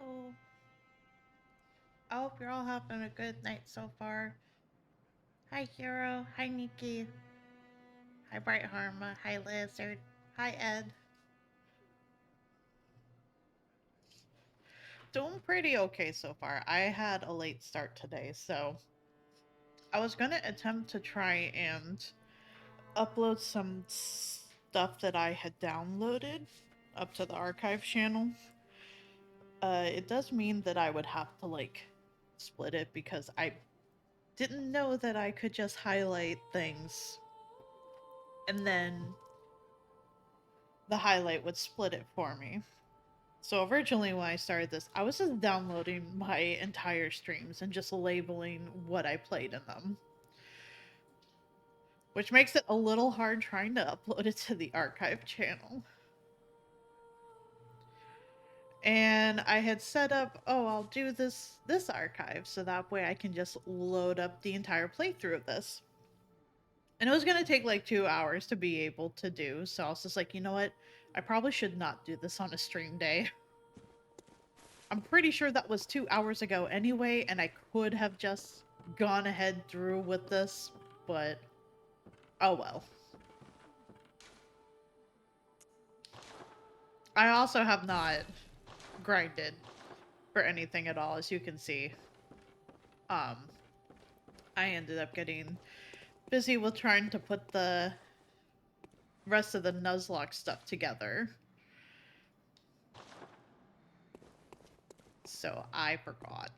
Hello. I hope you're all having a good night so far. Hi, Hero. Hi, Nikki. Hi, Bright Harma. Hi, Lizard. Hi, Ed. Doing pretty okay so far. I had a late start today, so I was gonna attempt to try and upload some stuff that I had downloaded up to the archive channel. It does mean that I would have to, like, split it because I didn't know that I could just highlight things and then the highlight would split it for me. So originally when I started this, I was just downloading my entire streams and just labeling what I played in them. Which makes it a little hard trying to upload it to the archive channel. And I had set up, oh, I'll do this archive so that way I can just load up the entire playthrough of this. And it was gonna take like 2 hours to be able to do, so I was just like, you know what? I probably should not do this on a stream day. I'm pretty sure that was 2 hours ago anyway, and I could have just gone ahead through with this, but oh well. I also have not grinded for anything at all, as you can see. Um, I ended up getting busy with trying to put the rest of the Nuzlocke stuff together. So I forgot.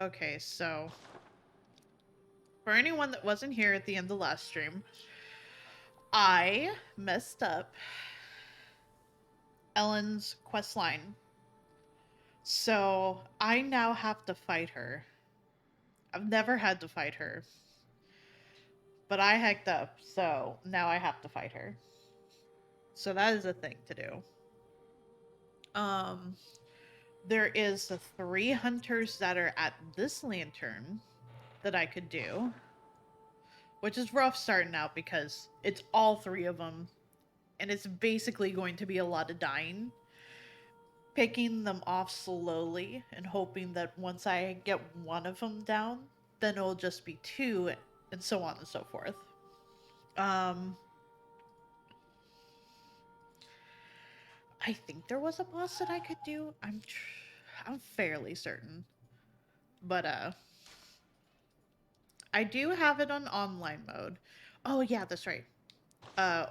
Okay, so for anyone that wasn't here at the end of the last stream, I messed up Ellen's quest line. So I now have to fight her. I've never had to fight her. But I hacked up, so now I have to fight her. So that is a thing to do. Um there is the 3 hunters that are at this lantern that I could do. Which is rough starting out because it's all 3 of them. And it's basically going to be a lot of dying. Picking them off slowly and hoping that once I get one of them down, then it'll just be 2 and so on and so forth. Um I think there was a boss that I could do. I'm fairly certain. But I do have it on online mode. Oh yeah, that's right.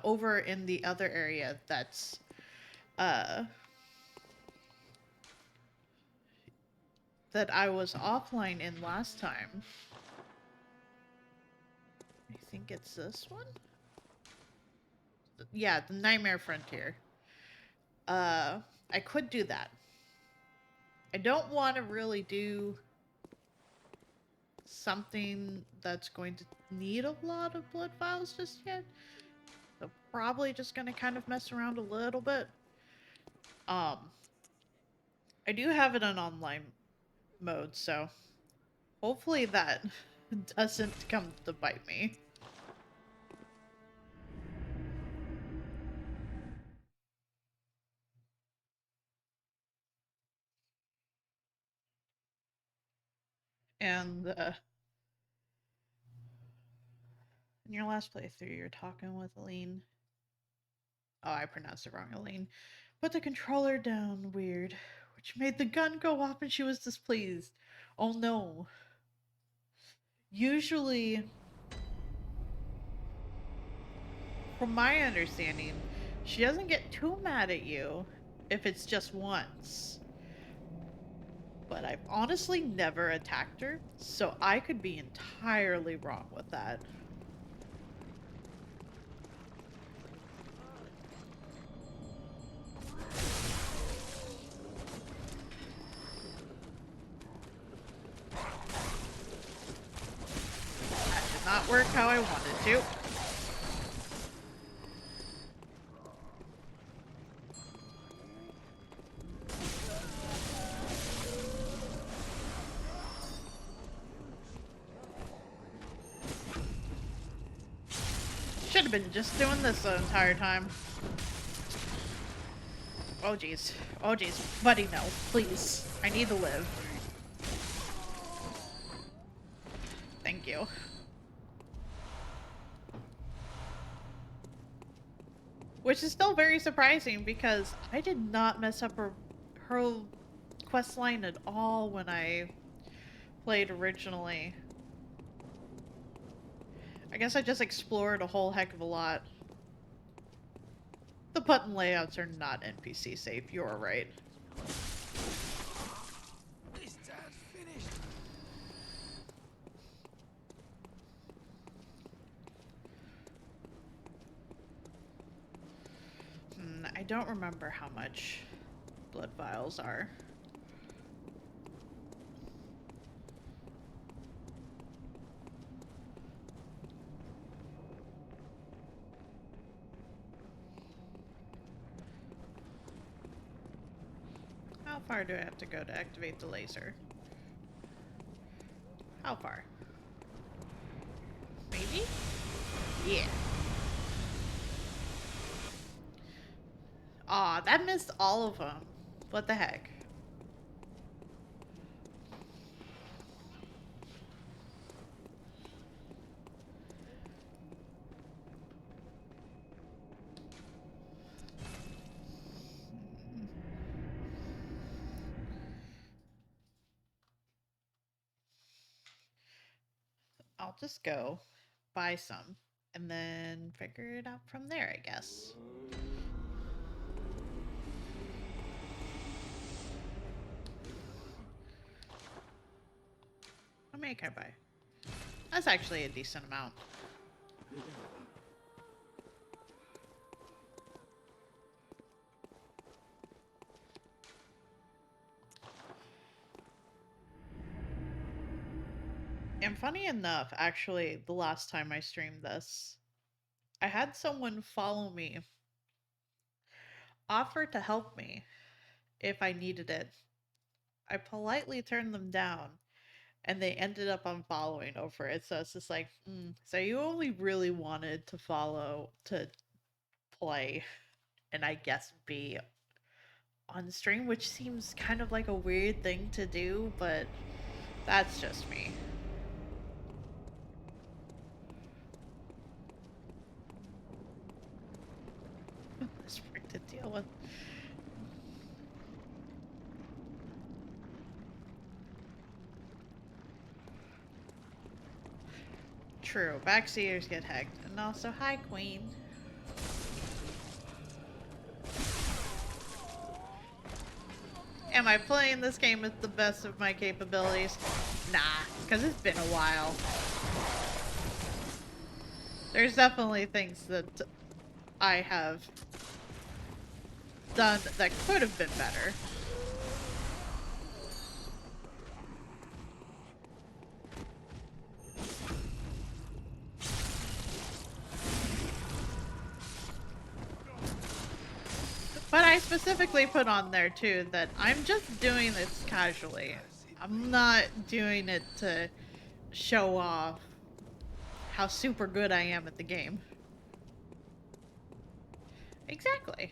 Over in the other area that's uh that I was offline in last time. I think it's this one? Yeah, the Nightmare Frontier. I could do that. I don't want to really do something that's going to need a lot of blood vials just yet. So probably just gonna kind of mess around a little bit. Um, I do have it on online mode, so hopefully that doesn't come to bite me. And in your last playthrough, you're talking with Aline. Oh, I pronounced it wrong, Aline. Put the controller down weird, which made the gun go off and she was displeased. Oh no. Usually, from my understanding, she doesn't get too mad at you if it's just once. But I've honestly never attacked her, so I could be entirely wrong with that. That did not work how I wanted to. Should have been just doing this the entire time. Oh jeez. Oh jeez. Buddy, no. Please. I need to live. Thank you. Which is still very surprising because I did not mess up her quest line at all when I played originally. I guess I just explored a whole heck of a lot. The button layouts are not NPC safe, you're right. I don't remember how much blood vials are. How far do I have to go to activate the laser? How far? Maybe? Yeah. Aw, that missed all of them. What the heck? I'll just go buy some and then figure it out from there, I guess. How many can I buy? That's actually a decent amount. And funny enough, actually, the last time I streamed this, I had someone follow me, offer to help me if I needed it. I politely turned them down, and they ended up unfollowing over it. So it's just like, so you only really wanted to follow to play, and I guess be on stream, which seems kind of like a weird thing to do, but that's just me. This frick to deal with. True, backseaters get hacked. And also, hi, Queen. Am I playing this game at the best of my capabilities? Nah, because it's been a while. There's definitely things that I have done that could have been better. But I specifically put on there too that I'm just doing this casually. I'm not doing it to show off how super good I am at the game. Exactly.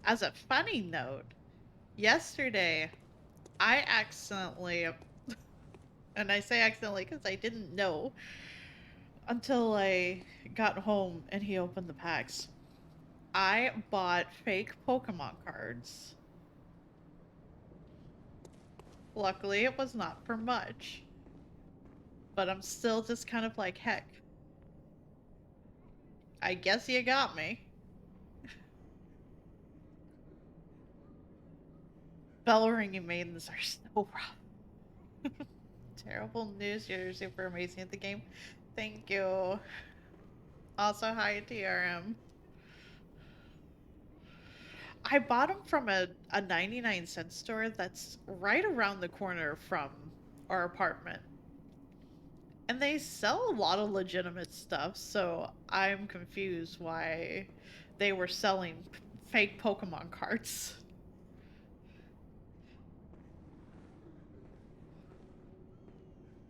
As a funny note, yesterday I accidentally, and I say accidentally because I didn't know until I got home and he opened the packs. I bought fake Pokemon cards. Luckily, it was not for much. But I'm still just kind of like, heck. I guess you got me. Bell ringing maidens are so rough. Terrible news, you're super amazing at the game. Thank you. Also, hi, TRM. I bought them from a 99-cent store that's right around the corner from our apartment. And they sell a lot of legitimate stuff, so I'm confused why they were selling fake Pokemon cards.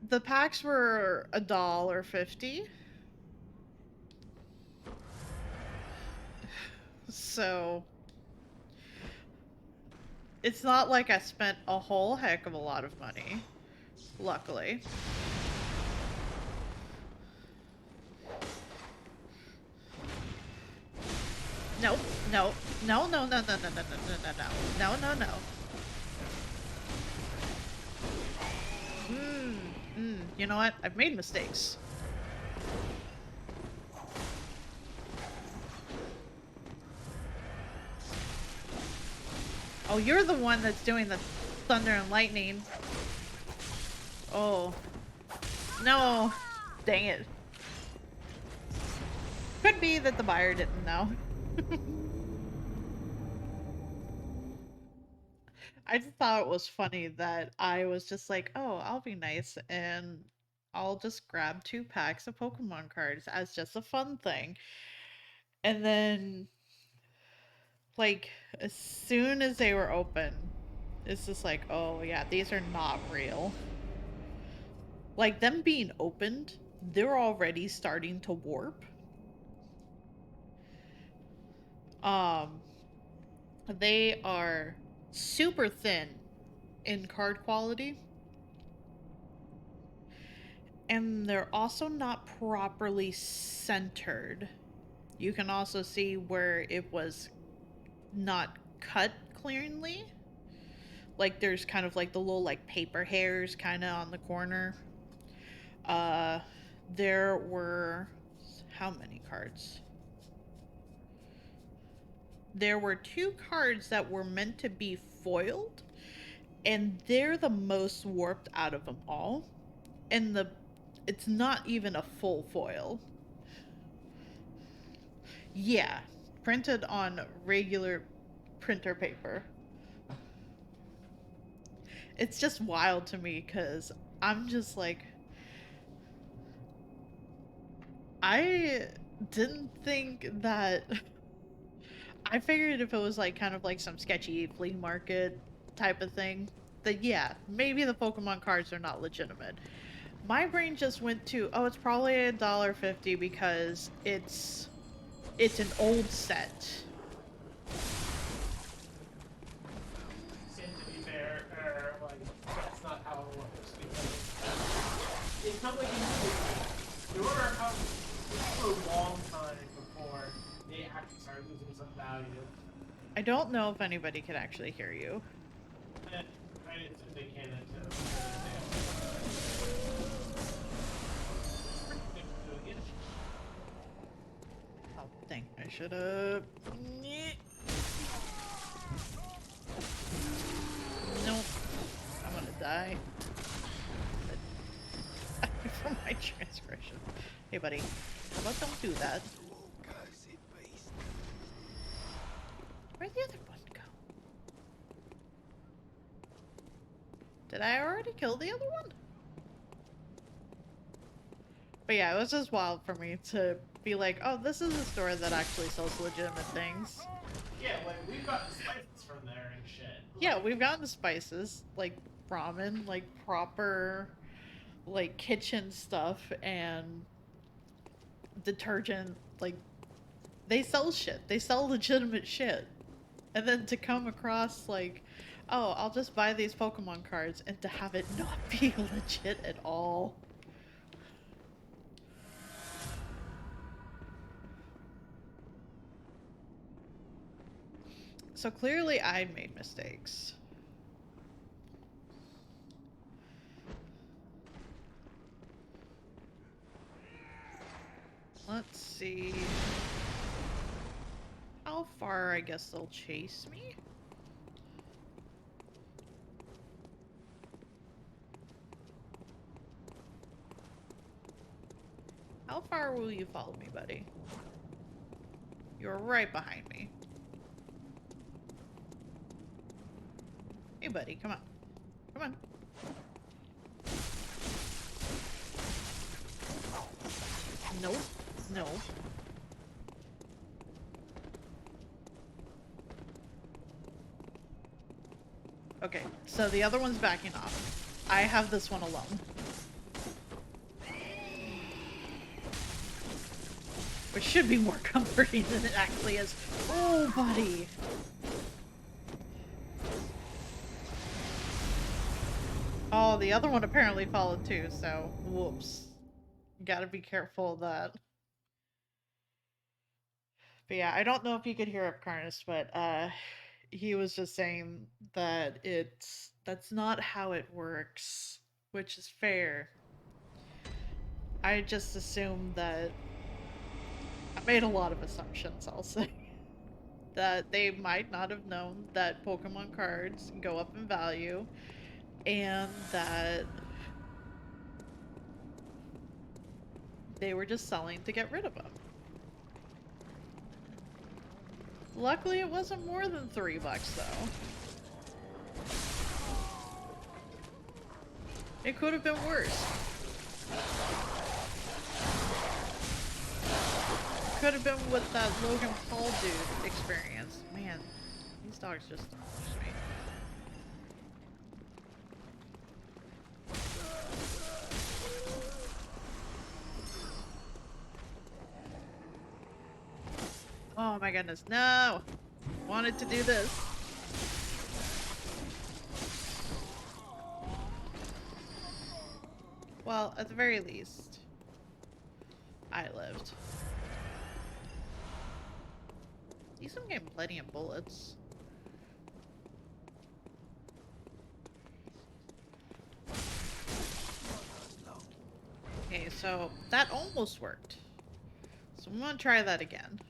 The packs were $1.50. So it's not like I spent a whole heck of a lot of money, luckily. No, no, no, no, no, no, no, no, no, no, no, no, no, no. You know what? I've made mistakes. Oh, you're the one that's doing the thunder and lightning. Oh. No. Dang it. Could be that the buyer didn't know. I just thought it was funny that I was just like, oh, I'll be nice and I'll just grab 2 packs of Pokemon cards as just a fun thing. And then, like, as soon as they were open, it's just like, oh, yeah, these are not real. Like, them being opened, they're already starting to warp. Um, they are super thin in card quality. And they're also not properly centered. You can also see where it was not cut cleanly. Like there's kind of like the little like paper hairs kind of on the corner. Uh there were how many cards? There were 2 cards that were meant to be foiled, and they're the most warped out of them all. And it's not even a full foil. Yeah, printed on regular printer paper. It's just wild to me because I'm just like, I didn't think that. I figured if it was like kind of like some sketchy flea market type of thing, that yeah, maybe the Pokemon cards are not legitimate. My brain just went to, oh, it's probably $1.50 because it's an old set. And to be fair, like that's not how it works because it's not like the order comes for a long time before they actually start losing some value. I don't know if anybody can actually hear you. I didn't think they can until Oh, dang, I should have. Nope. I'm gonna die. From my transgression. Hey, buddy. How about don't do that? Where'd the other one go? Did I already kill the other one? But yeah, it was just wild for me to be like, oh, this is a store that actually sells legitimate things. yeah, like we've gotten spices from there and shit. Yeah, we've gotten spices, like ramen, like proper, like kitchen stuff, and detergent. Like, they sell shit. They sell legitimate shit. And then to come across, like, oh, I'll just buy these Pokemon cards, and to have it not be legit at all. So clearly I made mistakes. Let's see. How far I guess they'll chase me? How far will you follow me, buddy? You're right behind me. Hey, buddy, come on. Come on. No. No. Okay, so the other one's backing off. I have this one alone. Which should be more comforting than it actually is. Oh, buddy. Oh, the other one apparently followed too, so whoops. Gotta be careful of that. But yeah, I don't know if you could hear Upcarnus, but he was just saying that that's not how it works, which is fair. I just assumed that I made a lot of assumptions, I'll say. That they might not have known that Pokemon cards go up in value, and that they were just selling to get rid of them. Luckily, it wasn't more than $3, though. It could have been worse. Could have been with that Logan Paul dude experience. Man, these dogs just push me. Oh my goodness, no! Wanted to do this. Well, at the very least, I lived. At least I'm getting plenty of bullets. Okay, so that almost worked. So I'm gonna try that again.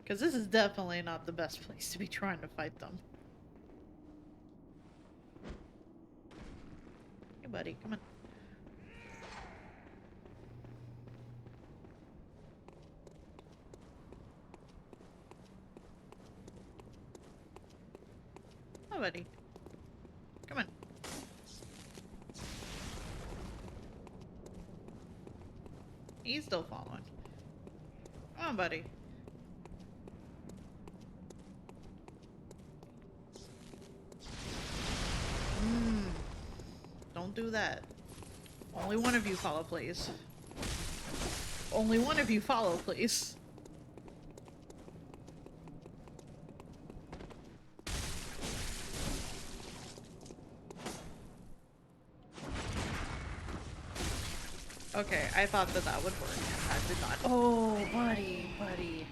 Because this is definitely not the best place to be trying to fight them. Hey buddy, come on. Oh buddy. Come on. He's still following. Come on, buddy. Don't do that. Only one of you follow, please. Only one of you follow, please. Okay, I thought that that would work. That did not. Oh, buddy, buddy.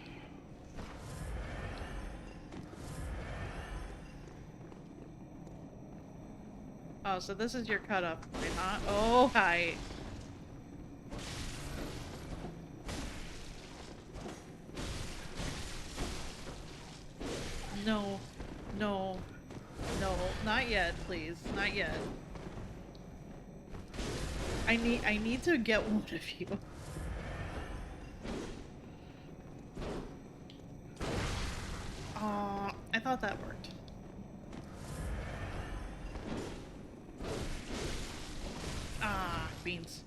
Oh, so this is your cutoff point, huh? Oh, hi. No, no, no, not yet, please, not yet. I need to get one of you. I thought that worked. Ah, beans.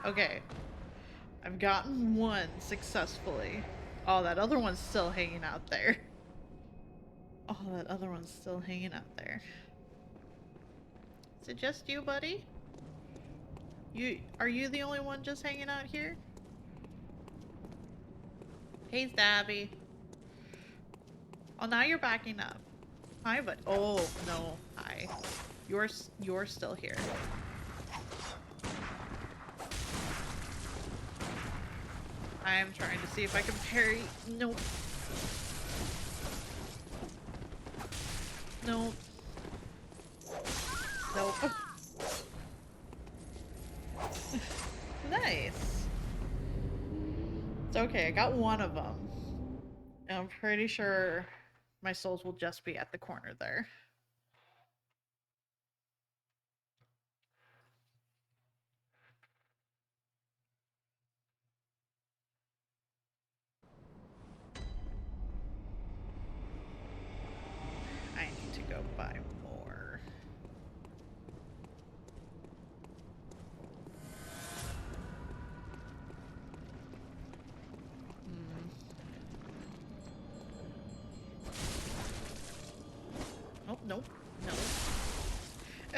Okay. I've gotten one successfully. Oh, that other one's still hanging out there. Oh, that other one's still hanging out there. Is it just you, buddy? Are you the only one just hanging out here? Hey, Stabby. Oh, now you're backing up. Hi, but oh no, hi. You're still here. I'm trying to see if I can parry. Nope. Nope. Nope. Nice. It's okay, I got one of them. And I'm pretty sure my souls will just be at the corner there. I need to go buy more.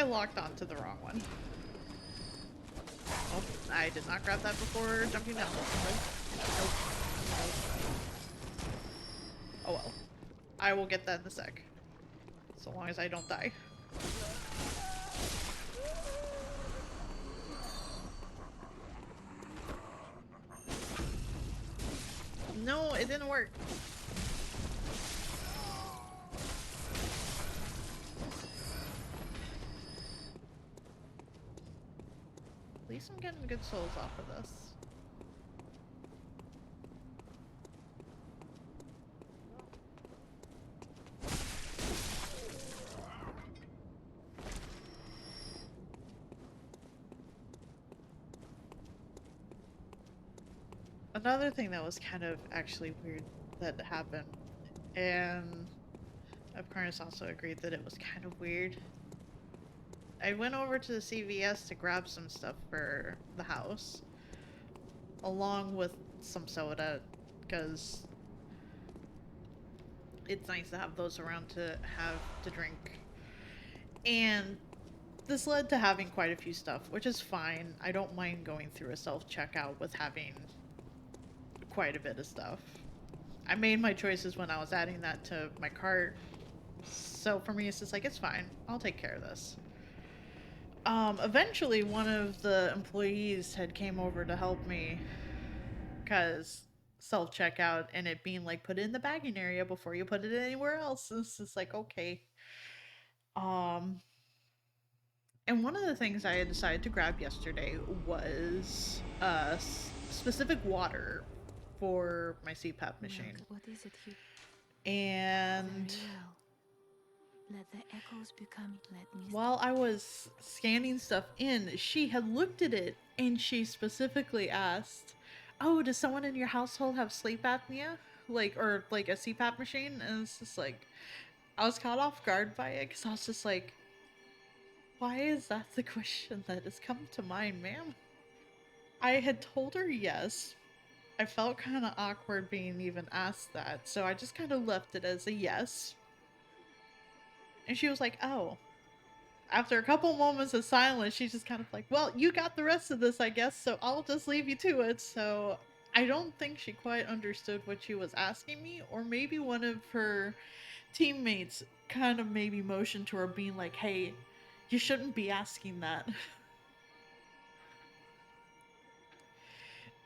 locked onto the wrong one. Oh, I did not grab that before jumping down. Nope. Nope. Nope. Oh well. I will get that in a sec. So long as I don't die. No, it didn't work. At least I'm getting good souls off of this. Another thing that was kind of actually weird that happened, and Apcarnus also agreed that it was kind of weird. I went over to the CVS to grab some stuff for the house, along with some soda, because it's nice to have those around to have to drink. And this led to having quite a few stuff, which is fine. I don't mind going through a self-checkout with having quite a bit of stuff. I made my choices when I was adding that to my cart, so for me it's just like, it's fine, I'll take care of this. Eventually one of the employees had came over to help me, because self-checkout and it being like, put it in the bagging area before you put it anywhere else. It's just like, okay. Um, and one of the things I had decided to grab yesterday was specific water for my CPAP machine. Look, what is it here? And Very well. Let the echoes become. Let me. while I was scanning stuff in, she had looked at it and she specifically asked, "Oh, does someone in your household have sleep apnea? Like, or like a CPAP machine?" And it's just like, I was caught off guard by it because I was just like, why is that the question that has come to mind, ma'am? I had told her yes. I felt kind of awkward being even asked that, so I just kind of left it as a yes. And she was like, oh. After a couple moments of silence, she's just kind of like, well, you got the rest of this, I guess, so I'll just leave you to it. So I don't think she quite understood what she was asking me, or maybe one of her teammates kind of maybe motioned to her, being like, hey, you shouldn't be asking that.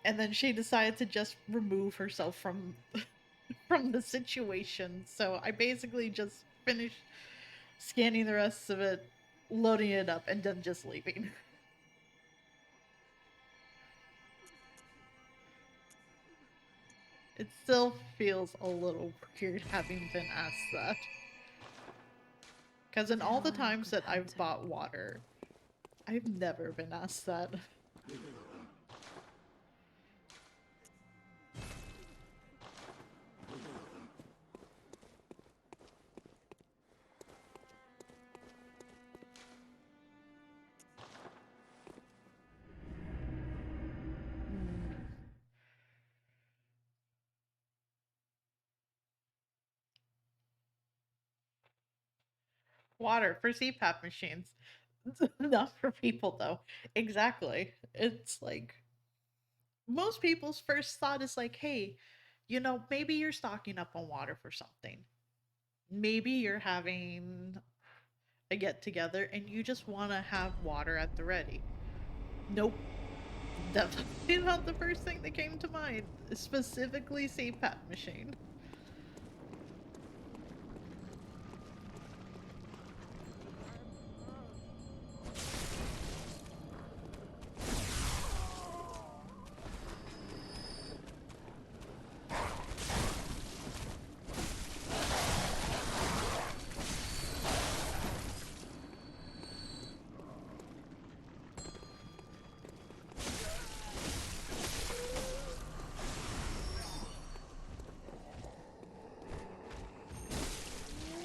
And then she decided to just remove herself from from the situation. So I basically just finished scanning the rest of it, loading it up, and then just leaving. It still feels a little weird having been asked that. Because in all the times that I've bought water, I've never been asked that. Water for CPAP machines. Not for people, though. Exactly. It's like, most people's first thought is like, hey, maybe you're stocking up on water for something. Maybe you're having a get together and you just want to have water at the ready. Nope. Definitely not the first thing that came to mind. Specifically, CPAP machine.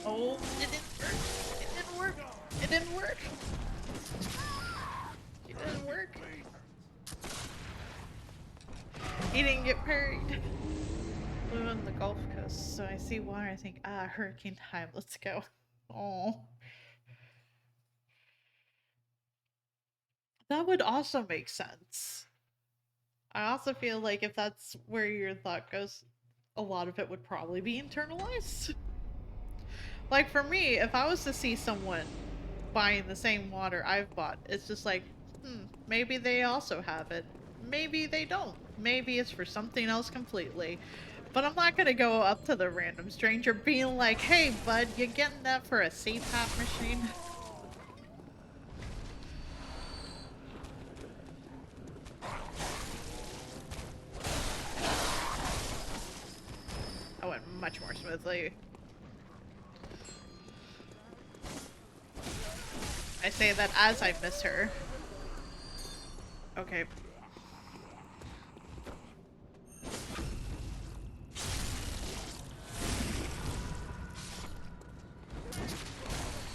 Oh, it didn't work. It didn't work. It didn't work. He didn't get parried. We were on the Gulf Coast, so I see water. I think, hurricane time. Let's go. Oh. That would also make sense. I also feel like if that's where your thought goes, a lot of it would probably be internalized. Like for me, if I was to see someone buying the same water I've bought, it's just like, maybe they also have it. Maybe they don't. Maybe it's for something else completely. But I'm not gonna go up to the random stranger being like, hey bud, you getting that for a CPAP machine? That went much more smoothly. I say that as I miss her. Okay.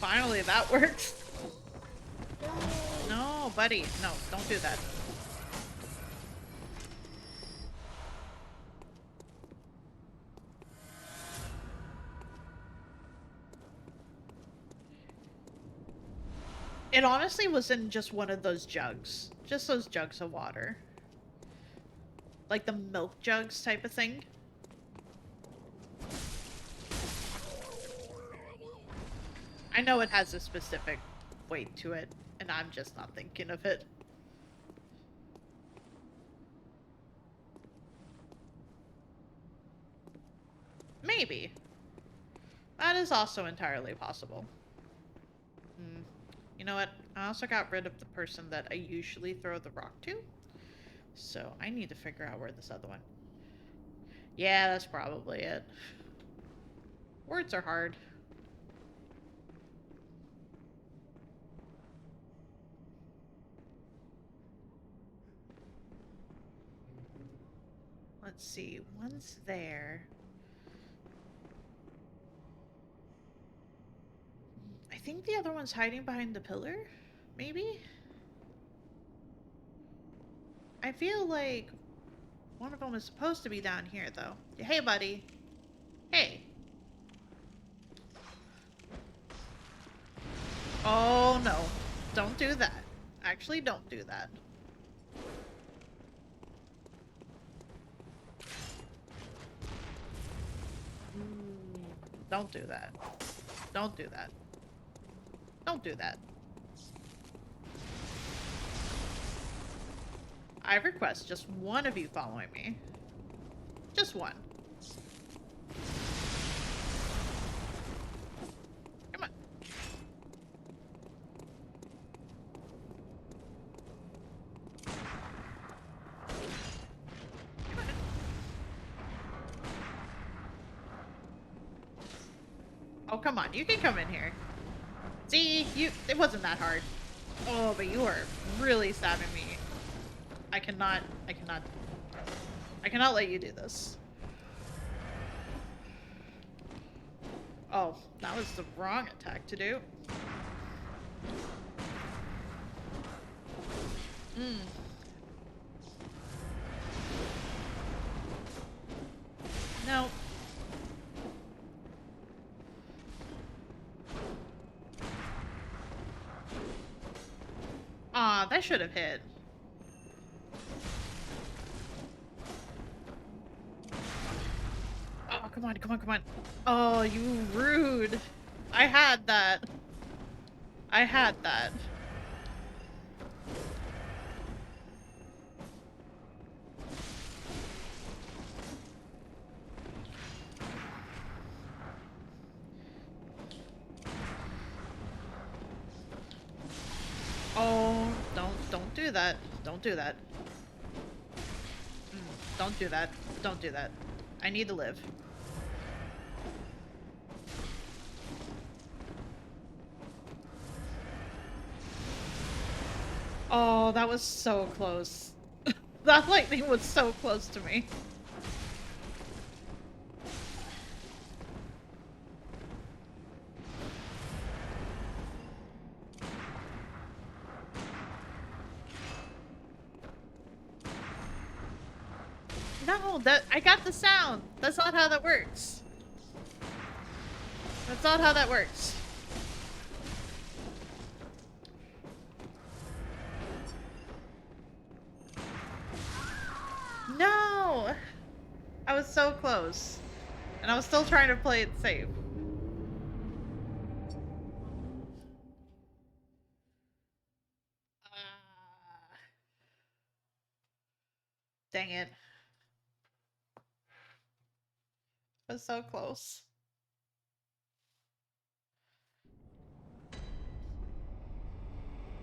Finally, that works. No, buddy. No, don't do that. It honestly was in just one of those jugs. Just those jugs of water. Like the milk jugs type of thing. I know it has a specific weight to it, and I'm just not thinking of it. Maybe. That is also entirely possible. You know what? I also got rid of the person that I usually throw the rock to. So I need to figure out where this other one... Yeah, that's probably it. Words are hard. Let's see. One's there. I think the other one's hiding behind the pillar? Maybe? I feel like one of them is supposed to be down here, though. Hey, buddy. Hey. Oh, no. Don't do that. Actually, don't do that. Don't do that. Don't do that. Don't do that. I request just one of you following me. Just one. Come on. Come on. Oh, come on. You can come in here. See? It wasn't that hard. Oh, but you are really stabbing me. I cannot let you do this. Oh, that was the wrong attack to do. No. Aw, that should have hit. Oh, come on, come on, come on. Oh, you rude. I had that. I had that. Oh, don't do that. Don't do that. Don't do that. Don't do that. I need to live. Oh, that was so close. That lightning was so close to me. No, I got the sound. That's not how that works. That's not how that works. No! I was so close. And I was still trying to play it safe. Ah, dang it. I was so close.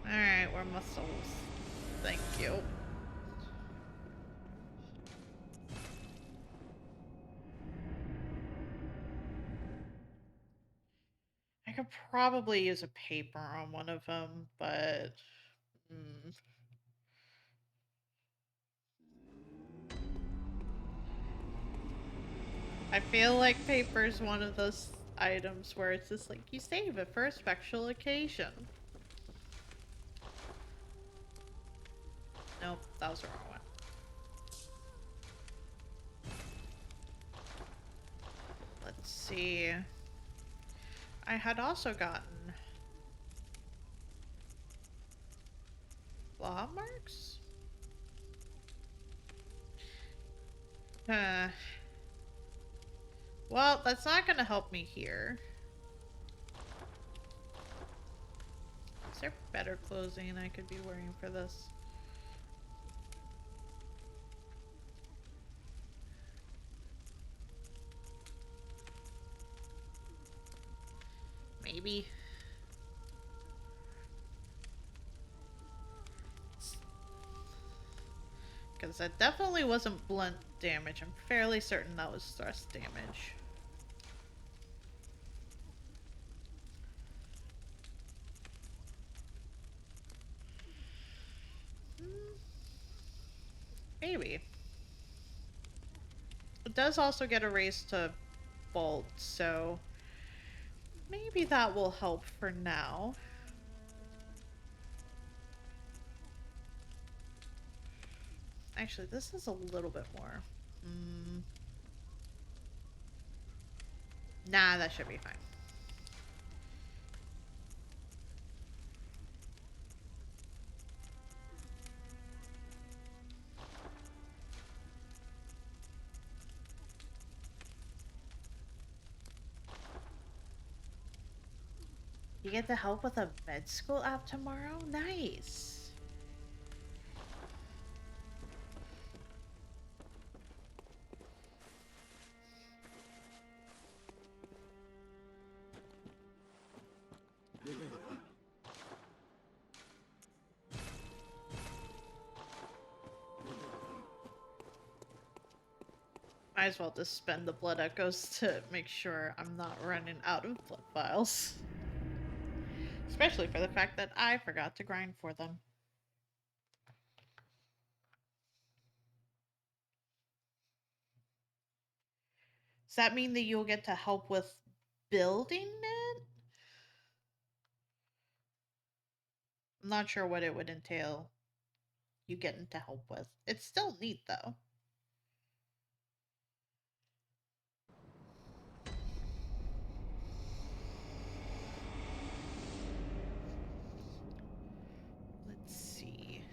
Alright, we're muscles. Thank you. I could probably use a paper on one of them, but... Mm. I feel like paper is one of those items where it's just like, you save it for a special occasion. Nope, that was the wrong one. Let's see. I had also gotten claw marks? Well, that's not gonna help me here. Is there better clothing I could be wearing for this? Maybe. Because that definitely wasn't blunt damage. I'm fairly certain that was thrust damage. Maybe. It does also get a raise to bolt, so maybe that will help for now. Actually, this is a little bit more. Nah, that should be fine. You get to help with a med school app tomorrow? Nice. Might as well just spend the blood echoes to make sure I'm not running out of blood vials. Especially for the fact that I forgot to grind for them. Does that mean that you'll get to help with building it? I'm not sure what it would entail you getting to help with. It's still neat though. Let's see.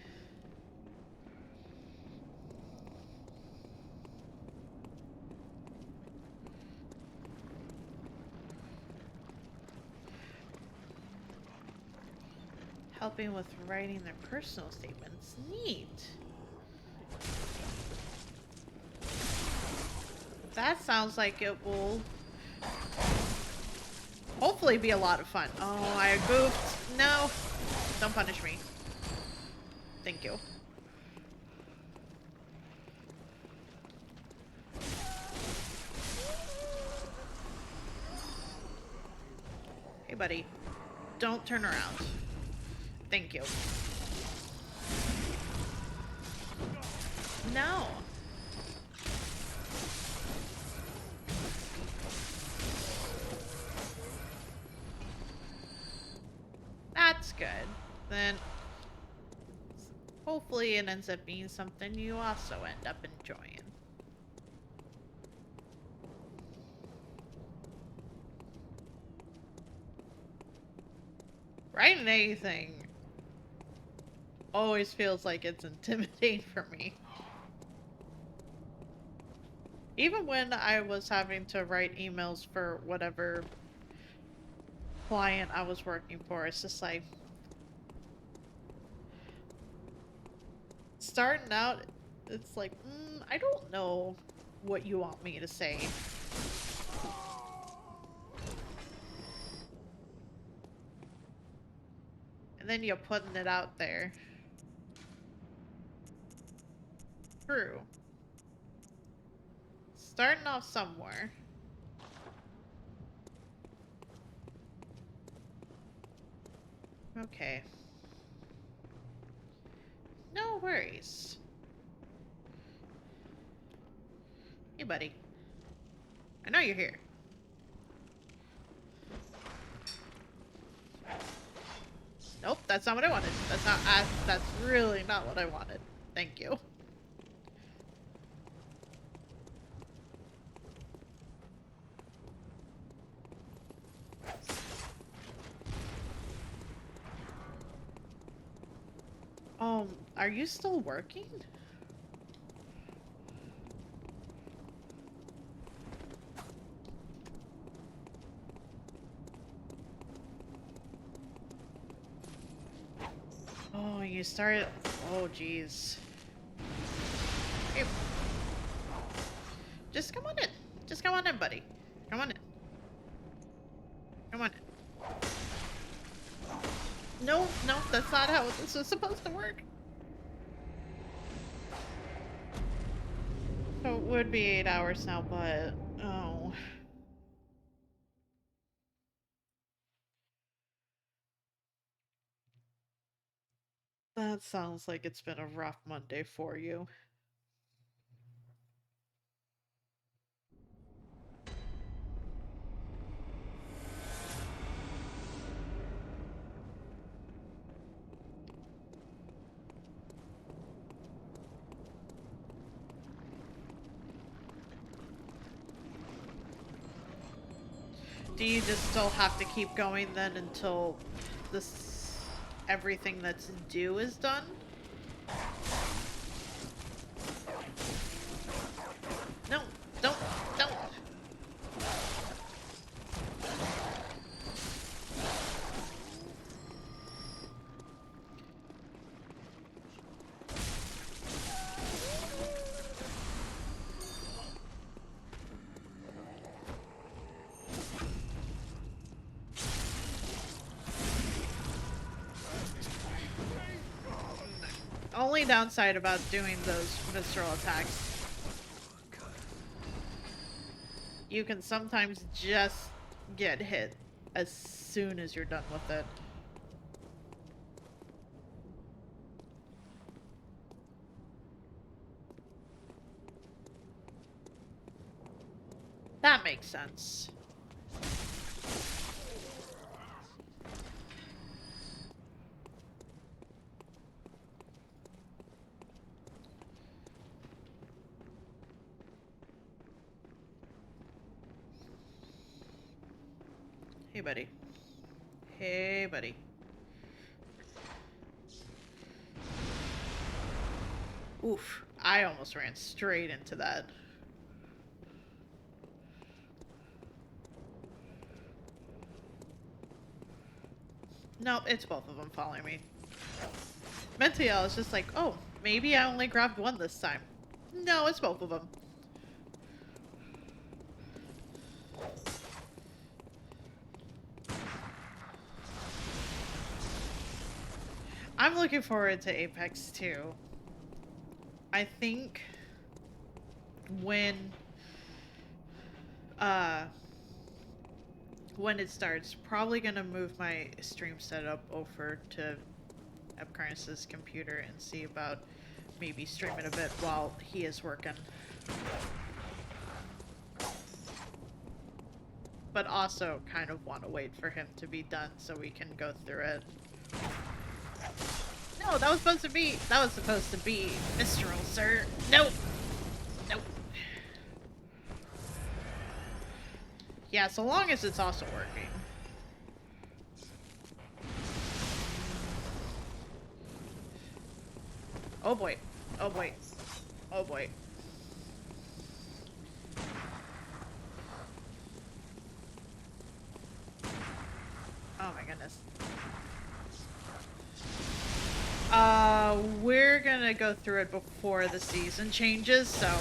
Helping with writing their personal statements. Neat. That sounds like it will hopefully be a lot of fun. Oh, I goofed. No. Don't punish me. Thank you. Hey, buddy. Don't turn around. Thank you. No. That's good. Then hopefully it ends up being something you also end up enjoying. Writing anything always feels like it's intimidating for me. Even when I was having to write emails for whatever client I was working for, it's just like starting out, it's like, I don't know what you want me to say. And then you're putting it out there. True. Starting off somewhere. Okay. No worries. Hey, buddy. I know you're here. Nope, that's not what I wanted. That's not. That's really not what I wanted. Thank you. Are you still working? Oh, you started. Oh, jeez. Hey, just come on in. Just come on in, buddy. Come on in. Come on in. No, no, that's not how this is supposed to work. So it would be 8 hours now, but oh. That sounds like it's been a rough Monday for you. Do you just still have to keep going then until this everything that's due is done? No, don't. Only downside about doing those visceral attacks, you can sometimes just get hit as soon as you're done with it. That makes sense. Hey, buddy. Hey, buddy. Oof. I almost ran straight into that. Nope, it's both of them following me. Mentally, I was just like, oh, maybe I only grabbed one this time. No, it's both of them. I'm looking forward to Apex too. I think when uh when it starts, probably gonna move my stream setup over to Epcarnus's computer and see about maybe streaming a bit while he is working. But also kind of want to wait for him to be done so we can go through it. No, that was supposed to be visceral, sir. Nope. Nope. Yeah, so long as it's also working. Oh boy. Oh boy. Oh boy. my goodness. We're gonna go through it before the season changes, so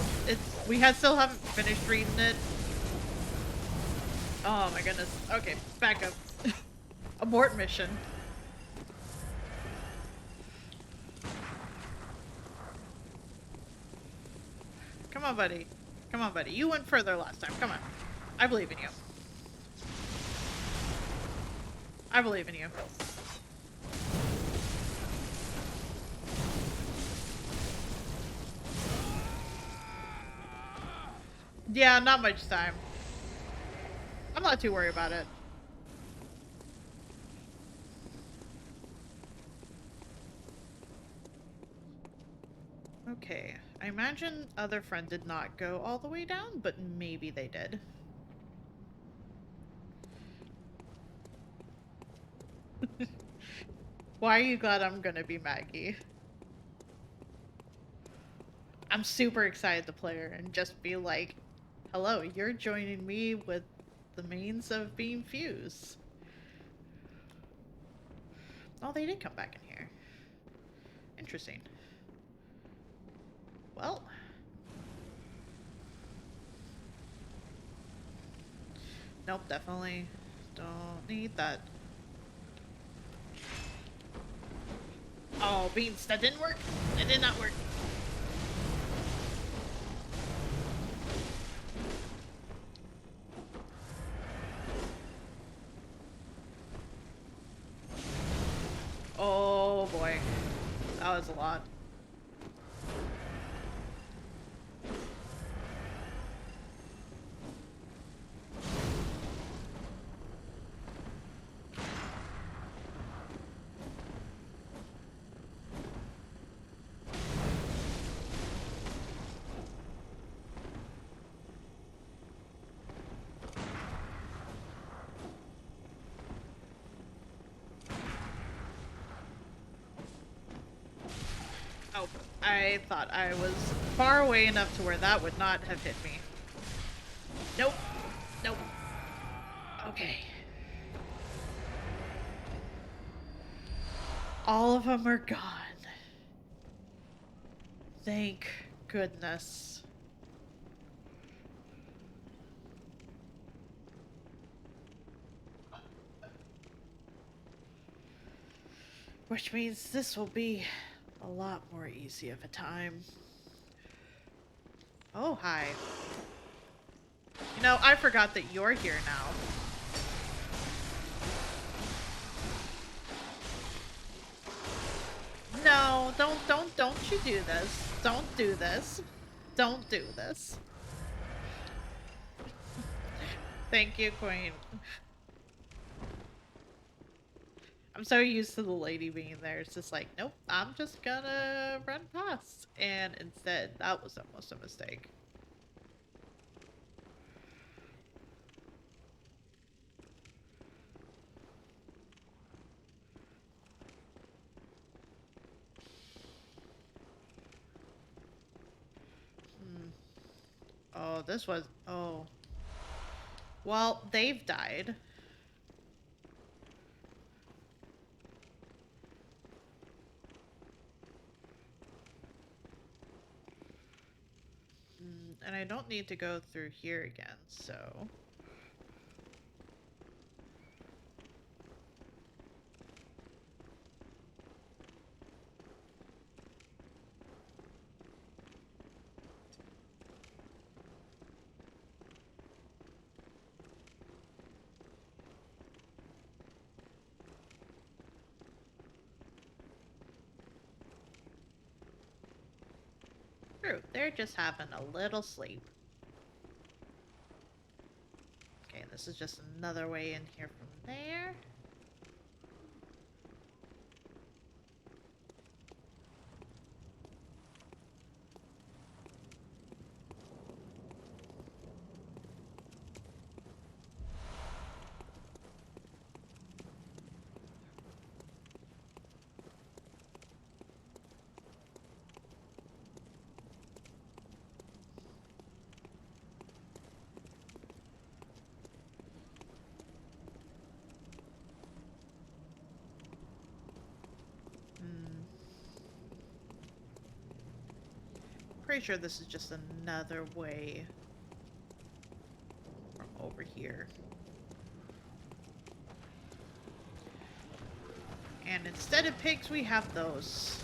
still haven't finished reading it. Oh my goodness. Okay, back up. Abort mission. Come on, buddy. Come on, buddy. You went further last time. Come on. I believe in you. I believe in you. Yeah, not much time. I'm not too worried about it. Okay, I imagine other friend did not go all the way down, but maybe they did. Why are you glad I'm gonna be Maggie? I'm super excited to play her and just be like, hello, you're joining me with the means of being fused. Oh, they did come back in here. Interesting. Well. Nope, definitely don't need that. Oh, beans, that didn't work. That did not work. Oh boy. That was a lot. Oh, I thought I was far away enough to where that would not have hit me. Nope. Nope. Okay. All of them are gone. Thank goodness. Which means this will be a lot more easy of a time. Oh, hi. You know, I forgot that you're here now. No, don't you do this. Don't do this. Don't do this. Thank you, Queen. I'm so used to the lady being there. It's just like, nope, I'm just gonna run past. And instead, that was almost a mistake. Oh, this was... Oh. Well, they've died. And I don't need to go through here again, so... True, they're just having a little sleep. Okay, this is just another way in here from there. pretty sure this is just another way from over here. And instead of pigs, we have those.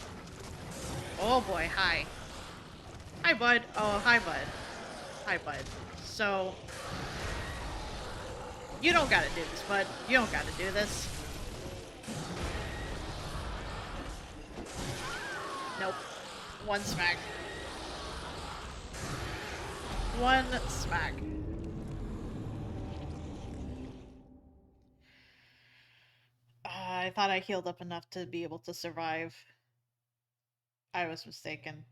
Oh boy, hi. Hi, bud. Oh, hi, bud. Hi, bud. So, you don't gotta do this, bud. You don't gotta do this. Nope. One smack. One smack. I thought I healed up enough to be able to survive. I was mistaken.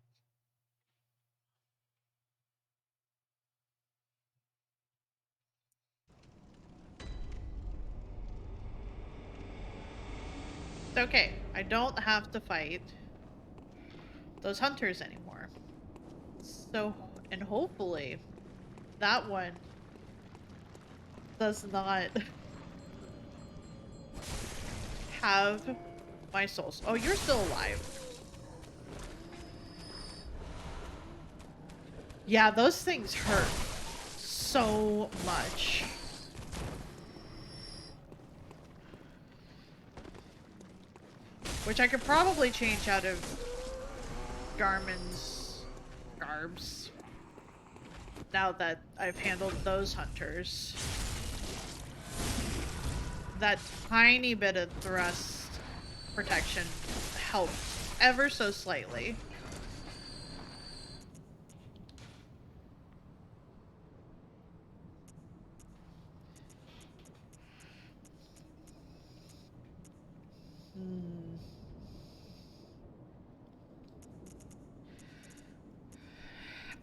It's okay. I don't have to fight those hunters anymore. So, and hopefully, that one does not have my souls. Oh, you're still alive. Yeah, those things hurt so much. Which I could probably change out of Garmin's garbs. Now that I've handled those hunters. That tiny bit of thrust protection helped ever so slightly.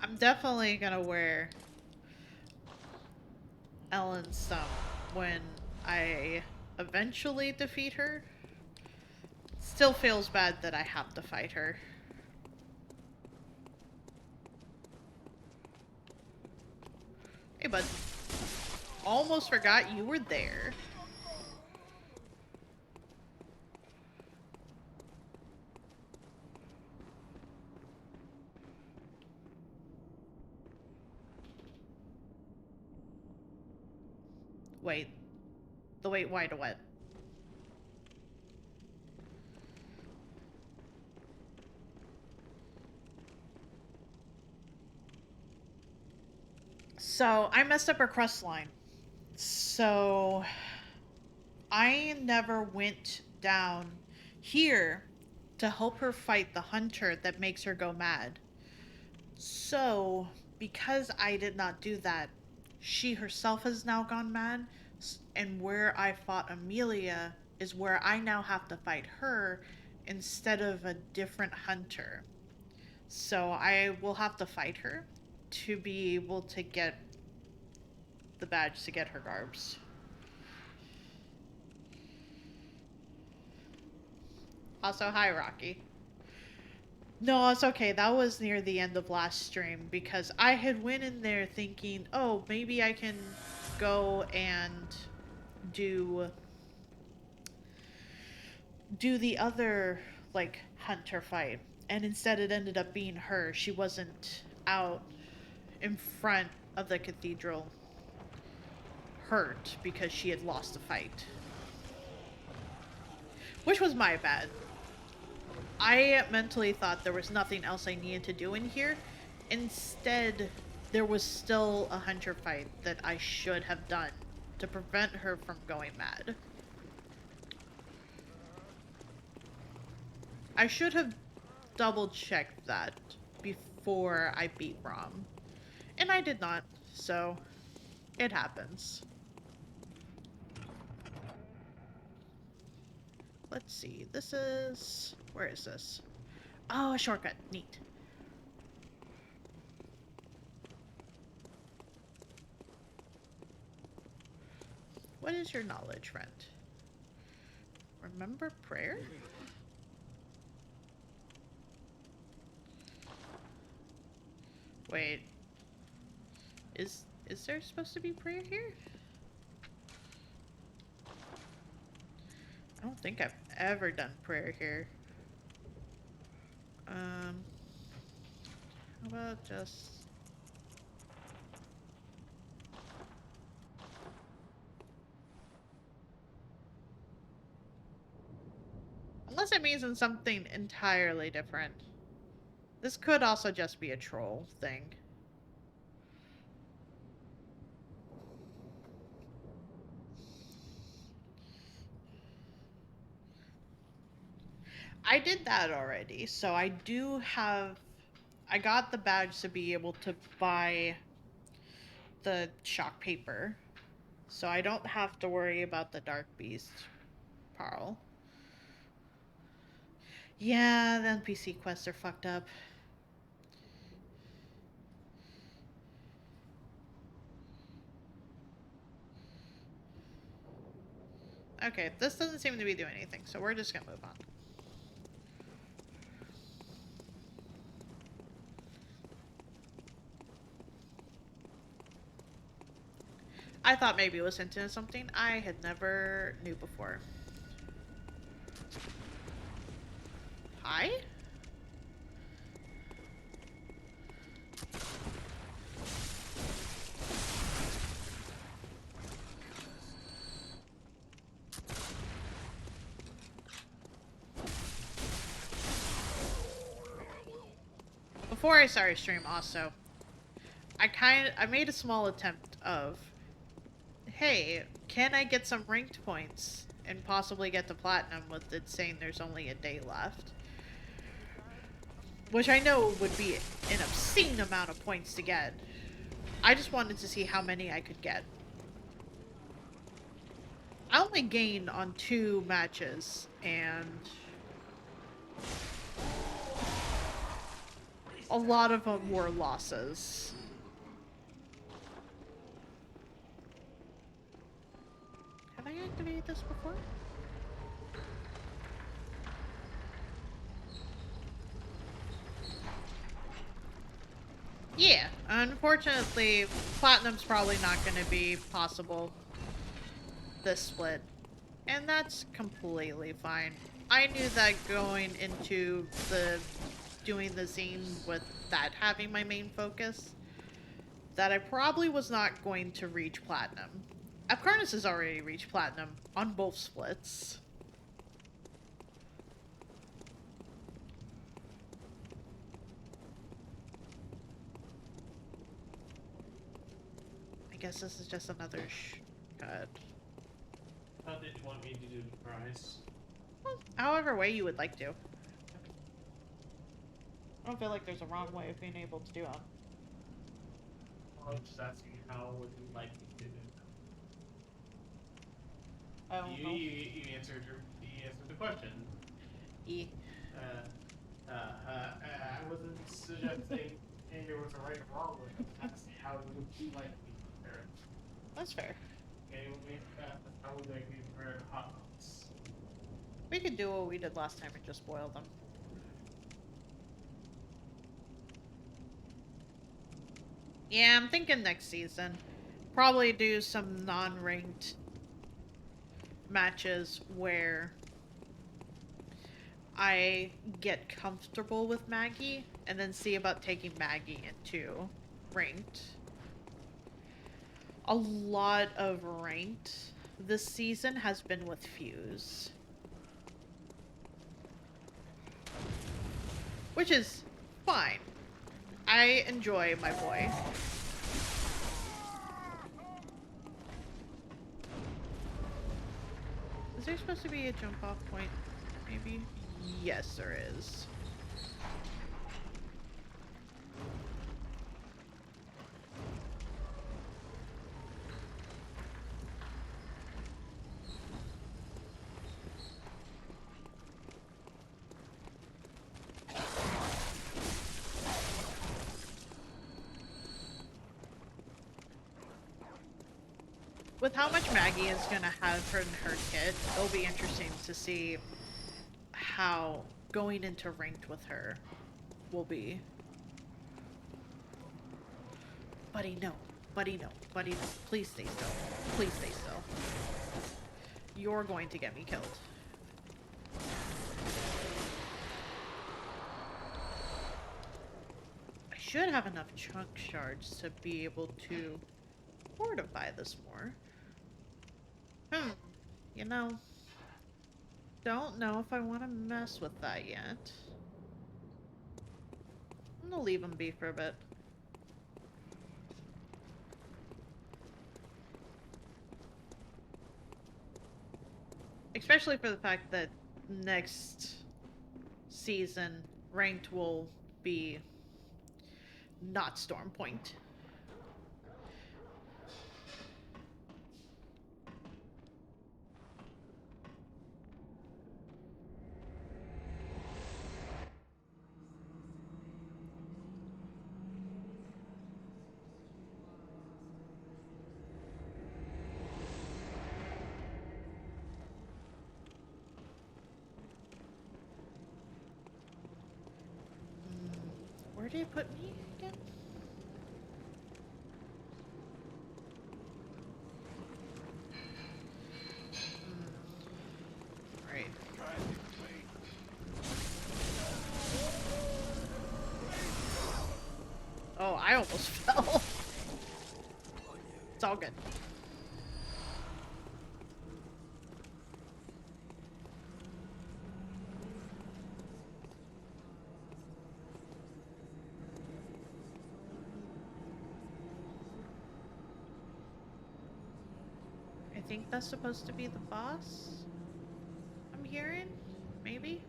I'm definitely gonna wear Ellen's stump when I eventually defeat her. Still feels bad that I have to fight her. Hey, bud. Almost forgot you were there. Wait. The wait wide to what? So, I messed up her quest line. So, I never went down here to help her fight the hunter that makes her go mad. So, because I did not do that, she herself has now gone mad, and where I fought Amelia is where I now have to fight her instead of a different hunter. So, I will have to fight her to be able to get the badge to get her garbs. Also, hi, Rocky. No, it's okay. That was near the end of last stream because I had went in there thinking, oh, maybe I can go and do the other like hunter fight. And instead it ended up being her. She wasn't out in front of the cathedral hurt because she had lost a fight. Which was my bad. I mentally thought there was nothing else I needed to do in here. Instead, there was still a hunter fight that I should have done to prevent her from going mad. I should have double checked that before I beat Rom. And I did not, so it happens. Let's see, this is... Where is this? Oh, a shortcut. Neat. What is your knowledge, friend? Remember prayer? Wait. Is there supposed to be prayer here? I don't think I've ever done prayer here. How about just... Unless it means in something entirely different. This could also just be a troll thing. I did that already, so I do have... I got the badge to be able to buy the shock paper. So I don't have to worry about the Dark Beast Parl. Yeah, the NPC quests are fucked up. Okay, this doesn't seem to be doing anything, so we're just gonna move on. I thought maybe it was hinting at something I had never knew before. Hi? Before I started stream also, I made a small attempt of, hey, can I get some ranked points and possibly get to platinum with it saying there's only a day left? Which I know would be an obscene amount of points to get. I just wanted to see how many I could get. I only gained on 2 matches, and a lot of them were losses. Have I activated this before? Yeah, unfortunately, Platinum's probably not going to be possible this split. And that's completely fine. I knew that going into doing the zine with that having my main focus, that I probably was not going to reach Platinum. Apcarnus has already reached Platinum on both splits. I guess this is just another cut. How did you want me to do the prize? Well, however way you would like to. I don't feel like there's a wrong way of being able to do it. I was just asking how would you like me to do it? I don't know. You answered the question. E. I wasn't suggesting there was a right or wrong way. I was asking how would you like me to prepare it? That's fair. Okay, how would you like me to prepare hot dogs? We could do what we did last time and just boil them. Yeah, I'm thinking next season. Probably do some non-ranked matches where I get comfortable with Maggie and then see about taking Maggie into ranked. A lot of ranked this season has been with Fuse. Which is fine. I enjoy my boy. Is there supposed to be a jump off point? Maybe? Yes, there is. With how much Maggie is gonna have in her kit, it'll be interesting to see how going into ranked with her will be. Buddy, no. Buddy, no. Buddy, no. Please stay still. Please stay still. You're going to get me killed. I should have enough chunk shards to be able to fortify this more. You know, don't know if I want to mess with that yet. I'm gonna leave them be for a bit. Especially for the fact that next season, ranked will be not Storm Point. Where did it put me again? Right. Oh, I almost fell. It's all good. I think that's supposed to be the boss. I'm hearing? Maybe?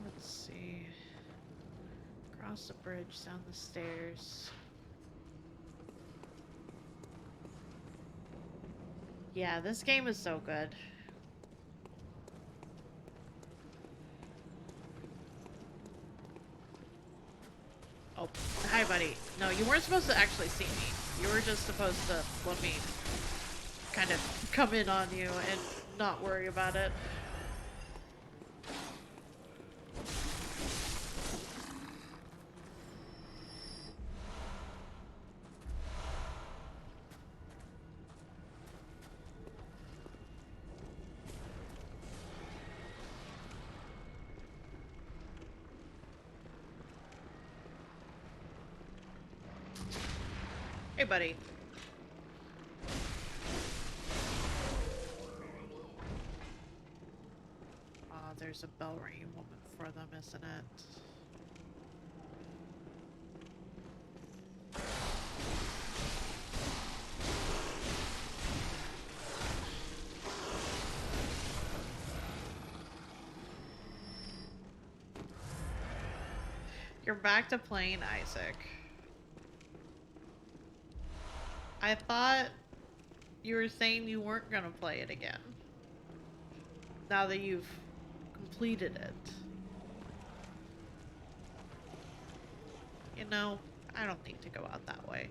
Let's see. Cross the bridge, down the stairs. Yeah, this game is so good. Oh, hi, buddy. No, you weren't supposed to actually see me. You were just supposed to let me kind of come in on you and not worry about it. Hey, buddy. There's a bell ringing moment for them, isn't it? You're back to playing Isaac. I thought you were saying you weren't gonna play it again. Now that you've completed it. You know, I don't need to go out that way.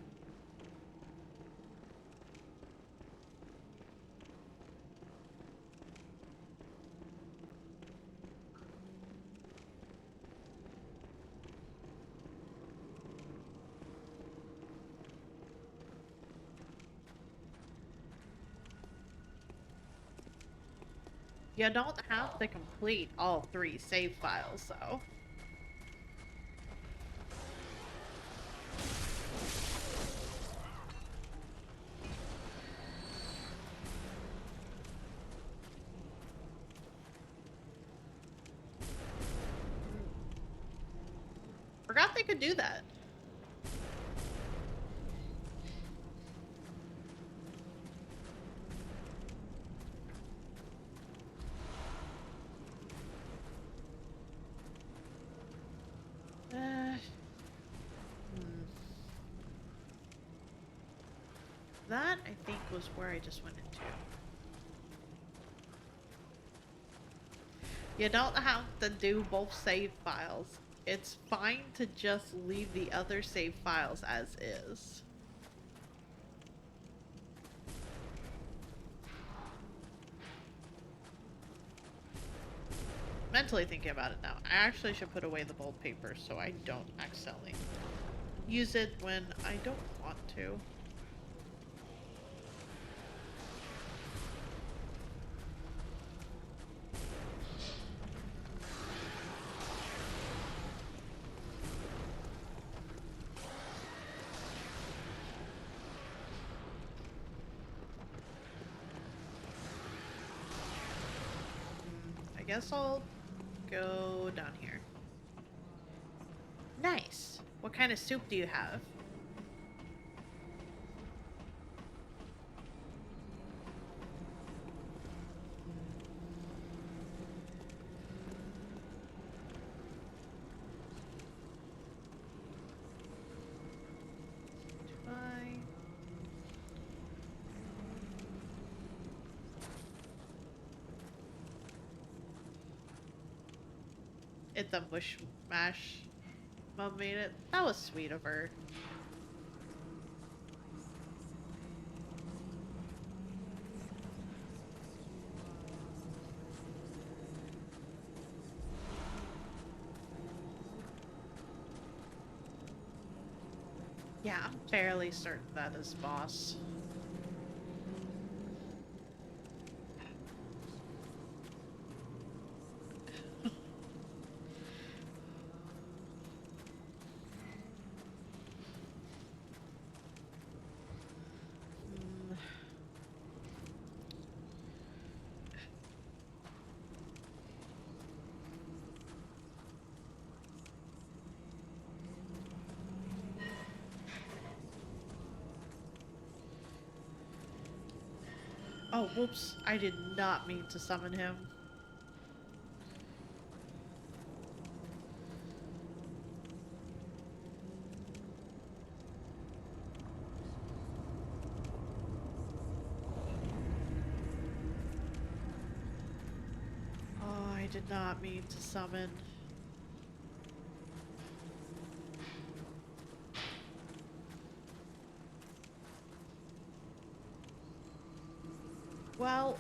You don't have to complete all 3 save files, though. Forgot they could do that. That, I think, was where I just went into. You don't have to do both save files. It's fine to just leave the other save files as is. Mentally thinking about it now, I actually should put away the bold papers so I don't accidentally use it when I don't want to. I guess I'll go down here. Nice. What kind of soup do you have? Fine. It's a bush mash. Mom made it. That was sweet of her. Yeah, I'm fairly certain that is boss. Hmm. Oh, whoops. I did not mean to summon him. Oh, I did not mean to summon. Well,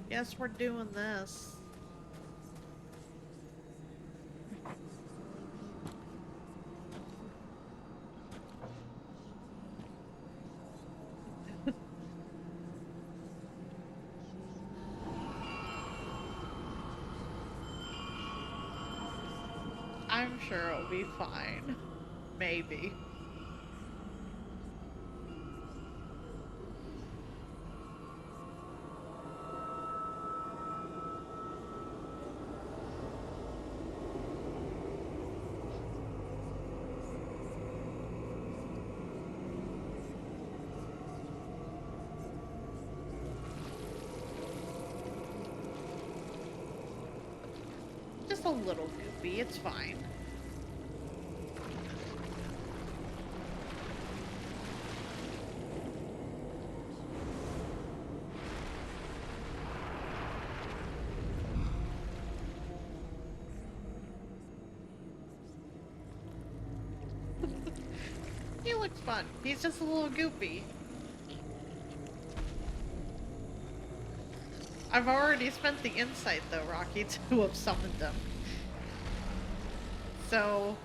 guess we're doing this. I'm sure it'll be fine. Maybe. Just a little goopy, it's fine. He looks fun. He's just a little goopy. I've already spent the insight though, Rocky, to have summoned them. So,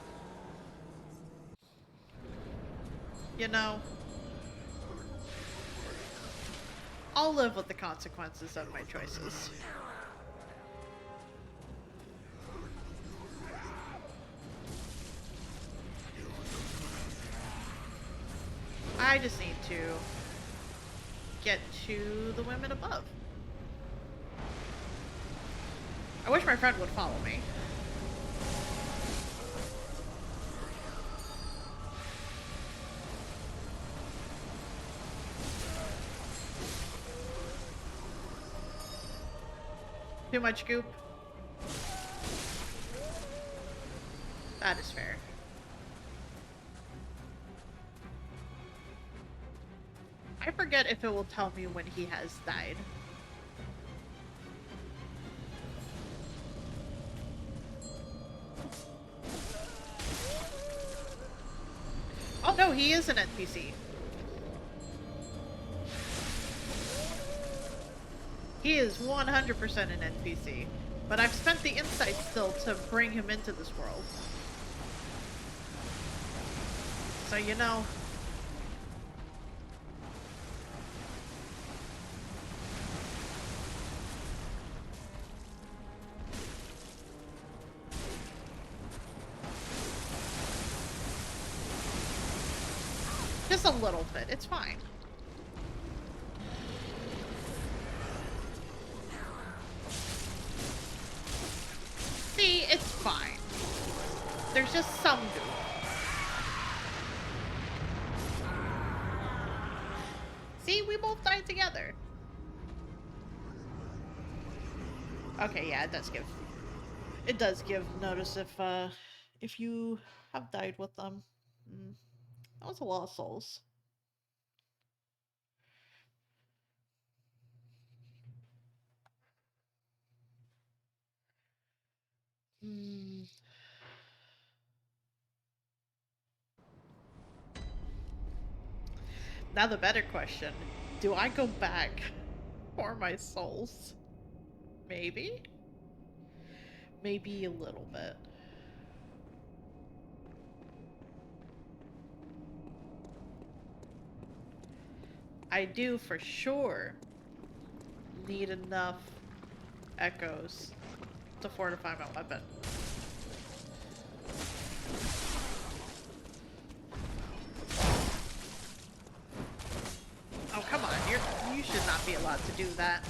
you know, I'll live with the consequences of my choices. I just need to get to the women above. I wish my friend would follow me. Too much goop? That is fair. I forget if it will tell me when he has died. Oh no, he is an NPC. He is 100% an NPC. But I've spent the insight still to bring him into this world. so you know. Just a little bit. It's fine. See, it's fine. There's just some goof. See, we both died together. Okay, yeah, it does give notice if you have died with them. Mm, that was a lot of souls. Mm. Now the better question: do I go back for my souls? Maybe, maybe a little bit. I do for sure need enough echoes to fortify my weapon. Oh, come on. You should not be allowed to do that.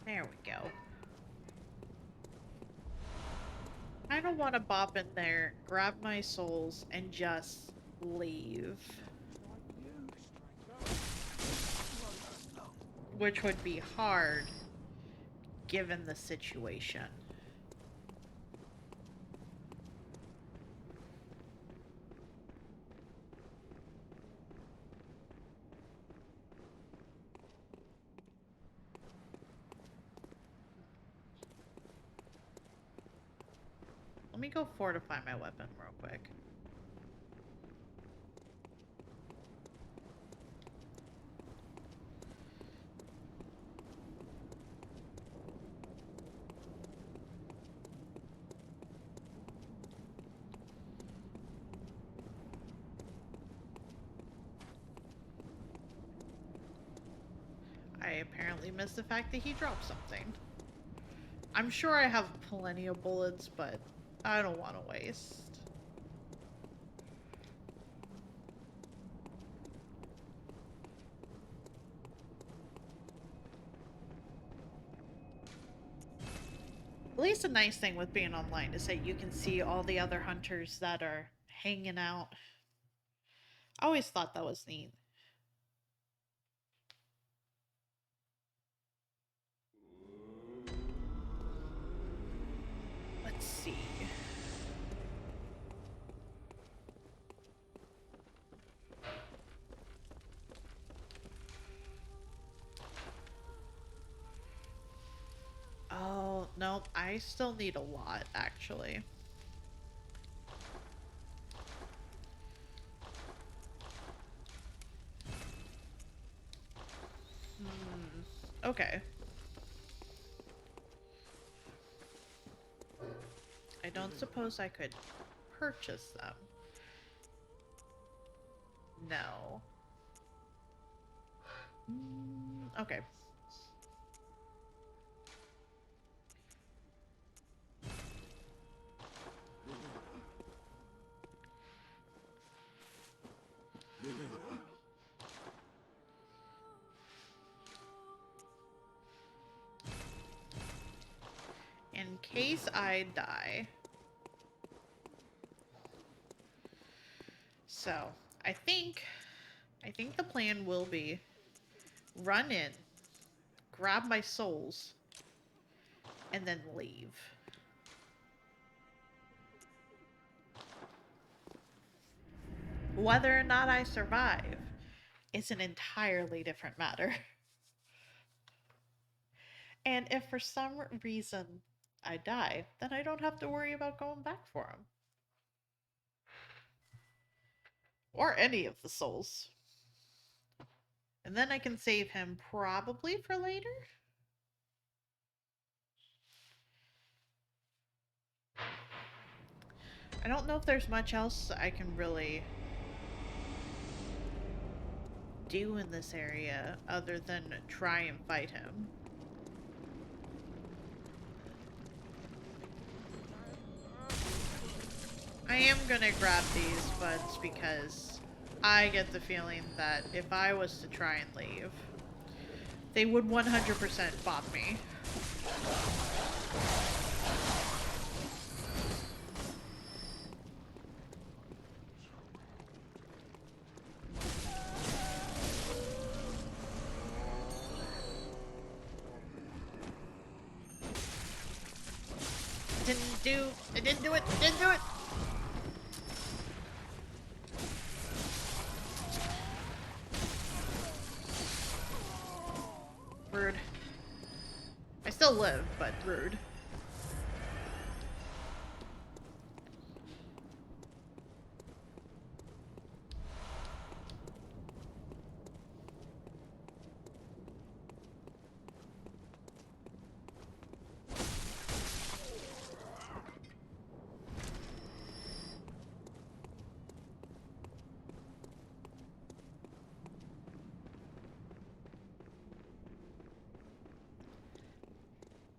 There we go. I don't want to bop in there, grab my souls, and just leave. Which would be hard, given the situation. Let me go fortify my weapon real quick. I apparently missed the fact that he dropped something. I'm sure I have plenty of bullets, but I don't want to waste. At least a nice thing with being online is that you can see all the other hunters that are hanging out. I always thought that was neat. Let's see. Oh, no, I still need a lot, actually. Okay. I don't suppose I could purchase them. No. Okay. In case I die. So, I think the plan will be run in, grab my souls, and then leave. Whether or not I survive is an entirely different matter. And if for some reason I die, then I don't have to worry about going back for him. Or any of the souls. And then I can save him probably for later? I don't know if there's much else I can really do in this area other than try and fight him. I am gonna grab these buds because I get the feeling that if I was to try and leave, they would 100% bop me. I didn't do it, didn't do it! Rude. I still live, but rude.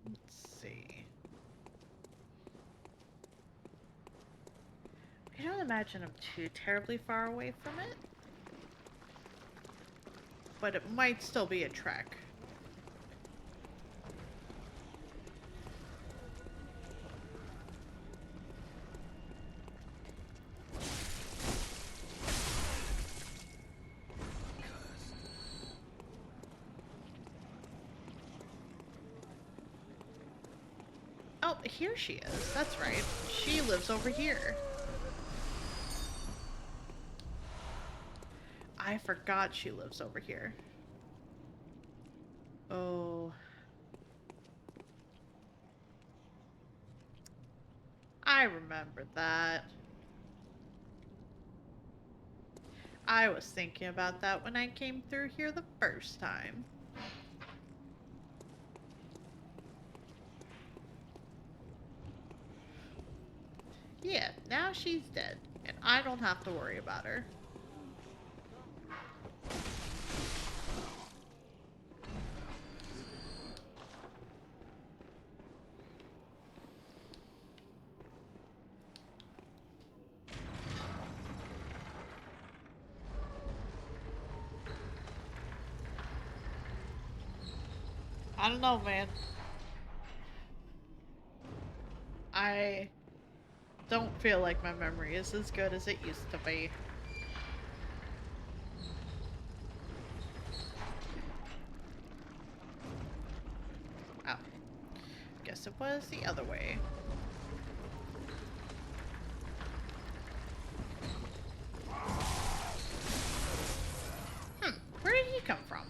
Let's see. I don't imagine I'm too terribly far away from it. But it might still be a trek. Oh, here she is. That's right. She lives over here. I forgot she lives over here. Oh. I remember that. I was thinking about that when I came through here the first time. Yeah, now she's dead, and I don't have to worry about her. I don't know, man. I don't feel like my memory is as good as it used to be. Oh. Guess it was the other way. Where did he come from?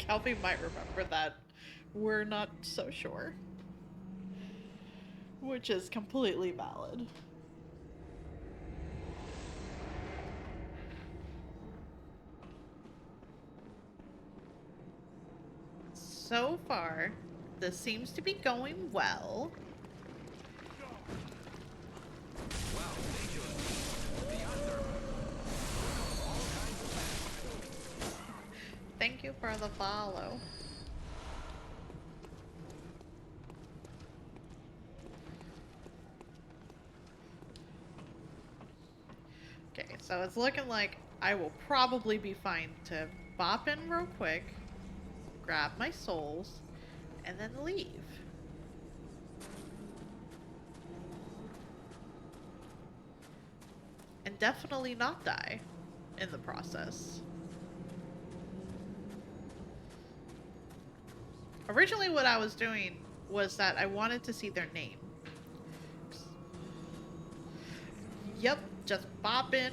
Calvi might remember that. We're not so sure. Which is completely valid. So far, this seems to be going well. Thank you for the follow. Okay, so it's looking like I will probably be fine to bop in real quick, grab my souls, and then leave. And definitely not die in the process. Originally, what I was doing was that I wanted to see their name. Yep, just bop in.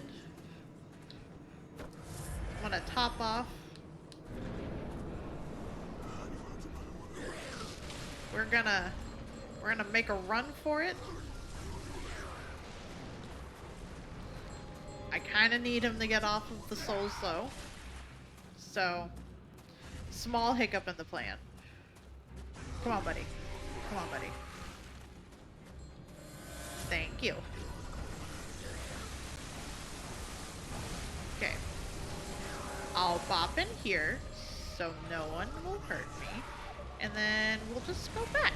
I'm gonna top off. We're gonna make a run for it. I kind of need him to get off of the souls though. So, small hiccup in the plan. Come on, buddy. Come on, buddy. Thank you. Okay. I'll bop in here so no one will hurt me. And then we'll just go back.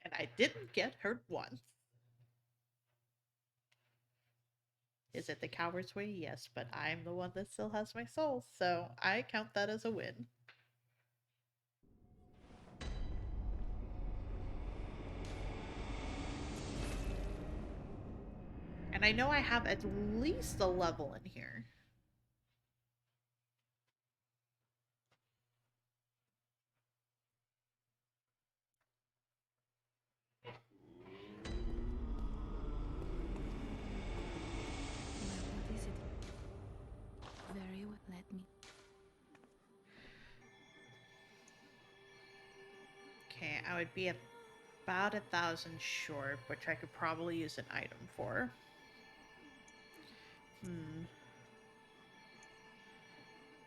And I didn't get hurt once. Is it the coward's way? Yes, but I'm the one that still has my soul, so I count that as a win. And I know I have at least a level in here. Well, what is it? Very well, let me. Okay, I would be about 1,000 short, which I could probably use an item for.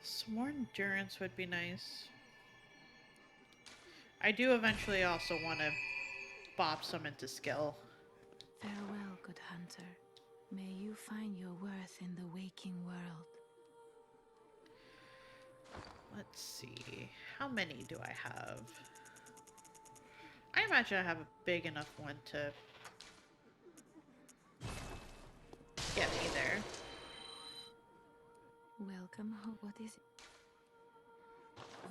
Some more endurance would be nice. I do eventually also want to bop some into skill. Farewell, good hunter. May you find your worth in the waking world. Let's see. How many do I have? I imagine I have a big enough one to get me there. Welcome, what is it?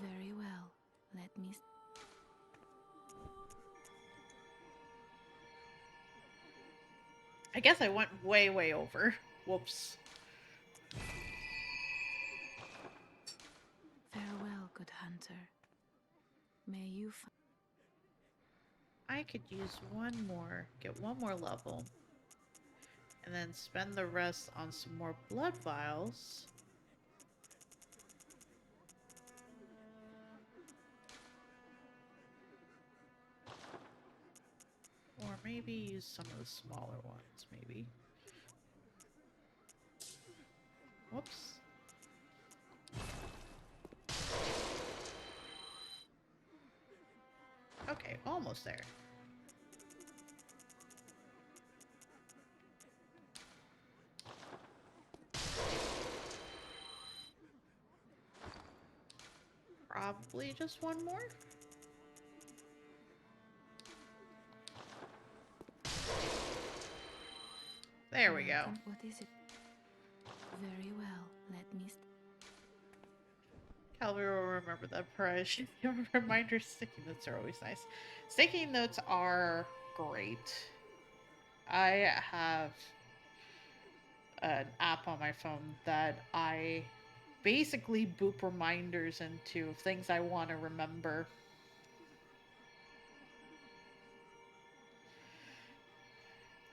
Very well, let me. I guess I went way, way over. Whoops. Farewell, good hunter. May you find. I could use one more, get one more level, and then spend the rest on some more blood vials. Or maybe use some of the smaller ones, maybe. Whoops. Okay, almost there. Probably just one more. There we go. What is it? Very well, let me. Calvary will remember that prize. Reminder sticky notes are always nice. Sticky notes are great. I have an app on my phone that I basically boop reminders into things I want to remember.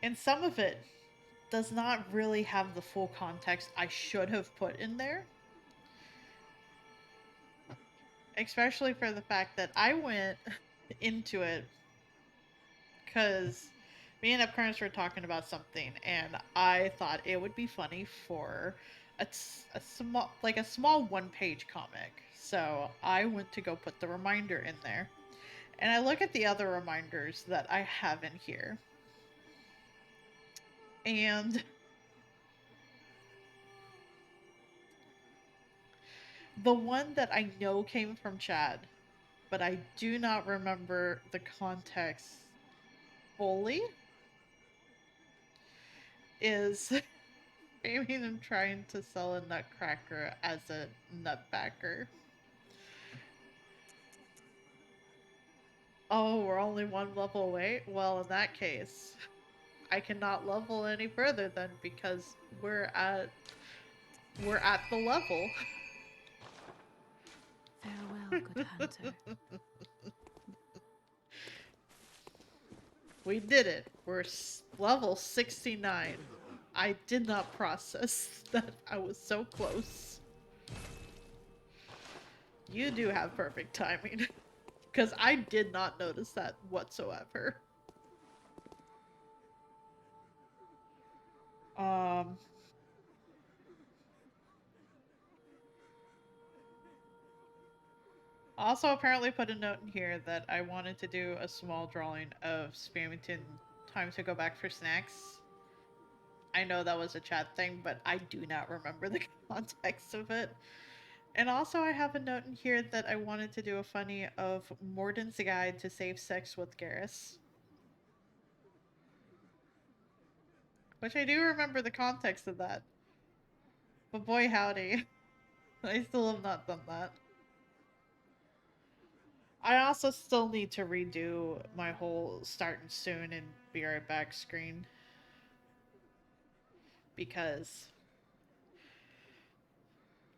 And some of it does not really have the full context I should have put in there. Especially for the fact that I went into it because me and Upcurrents were talking about something, and I thought it would be funny for a small one-page comic. So I went to go put the reminder in there, and I look at the other reminders that I have in here, and the one that I know came from Chad, but I do not remember the context fully, is aiming and trying to sell a nutcracker as a nutbacker. Oh, we're only one level away? Well, in that case, I cannot level any further then because we're at the level. Farewell, good hunter. We did it. We're level 69. I did not process that I was so close. You do have perfect timing. Because I did not notice that whatsoever. Um, Also, apparently put a note in here that I wanted to do a small drawing of Spamington time to go back for snacks. I know that was a chat thing, but I do not remember the context of it. And also, I have a note in here that I wanted to do a funny of Morden's Guide to Safe Sex with Garrus. Which I do remember the context of that. But boy howdy, I still have not done that. I also still need to redo my whole starting soon and be right back screen. Because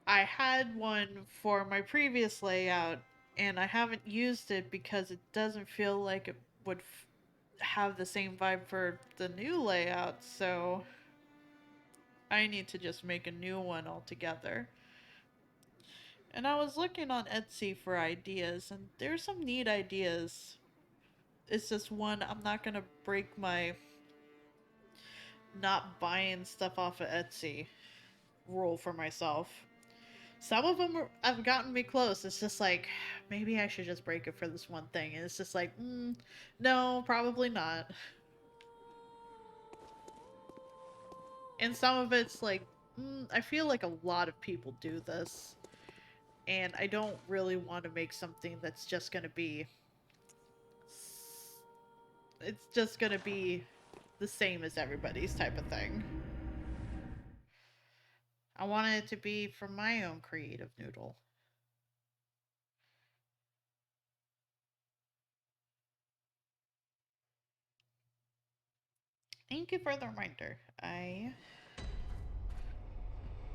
I had one for my previous layout and I haven't used it because it doesn't feel like it would have the same vibe for the new layout, so I need to just make a new one altogether. And I was looking on Etsy for ideas, and there's some neat ideas. It's just one, I'm not gonna break my not buying stuff off of Etsy rule for myself. Some of them have gotten me close. It's just like, maybe I should just break it for this one thing. And it's just like, no, probably not. And some of it's like, I feel like a lot of people do this. And I don't really want to make something that's just going to be... It's just going to be the same as everybody's type of thing. I wanted it to be from my own creative noodle. Thank you for the reminder. I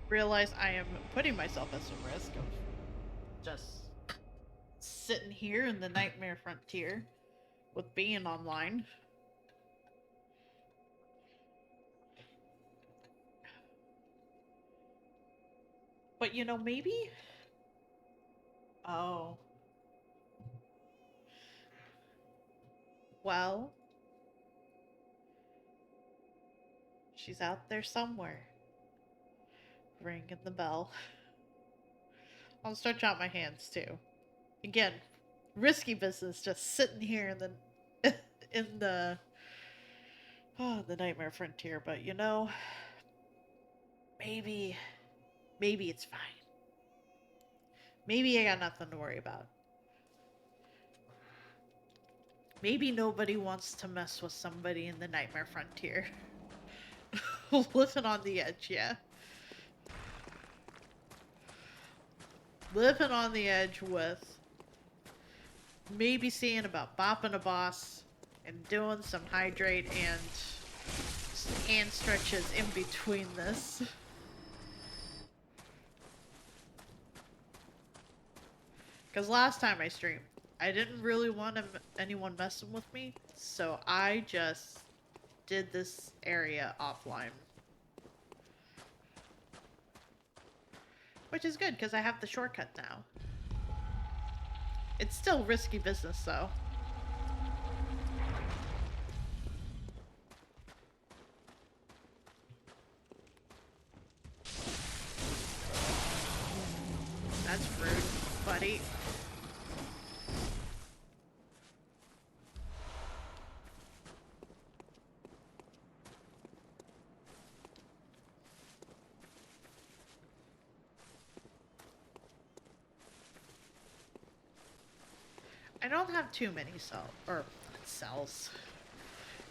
realize I am putting myself at some risk of just sitting here in the nightmare frontier with being online. But you know, maybe. Oh. Well, she's out there somewhere. Ringing the bell. I'll stretch out my hands too. Again, risky business just sitting here in the in the nightmare frontier, but you know, maybe it's fine. Maybe I got nothing to worry about. Maybe nobody wants to mess with somebody in the nightmare frontier. Living on the edge, yeah. Living on the edge with maybe seeing about bopping a boss and doing some hydrate and hand stretches in between this. Because last time I streamed, I didn't really want anyone messing with me, so I just did this area offline. Which is good, because I have the shortcut now. It's still risky business, though. That's rude, buddy. I don't have too many cells.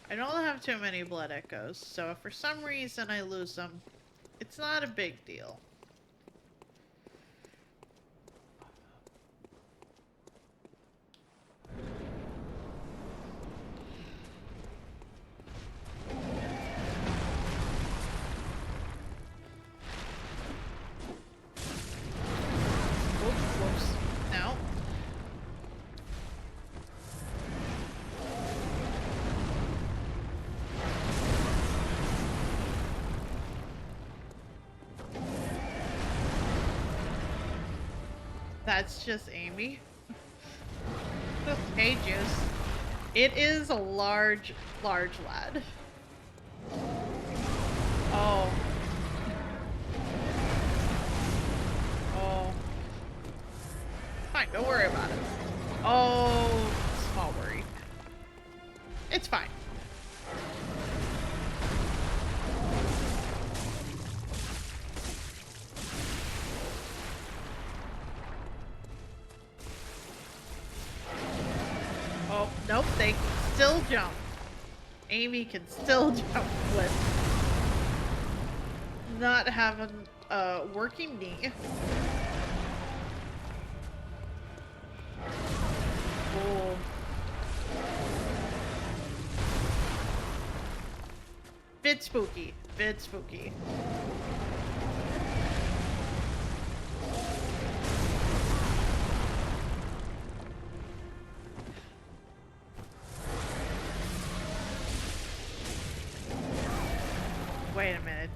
I don't have too many blood echoes, so if for some reason I lose them, it's not a big deal. Whoops, whoops. No. That's just Amy. Hey, Juice. It is a large, large lad. Oh. Oh. Fine, don't worry about it. Oh, small worry. It's fine. Oh, nope, they can still jump. Amy can still jump with not having a working knee. Oh. Bit spooky. Bit spooky. Wait a minute.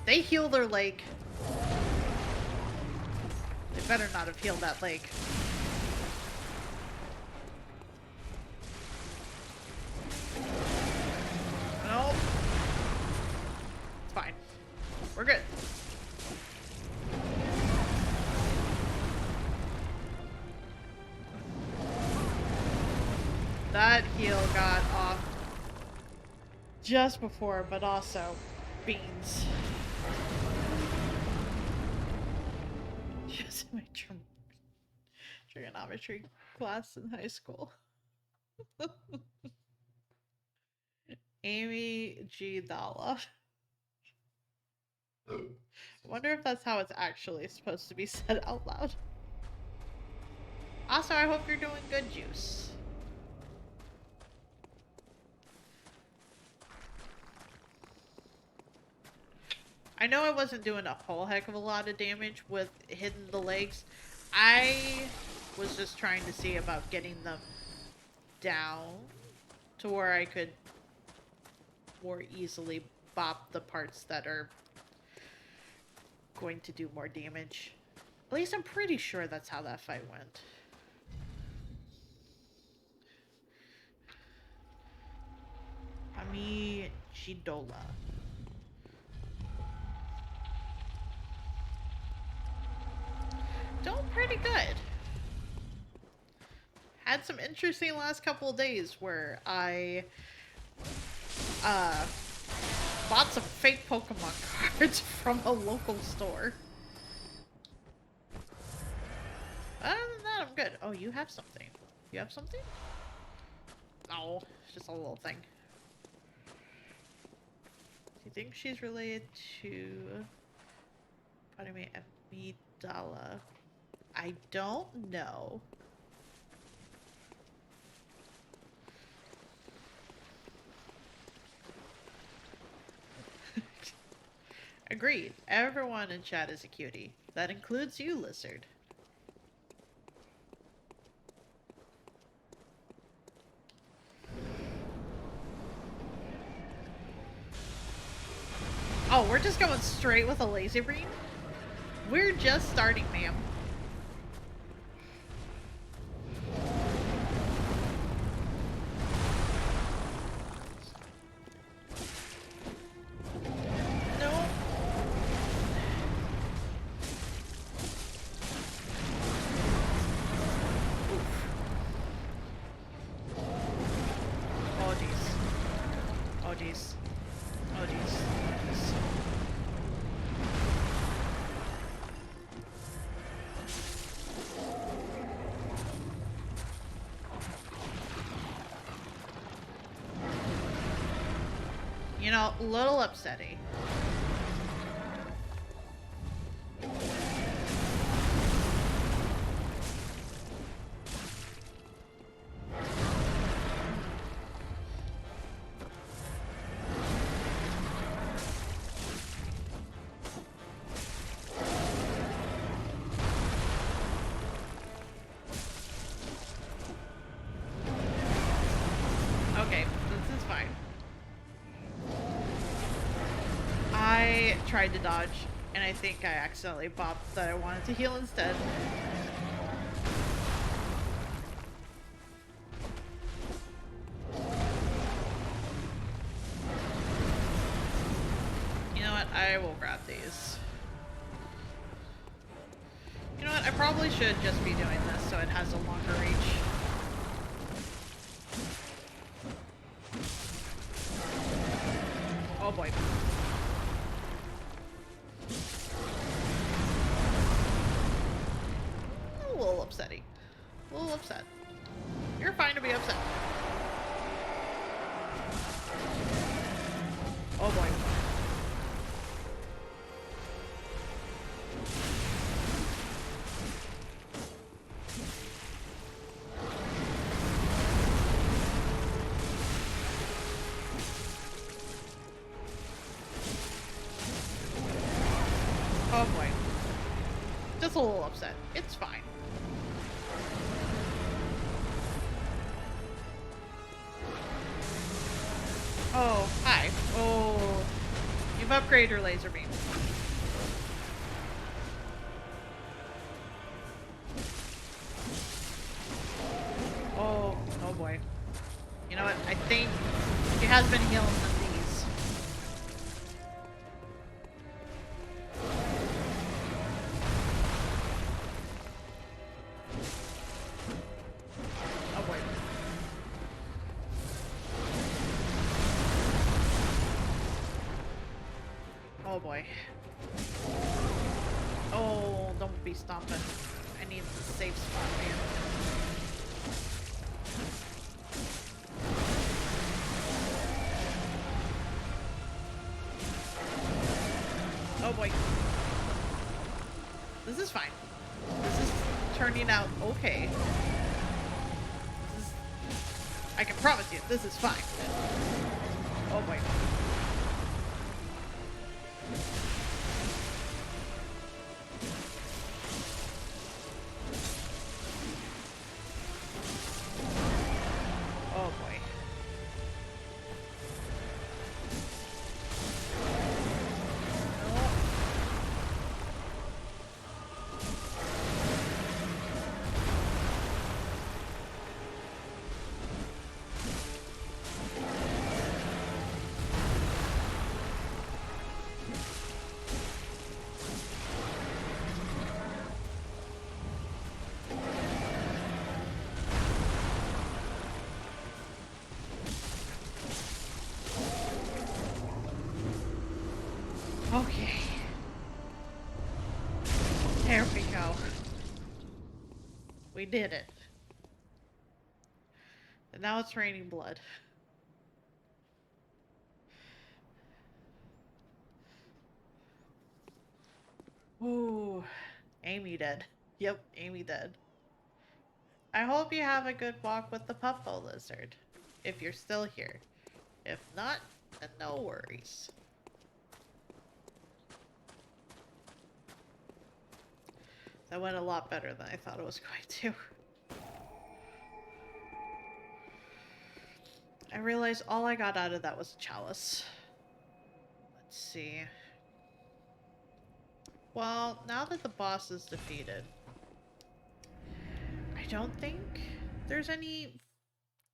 They heal their leg. They better not have healed that leg. Nope. It's fine. We're good. That heal got off just before, but also beans. Just my trigonometry class in high school. Amy G. Dalla. I wonder if that's how it's actually supposed to be said out loud. Also, I hope you're doing good, Juice. I know I wasn't doing a whole heck of a lot of damage with hitting the legs. I was just trying to see about getting them down to where I could more easily bop the parts that are going to do more damage. At least I'm pretty sure that's how that fight went. Ami Jidola. Doing pretty good. Had some interesting last couple of days where I bought some fake Pokemon cards from a local store. Other than that, I'm good. Oh, you have something. You have something? No, it's just a little thing. Do you think she's related to Amidala? I don't know. Agreed. Everyone in chat is a cutie. That includes you, Lizard. Oh, we're just going straight with a laser beam? We're just starting, ma'am. You know, a little upsetting. Okay, this is fine. I tried to dodge, and I think I accidentally bopped that I wanted to heal instead. You know what? I will grab these. You know what? I probably should just be doing this so it has a longer reach. Oh boy. A little upsetting. A little upset. You're fine to be upset. Oh boy. Oh boy. Just a little upset. It's fine. Oh, hi. Oh, you've upgraded your laser beam. Oh, oh boy. You know what? I think he has been healing some these. Oh boy. Oh boy. Oh, don't be stomping. I need the safe spot, man. Oh boy. This is fine. This is turning out okay. This is... I can promise you, this is fine. Oh boy. Oh boy. Okay. There we go. We did it. And now it's raining blood. Ooh. Amy dead. Yep, Amy dead. I hope you have a good walk with the Puffo Lizard. If you're still here. If not, then no worries. That went a lot better than I thought it was going to. I realized all I got out of that was a chalice. Let's see. Well, now that the boss is defeated, I don't think there's any...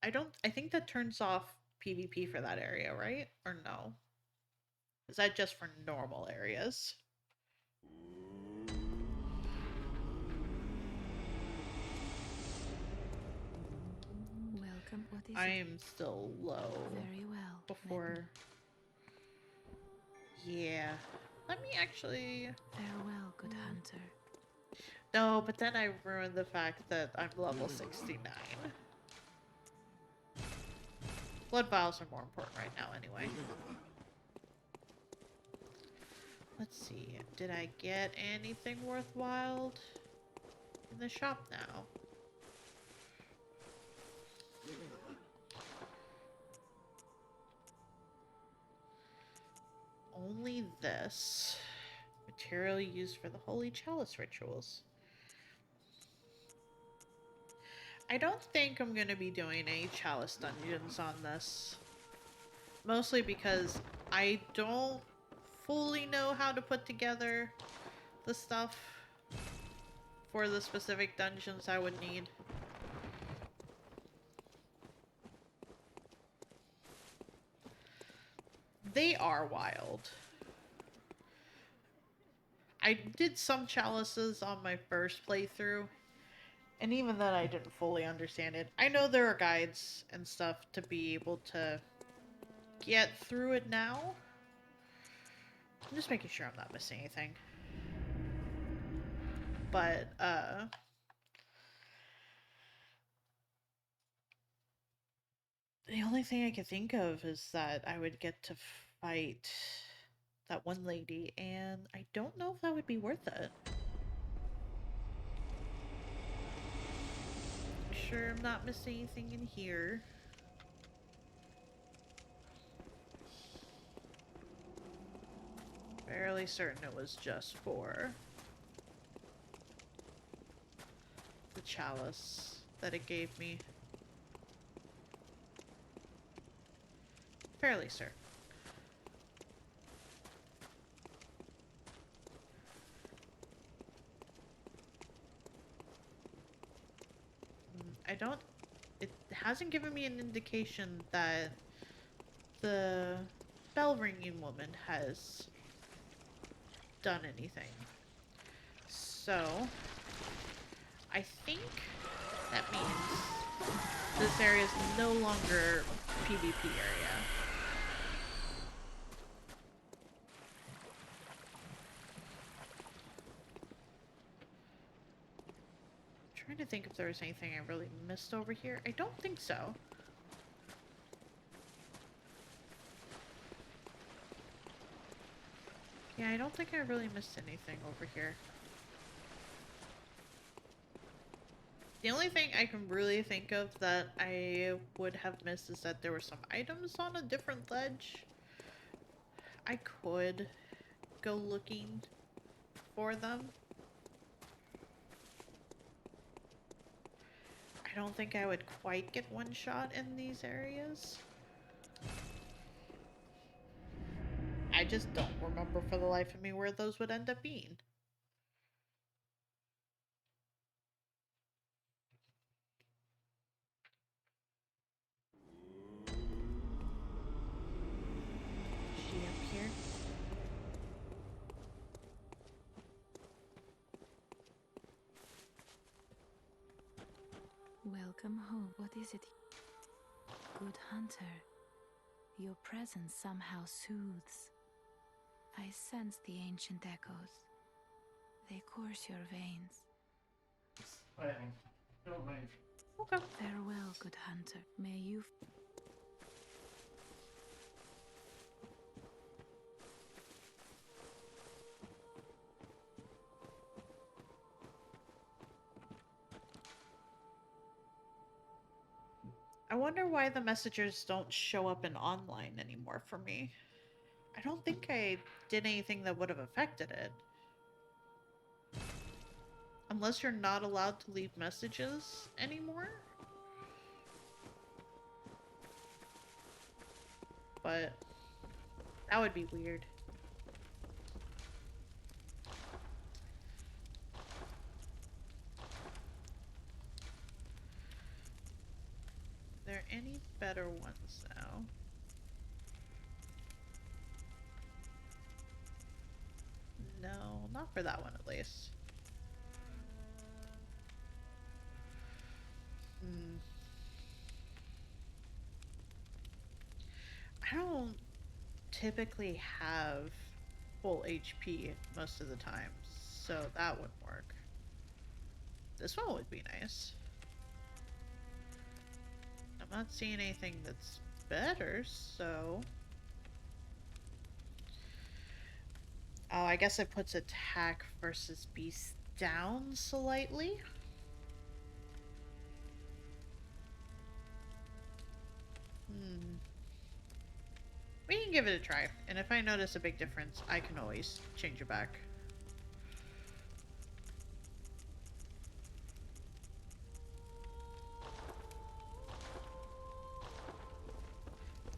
I think that turns off PvP for that area, right? Or no? Is that just for normal areas? Welcome. What is I it? am still low. Very well. Before... Yeah. Let me actually... Farewell, good hunter. No, but then I ruined the fact that I'm level 69. Blood vials are more important right now anyway. let's see. Did I get anything worthwhile in the shop now? Only this. Material used for the Holy Chalice rituals. I don't think I'm going to be doing any Chalice dungeons on this. Mostly because I don't fully know how to put together the stuff for the specific dungeons I would need. They are wild. I did some chalices on my first playthrough, and even then I didn't fully understand it. I know there are guides and stuff to be able to get through it now. I'm just making sure I'm not missing anything. But, the only thing I can think of is that I would get to fight that one lady, and I don't know if that would be worth it. Sure, I'm not missing anything in here. Fairly certain it was just for the chalice that it gave me. Fairly certain. I don't... It hasn't given me an indication that the bell ringing woman has done anything. So, I think that means this area is no longer PvP area. I'm trying to think if there was anything I really missed over here. I don't think so. Yeah, I don't think I really missed anything over here. The only thing I can really think of that I would have missed is that there were some items on a different ledge. I could go looking for them. I don't think I would quite get one shot in these areas. I just don't remember for the life of me where those would end up being. Is she up here? Welcome home. What is it? Good hunter. Your presence somehow soothes. I sense the ancient echoes. They course your veins. Planning. Don't mind. Okay. Farewell, good hunter. May you... I wonder why the messages don't show up in online anymore for me. I don't think I did anything that would have affected it. Unless you're not allowed to leave messages anymore. But that would be weird. Are there any better ones now? No, not for that one at least. I don't typically have full HP most of the time, so that wouldn't work. This one would be nice. I'm not seeing anything that's better, so... Oh, I guess it puts attack versus beast down slightly. Hmm. We can give it a try, and if I notice a big difference, I can always change it back.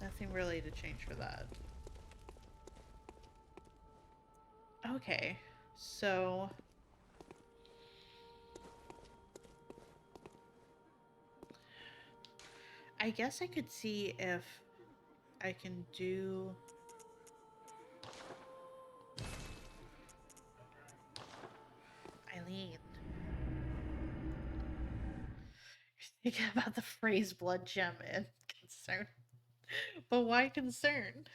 Nothing really to change for that. Okay, so I guess I could see if I can do. Eileen. You're thinking about the phrase blood gem and concern. But why concern?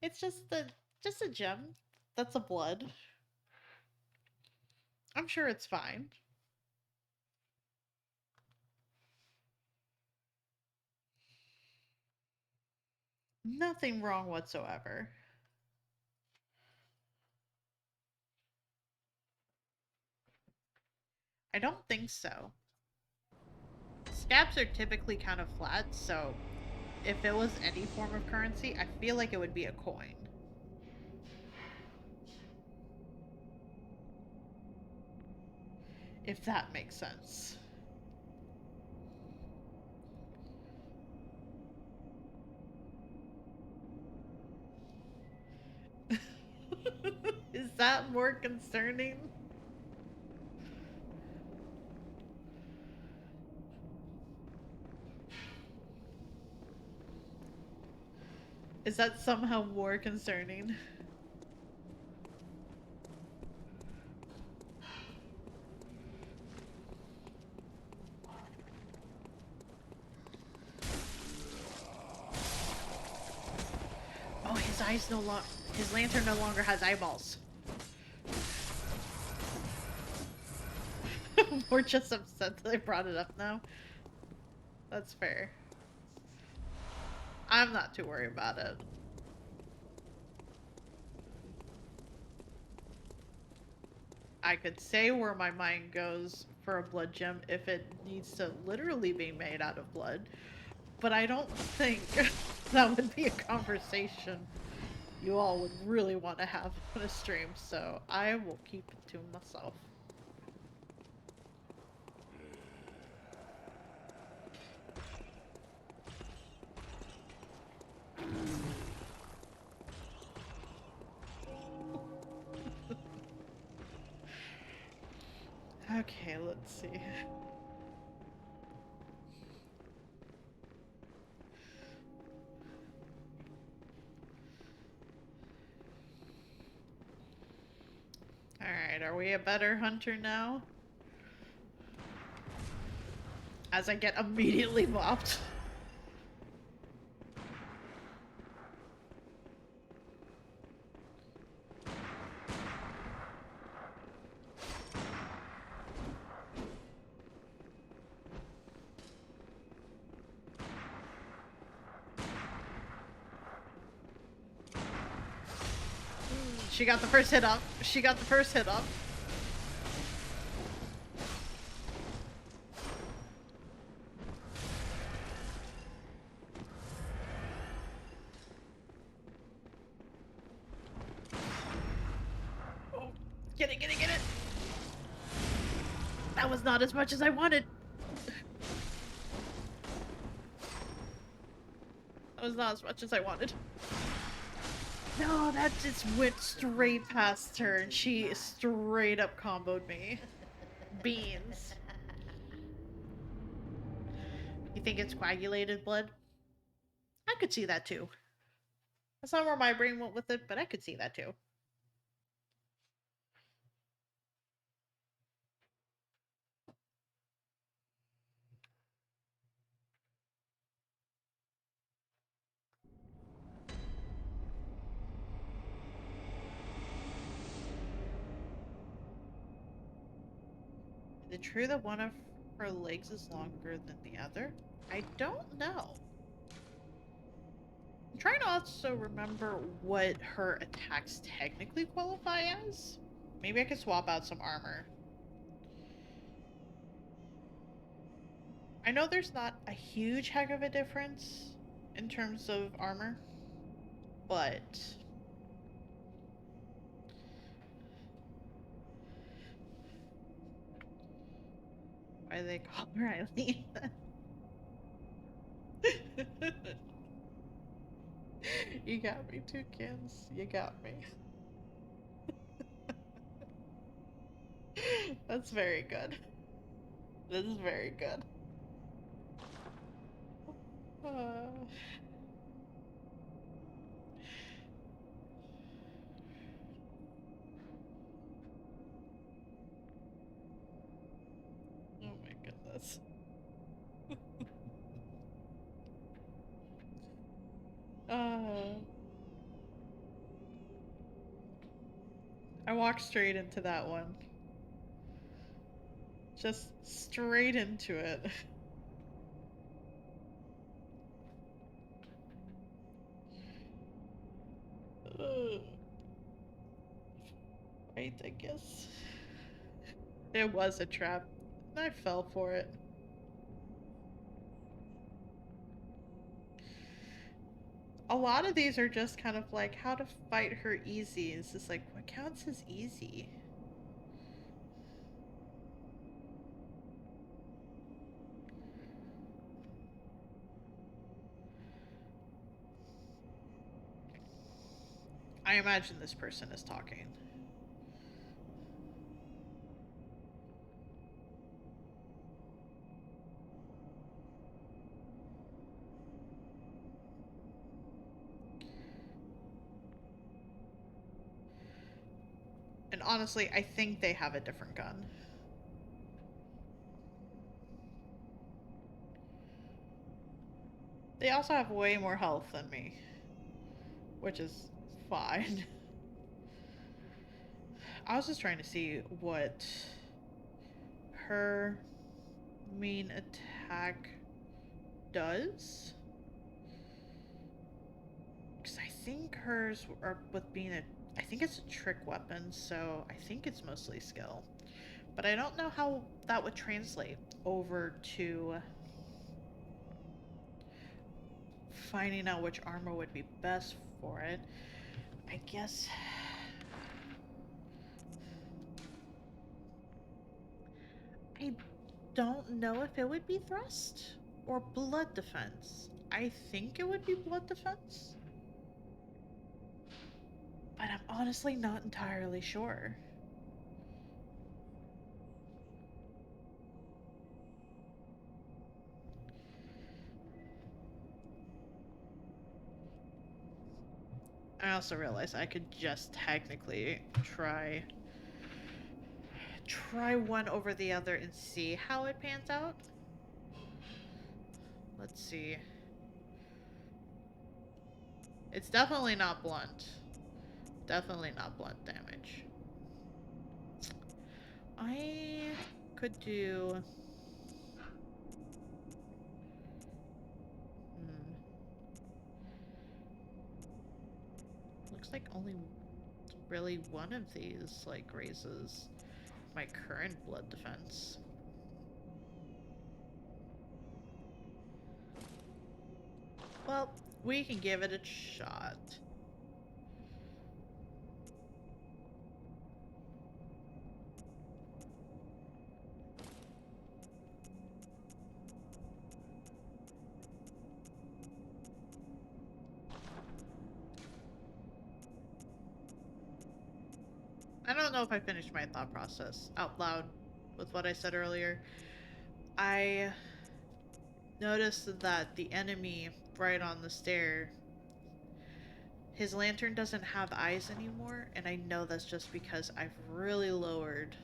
It's just a gem. That's a blood. I'm sure it's fine. Nothing wrong whatsoever. I don't think so. Scabs are typically kind of flat, so if it was any form of currency, I feel like it would be a coin. If that makes sense. Is that more concerning? Is that somehow more concerning? Oh, his eyes no longer. His lantern no longer has eyeballs. We're just upset that I brought it up now. That's fair. I'm not too worried about it. I could say where my mind goes for a blood gem if it needs to literally be made out of blood, but I don't think that would be a conversation you all would really want to have on a stream, so I will keep it to myself. Okay, let's see. Alright, are we a better hunter now? As I get immediately bopped. She got the first hit up. She got the first hit up. Oh, get it, get it, get it! That was not as much as I wanted. That was not as much as I wanted. No, that just went straight past her and she straight up comboed me. Beans. You think it's coagulated blood? I could see that too. That's not where my brain went with it, but I could see that too. Is it true that one of her legs is longer than the other? I don't know. trying to also remember what her attacks technically qualify as. Maybe I could swap out some armor. I know there's not a huge heck of a difference in terms of armor, but why do they call her Eileen? You got me, Toucans. You got me. That's very good. This is very good. Uh... Oh my goodness. Uh, I walked straight into that one. Just straight into it. Right, I guess. It was a trap. And I fell for it. A lot of these are just kind of like how to fight her easy. It's just like, what counts as easy? I imagine this person is talking. And honestly, I think they have a different gun. They also have way more health than me, which is fine. I was just trying to see what her main attack does. Because I think hers are with being a. I think it's a trick weapon, so I think it's mostly skill. But I don't know how that would translate over to finding out which armor would be best for it. I guess. I don't know if it would be thrust or blood defense. I think it would be blood defense. But I'm honestly not entirely sure. I also realized I could just technically try one over the other and see how it pans out. Let's see. It's definitely not blunt. Definitely not blunt damage. I could do... Looks like only really one of these, like, raises my current blood defense. Well, we can give it a shot. I don't know if I finished my thought process out loud with what I said earlier. I noticed that the enemy right on the stair, his lantern doesn't have eyes anymore, and I know that's just because I've really lowered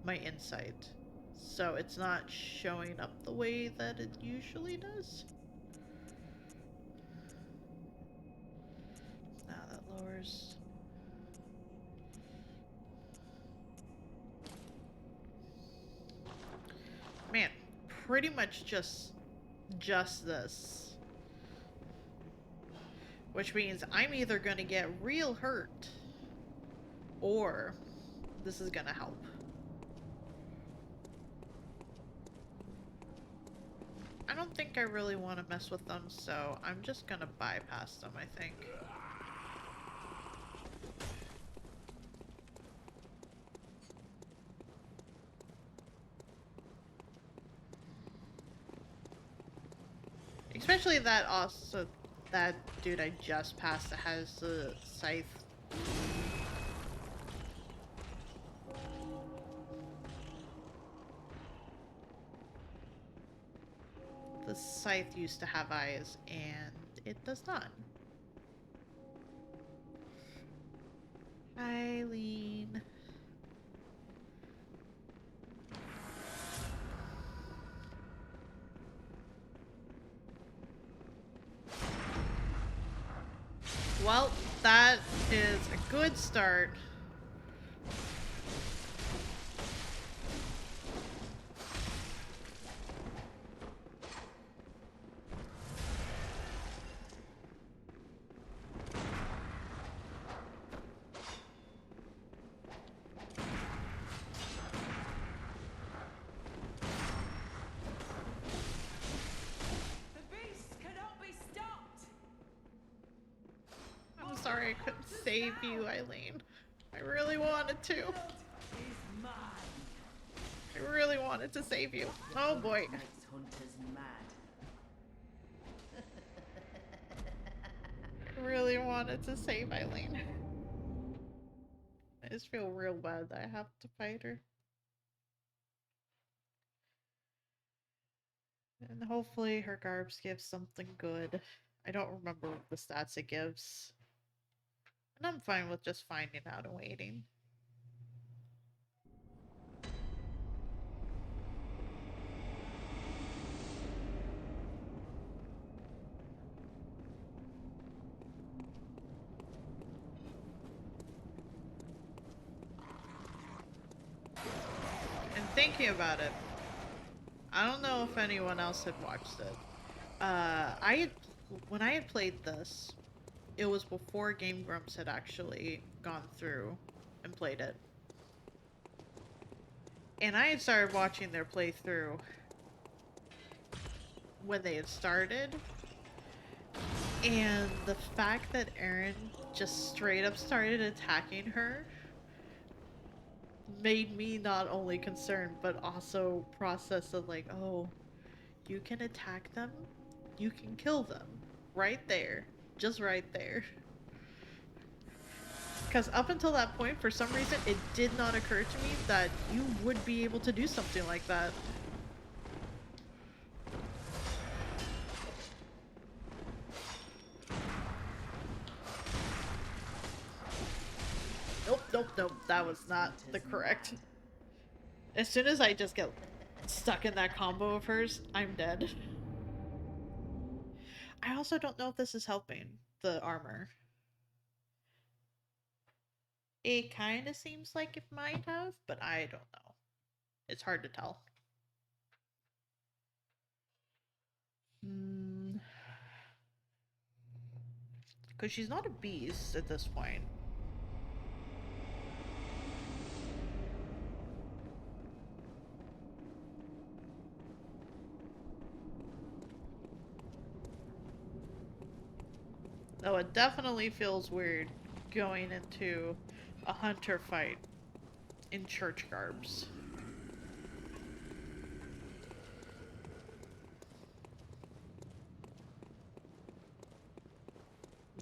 my insight. So it's not showing up the way that it usually does. Now that lowers... Man, pretty much just this. Which means I'm either gonna get real hurt, or this is gonna help. I don't think I really want to mess with them, so I'm just gonna bypass them, I think. Especially that also, that dude I just passed that has the scythe. The scythe used to have eyes, and it does not. Eileen. Well, that is a good start. I'm sorry I couldn't save you, Eileen. I really wanted to. I really wanted to save you. Oh boy. I really wanted to save Eileen. I just feel real bad that I have to fight her. And hopefully her garbs gives something good. I don't remember what the stats it gives. And I'm fine with just finding out and waiting. And thinking about it, I don't know if anyone else had watched it. When I had played this, it was before Game Grumps had actually gone through and played it. And I had started watching their playthrough when they had started. And the fact that Aaron just straight up started attacking her made me not only concerned, but also process of like, oh, you can attack them, you can kill them. Right there. Just right there. Because up until that point, for some reason, it did not occur to me that you would be able to do something like that. Nope, nope, nope. That was not the correct. As soon as I just get stuck in that combo of hers, I'm dead. I also don't know if this is helping the armor. It kind of seems like it might have, but I don't know. It's hard to tell. Because she's not a beast at this point. Though it definitely feels weird going into a hunter fight in church garbs.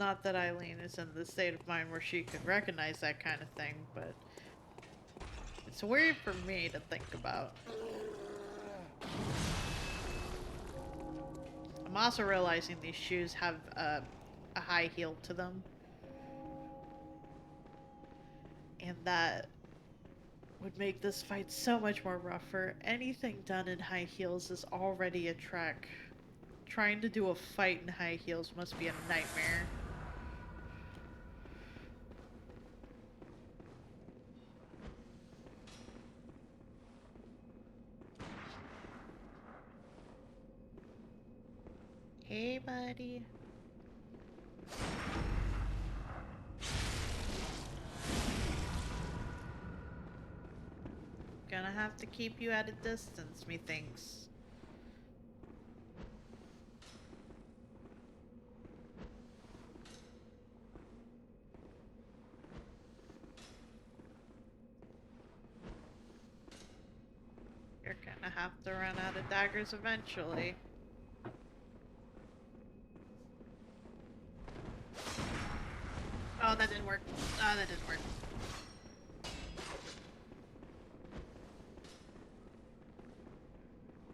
Not that Eileen is in the state of mind where she could recognize that kind of thing, but it's weird for me to think about. I'm also realizing these shoes have a high heel to them. And that would make this fight so much more rougher. Anything done in high heels is already a trek. Trying to do a fight in high heels must be a nightmare. Hey, buddy. gonna have to keep you at a distance, methinks. You're gonna have to run out of daggers eventually. Oh, that didn't work. Oh, that didn't work.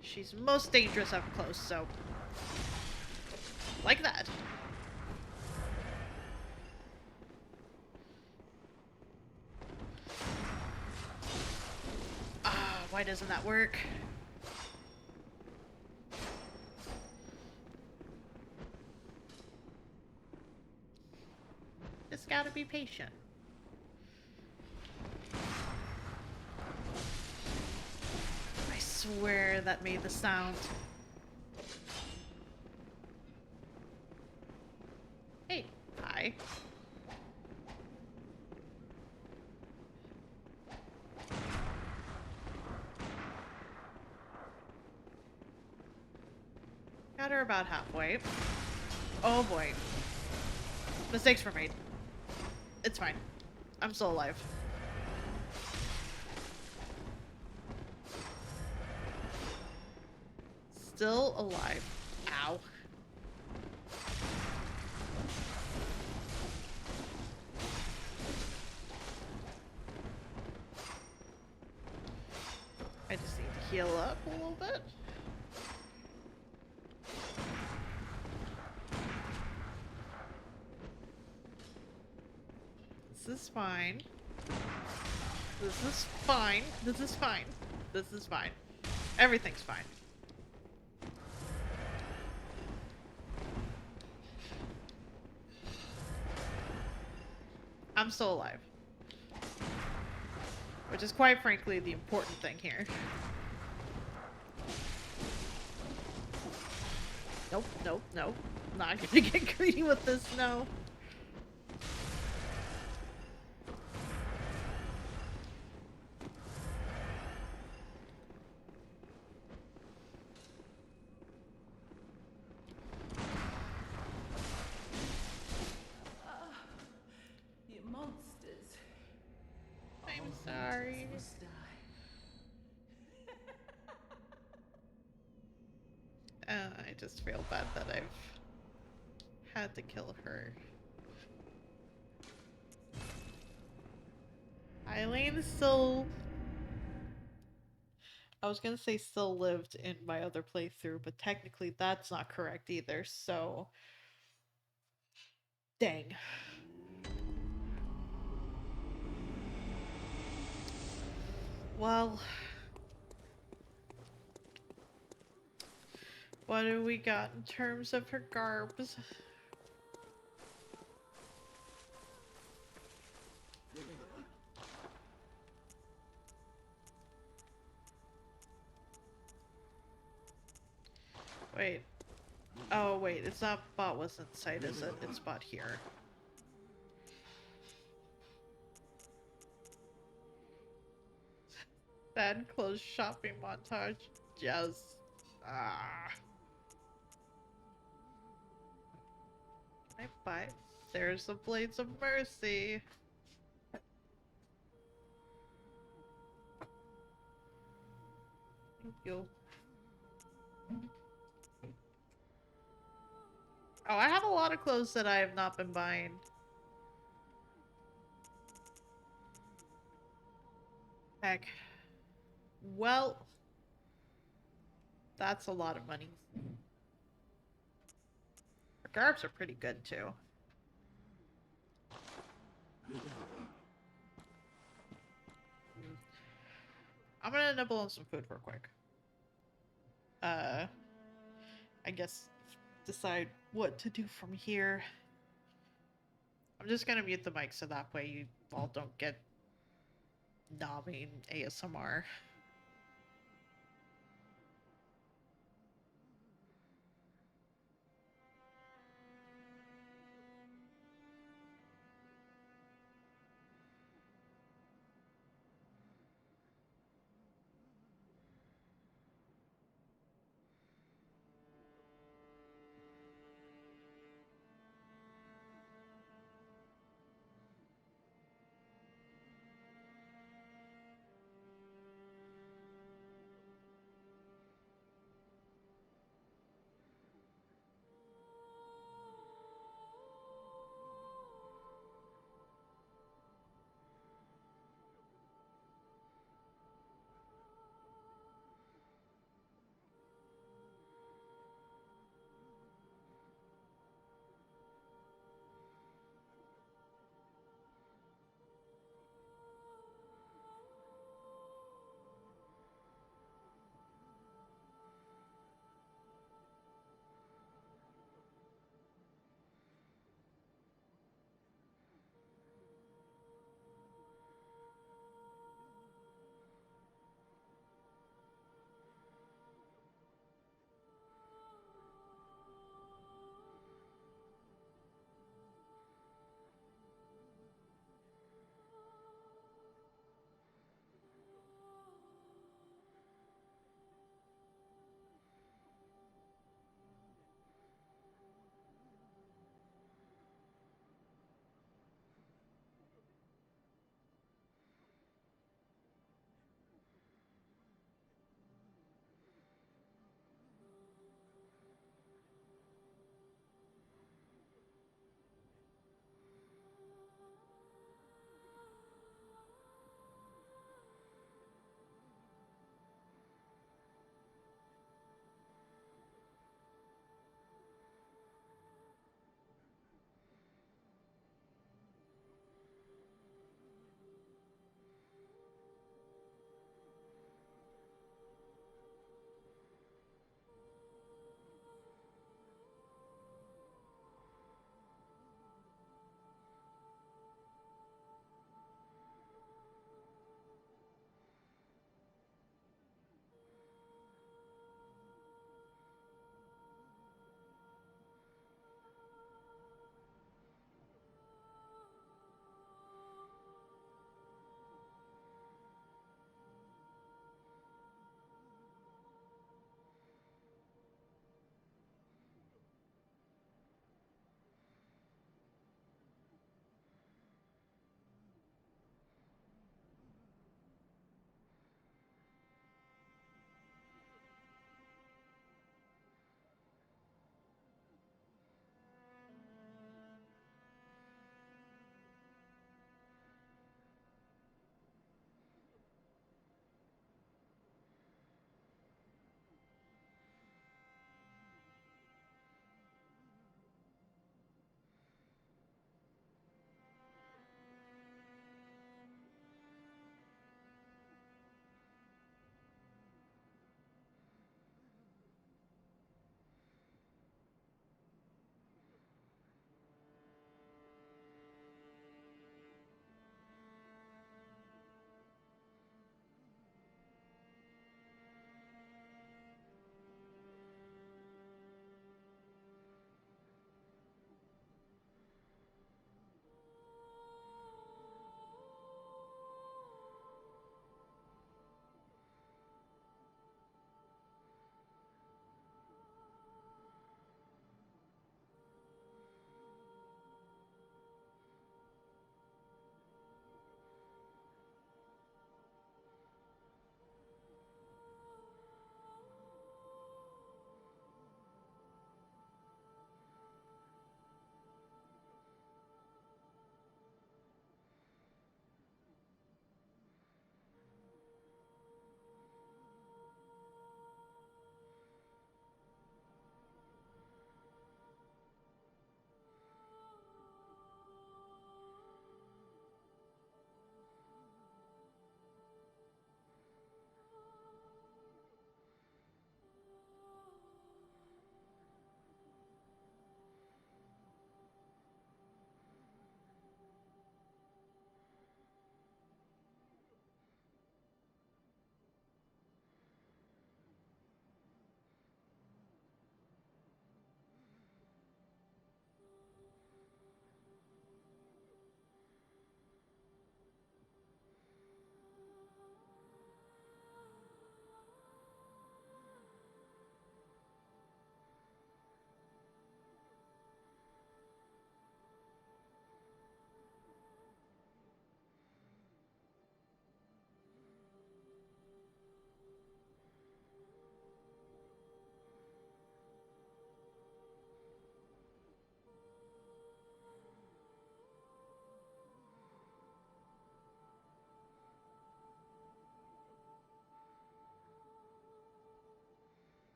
She's most dangerous up close, so... like that. Ah, why doesn't that work? Just gotta be patient. I swear that made the sound. Hey, hi. Got her about halfway. Oh boy. Mistakes were made. It's fine. I'm still alive. Still alive. Ow. I just need to heal up a little bit. This is fine. This is fine. This is fine. This is fine. Everything's fine. I'm still alive. Which is quite frankly the important thing here. Nope, nope, nope. Not gonna get greedy with this, no. You monsters. I'm All sorry. hunters must die. I just feel bad that I've had to kill her. Eileen still... I was gonna say still lived in my other playthrough, but technically that's not correct either, so... Dang. Well... What do we got in terms of her garbs? Wait. Oh, wait, it's not bot was in sight, is it? It's bot here. Then close shopping montage. Just... Ah. Can I buy? There's the Blades of Mercy. Thank you. Oh, I have a lot of clothes that I have not been buying. Heck. Well, that's a lot of money. Her garbs are pretty good too. I'm gonna nibble on some food real quick. I guess decide what to do from here. I'm just gonna mute the mic so that way you all don't get nobbing ASMR.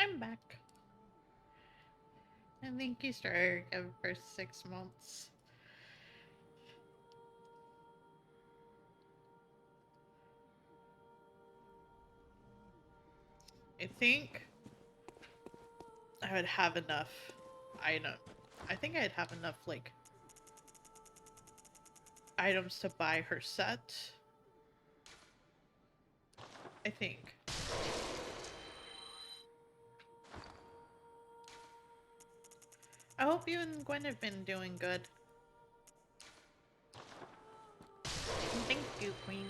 I'm back. And thank you, Star, for 6 months. I think I would have enough item. I think I'd have enough, like, items to buy her set. I think. I hope you and Gwen have been doing good. Thank you, Queen.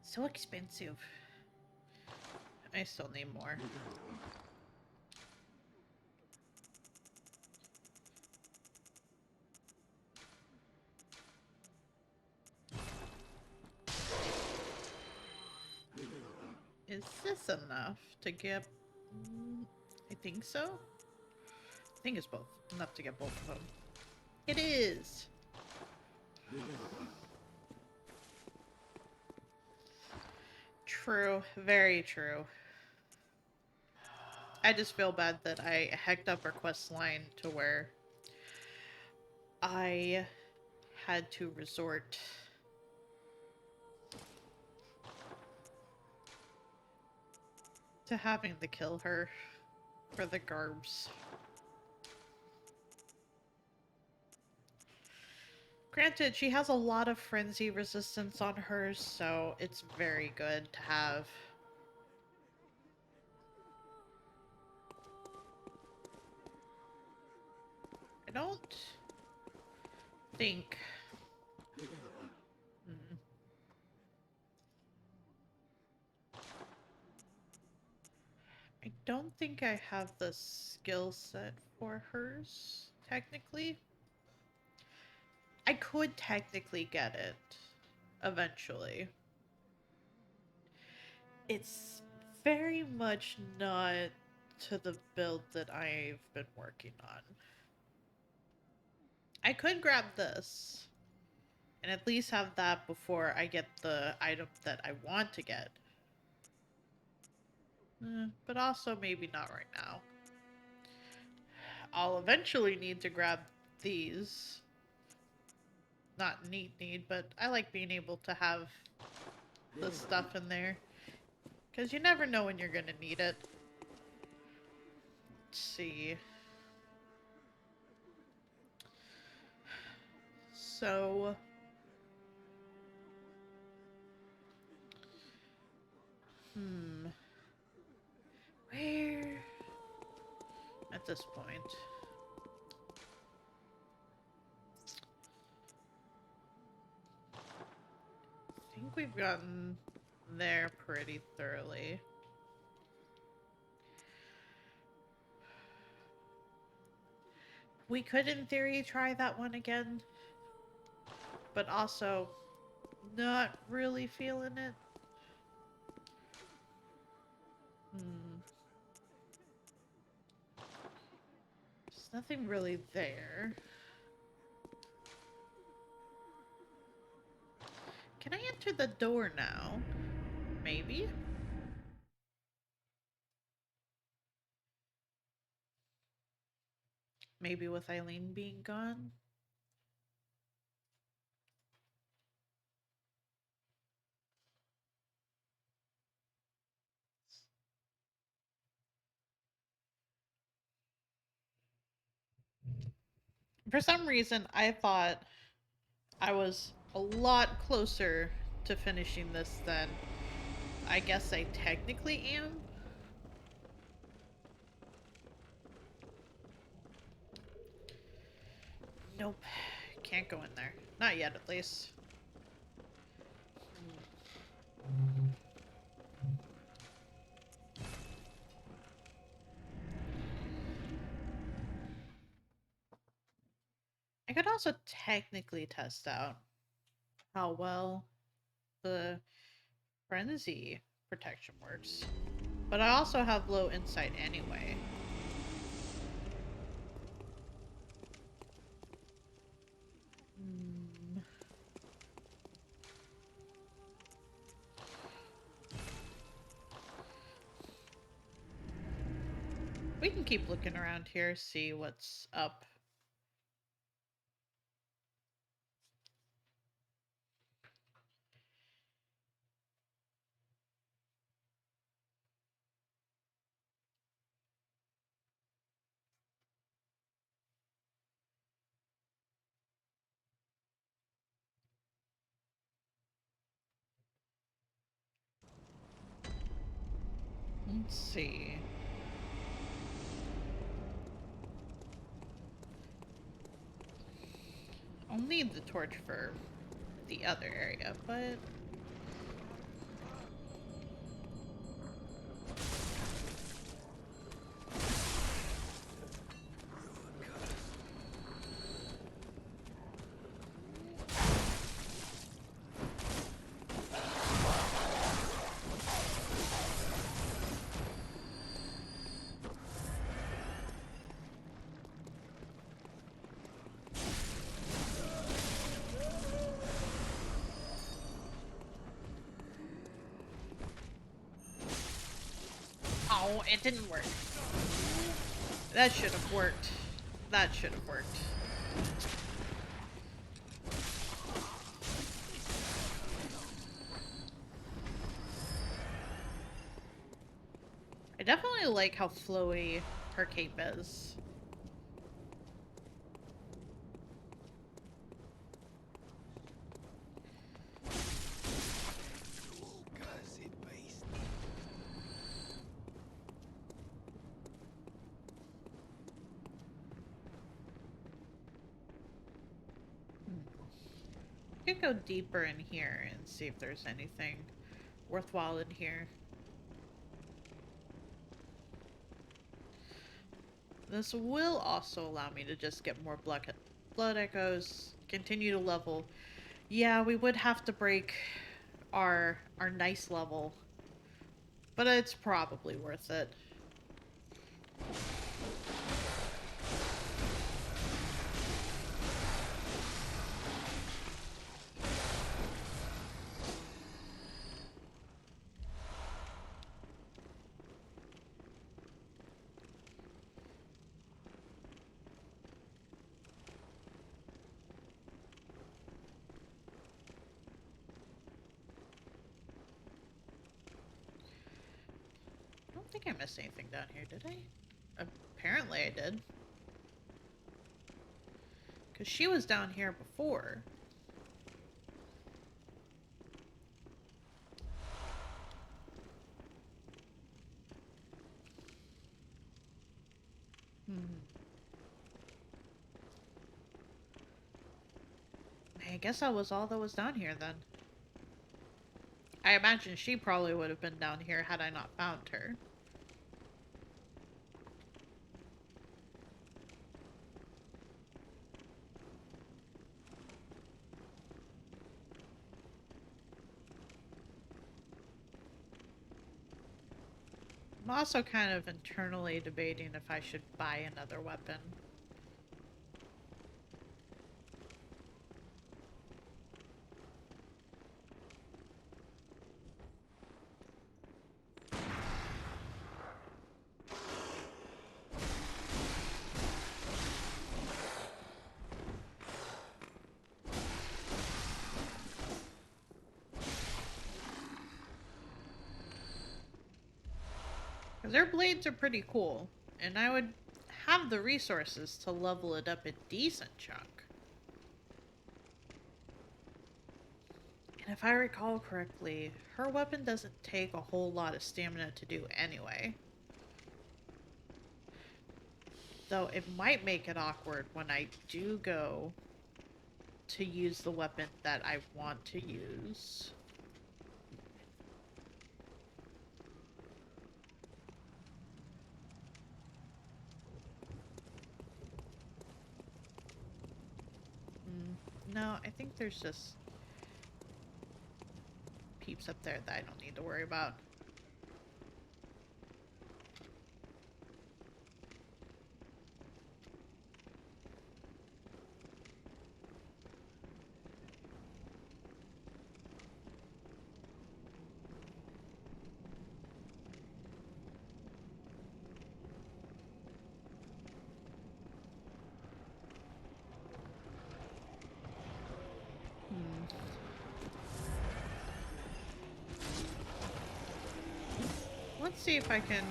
So expensive. I still need more. Is this enough to get... I think so. I think it's both. Enough to get both of them. It is! True. Very true. I just feel bad that I hacked up our quest line to where I had to resort to having to kill her for the garbs. Granted, she has a lot of frenzy resistance on hers, so it's very good to have. I don't think... I don't think I have the skill set for hers, technically. I could technically get it eventually. It's very much not to the build that I've been working on. I could grab this and at least have that before I get the item that I want to get. But also maybe not right now. I'll eventually need to grab these. Not need, but I like being able to have the stuff in there. Because you never know when you're going to need it. Let's see. So... Where? At this point. I think we've gotten there pretty thoroughly. We could, in theory, try that one again. But also, not really feeling it. There's nothing really there. Can I enter the door now? Maybe? Maybe with Eileen being gone? For some reason, I thought I was a lot closer to finishing this than I guess I technically am. Nope. Can't go in there. Not yet, at least. I could also technically test out how well the frenzy protection works. But I also have low insight anyway. keep looking around here, see what's up. Let's see. I'll need the torch for the other area, but... Oh, it didn't work. That should have worked. That should have worked. I definitely like how flowy her cape is. I could go deeper in here and see if there's anything worthwhile in here. This will also allow me to just get more blood echoes, continue to level. Yeah, we would have to break our nice level, but it's probably worth it. I don't think I missed anything down here, did I? Apparently I did. Because she was down here before. I guess that was all that was down here then. I imagine she probably would have been down here had I not found her. I'm also kind of internally debating if I should buy another weapon. Because their blades are pretty cool, and I would have the resources to level it up a decent chunk. And if I recall correctly, her weapon doesn't take a whole lot of stamina to do anyway. Though it might make it awkward when I do go to use the weapon that I want to use. No, I think there's just peeps up there that I don't need to worry about. see if I can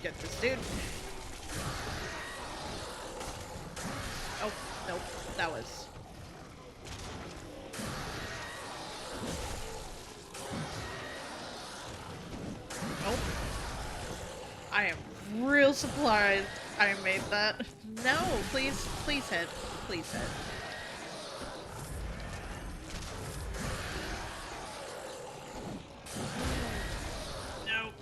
get this dude. Oh, nope. That was... Nope. I am real surprised I made that. No, please, please hit. Please hit. Nope.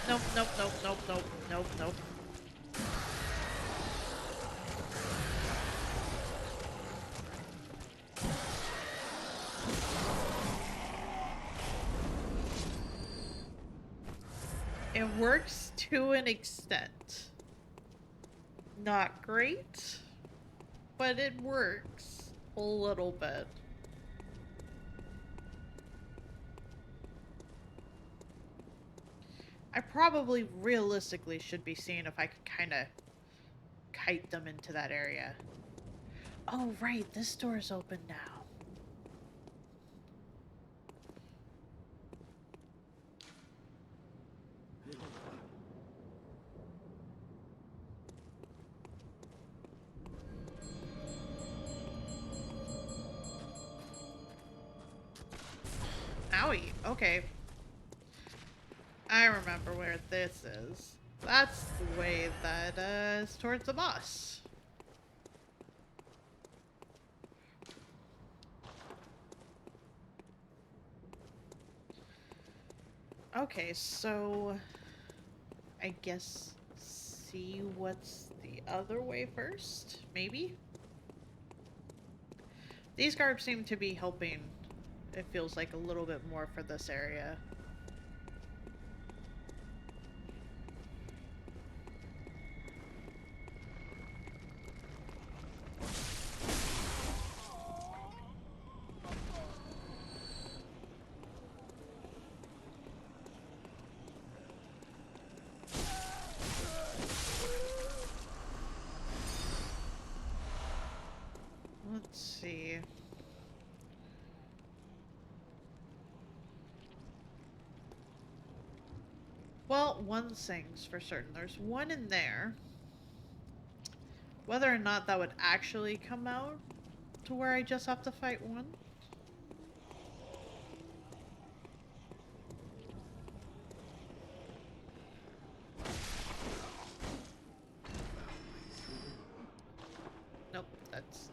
Nope, nope, nope, nope, nope, nope, nope. It works to an extent. Not great, but it works a little bit. I probably realistically should be seeing if I could kind of kite them into that area. Oh, right, this door's open now. Owie, okay. I remember where this is. That's the way that is towards the boss. Okay, so I guess see what's the other way first, maybe? These guards seem to be helping, it feels like, a little bit more for this area. Let's see. Well, one thing's for certain. There's one in there. Whether or not that would actually come out to where I just have to fight one. Nope, that's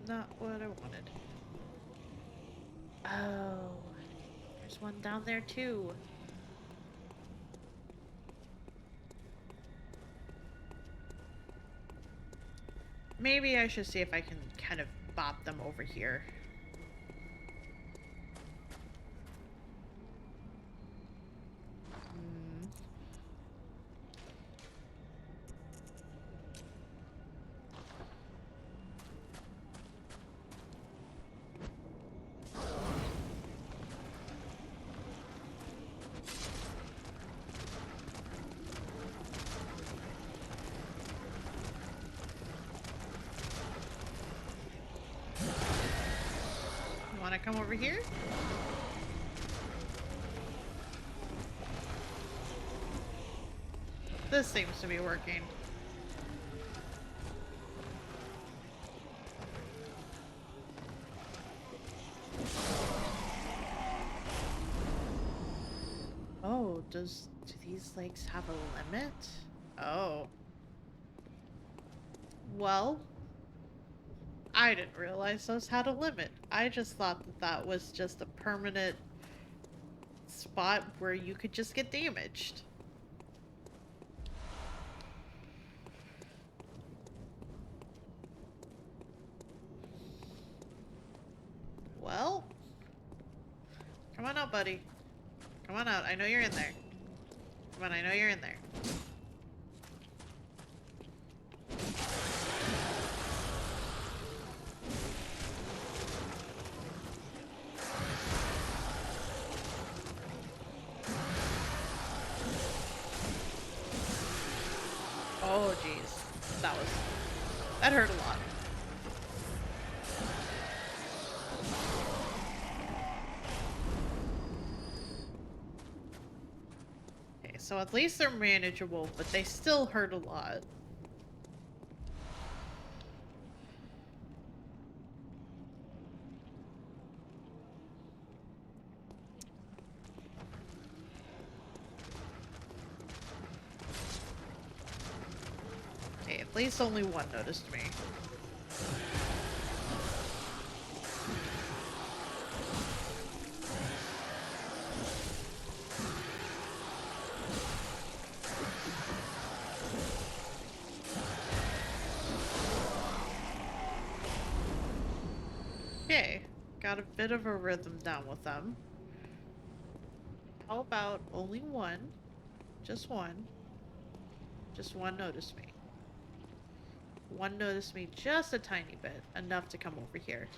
not what I wanted. Oh, there's one down there too. Maybe I should see if I can kind of bop them over here. Want to come over here? This seems to be working. Oh, do these legs have a limit? Oh. Well, I didn't realize those had a limit. I just thought that that was just a permanent spot where you could just get damaged. Well, come on out, buddy. Come on out. I know you're in there. Come on, I know you're in there. Oh, jeez. That hurt a lot. so at least they're manageable, but they still hurt a lot. Okay, at least only one noticed me. Okay, got a bit of a rhythm down with them. How about only one? Just one. Just one noticed me. One noticed me just a tiny bit, enough to come over here.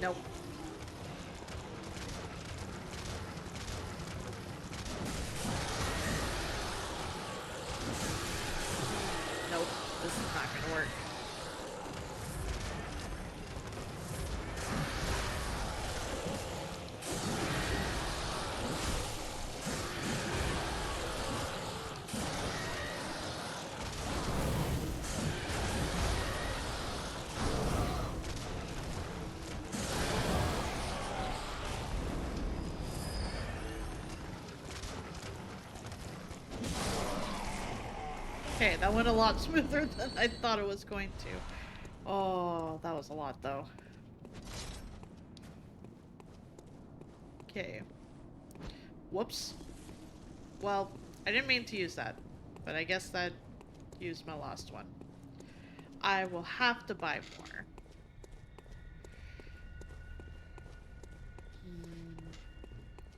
Nope. Nope, this is not gonna work. Okay, that went a lot smoother than I thought it was going to. Oh, that was a lot though. Okay. Whoops. Well, I didn't mean to use that, but I guess that used my last one. I will have to buy more.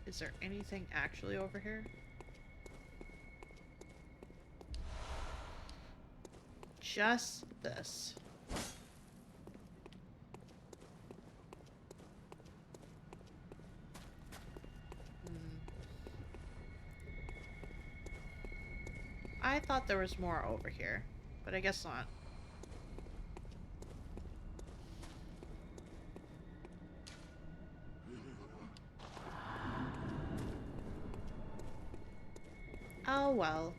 Is there anything actually over here? Just this. I thought there was more over here, but I guess not. Oh well.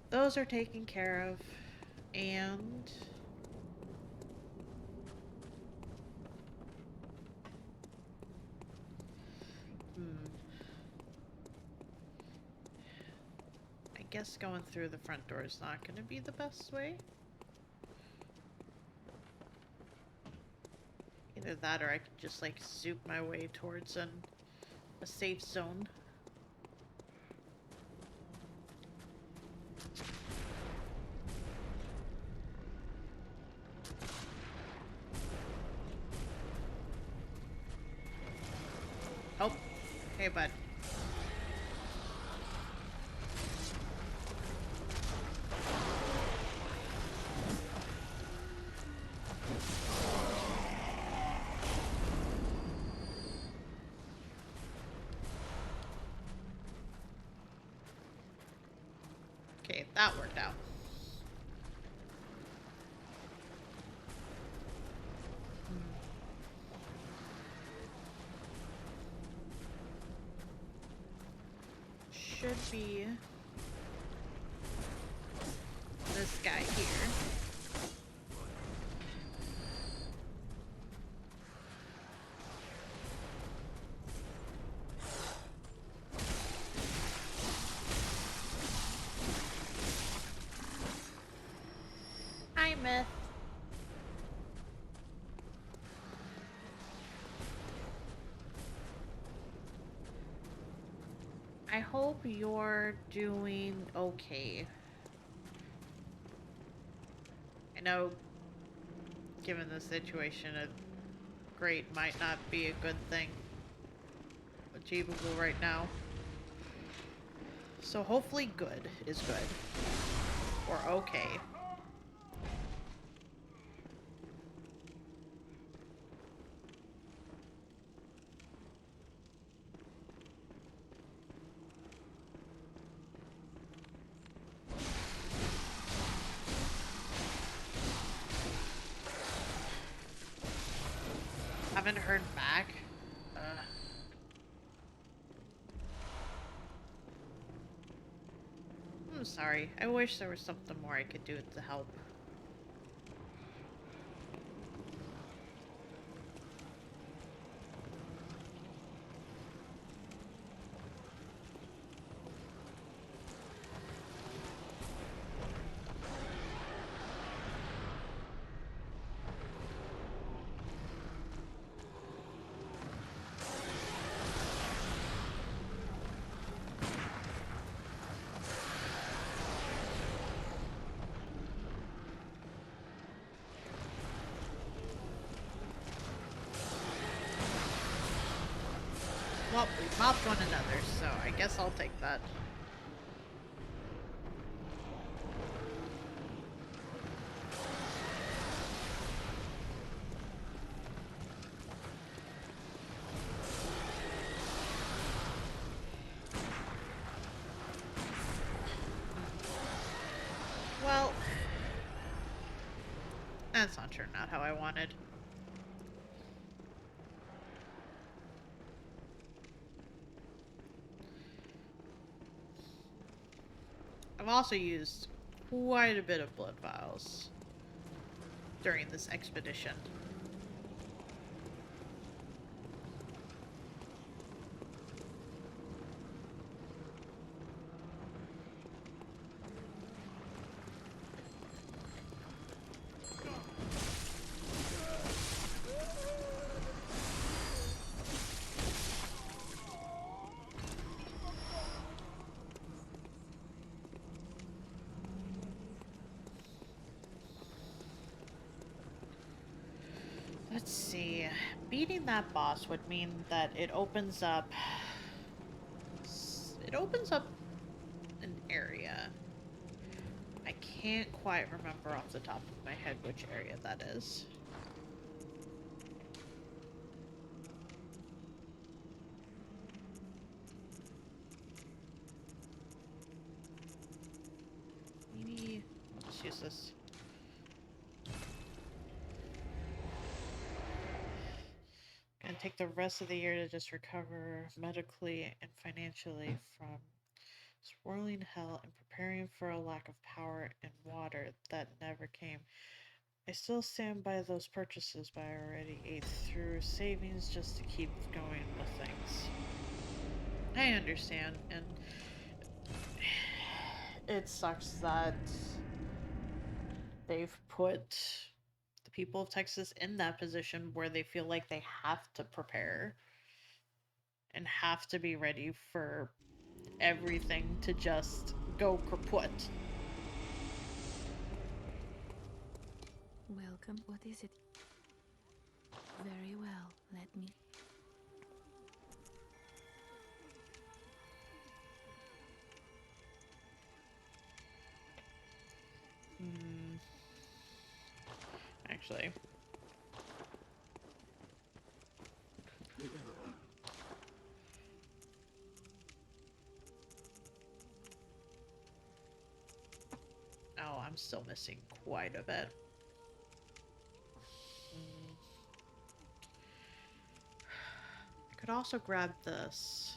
Those are taken care of. And... I guess going through the front door is not going to be the best way. Either that or I could just like zoop my way towards a safe zone. Oh, hey bud. Okay, that worked out. Should be this guy here. Hi, Myth. I hope you're doing okay. I know, given the situation, a great might not be a good thing achievable right now. So hopefully good is good. Or okay. Haven't heard back. I'm sorry. I wish there was something more I could do to help. Well, we mopped one another, so I guess I'll take that. Well, that's not turning out how I wanted. I've also used quite a bit of blood vials during this expedition. Let's see. Beating that boss would mean that it opens up... It opens up an area. I can't quite remember off the top of my head which area that is. Maybe... Let's use this. Gonna take the rest of the year to just recover medically and financially from swirling hell and preparing for a lack of power and water that never came. I still stand by those purchases, but I already ate through savings just to keep going with things. I understand, and it sucks that they've put the people of Texas in that position where they feel like they have to prepare and have to be ready for everything to just go kaput. Welcome. What is it? Very well. Let me. Actually. Oh, I'm still missing quite a bit. I could also grab this.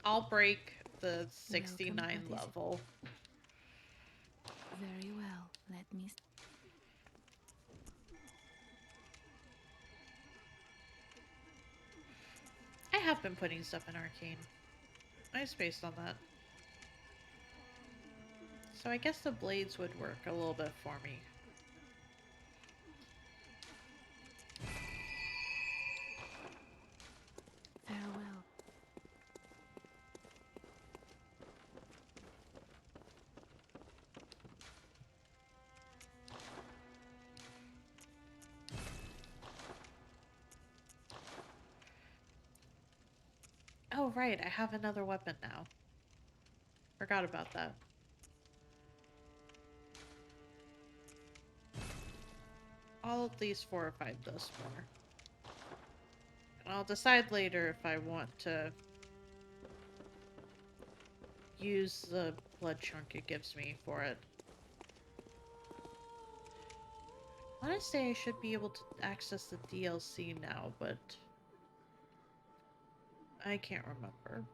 I'll break the 69 level. Very well. Let me. I have been putting stuff in Arcane. I spaced on that. So I guess the blades would work a little bit for me. Farewell. Oh, right, I have another weapon now. Forgot about that. I'll at least 4 or 5 dust more. And I'll decide later if I want to use the blood chunk it gives me for it. I want to say I should be able to access the DLC now, but I can't remember.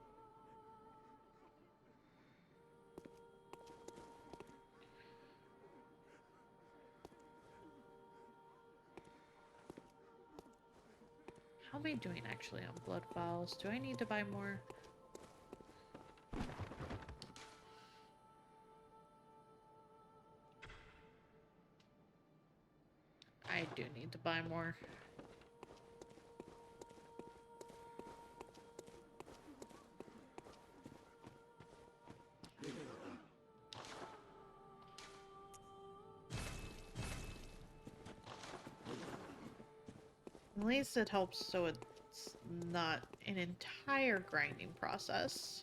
How am I doing actually on blood vials? Do I need to buy more? I do need to buy more. At least it helps so it's not an entire grinding process.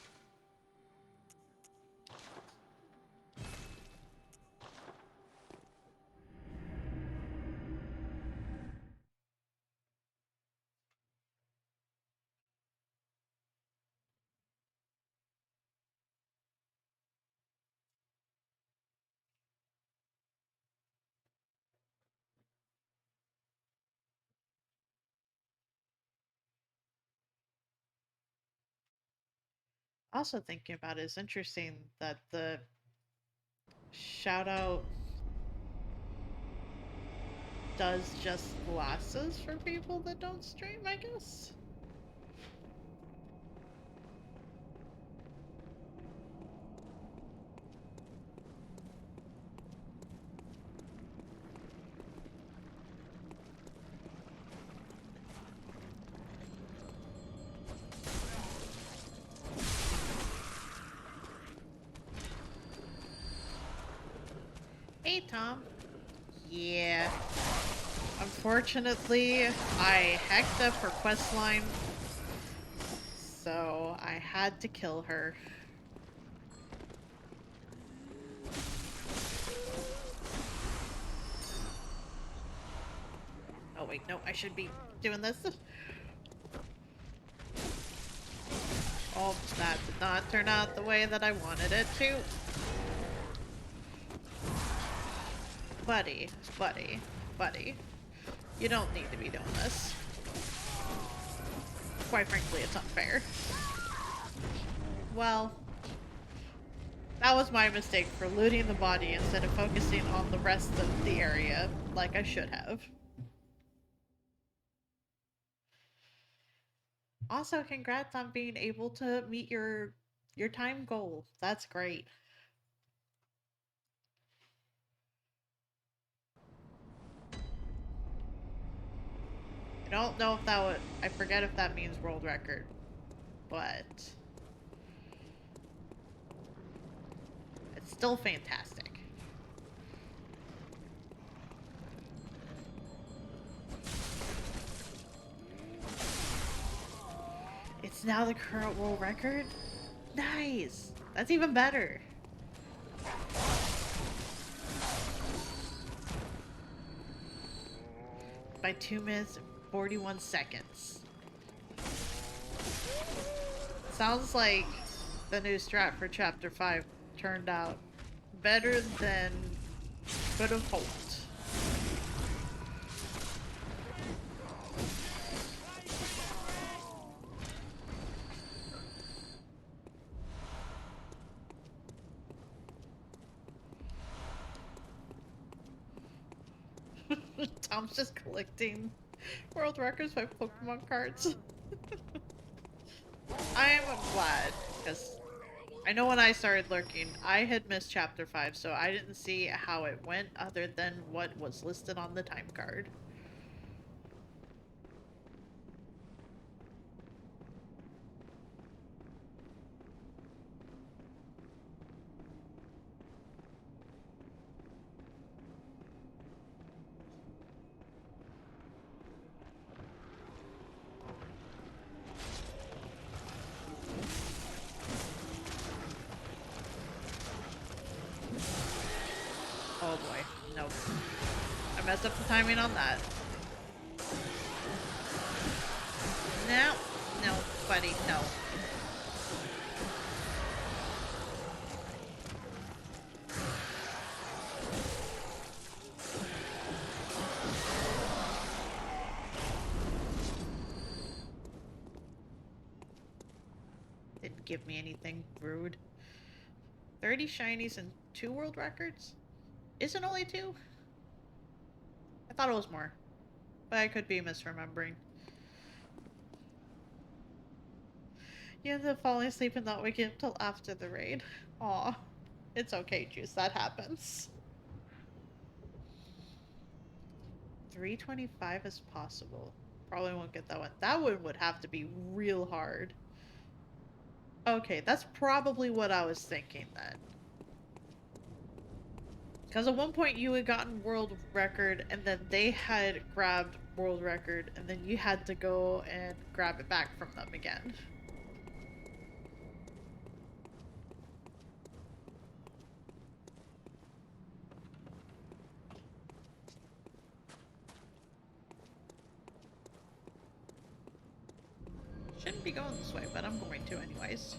Also thinking about it, it's interesting that the shout out does just glasses for people that don't stream, I guess. Hey, Tom. Yeah. Unfortunately, I hacked up her questline, so I had to kill her. Oh wait, no, I should be doing this. Oh, that did not turn out the way that I wanted it to. Buddy, buddy, buddy. You don't need to be doing this. Quite frankly, it's unfair. Well, that was my mistake for looting the body instead of focusing on the rest of the area like I should have. Also, congrats on being able to meet your time goal. That's great. I don't know if that would... I forget if that means world record, but... it's still fantastic. It's now the current world record? Nice! That's even better. By 2 minutes and 41 seconds. Sounds like the new strat for Chapter 5 turned out better than could have hoped. Tom's just collecting world records by Pokemon cards. I am glad, because I know when I started lurking, I had missed Chapter 5, so I didn't see how it went other than what was listed on the time card. Oh boy, nope. I'm messed up the timing on that. No. No, buddy, no. Didn't give me anything rude. 30 shinies and 2 world records? Is it only 2? I thought it was more. But I could be misremembering. You ended up falling asleep and not waking up till after the raid. Aw. It's okay, Juice. That happens. 325 is possible. Probably won't get that one. That one would have to be real hard. Okay, that's probably what I was thinking then. Because at one point you had gotten world record, and then they had grabbed world record, and then you had to go and grab it back from them again. Shouldn't be going this way, but I'm going to anyways.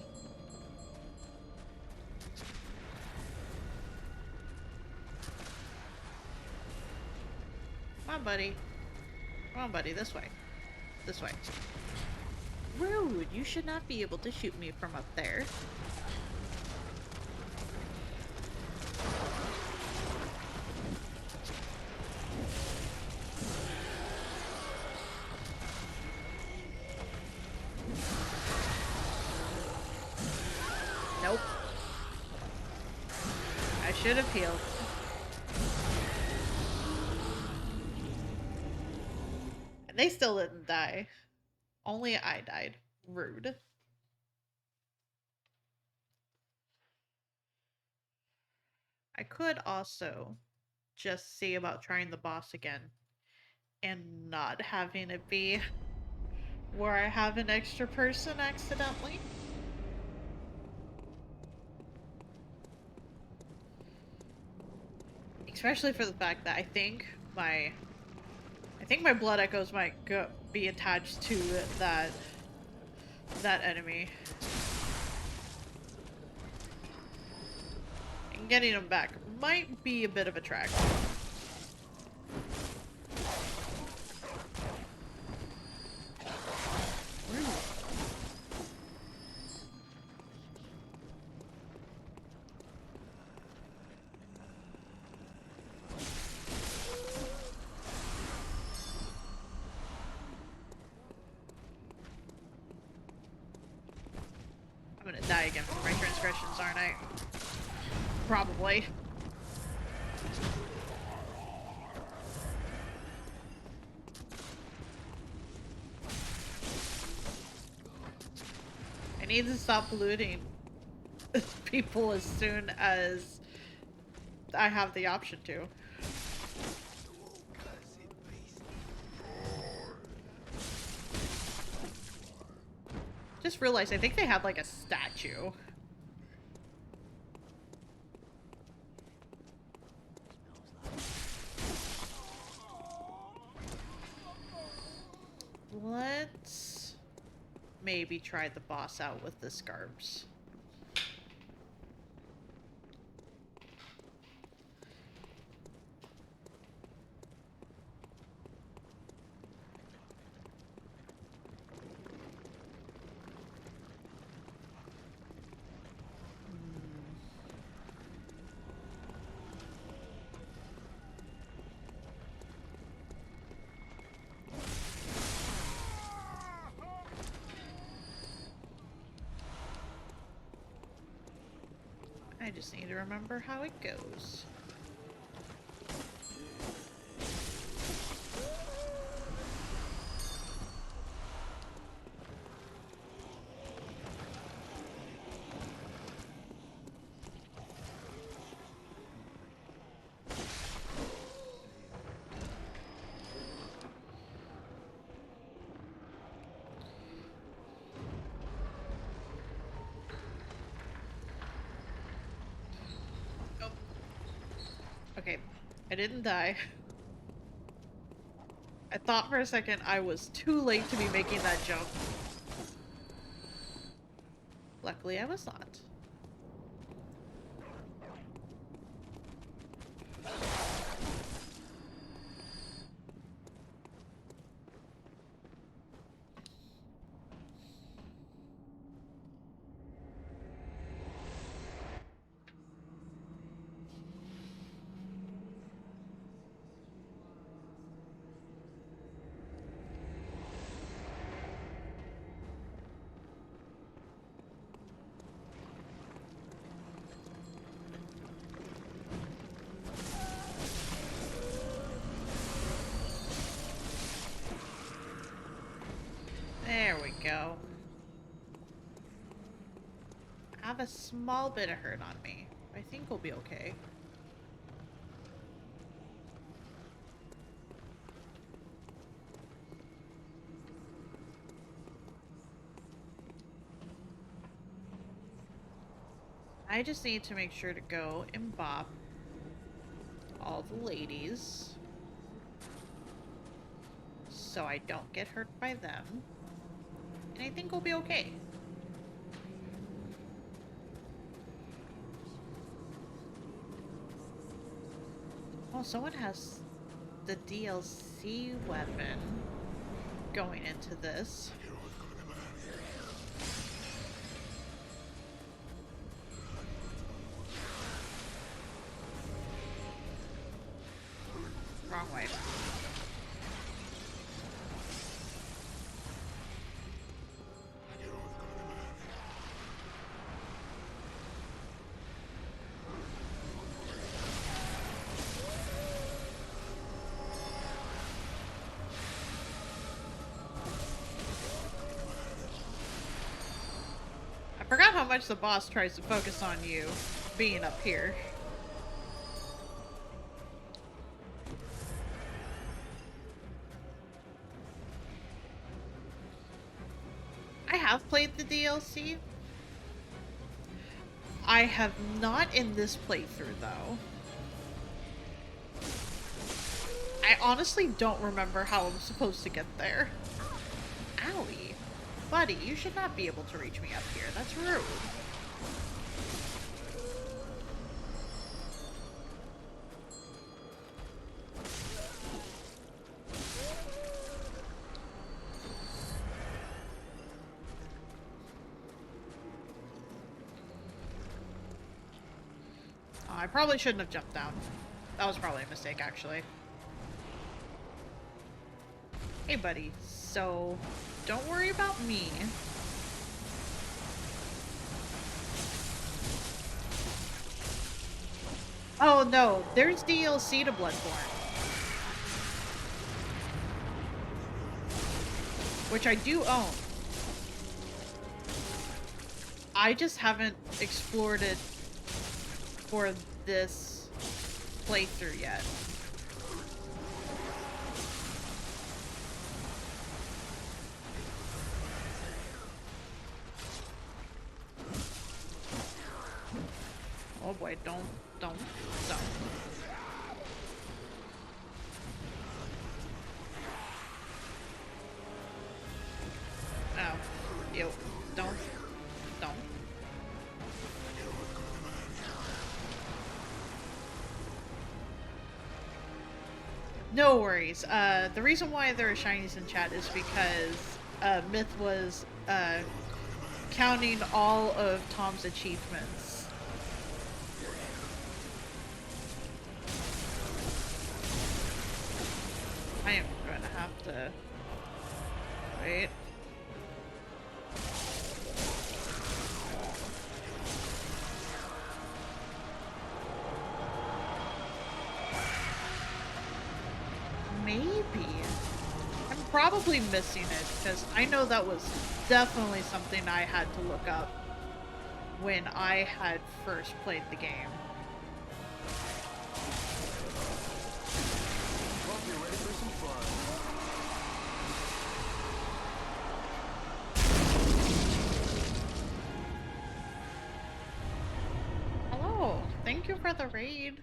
Come on, buddy. Come on, buddy. This way. This way. Rude! You should not be able to shoot me from up there. Nope. I should have healed. And they still didn't die. Only I died. Rude. I could also just see about trying the boss again and not having it be where I have an extra person accidentally. Especially for the fact that I think my blood echoes might be attached to that enemy. And getting them back might be a bit of a trek. I'm gonna die again for my transgressions, aren't I? Probably. I need to stop looting people as soon as I have the option to. Just realized I think they had like a statue. Let's maybe try the boss out with the scarves. I just need to remember how it goes. Okay, I didn't die. I thought for a second I was too late to be making that jump. Luckily, I was not. There we go. I have a small bit of hurt on me. I think we'll be okay. I just need to make sure to go and bop all the ladies so I don't get hurt by them. And I think we'll be okay. Oh, someone has the DLC weapon going into this. Wrong way. I forgot how much the boss tries to focus on you being up here. I have played the DLC. I have not in this playthrough, though. I honestly don't remember how I'm supposed to get there. Owie. Buddy, you should not be able to reach me up here. That's rude. Oh, I probably shouldn't have jumped down. That was probably a mistake, actually. Hey, buddy. So, don't worry about me. Oh, no. There's DLC to Bloodborne. Which I do own. I just haven't explored it for this playthrough yet. Oh boy, don't. Oh, ew, don't. No worries. The reason why there are shinies in chat is because Myth was counting all of Tom's achievements. I am gonna have to wait. Maybe. I'm probably missing it because I know that was definitely something I had to look up when I had first played the game. Hope you're ready for some fun. Hello. Thank you for the raid.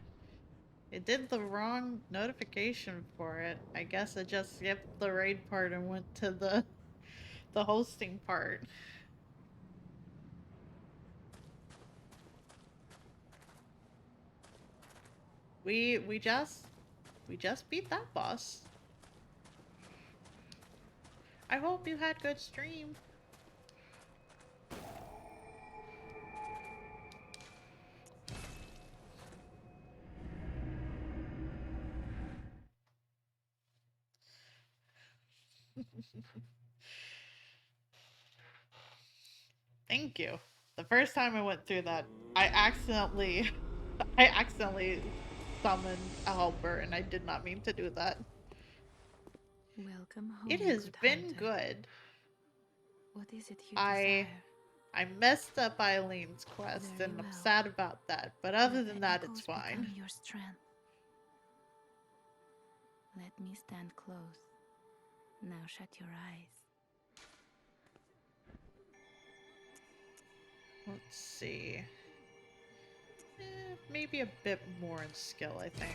It did the wrong notification for it. I guess it just skipped the raid part and went to the hosting part. We just beat that boss. I hope you had good stream. Thank you. The first time I went through that, I accidentally I accidentally summoned a helper and I did not mean to do that. Welcome home, It has good been hunter. good. What is it you I desire? I messed up Eileen's quest Very and I'm well. sad about that, but other Let than the that it's echoes become fine. your strength. Let me stand close. Now shut your eyes. Let's see. Maybe a bit more in skill, I think.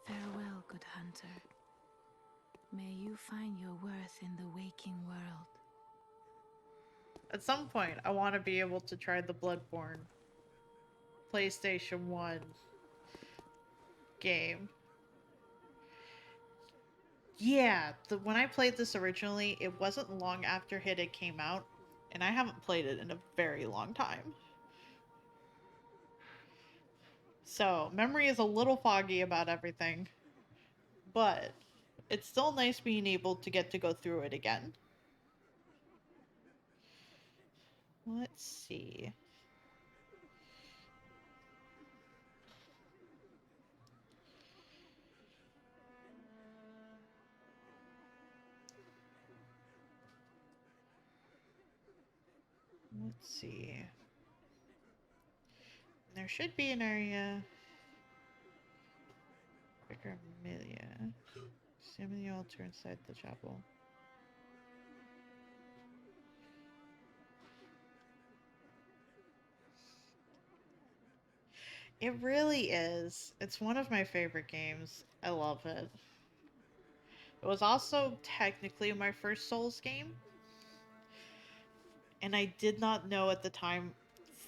Farewell, good hunter. May you find your worth in the waking world. At some point, I want to be able to try the Bloodborne PlayStation 1 game. Yeah, when I played this originally, it wasn't long after it came out, and I haven't played it in a very long time. So, memory is a little foggy about everything, but it's still nice being able to get to go through it again. Let's see. Let's see. There should be an area. Vicar Amelia. Examine the altar inside the chapel. It really is. It's one of my favorite games. I love it. It was also technically my first Souls game, and I did not know at the time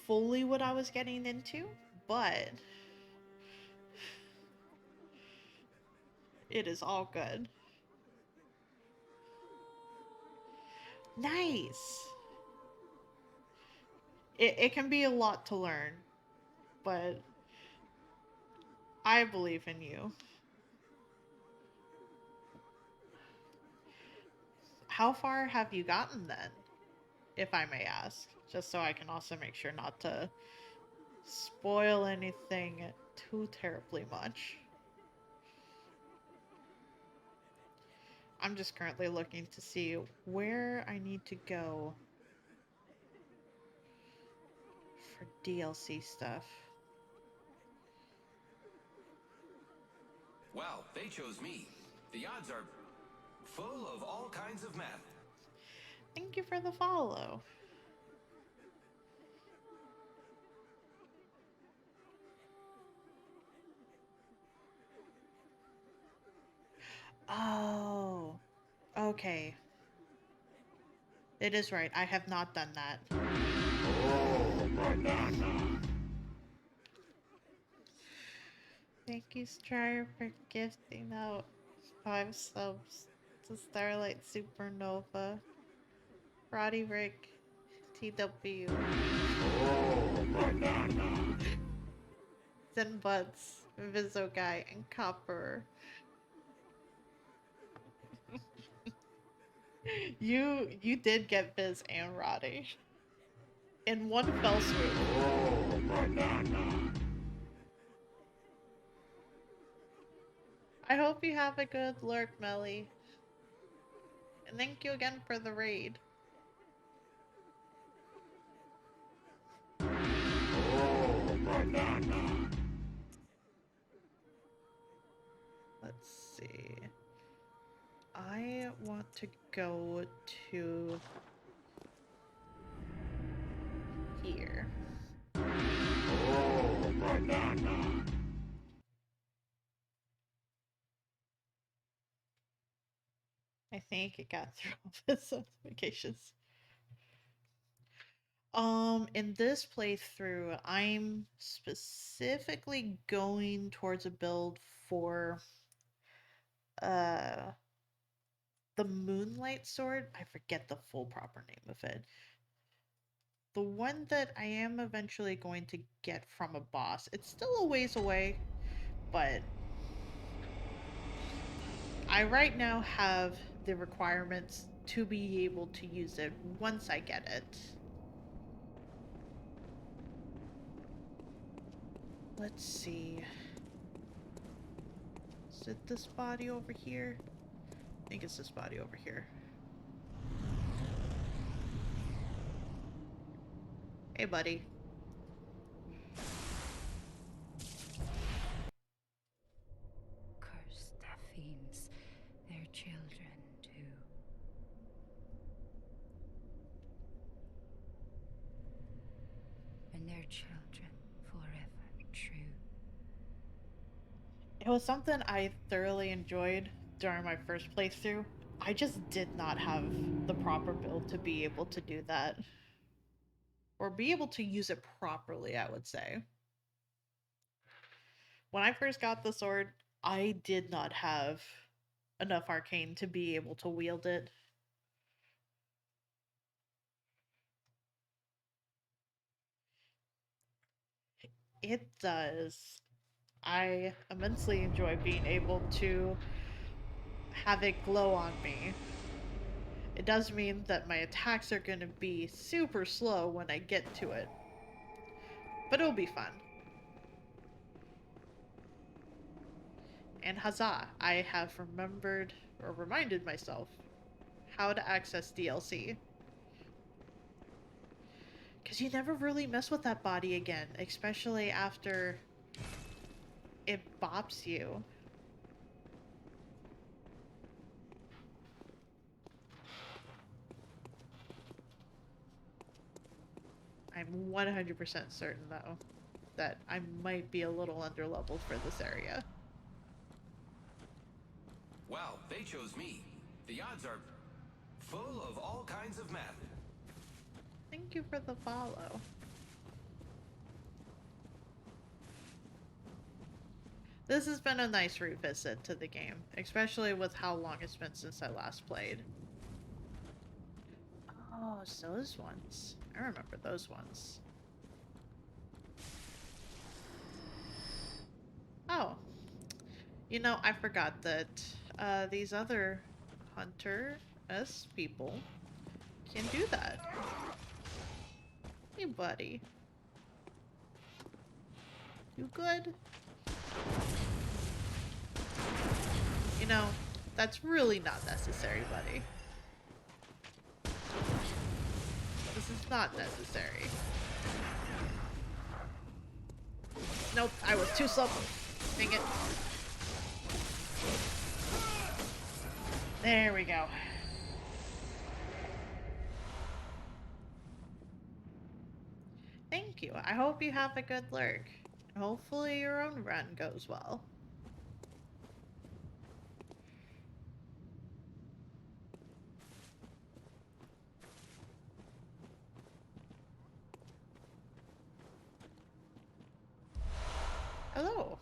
fully what I was getting into, but it is all good. Nice! It can be a lot to learn, but I believe in you. How far have you gotten then, if I may ask? Just so I can also make sure not to spoil anything too terribly much. I'm just currently looking to see where I need to go for DLC stuff. Well, they chose me. The odds are full of all kinds of math. Thank you for the follow. Oh, okay. It is right. I have not done that. Oh, banana. Thank you, Strider, for gifting out 5 subs to Starlight Supernova. Roddy Rick, TW, Oh, banana. Zen Butts, Vizo Guy, and Copper. You did get Viz and Roddy in one fell swoop. Oh, banana. I hope you have a good lurk, Melly. And thank you again for the raid. Oh, banana. Let's see. I want to go to here. Oh, banana. I think it got through all its notifications. In this playthrough, I'm specifically going towards a build for uh the Moonlight Sword. I forget the full proper name of it. The one that I am eventually going to get from a boss. It's still a ways away, but I right now have the requirements to be able to use it once I get it. Let's see. Is it this body over here? I think it's this body over here. Hey, buddy. Curse the fiends, their children too. And their children forever true. It was something I thoroughly enjoyed during my first playthrough. I just did not have the proper build to be able to do that. Or be able to use it properly, I would say. When I first got the sword, I did not have enough arcane to be able to wield it. It does. I immensely enjoy being able to have it glow on me. It does mean that my attacks are going to be super slow when I get to it. But it'll be fun. And huzzah, I have remembered or reminded myself how to access DLC. Because you never really mess with that body again, especially after it bops you. I'm 100% certain, though, that I might be a little underleveled for this area. Well, they chose me. The odds are full of all kinds of math. Thank you for the follow. This has been a nice revisit to the game, especially with how long it's been since I last played. Oh, it's those ones. I remember those ones. Oh. You know, I forgot that these other hunter-esque people can do that. Hey, buddy. You good? You know, that's really not necessary, buddy. This is not necessary. Nope, I was too slow. Dang it. There we go. Thank you. I hope you have a good lurk. And hopefully your own run goes well. Hello.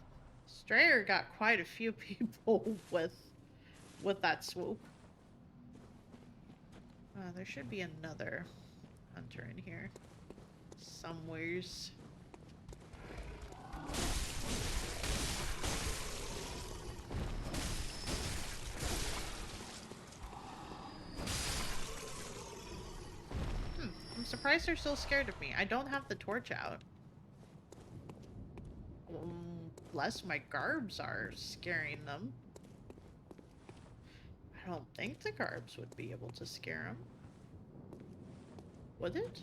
Strayer got quite a few people with that swoop. There should be another hunter in here. Somewheres. I'm surprised they're still scared of me. I don't have the torch out. Unless my garbs are scaring them. I don't think the garbs would be able to scare them. Would it?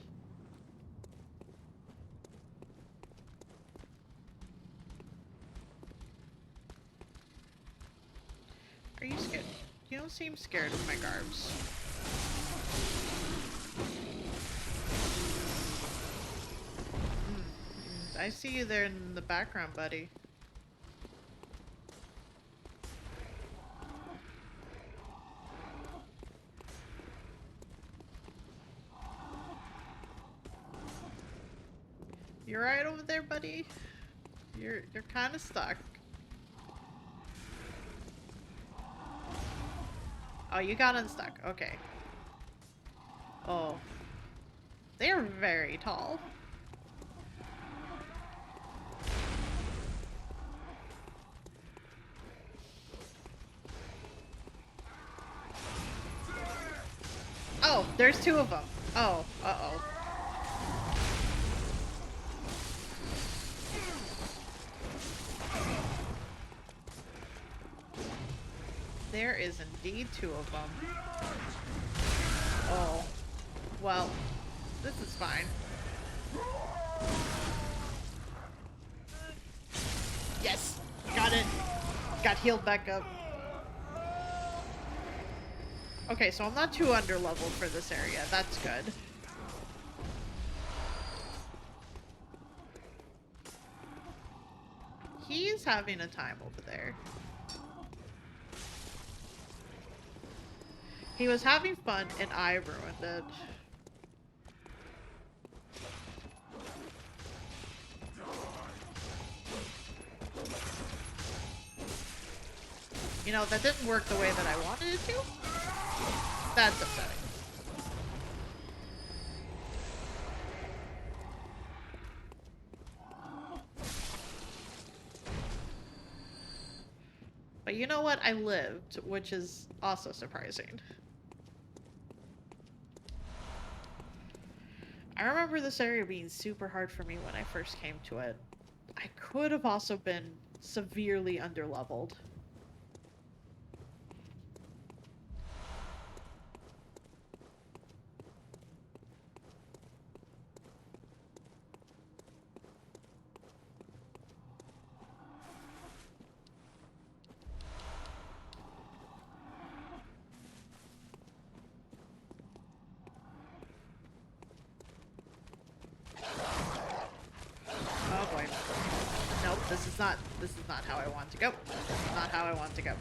Are you scared? You don't seem scared of my garbs. I see you there in the background, buddy. You're right over there, buddy. You're kind of stuck. Oh, you got unstuck. Okay. Oh. They're very tall. Oh, there's two of them. Oh, uh-oh. There is indeed two of them. Oh. Well, this is fine. Yes! Got it! Got healed back up. Okay, so I'm not too underleveled for this area. That's good. He's having a time over there. He was having fun, and I ruined it. You know, that didn't work the way that I wanted it to. That's upsetting. But you know what? I lived, which is also surprising. I remember this area being super hard for me when I first came to it. I could have also been severely underleveled. Oh boy. Nope, this is not how I want to go. This is not how I want to go.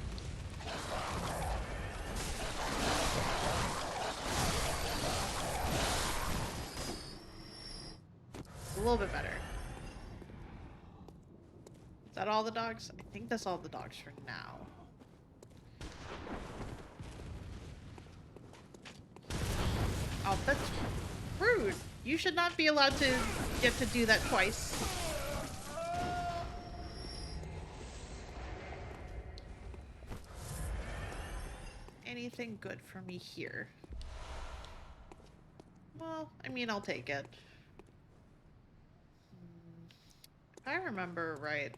A little bit better. Is that all the dogs? I think that's all the dogs for now. Oh, that's rude. You should not be allowed to get to do that twice. Anything good for me here? Well, I mean, I'll take it. If I remember right,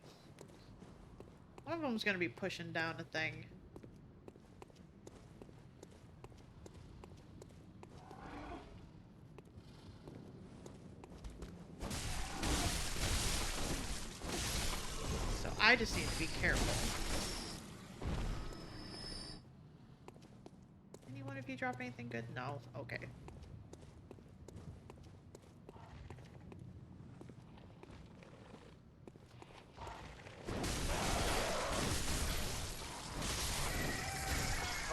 one of them's gonna be pushing down a thing. So I just need to be careful. Anyone of you drop anything good? No? Okay.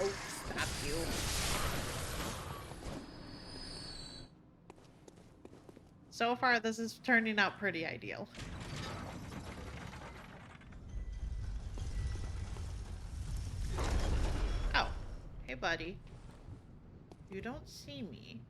Oh, stop you. So far, this is turning out pretty ideal. Oh. Hey, buddy. You don't see me.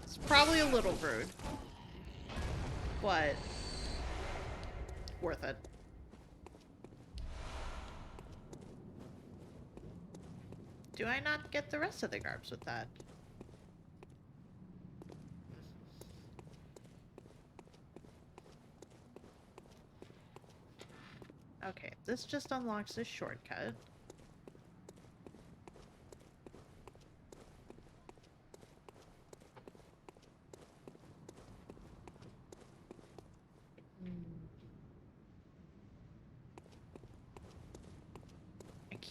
It's probably a little rude, but worth it. Do I not get the rest of the garbs with that? Okay, this just unlocks this shortcut.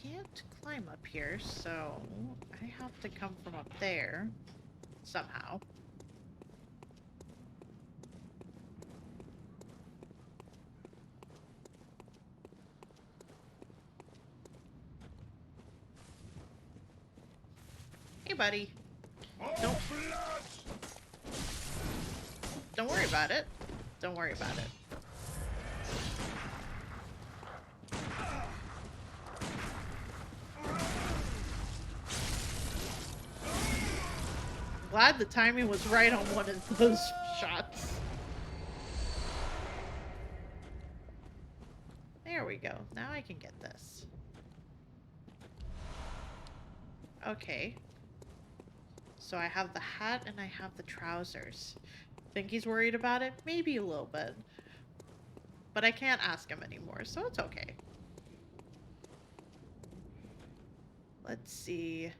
can't climb up here, so I have to come from up there somehow. Hey, buddy. Don't worry about it. Don't worry about it. Glad the timing was right on one of those shots. There we go. Now I can get this. Okay. So I have the hat and I have the trousers. Think he's worried about it? Maybe a little bit. But I can't ask him anymore, so it's okay. Let's see.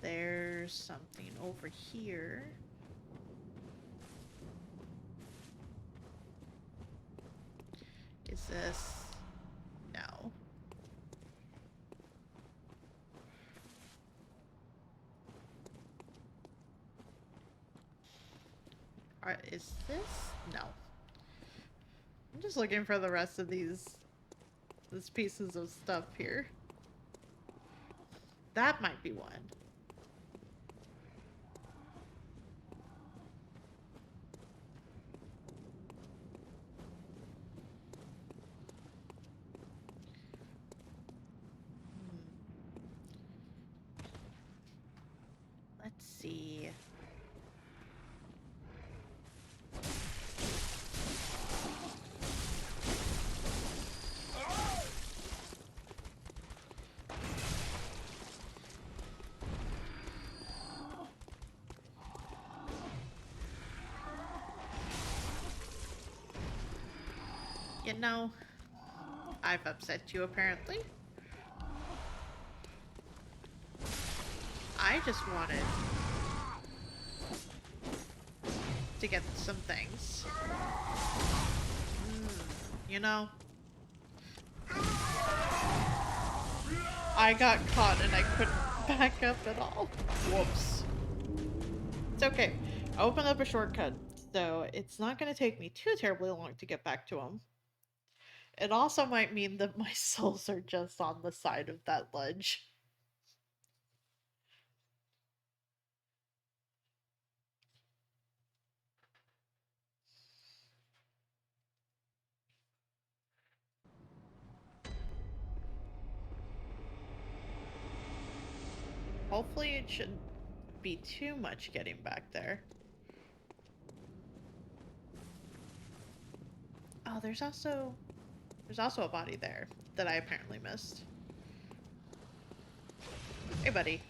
There's something over here. Is this... No. Is this? No. I'm just looking for the rest of these pieces of stuff here. That might be one. Let's see. You know, I've upset you apparently. I just wanted to get some things. You know, I got caught and I couldn't back up at all. Whoops. It's okay. I opened up a shortcut, so it's not going to take me too terribly long to get back to him. It also might mean that my souls are just on the side of that ledge. Hopefully it shouldn't be too much getting back there. Oh, there's also a body there that I apparently missed. Hey, buddy.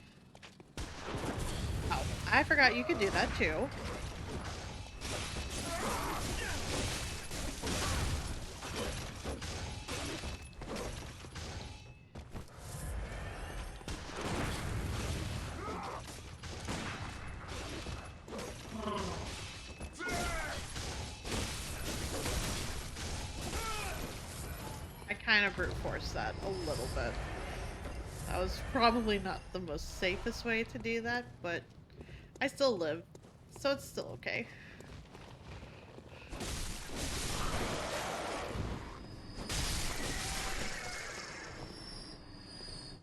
Oh, I forgot you could do that too. I kind of brute forced that a little bit. That was probably not the most safest way to do that, but I still live, so it's still okay.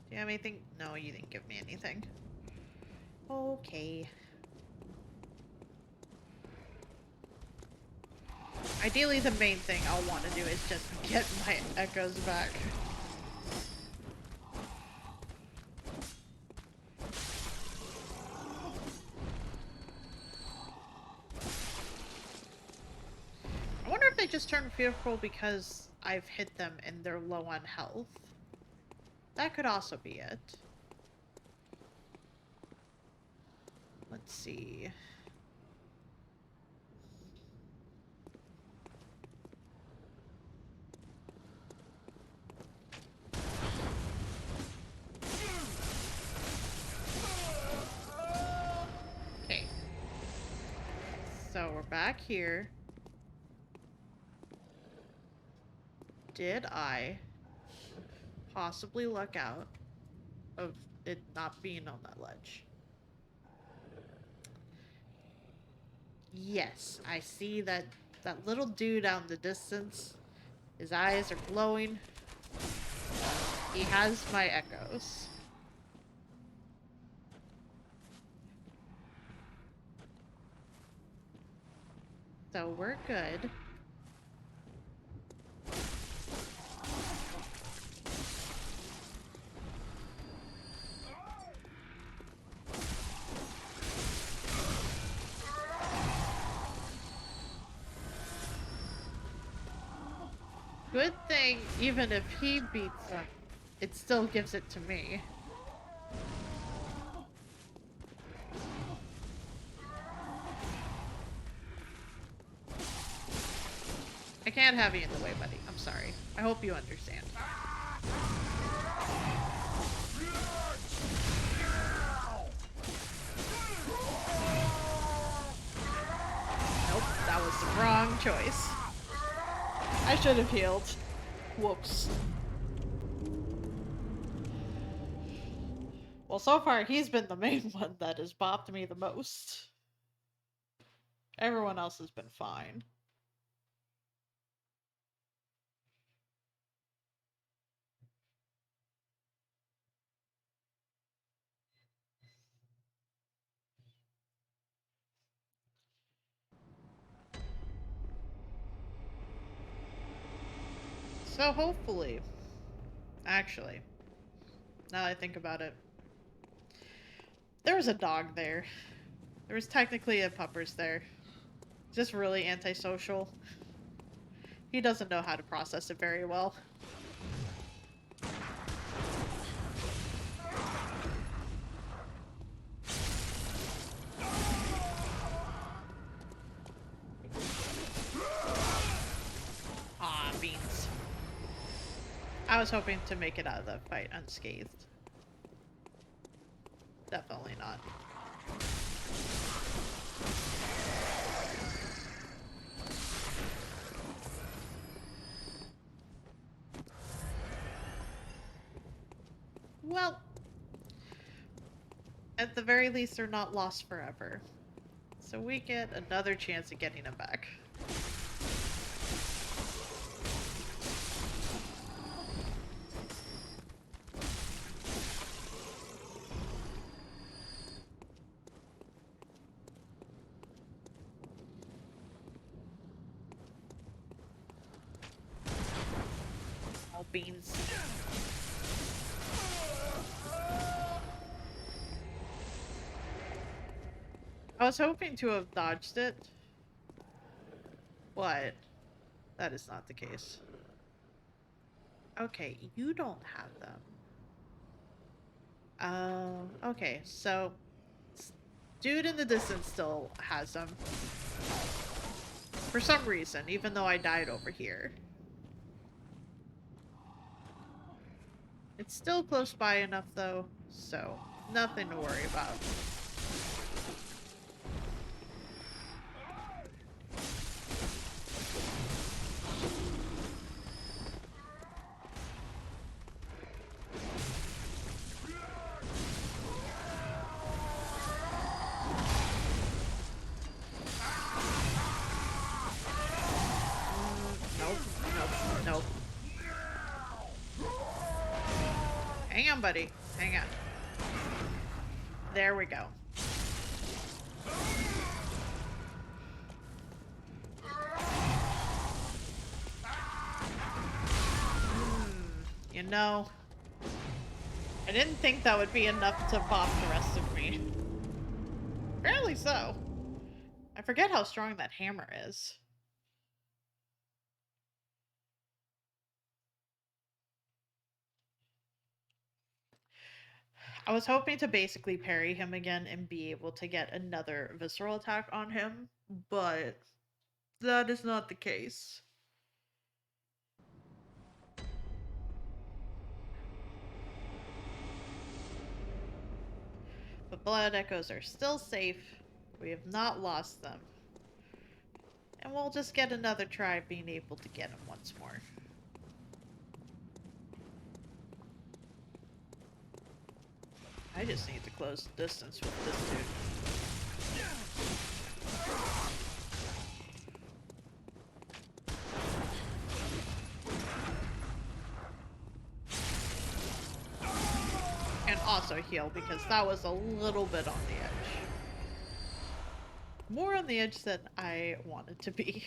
Do you have anything? No, you didn't give me anything. Okay. Ideally, the main thing I'll want to do is just get my echoes back. I wonder if they just turn fearful because I've hit them and they're low on health. That could also be it. Let's see. Okay. So we're back here. Did I possibly luck out of it not being on that ledge. Yes, I see that little dude out in the distance. His eyes are glowing. He has my echoes. So we're good. Good thing, even if he beats him, it still gives it to me. I can't have you in the way, buddy. I'm sorry. I hope you understand. Nope, that was the wrong choice. I should have healed. Whoops. Well, so far he's been the main one that has bopped me the most. Everyone else has been fine. So hopefully, actually, now that I think about it, there was a dog there. There was technically a puppers there. Just really antisocial. He doesn't know how to process it very well. Aw, beans. I was hoping to make it out of the fight unscathed. Definitely not. Well, at the very least, they're not lost forever. So we get another chance at getting them back. All beans. I was hoping to have dodged it, but that is not the case. Okay, you don't have them. Okay, so dude in the distance still has them. For some reason, even though I died over here. It's still close by enough though, so nothing to worry about. Nope, nope, nope. Hang on, buddy. Hang on. There we go. You know, I didn't think that would be enough to bop the rest of me. Apparently so. I forget how strong that hammer is. I was hoping to basically parry him again and be able to get another visceral attack on him, but that is not the case. But blood echoes are still safe. We have not lost them. And we'll just get another try being able to get him once more. I just need to close the distance with this dude. And also heal, because that was a little bit on the edge. More on the edge than I wanted to be.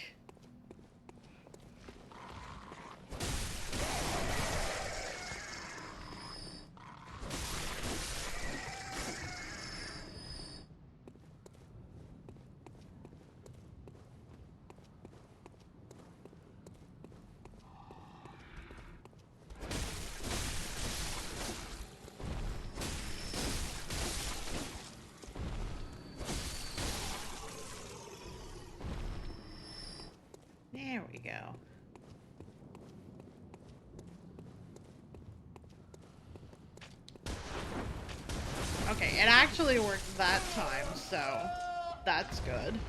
There we go. Okay, it actually worked that time, so that's good.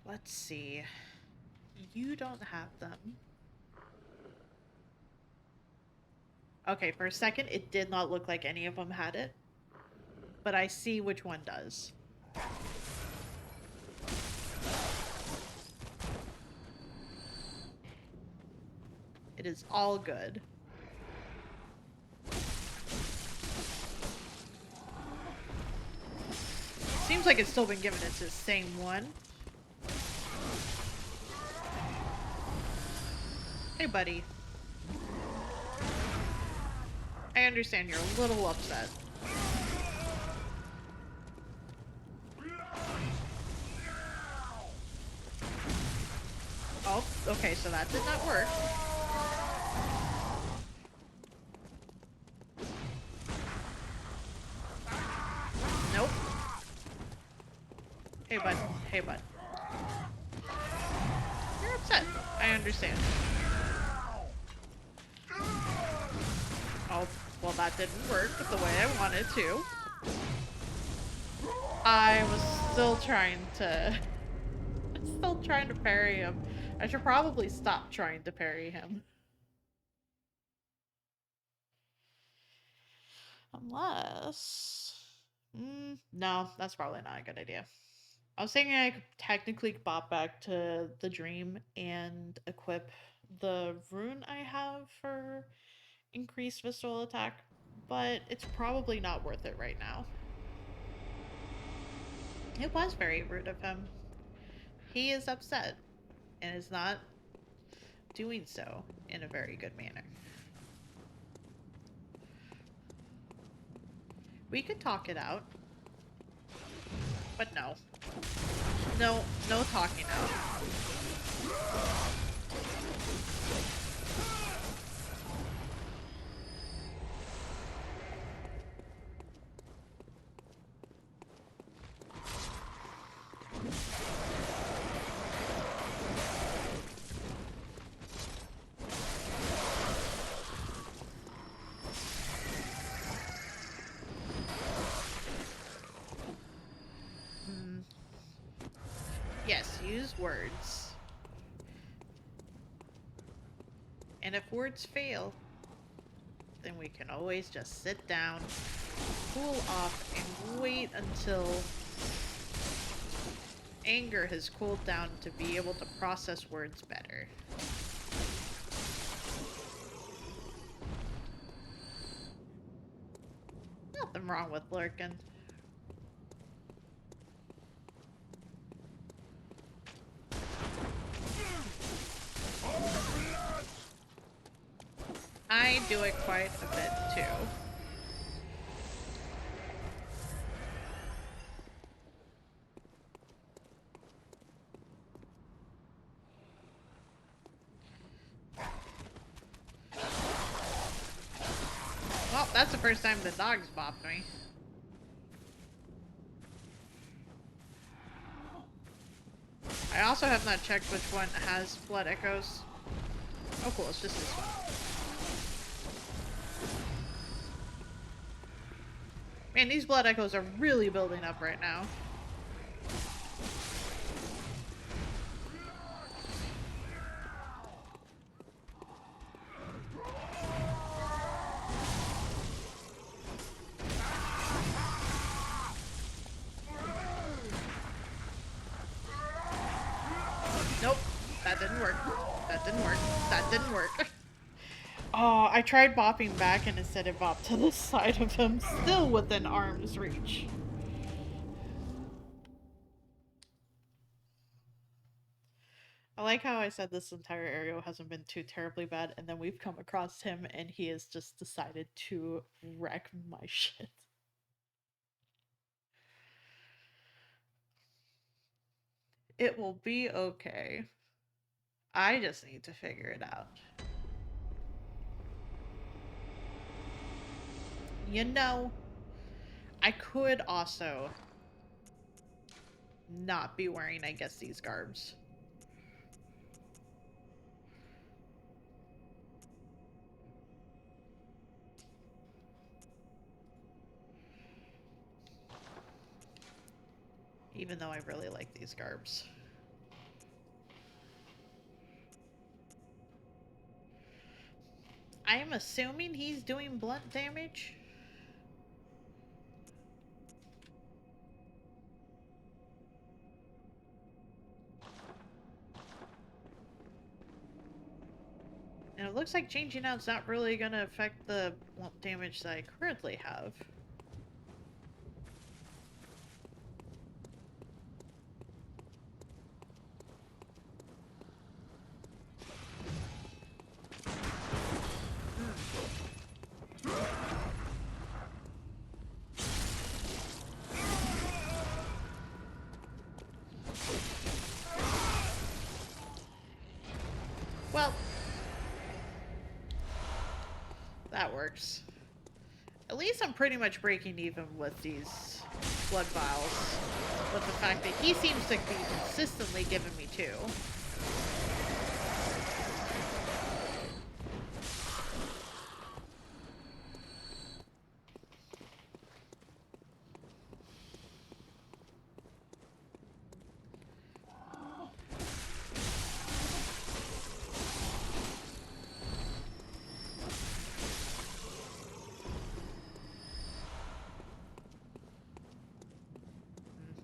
Let's see. You don't have them. Okay, for a second, it did not look like any of them had it. But I see which one does. It is all good. Seems like it's still been given. It's the same one. Hey, buddy. I understand you're a little upset. Oh, okay, so that did not work. Nope. Hey, bud. Hey, bud. You're upset. I understand. Oh, well, that didn't work the way I wanted to. I was still trying to... still trying to parry him. I should probably stop trying to parry him. Unless... no, that's probably not a good idea. I was thinking I could technically bop back to the dream and equip the rune I have for increased visceral attack, but it's probably not worth it right now. It was very rude of him. He is upset and is not doing so in a very good manner. We could talk it out. But no. No talking out. Yes, use words. And if words fail, then we can always just sit down, cool off, and wait until anger has cooled down to be able to process words better. Nothing wrong with lurking. I do it quite a bit too. Well, that's the first time the dog's bopped me. I also have not checked which one has blood echoes. Oh cool, it's just this one. Man, these blood echoes are really building up right now. That didn't work. That didn't work. That didn't work. Oh, I tried bopping back and instead it bopped to the side of him, still within arm's reach. I like how I said this entire area hasn't been too terribly bad, and then we've come across him and he has just decided to wreck my shit. It will be okay. I just need to figure it out. You know, I could also not be wearing, I guess, these garbs. Even though I really like these garbs. I am assuming he's doing blunt damage. And it looks like changing out's not really gonna affect the blunt damage that I currently have. Well, that works. At least I'm pretty much breaking even with these blood vials. With the fact that he seems to be consistently giving me two.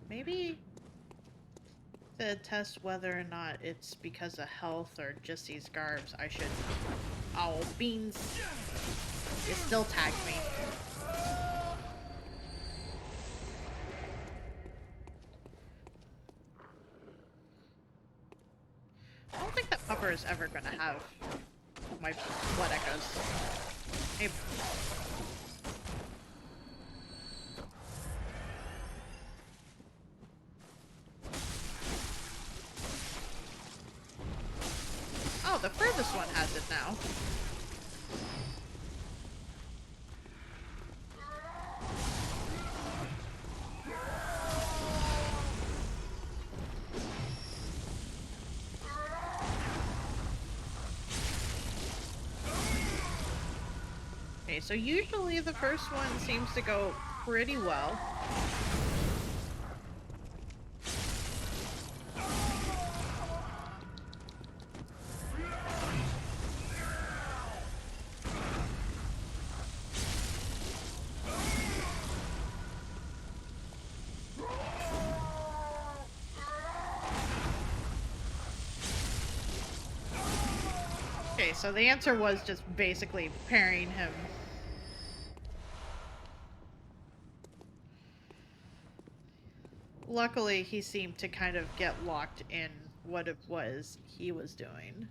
Maybe to test whether or not it's because of health or just these garbs, I should... Oh, beans. It still tagged me. I don't think that pupper is ever gonna have my blood echoes. Hey. Oh, the furthest one has it now. Okay, so usually the first one seems to go pretty well. Okay, so the answer was just basically parrying him. Luckily, he seemed to kind of get locked in what it was he was doing.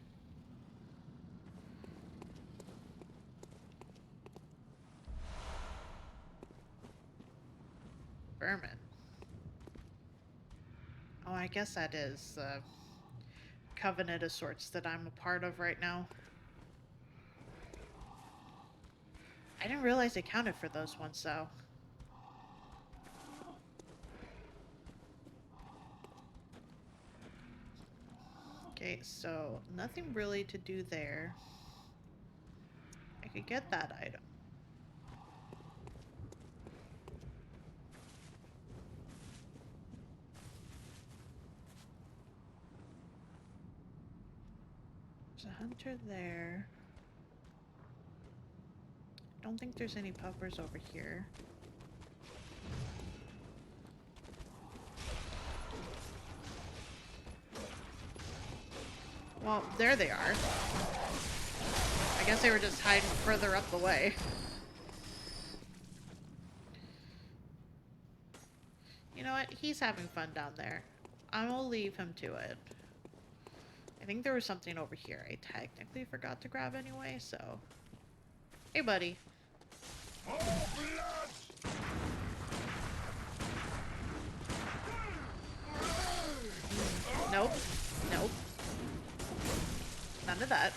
Vermin. Oh, I guess that is the covenant of sorts that I'm a part of right now. I didn't realize it counted for those ones, though. Okay, so nothing really to do there. I could get that item. There's a hunter there. Don't think there's any puppers over here. Well, there they are. I guess they were just hiding further up the way. You know what? He's having fun down there. I will leave him to it. I think there was something over here I technically forgot to grab anyway, so... Hey, buddy. Nope. Nope. None of that.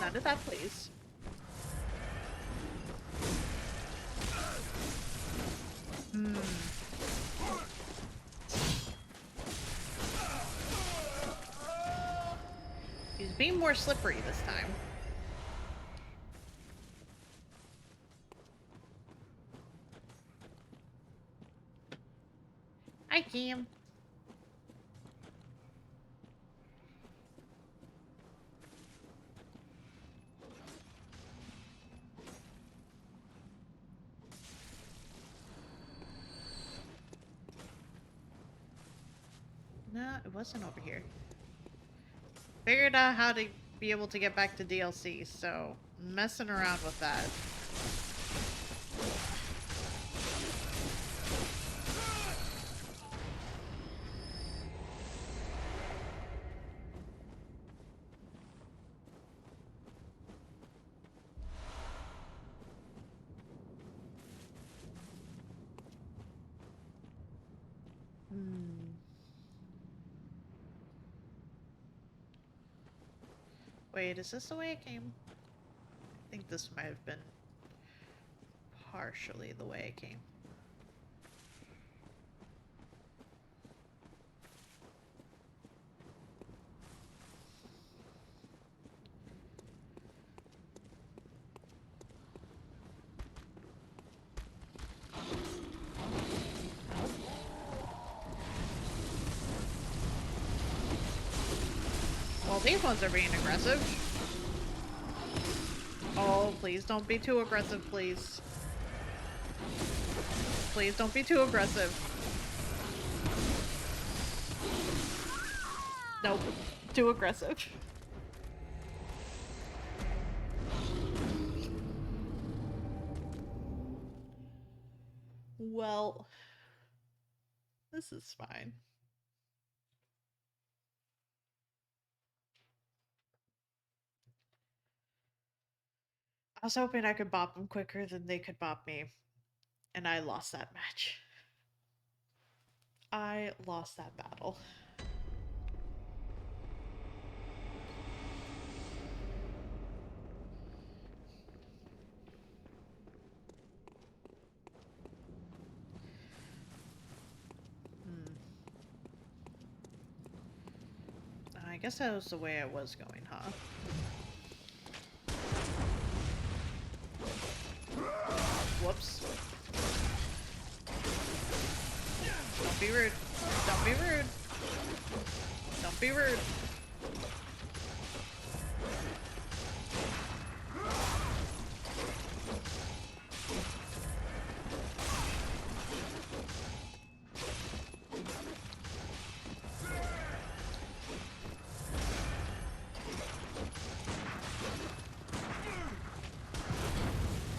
None of that, please. Hmm. He's being more slippery this time. Hi, Cam. No, it wasn't over here. Figured out how to be able to get back to DLC, so messing around with that. Wait, is this the way it came? I think this might have been partially the way it came. Well, these ones are being aggressive. Oh, please don't be too aggressive, please. Please don't be too aggressive. Nope. Too aggressive. Well, this is fine. I was hoping I could bop them quicker than they could bop me. And I lost that match. I lost that battle. I guess that was the way I was going, huh? Whoops. Don't be rude. Don't be rude. Don't be rude.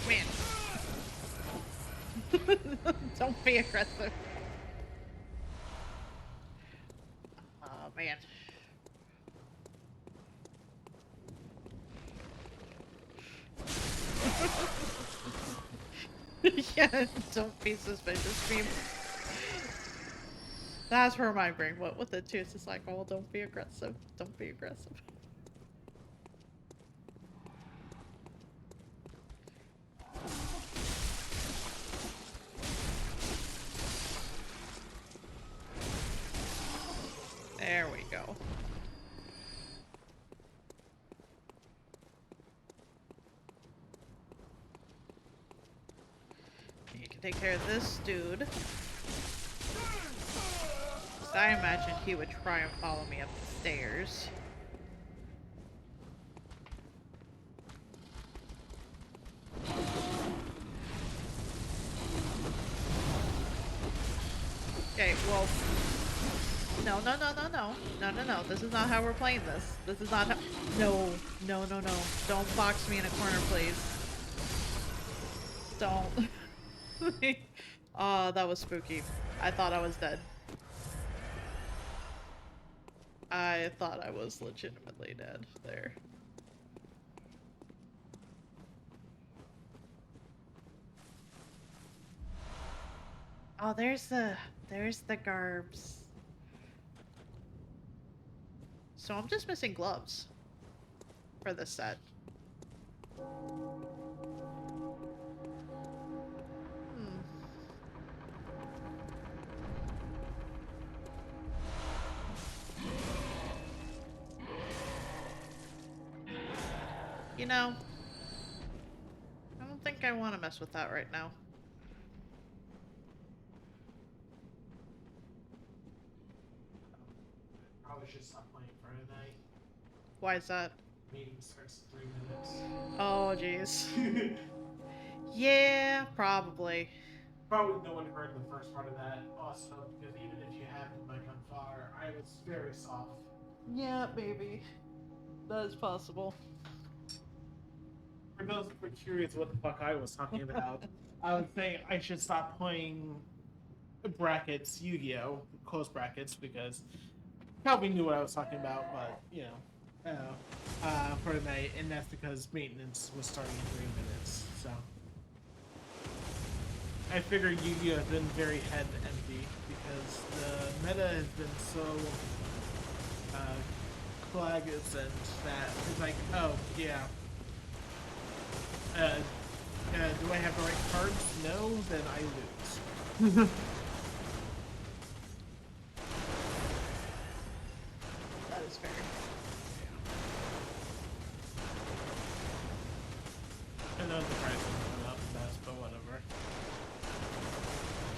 Man. Don't be aggressive. Oh, man. Yeah, don't be suspicious, team. That's where my brain went with it too. It's just like, oh, don't be aggressive. Don't be aggressive. There we go. You can take care of this dude. I imagined he would try and follow me up the stairs. Okay, well... No, no, no, no, no. No, no, no. This is not how we're playing this. This is not how... No. No, no, no. Don't box me in a corner, please. Don't. Oh, that was spooky. I thought I was dead. I thought I was legitimately dead there. Oh, there's the garbs. So I'm just missing gloves for this set. Hmm. You know, I don't think I want to mess with that right now. Probably should stop playing for tonight. Why is that? Meeting starts in 3 minutes. Oh, jeez. Yeah, probably. Probably no one heard the first part of that also, because even if you have the mic on fire, I was very soft. Yeah, maybe. That is possible. For those who were curious what the fuck I was talking about, I was saying I should stop playing brackets Yu-Gi-Oh! Close brackets, because probably knew what I was talking about, but, you know, for tonight, and that's because maintenance was starting in 3 minutes, so. I figured Yu-Gi-Oh! Has been very head empty, because the meta has been so cognizant that it's like, oh, yeah. Do I have the right cards? No, then I lose. That is fair. I know the price went up fast, but whatever.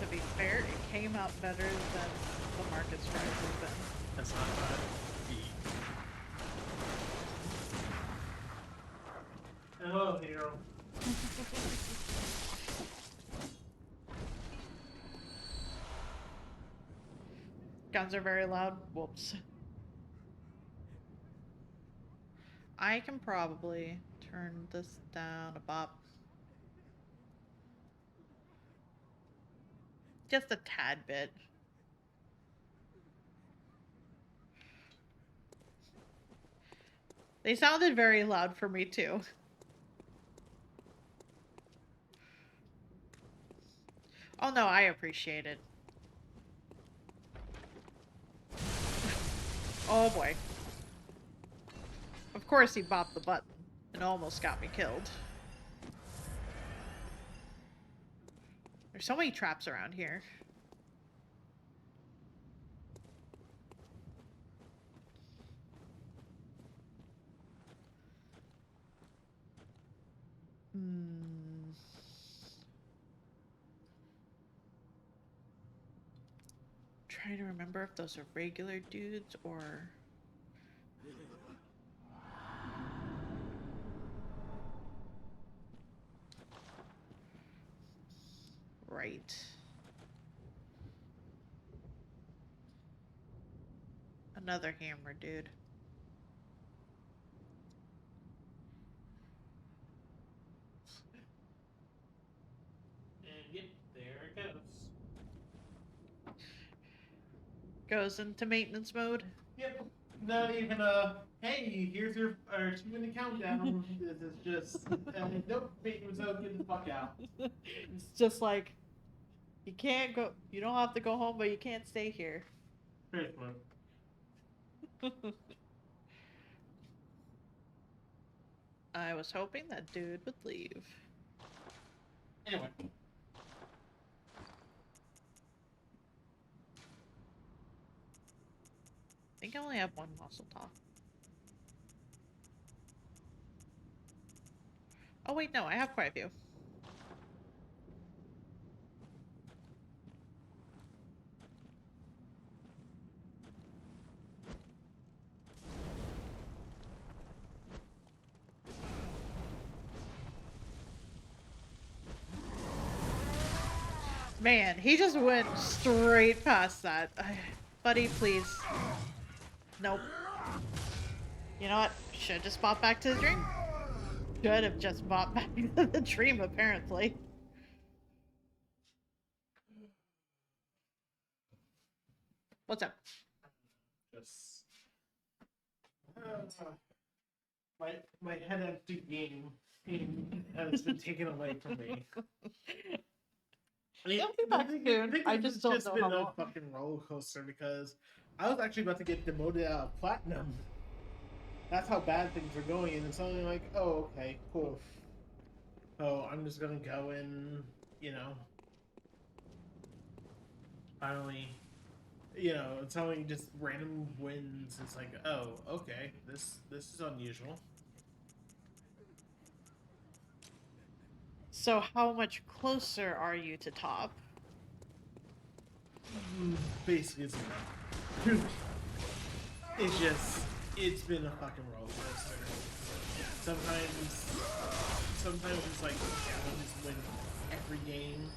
To be fair, it came out better than the market's price has been. That's not bad. Hello, hero. Guns are very loud. Whoops. I can probably turn this down a bop. Just a tad bit. They sounded very loud for me too. Oh no, I appreciate it. Oh boy. Of course he bopped the button and almost got me killed. There's so many traps around here. Trying to remember if those are regular dudes or... Right. Another hammer dude. And yep, there it goes. Goes into maintenance mode. Yep. Not even hey, here's your 2-minute countdown. This is just nope, maintenance out, get the fuck out. It's just like, you can't go, you don't have to go home, but you can't stay here. Pretty much. I was hoping that dude would leave. Anyway. I think I only have one muscle top. Oh wait, no, I have quite a few. Man, he just went straight past that. Buddy, please. Nope. You know what? Should just bought back to the dream. Should have just bought back to the dream, apparently. What's up? Just my head empty game has been taken away from me. It'll be back soon. I just don't It's know been how a long. fucking roller coaster because I was actually about to get demoted out of platinum. That's how bad things are going, and it's only like, oh, okay, cool. Oh, I'm just gonna go and, finally, it's only just random wins. It's like, oh, okay, this is unusual. So how much closer are you to top? Basically, zero. It's been a fucking roller coaster. Sometimes it's like, yeah, I just win every game.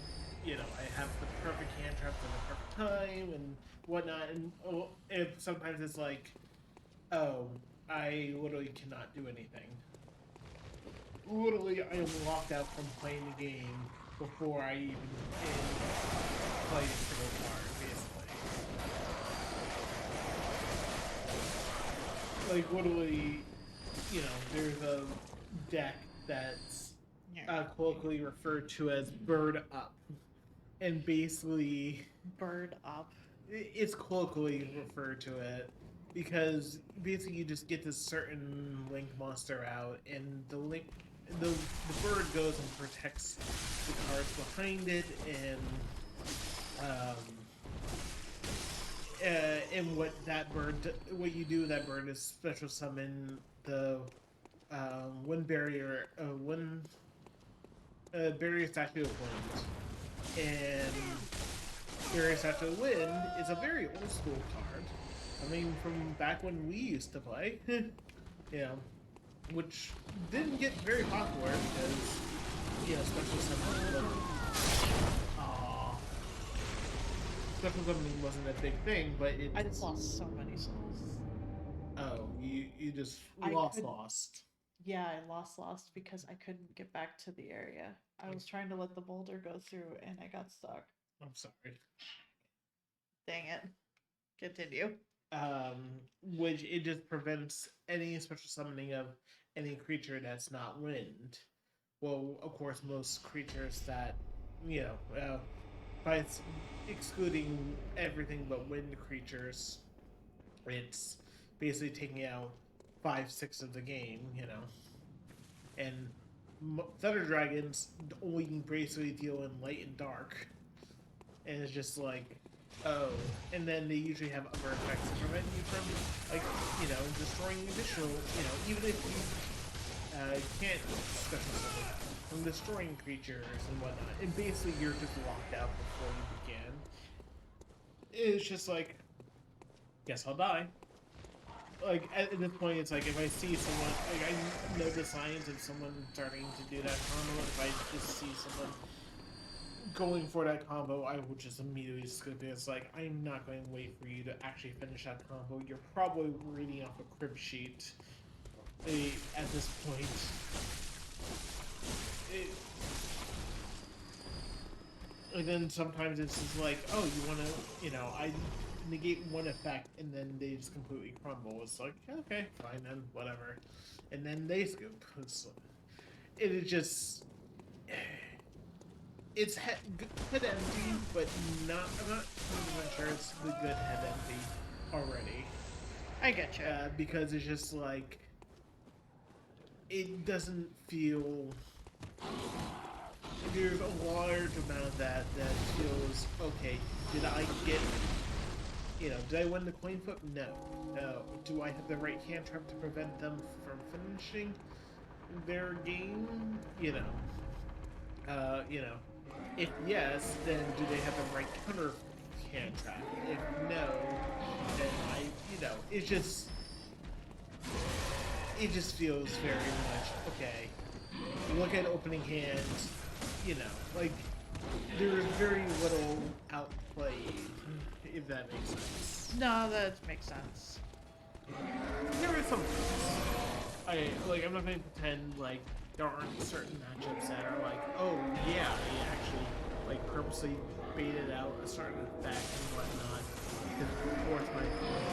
I have the perfect hand trap for the perfect time and whatnot. And sometimes it's like, oh, I literally cannot do anything. Literally, I am locked out from playing the game before I even play a single card, basically. Like, literally, there's a deck that's colloquially referred to as Bird Up. And basically... Bird Up? It's colloquially referred to it. Because basically you just get this certain link monster out, and the bird goes and protects the cards behind it, and what you do with that bird is special summon the wind barrier, barrier statue of wind, and barrier statue of wind is a very old school card. I mean, from back when we used to play, which didn't get very popular because, special summoning special summoning wasn't a big thing, but I just lost so many souls. Oh, you just lost. Yeah, I lost because I couldn't get back to the area. I was trying to let the boulder go through and I got stuck. I'm sorry. Dang it. Continue. Which it just prevents any special summoning of any creature that's not wind. Well, of course, most creatures that, by excluding everything but wind creatures, it's basically taking out 5-6 of the game, And Thunder Dragons only basically deal in light and dark. And it's just like, oh, and then they usually have other effects to prevent you from, like, destroying additional, even if you can't special summon, from destroying creatures and whatnot. And basically, you're just locked out before you begin. It's just like, guess I'll die. Like, at this point, it's like, if I see someone, like, I know the signs of someone starting to do that combo, if I just see someone going for that combo, I will just immediately skip it. It's like, I'm not going to wait for you to actually finish that combo. You're probably reading off a crib sheet at this point. And then sometimes it's just like, oh, you want to, I negate one effect, and then they just completely crumble. It's like, okay, fine then, whatever. And then they scoop. It is just... It's head empty, but I'm not 100% sure it's the good head empty already. I get you. Because it's just like, it doesn't feel... There's a large amount of that feels, okay, did I get... did I win the coin flip? No. No. Do I have the right hand trap to prevent them from finishing their game? If yes, then do they have the right counter hand trap? If no, then it just feels very much, okay, look at opening hands, like, there was very little outplay, if that makes sense. No, that makes sense. There were some I'm not going to pretend like there aren't certain matchups that are like, oh yeah, they actually like purposely baited out a certain effect and whatnot to force my opponent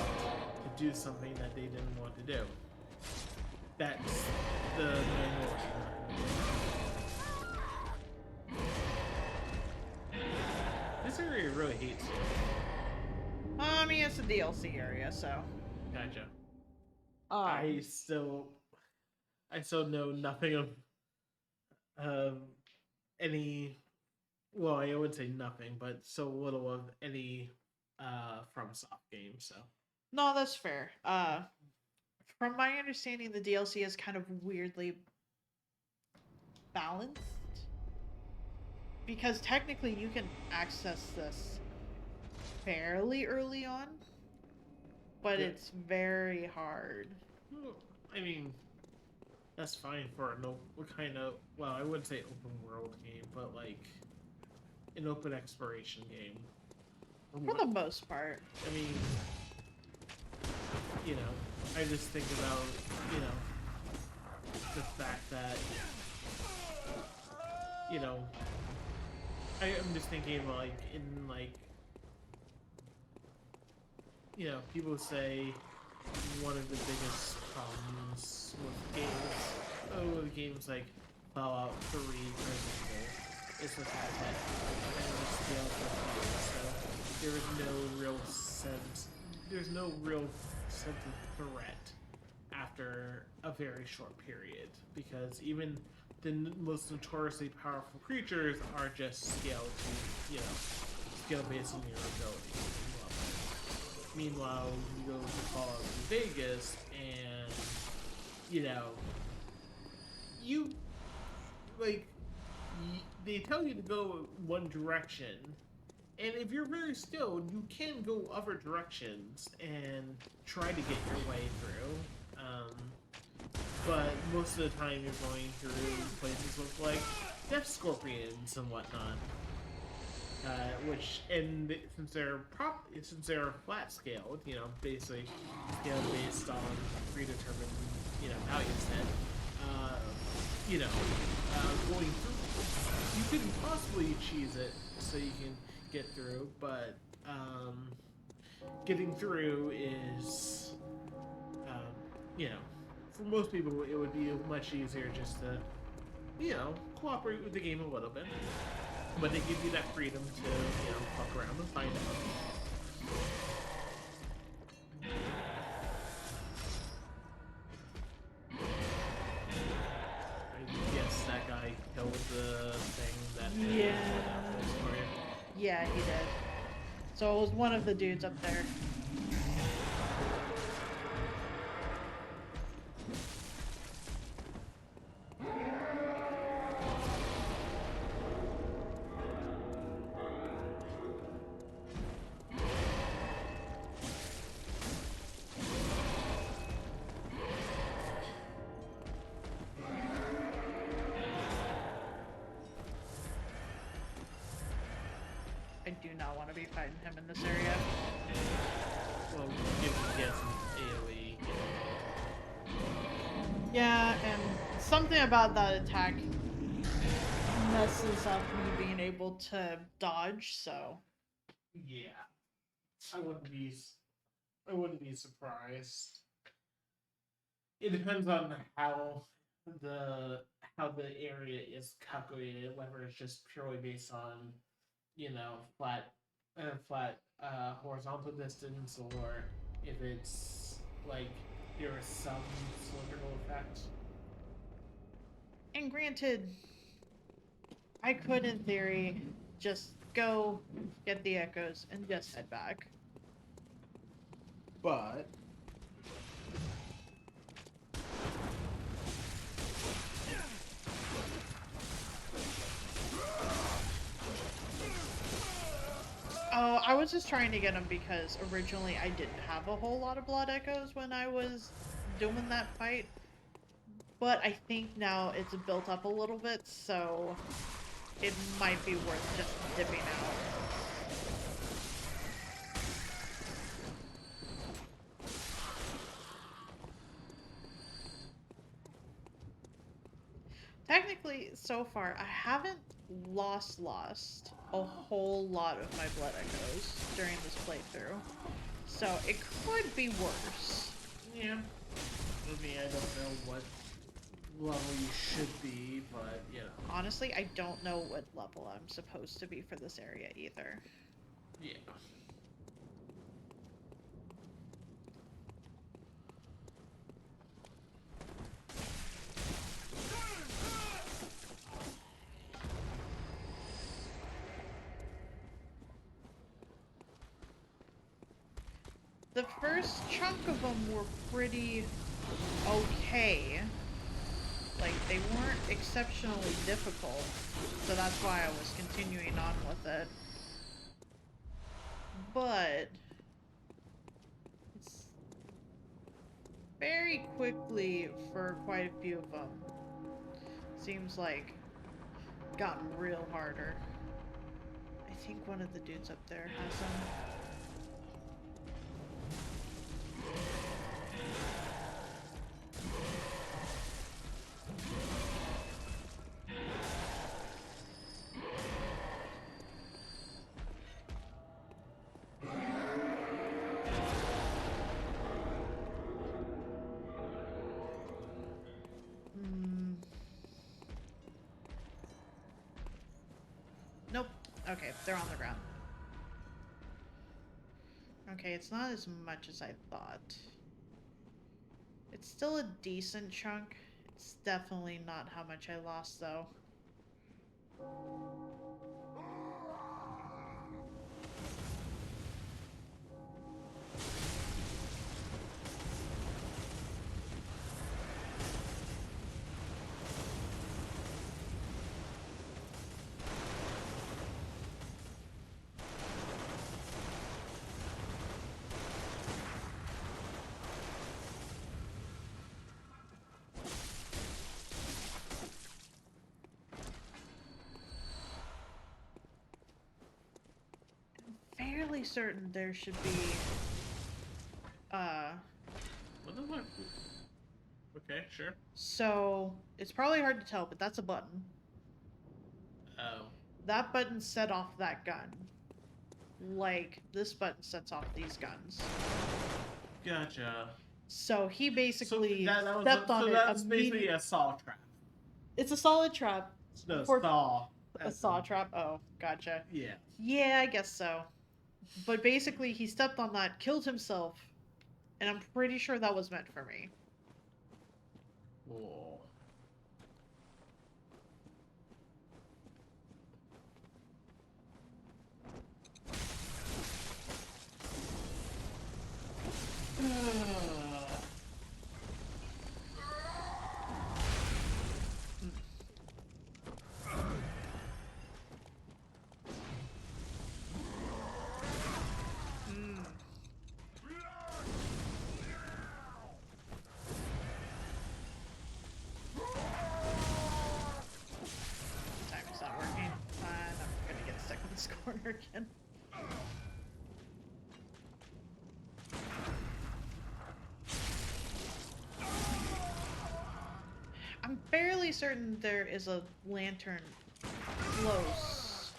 to do something that they didn't want to do. That's the minority. This area really hates you. I mean, it's a DLC area, so. Gotcha. Um, I still know nothing of any. Well, I wouldn't say nothing, but so little of any FromSoft game. So no, that's fair. From my understanding, the DLC is kind of weirdly balanced. Because technically you can access this fairly early on, but Yeah. it's very hard. I mean, that's fine for what kind of, well, I wouldn't say open world game, but like an open exploration game. For the most part. I mean, I just think about, the fact that, I'm just thinking like in like, people say one of the biggest problems with games like Fallout 3, for example, is the fact that the scale so there's no real sense of threat after a very short period, because even the most notoriously powerful creatures are just scaled to, scale based on your abilities. Meanwhile, you go to Fallout New Vegas, and you they tell you to go one direction, and if you're very skilled, you can go other directions and try to get your way through. But most of the time, you're going through places with like death scorpions and whatnot. Since they're flat scaled, basically scaled based on predetermined, value set, going through, you can possibly cheese it so you can get through, but getting through is, for most people, it would be much easier just to, cooperate with the game a little bit. But they give you that freedom to, fuck around and find out. I guess that guy killed the thing that Yeah. for you. Yeah, he did. So it was one of the dudes up there. I do not want to be fighting him in this area. Well, give him some AoE. Yeah, and something about that attack messes up me being able to dodge, so. Yeah, I wouldn't be surprised. It depends on how the area is calculated, whether it's just purely based on, flat horizontal distance, or if it's like there is some cylindrical effect. And granted, I could, in theory, just go get the echoes and just head back. But Oh, I was just trying to get them because originally I didn't have a whole lot of blood echoes when I was doing that fight. But I think now it's built up a little bit, so it might be worth just dipping out. Technically, so far, I haven't lost a whole lot of my blood echoes during this playthrough. So it could be worse. Yeah. I mean, I don't know what level you should be, but, you know. Honestly, I don't know what level I'm supposed to be for this area either. Yeah. The first chunk of them were pretty okay. Like, they weren't exceptionally difficult, so that's why I was continuing on with it. But it's very quickly, for quite a few of them, seems like gotten real harder. I think one of the dudes up there has them. Nope. Okay, they're on the ground. Okay, it's not as much as I thought. It's still a decent chunk. It's definitely not how much I lost, though. Fairly certain there should be, What is my... Okay, sure. so, it's probably hard to tell, but that's a button. Oh. That button set off that gun. Like, this button sets off these guns. Gotcha. So he basically that was stepped on it. that's basically a saw trap. It's a solid trap. No, For- saw. A saw trap? Oh, gotcha. Yeah. Yeah, I guess so. But basically, he stepped on that, killed himself, and I'm pretty sure that was meant for me. Whoa. Timing's not working. Fine, I'm gonna get stuck in this corner again. I'm fairly certain there is a lantern close.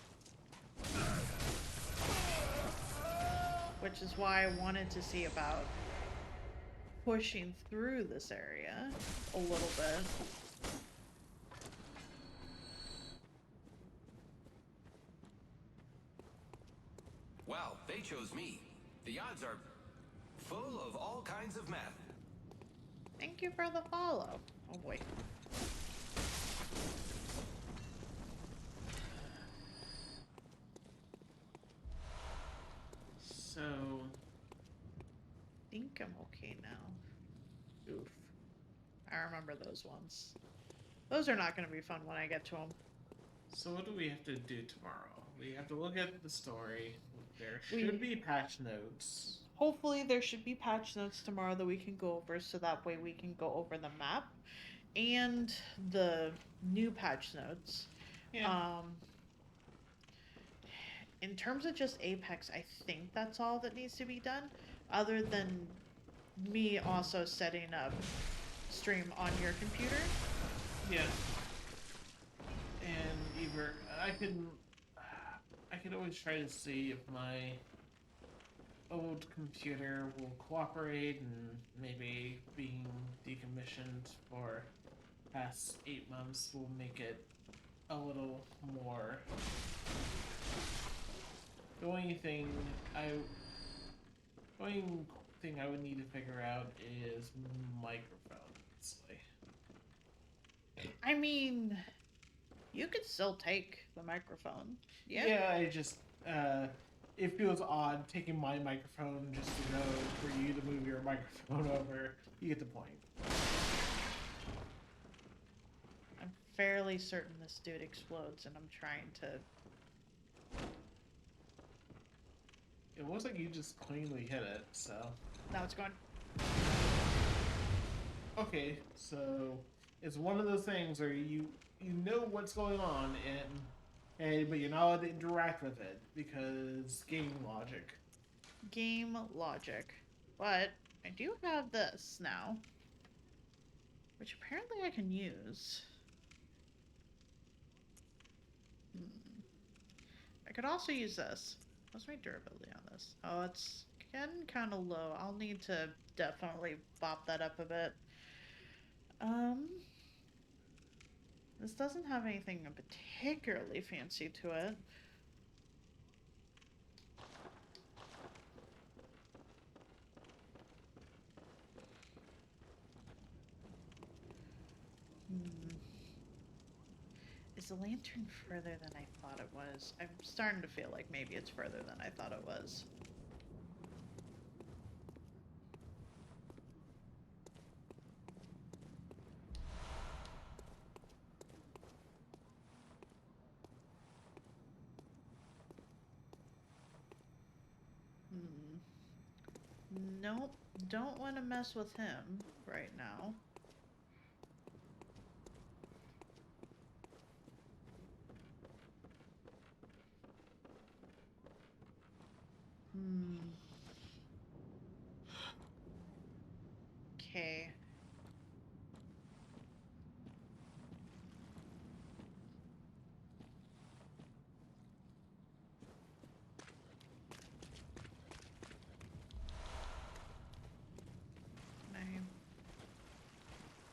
Which is why I wanted to see about pushing through this area a little bit. Wow, they chose me. The odds are full of all kinds of math. Thank you for the follow. Oh boy. So... I think I'm okay now. Oof. I remember those ones. Those are not going to be fun when I get to them. So what do we have to do tomorrow? We have to look at the story. There should be patch notes. Hopefully there should be patch notes tomorrow that we can go over, so that way we can go over the map and the new patch notes. Yeah. In terms of just Apex, I think that's all that needs to be done, other than me also setting up stream on your computer. Yeah. And either I could always try to see if my old computer will cooperate and maybe being decommissioned for past 8 months will make it a little more. The only thing I the only thing I would need to figure out is microphones. I mean, you could still take the microphone. Yeah. Yeah, I just it feels odd taking my microphone just to go for you to move your microphone over. You get the point. I'm fairly certain this dude explodes, and I'm trying to. It looks like you just cleanly hit it, so. Now it's going. Okay, so it's one of those things where you know what's going on and but you're not allowed to interact with it because game logic. Game logic. But I do have this now, which apparently I can use. I could also use this. What's my durability on this? Oh, it's getting kind of low. I'll need to definitely bop that up a bit. This doesn't have anything particularly fancy to it. Is the lantern further than I thought it was? I'm starting to feel like maybe it's further than I thought it was. Nope, don't want to mess with him right now. Okay.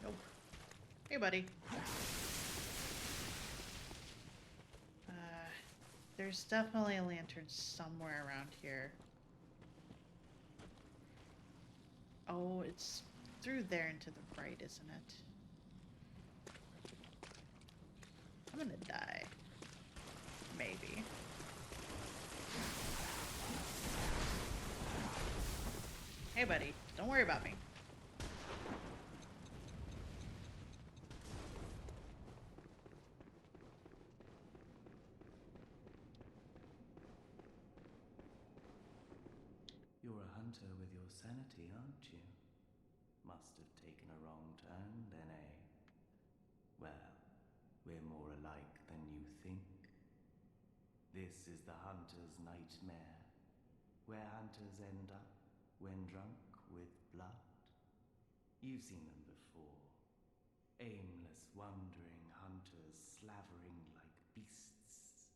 Nope. Hey, buddy. There's definitely a lantern somewhere around here. Oh, it's through there and to the right, isn't it? I'm gonna die. Maybe. Hey, buddy. Don't worry about me. You're a hunter with your sanity, aren't you? Must have taken a wrong turn, then, eh? Well, we're more alike than you think. This is the hunter's nightmare, where hunters end up when drunk with blood. You've seen them before. Aimless, wandering hunters slavering like beasts.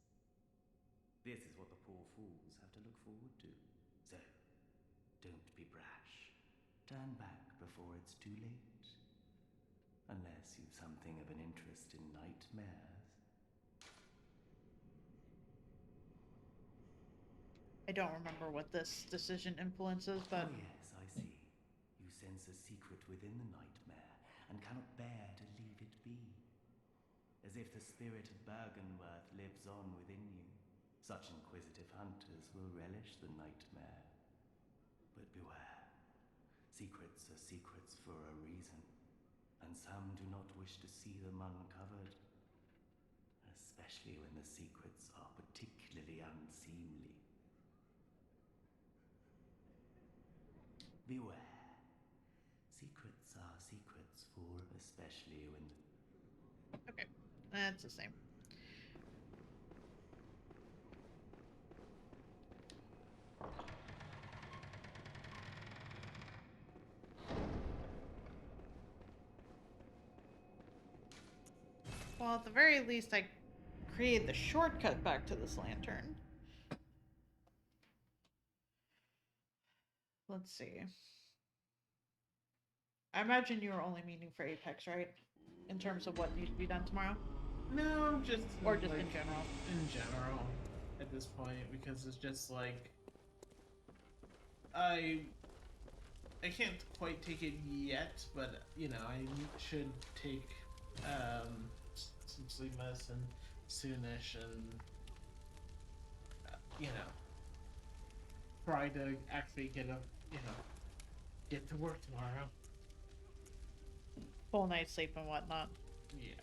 This is what the poor fools have to look forward to. So, don't be brash. Turn back before it's too late. Unless you've something of an interest in nightmares. I don't remember what this decision influences, but... Oh yes, I see. You sense a secret within the nightmare and cannot bear to leave it be. As if the spirit of Bergenworth lives on within you. Such inquisitive hunters will relish the nightmare. But beware. Secrets are secrets for a reason, and some do not wish to see them uncovered. Especially when the secrets are particularly unseemly. Beware. Secrets are secrets for especially when... Okay, that's the same. Well, at the very least, I created the shortcut back to this lantern. Let's see. I imagine you were only meaning for Apex, right? In terms of what needs to be done tomorrow? No, just Or just like, in general? in general, at this point, because it's just like I can't quite take it yet, but you know I should take some sleep medicine soonish, and you know try to actually get to work tomorrow. Full night's sleep and whatnot. Yeah,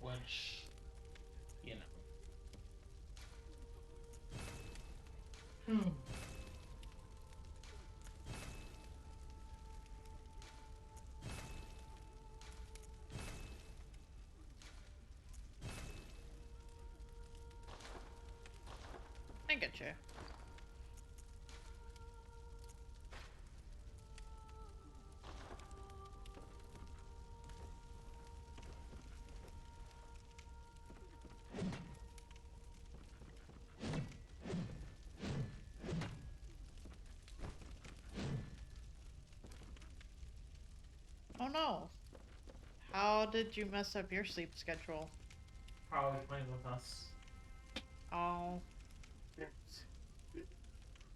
which you know. I get you. Oh no. How did you mess up your sleep schedule? Probably playing with us. Oh,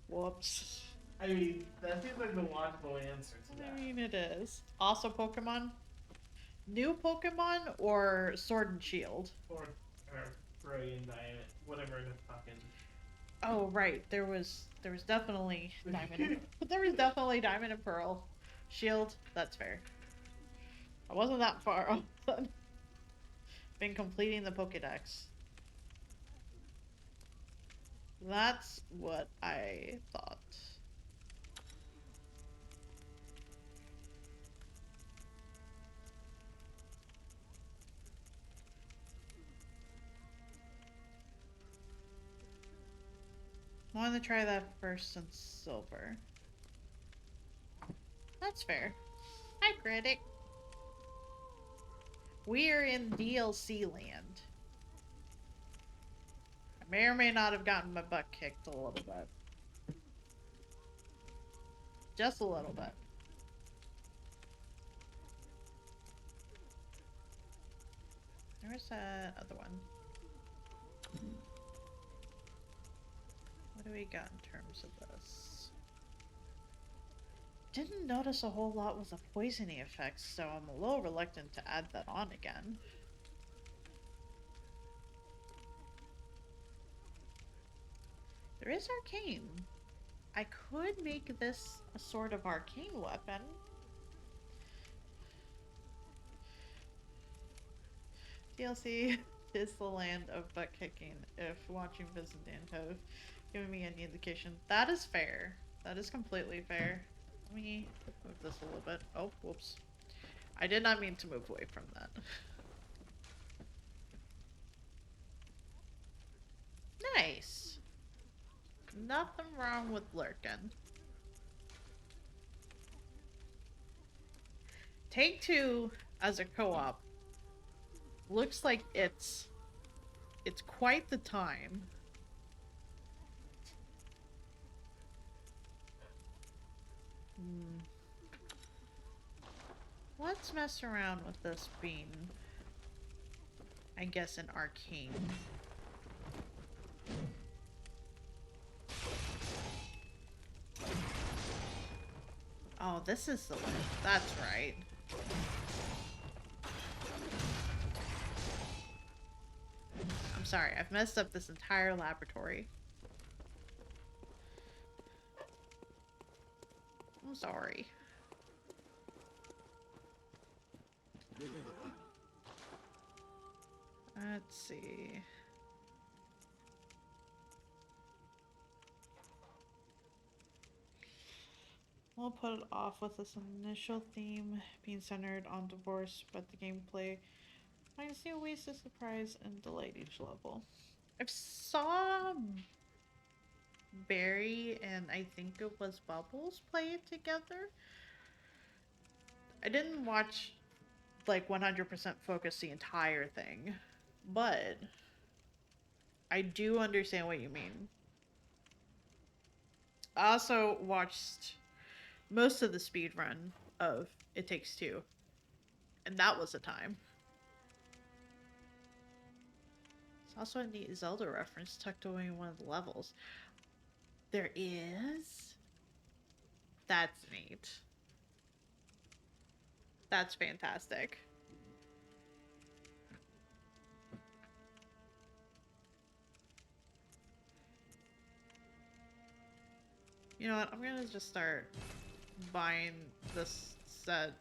whoops. I mean, that seems like the logical answer to I that. mean, it is. Also, Pokemon? New Pokemon or Sword and Shield? Or Brilliant Diamond, whatever the fucking. Oh, right. There was definitely Diamond. There was definitely Diamond and Pearl. Shield, that's fair. I wasn't that far off. Been completing the Pokédex. That's what I thought. I wanted to try that first since silver. That's fair. Hi, critic. We're in DLC land. I may or may not have gotten my butt kicked a little bit. Just a little bit. Where's that other one? What do we got in terms of this? Didn't notice a whole lot with the poisoning effects, so I'm a little reluctant to add that on again. There is arcane. I could make this a sort of arcane weapon. DLC is the land of butt kicking if watching Vincent and Cove giving me any indication. That is fair. That is completely fair. Let me move this a little bit. Oh, whoops. I did not mean to move away from that. Nice. Nothing wrong with lurking. Take Two as a co-op looks like it's quite the time. Let's mess around with this being, I guess, an arcane. Oh, this is the one. That's right. I'm sorry, I've messed up this entire laboratory. I'm sorry. Let's see. We'll put it off with this initial theme being centered on divorce, but the gameplay finds new ways to surprise and delight each level. I've saw Barry and I think it was Bubbles play it together. I didn't watch like 100% focus the entire thing. But I do understand what you mean. I also watched most of the speed run of It Takes Two, and that was a time. It's also a neat Zelda reference tucked away in one of the levels. There is? That's neat. That's fantastic. You know what? I'm gonna just start buying this set.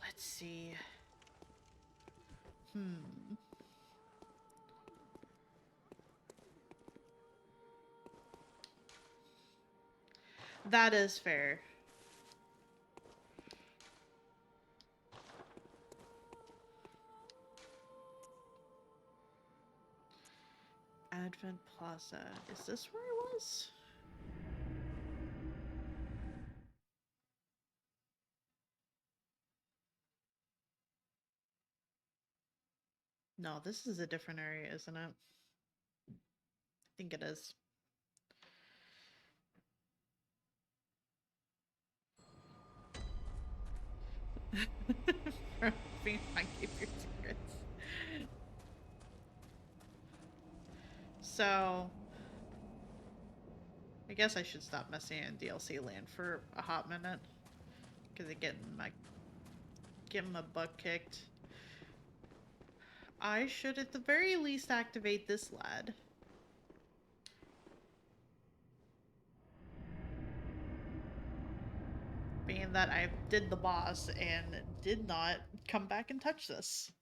Let's see. That is fair. Advent Plaza. Is this where I was? No, this is a different area, isn't it? I think it is. Being fine, keep your secrets. So, I guess I should stop messing in DLC land for a hot minute. Because of getting my butt kicked. I should at the very least activate this lad. Being that I did the boss and did not come back and touch this.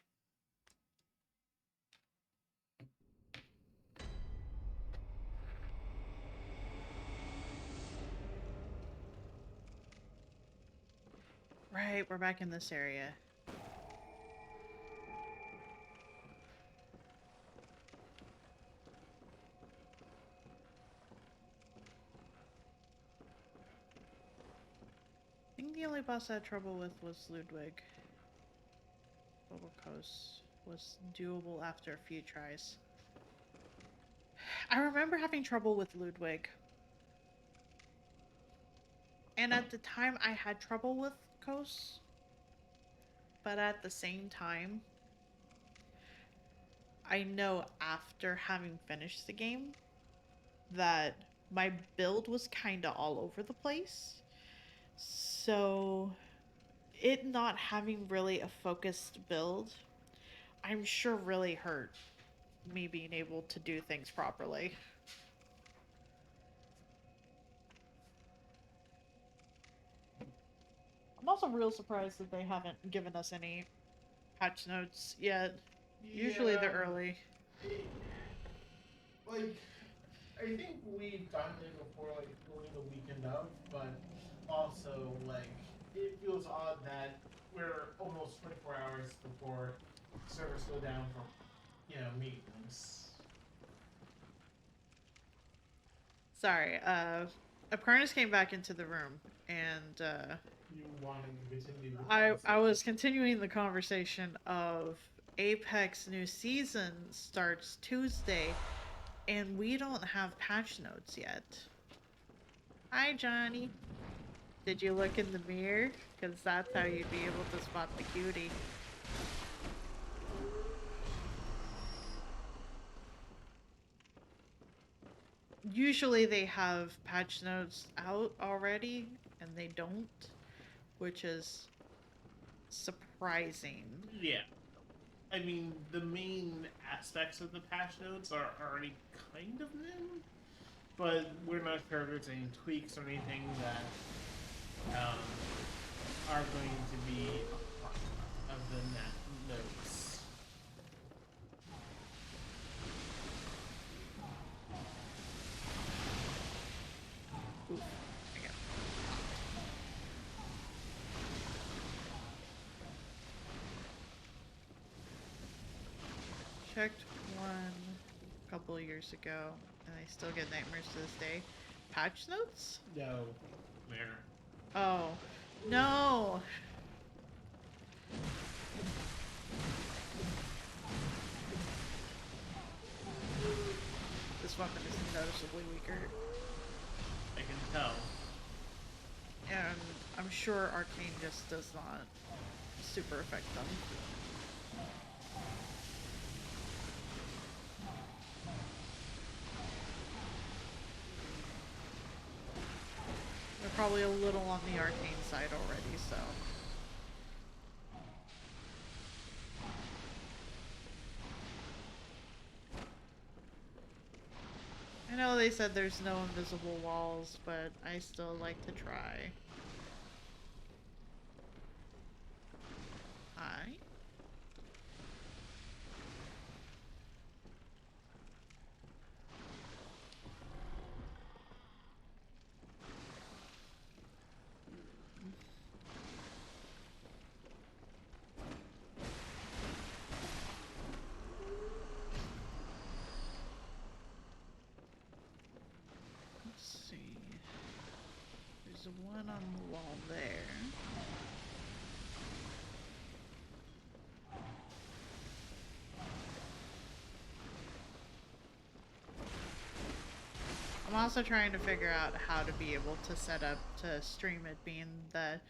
Right, we're back in this area. I think the only boss I had trouble with was Ludwig. Bubble Coast was doable after a few tries. I remember having trouble with Ludwig. And at the time I had trouble with Coast. But at the same time, I know after having finished the game that my build was kind of all over the place. So it not having really a focused build, I'm sure really hurt me being able to do things properly. I'm also real surprised that they haven't given us any patch notes yet. Yeah, Usually they're early. Like, I think we've gotten it before, like, during the weekend of, but also, like, it feels odd that we're almost 24 hours before servers go down for, maintenance. Sorry, Apcarnus came back into the room and You wanted to continue the I conversation. was continuing the conversation of Apex new season starts Tuesday and we don't have patch notes yet. Hi Johnny. Did you look in the mirror? Because that's how you'd be able to spot the cutie. Usually they have patch notes out already and they don't, which is surprising. Yeah. I mean, the main aspects of the patch notes are already kind of new, but we're not sure if there's any tweaks or anything that are going to be a part of the notes. Oof. I got checked one a couple years ago, and I still get nightmares to this day. Patch notes? No, Mariner. Oh. No! This weapon is noticeably weaker. I can tell. And I'm sure Arcane just does not super affect them. They're probably a little on the Arcane side already, so. I know they said there's no invisible walls, but I still like to try. Hi. Let's see. There's one on the wall there. I'm also trying to figure out how to be able to set up to stream it, being that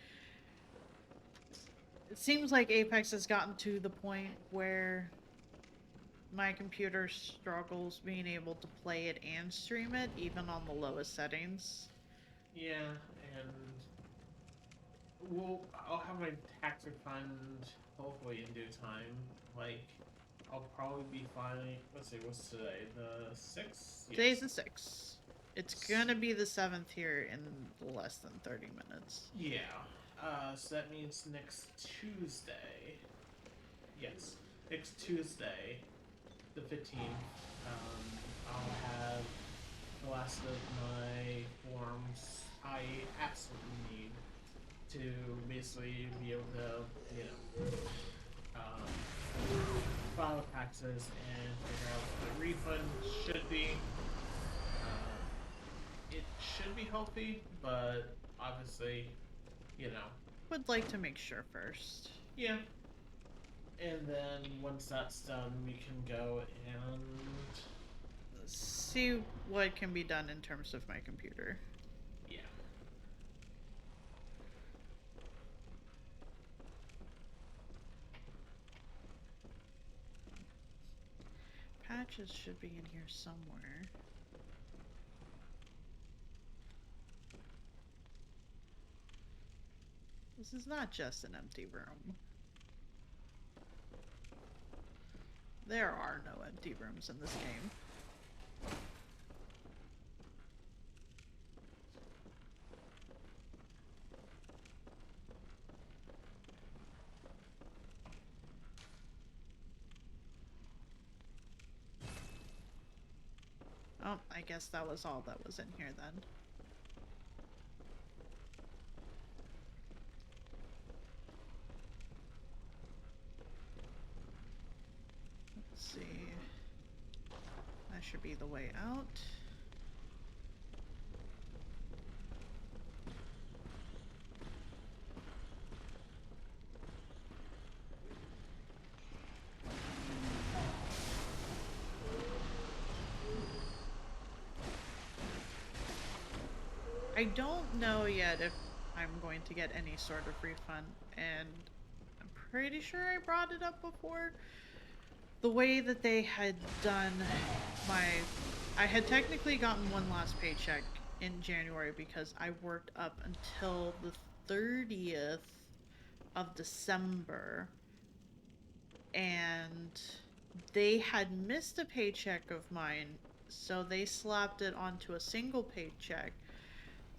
it seems like Apex has gotten to the point where my computer struggles being able to play it and stream it, even on the lowest settings. Yeah, and I'll have my tax refund hopefully in due time. Like, I'll probably be filing. Let's see, what's today? The 6th? Today's the 6th. It's gonna be the 7th here in less than 30 minutes. Yeah. So that means next Tuesday. Yes, next Tuesday, the 15th. I'll have the last of my forms I absolutely need to basically be able to, you know, file taxes and figure out what the refund should be. It should be healthy, but obviously, you know. Would like to make sure first. Yeah. And then once that's done, we can go and See what can be done in terms of my computer. yeah. Patches should be in here somewhere. This is not just an empty room. There are no empty rooms in this game. Oh, I guess that was all that was in here then. Let's see. That should be the way out. I don't know yet if I'm going to get any sort of refund, and I'm pretty sure I brought it up before. The way that they had done I had technically gotten one last paycheck in January because I worked up until the 30th of December, and they had missed a paycheck of mine, so they slapped it onto a single paycheck.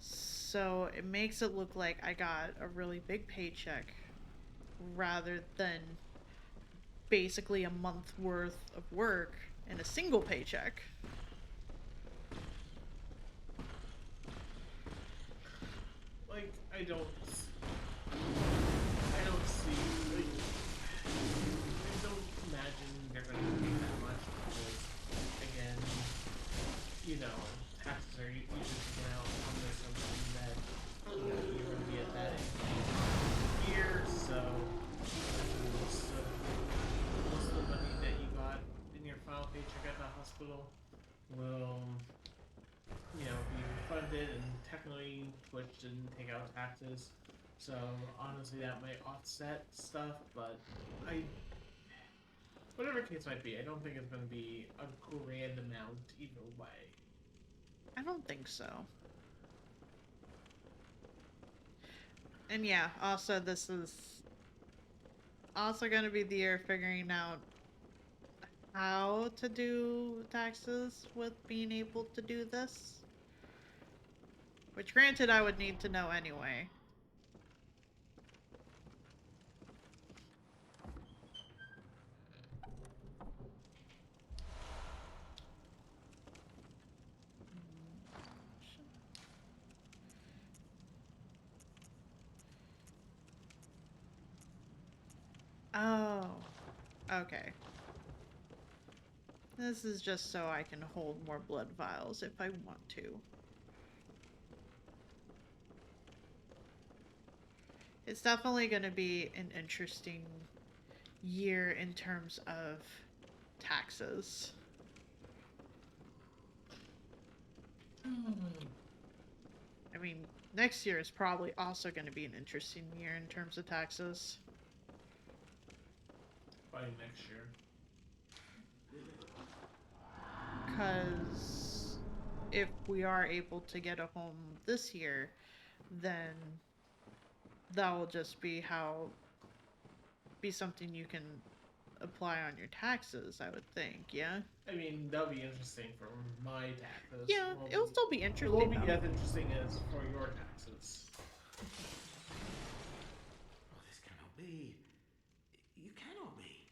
So it makes it look like I got a really big paycheck rather than basically a month worth of work in a single paycheck. Like, I don't see, like, I don't imagine they're gonna pay that much because, again, you know, taxes are usually taken out on the assumption that you're going to be at that year, so most of the money that you got in your final paycheck at the hospital will, be refunded and technically Twitch didn't take out taxes. So honestly, that might offset stuff, but whatever case might be, I don't think it's going to be a grand amount either way. I don't think so. And yeah, also this is also going to be the year figuring out how to do taxes with being able to do this. Which, granted, I would need to know anyway. Oh, okay. This is just so I can hold more blood vials if I want to. It's definitely going to be an interesting year in terms of taxes. I mean, next year is probably also going to be an interesting year in terms of taxes. By next year. Because if we are able to get a home this year, then that will just be something you can apply on your taxes, I would think, yeah? I mean, that'll be interesting for my taxes. Yeah, it'll still be It interesting, won't be though. as interesting as for your taxes. Oh, this cannot be. You cannot be.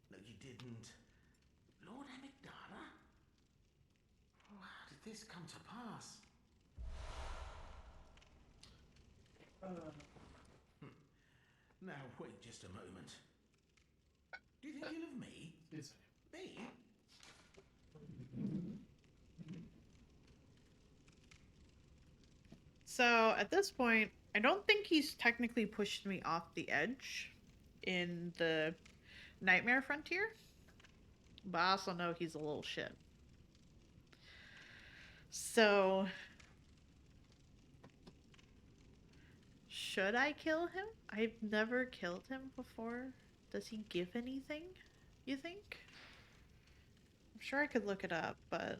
No, you didn't. Lord Amygdala? Oh, how did this come to pass? Now, wait just a moment. Do you think ill of me? Yes. Me? So, at this point, I don't think he's technically pushed me off the edge in the Nightmare Frontier. But I also know he's a little shit. So, should I kill him? I've never killed him before. Does he give anything, you think? I'm sure I could look it up, but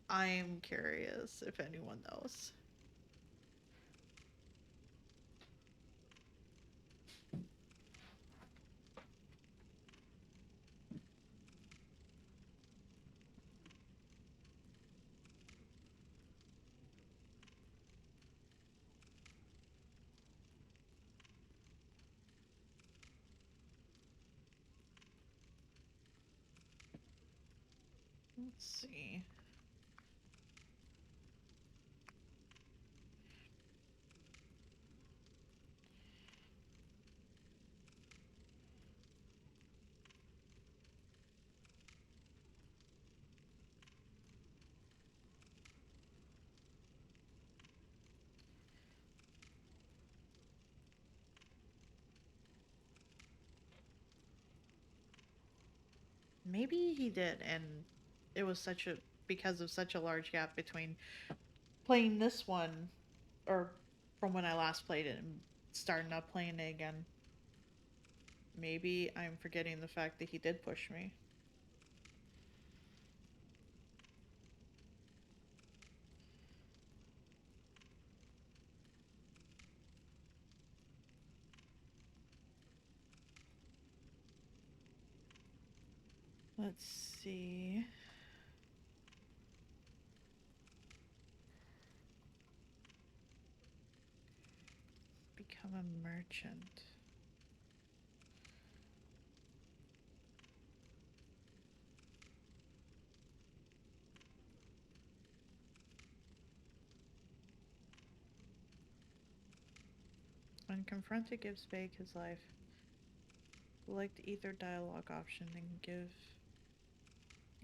I'm curious if anyone knows. Let's see. Maybe he did, and it was because of such a large gap between playing this one, or from when I last played it, and starting up playing it again. Maybe I'm forgetting the fact that he did push me. Let's see. Become a merchant. When confronted, gives back his life. Select either dialogue option and give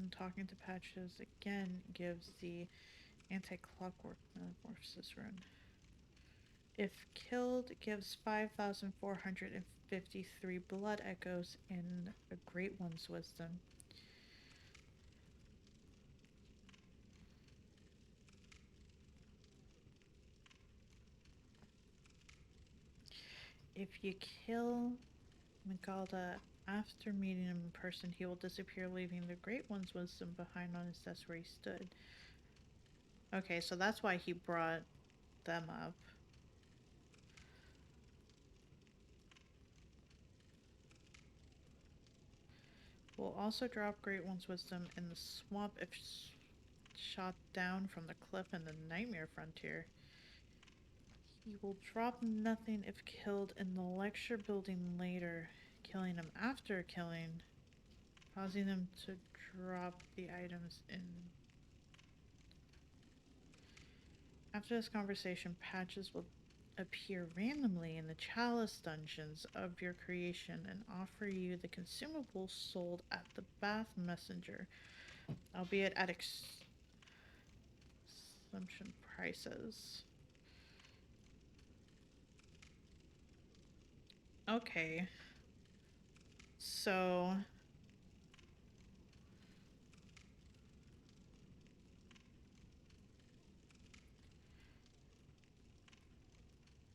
And talking to Patches again gives the anti-clockwork metamorphosis rune. If killed, it gives 5,453 blood echoes in a Great One's wisdom. If you kill Magalda after meeting him in person, he will disappear, leaving the Great One's wisdom behind on his desk where he stood. Okay, so that's why he brought them up. Will also drop Great One's wisdom in the swamp if shot down from the cliff in the Nightmare Frontier. He will drop nothing if killed in the lecture building later, killing him after killing, causing them to drop the items in. After this conversation, Patches will appear randomly in the chalice dungeons of your creation and offer you the consumables sold at the Bath Messenger, albeit at assumption prices. Okay. So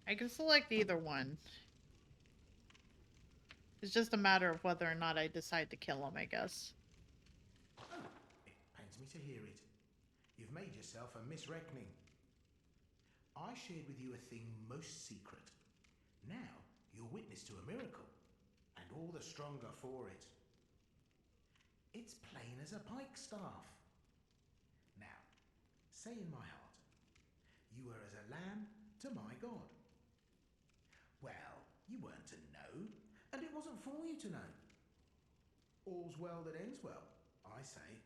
I can select either one. It's just a matter of whether or not I decide to kill him, I guess. Oh, it pains me to hear it. You've made yourself a misreckoning. I shared with you a thing most secret. Now you're witness to a miracle, and all the stronger for it. It's plain as a pikestaff. Now, say in my heart, you were as a lamb to my God. Well, you weren't to know, and it wasn't for you to know. All's well that ends well, I say.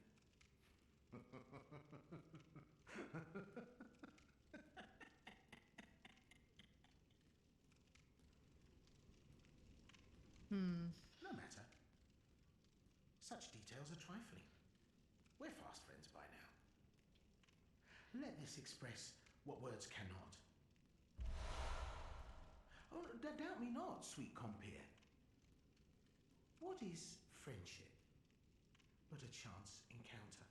No matter. Such details are trifling. We're fast friends by now. Let this express what words cannot. Oh, doubt me not, sweet compeer. What is friendship but a chance encounter?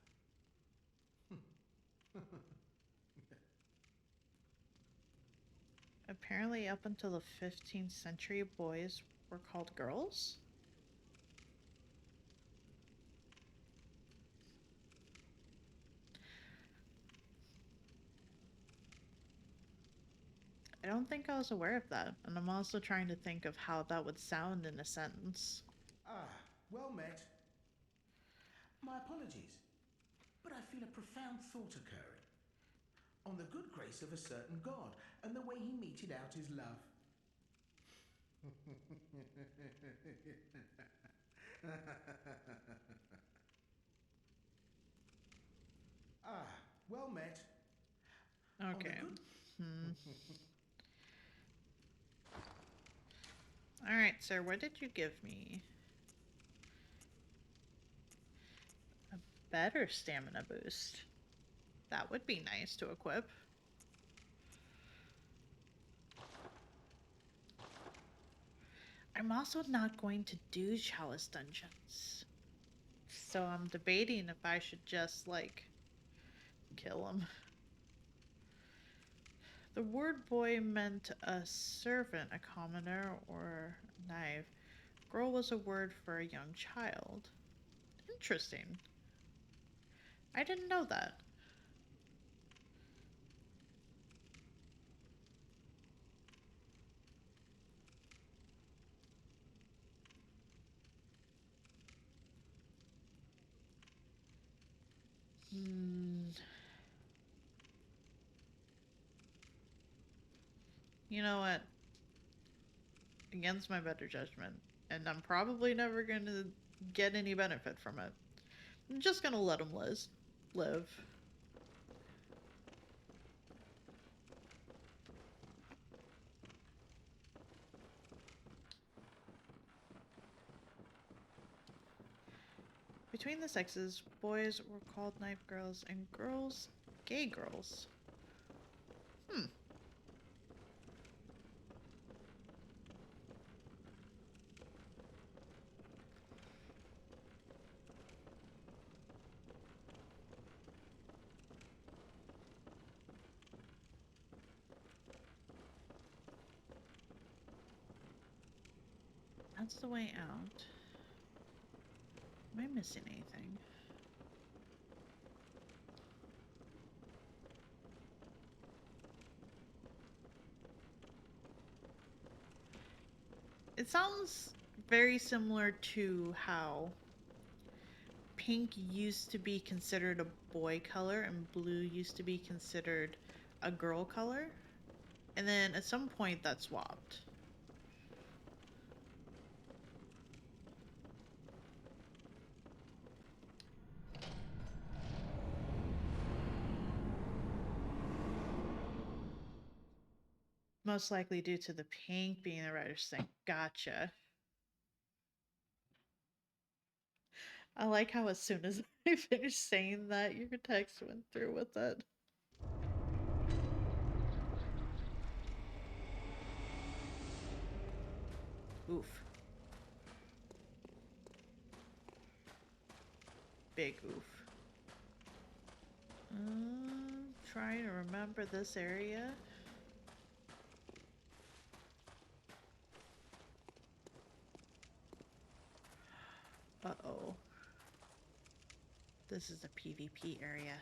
Apparently, up until the 15th century, boys were called girls? I don't think I was aware of that, and I'm also trying to think of how that would sound in a sentence. Ah, well met. My apologies, but I feel a profound thought occurring on the good grace of a certain God and the way he meted out his love. Ah, well met. Okay. Alright, sir, what did you give me? A better stamina boost. That would be nice to equip. I'm also not going to do chalice dungeons. So I'm debating if I should just, like, kill him. The word boy meant a servant, a commoner, or knave. Girl was a word for a young child. Interesting. I didn't know that. You know what? Against my better judgment, and I'm probably never gonna get any benefit from it. I'm just gonna let him live. Between the sexes, boys were called knife girls and girls gay girls. Hmm. That's the way out. Am I missing anything? It sounds very similar to how pink used to be considered a boy color and blue used to be considered a girl color. And then at some point that swapped. Most likely due to the pink being the reddish thing. Gotcha. I like how as soon as I finished saying that, your text went through with it. Oof. Big oof. Trying to remember this area. Uh-oh. This is a PvP area.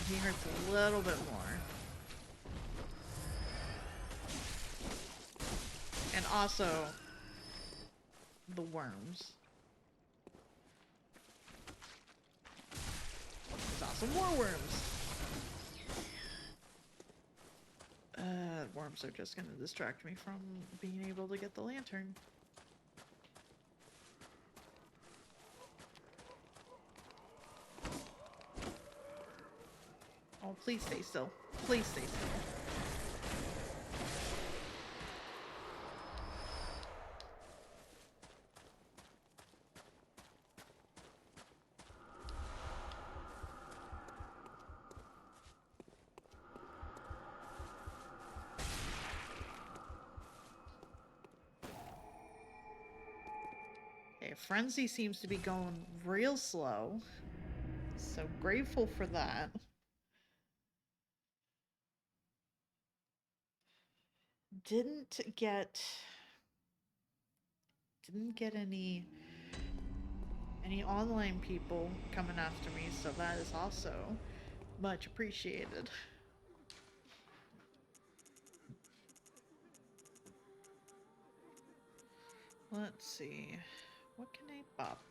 He hurts a little bit more. And also, the worms. There's also more worms. Worms are just gonna distract me from being able to get the lantern. Oh, please stay still. Please stay still. Okay, Frenzy seems to be going real slow. So grateful for that. Didn't get any online people coming after me, so that is also much appreciated. Let's see. What can I pop?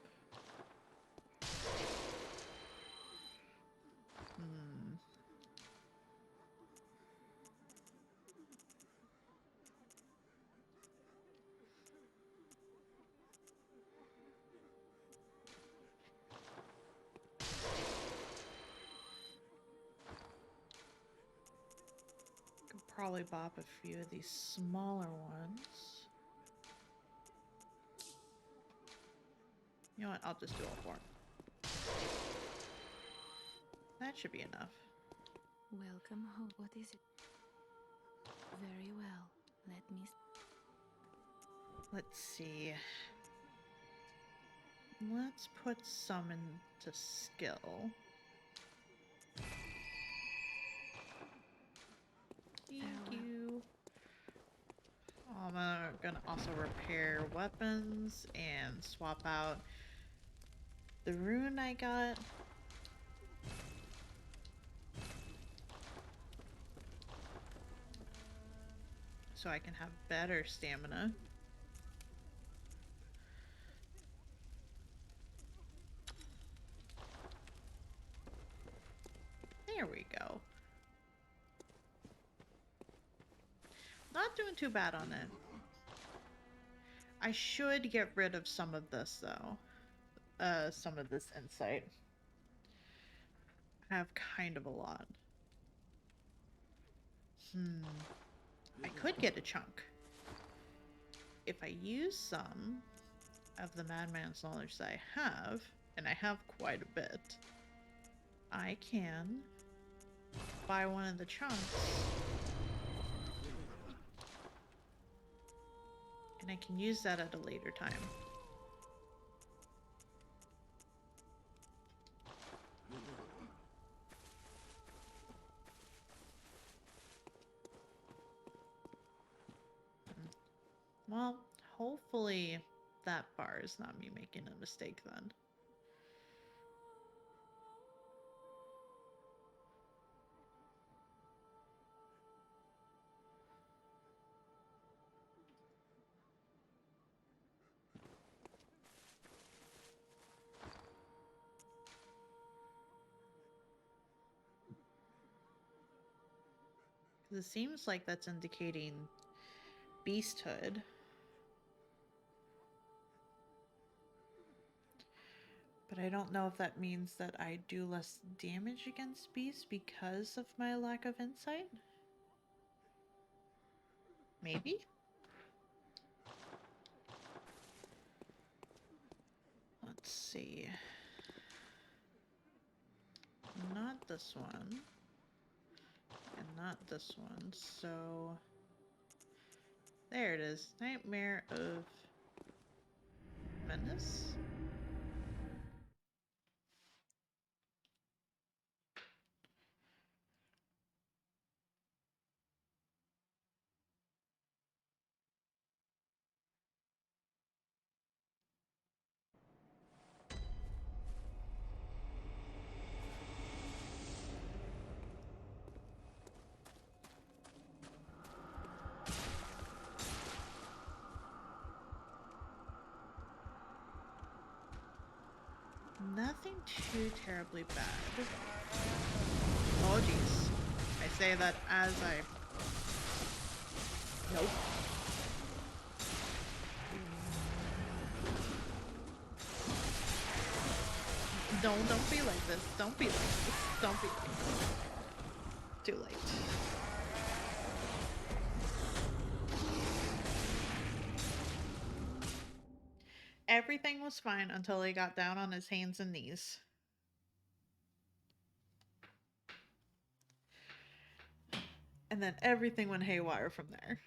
Could probably bop a few of these smaller ones. You know what? I'll just do all four. That should be enough. Welcome home. What is it? Very well. Let me. Let's see. Let's put some into skill. Thank you. I'm gonna also repair weapons and swap out the rune I got. So I can have better stamina. There we go. Not doing too bad on it. I should get rid of some of this, though. Some of this insight. I have kind of a lot. I could get a chunk. If I use some of the madman's knowledge that I have, and I have quite a bit, I can buy one of the chunks, and I can use that at a later time. Well, hopefully that bar is not me making a mistake then. It seems like that's indicating beasthood. But I don't know if that means that I do less damage against beasts because of my lack of insight. Maybe? Let's see. Not this one. And not this one. So there it is. Nightmare of Menace? Nothing too terribly bad. Oh jeez. I say that as I... Nope. Don't be like this. Don't be like this. Don't be like this. Too late. Everything was fine until he got down on his hands and knees. And then everything went haywire from there.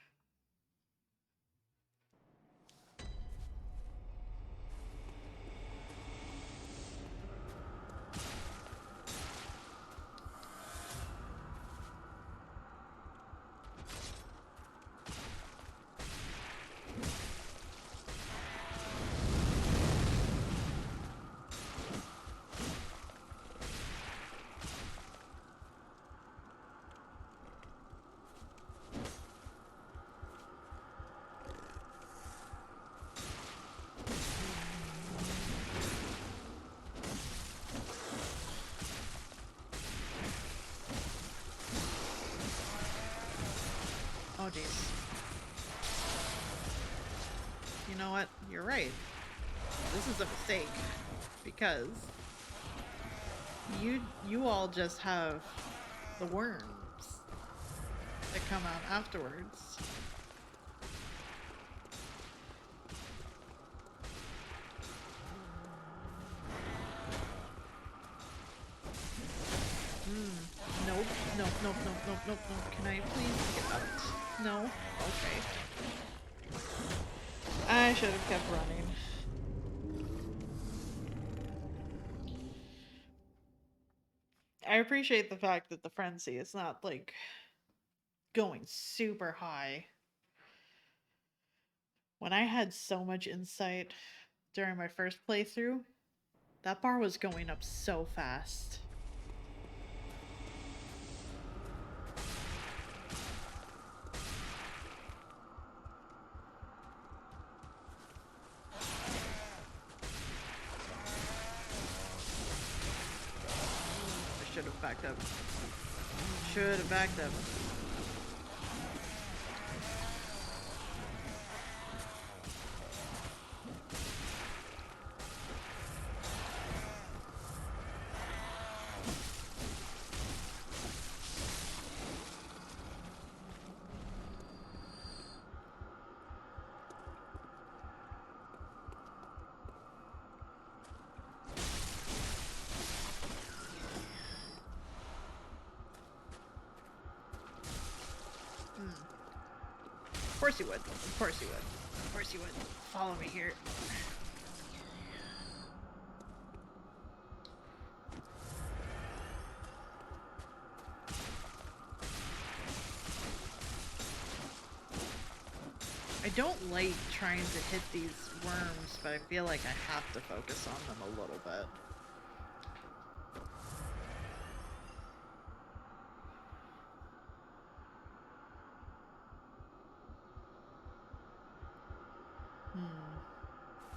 Oh jeez. You know what? You're right. This is a mistake. Because you all just have the worms that come out afterwards. Nope, nope, nope, nope, nope, nope, nope. Can I please get out? No? Okay. I should have kept running. I appreciate the fact that the frenzy is not, like, going super high. When I had so much insight during my first playthrough, that bar was going up so fast. I should have backed up. Should have backed up. course you would. Of course you would. Of course you would. Follow me here. I don't like trying to hit these worms, but I feel like I have to focus on them a little bit.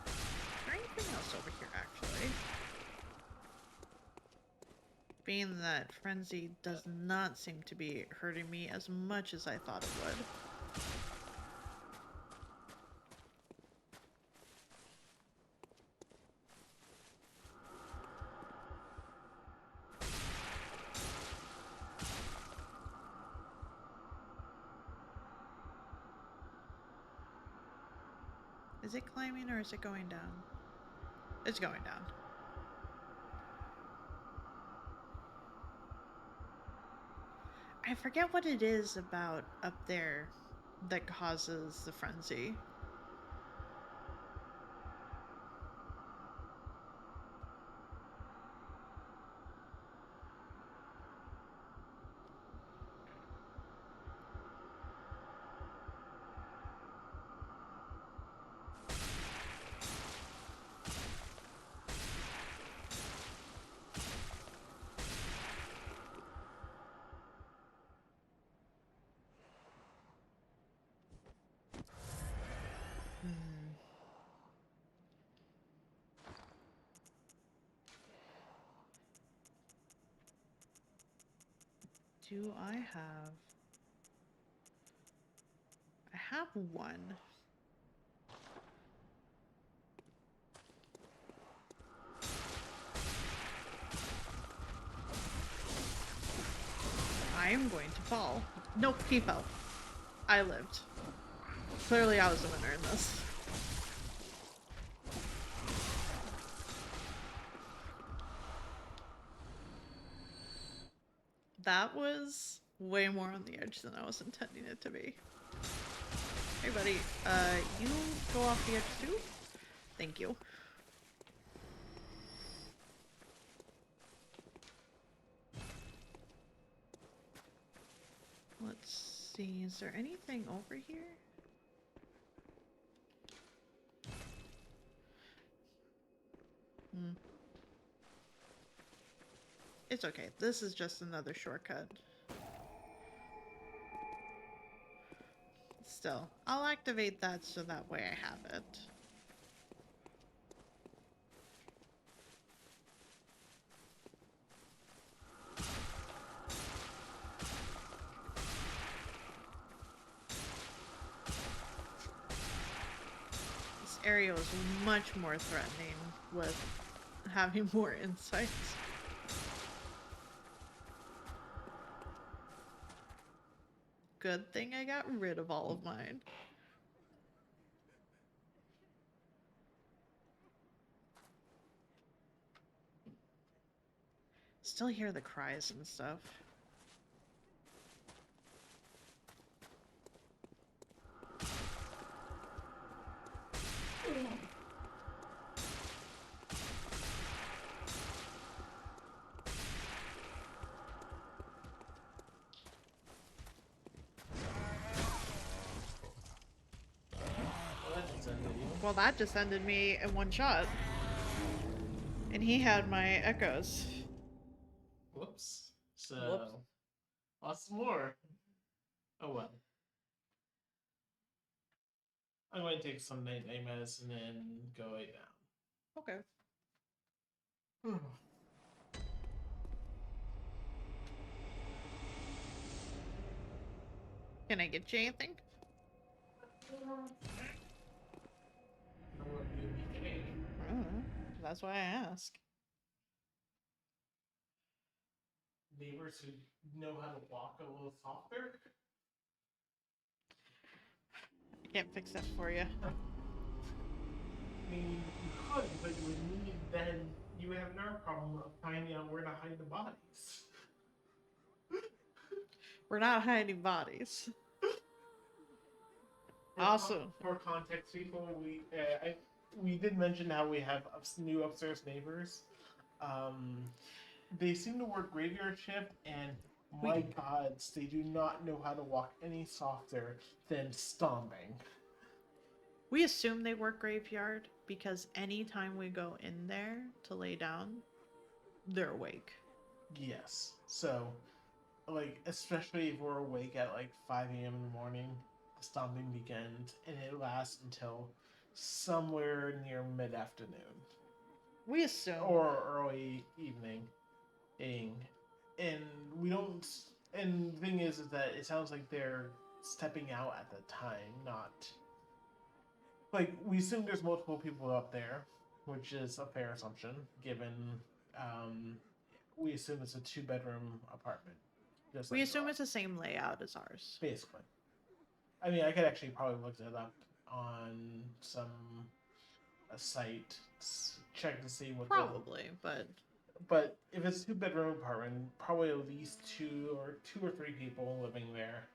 Is there anything else over here, actually? Being that Frenzy does not seem to be hurting me as much as I thought it would. Is it climbing or is it going down? It's going down. I forget what it is about up there that causes the frenzy. Do I have... I have one. I am going to fall. Nope, he fell. I lived. Clearly I was the winner in this. That was way more on the edge than I was intending it to be. Hey buddy, you go off the edge too? Thank you. Let's see, is there anything over here? It's okay, this is just another shortcut. Still, I'll activate that so that way I have it. This area is much more threatening with having more insights. Good thing I got rid of all of mine. Still hear the cries and stuff. Well, that just ended me in one shot. And he had my echoes. Whoops. So, Whoops. lots more. Oh well. I'm going to take some night-night medicine and go lay down. Okay. Can I get you anything? That's why I ask. Neighbors who know how to walk a little softer. I can't fix that for you. I mean, you could, but you would need then. You would have another problem of finding out where to hide the bodies. We're not hiding bodies. Awesome. For context, people, we did mention how we have new upstairs neighbors. Um, they seem to work graveyard shift, and my gods, they do not know how to walk any softer than stomping. We assume they work graveyard because anytime we go in there to lay down, they're awake. Yes. So, like, especially if we're awake at like 5 a.m. in the morning, the stomping begins, and it lasts until somewhere near mid afternoon We assume. or early evening. And we don't. And the thing is that it sounds like they're stepping out at the time, not like we assume there's multiple people up there, which is a fair assumption given um, we assume it's a 2-bedroom apartment. Just We like assume ours, it's the same layout as ours. basically. I mean, I could actually probably look it up on a site, check to see what Probably, but But if it's a 2-bedroom apartment, probably at least two or three people living there,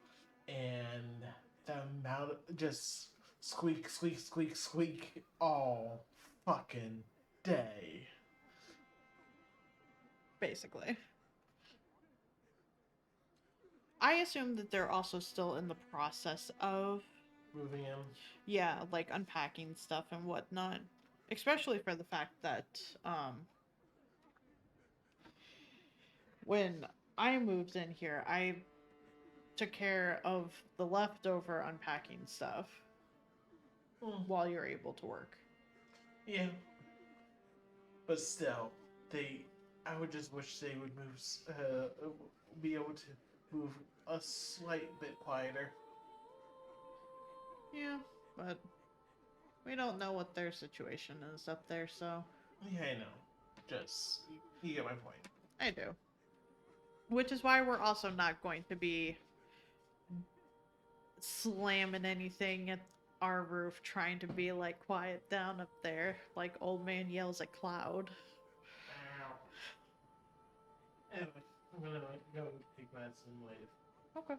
and the amount of just squeak, squeak, squeak, squeak all fucking day. basically. I assume that they're also still in the process of, Moving in. yeah, like unpacking stuff and whatnot. Especially for the fact that when I moved in here, I took care of the leftover unpacking stuff while you're able to work. Yeah. But still, I would just wish they would be able to move a slight bit quieter. Yeah, but we don't know what their situation is up there, so Yeah, I know. Just, you get my point. I do. Which is why we're also not going to be slamming anything at our roof trying to be like quiet down up there like old man yells at cloud. Ow. Anyway, I'm gonna go take medicine later. Okay.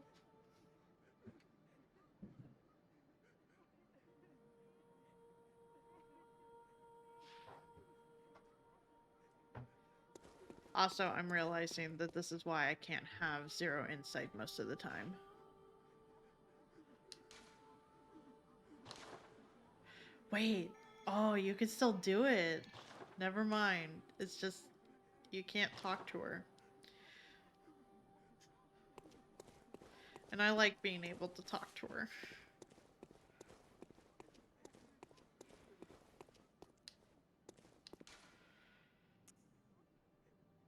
Also, I'm realizing that this is why I can't have zero insight most of the time. Wait. Oh, you can still do it. Never mind. It's just you can't talk to her. And I like being able to talk to her.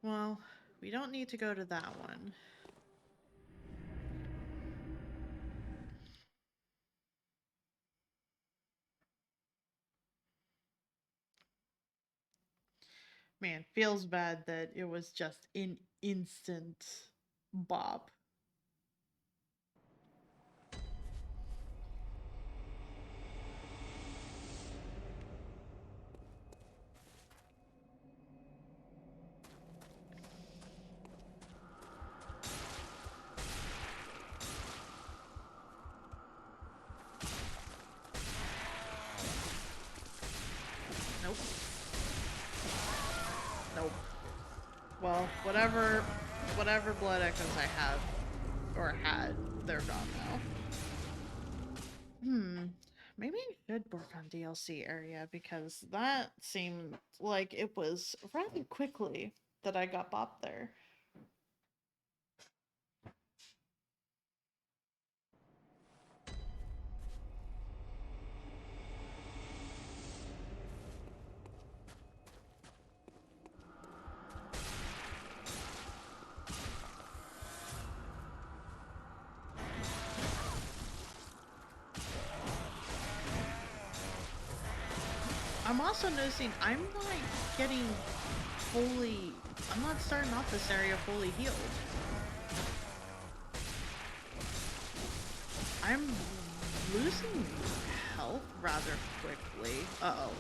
Well, we don't need to go to that one. Man, feels bad that it was just an instant bop. Nope. Nope. Well, whatever blood echoes I have or had, they're gone now. Maybe I should work on DLC area because that seemed like it was rather quickly that I got bopped there. I'm also noticing I'm not getting fully. I'm not starting off this area fully healed. I'm losing health rather quickly. Uh-oh.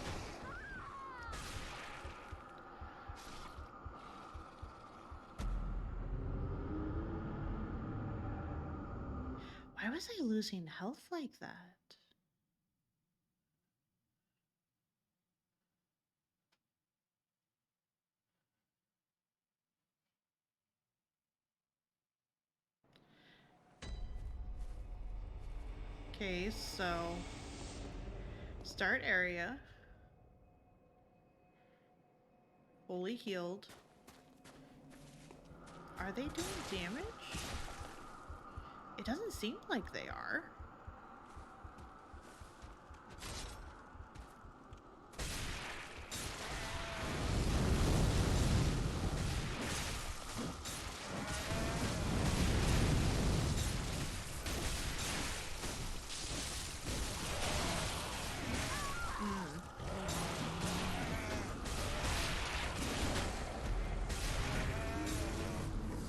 Why was I losing health like that? Okay, so start area. Fully healed. Are they doing damage? It doesn't seem like they are.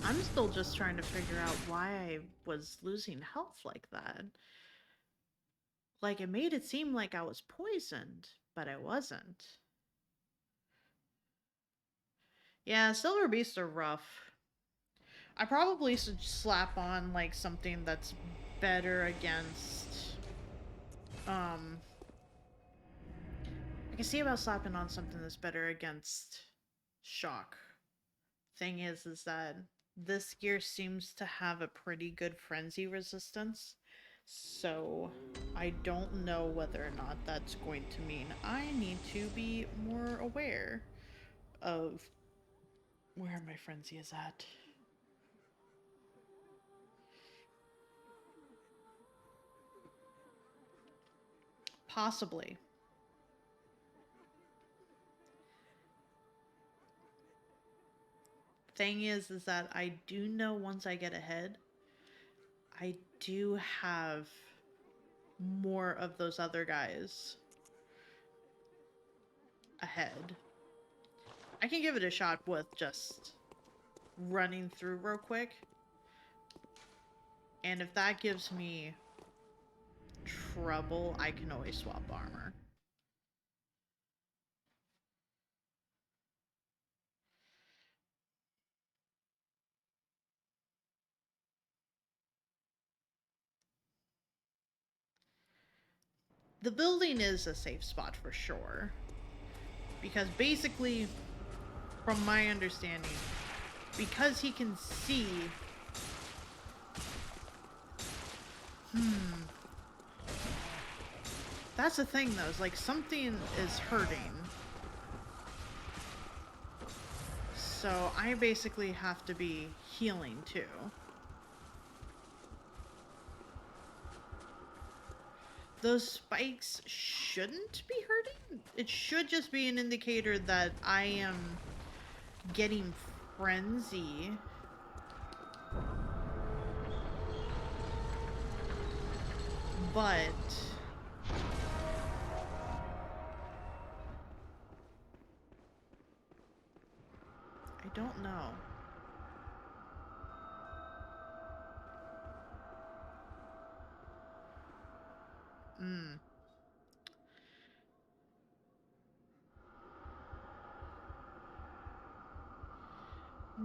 I'm still just trying to figure out why I was losing health like that. Like, it made it seem like I was poisoned, but I wasn't. Yeah, Silver Beasts are rough. I probably should slap on, like, something that's better against... I can see about slapping on something that's better against shock. Thing is that this gear seems to have a pretty good frenzy resistance. So I don't know whether or not that's going to mean I need to be more aware of where my frenzy is at. Possibly. Thing is that I do know once I get ahead, I do have more of those other guys ahead. I can give it a shot with just running through real quick. And if that gives me trouble, I can always swap armor. The building is a safe spot for sure. Because basically, from my understanding, because he can see... That's the thing though, is like something is hurting. So I basically have to be healing too. Those spikes shouldn't be hurting. It should just be an indicator that I am getting frenzy. But I don't know.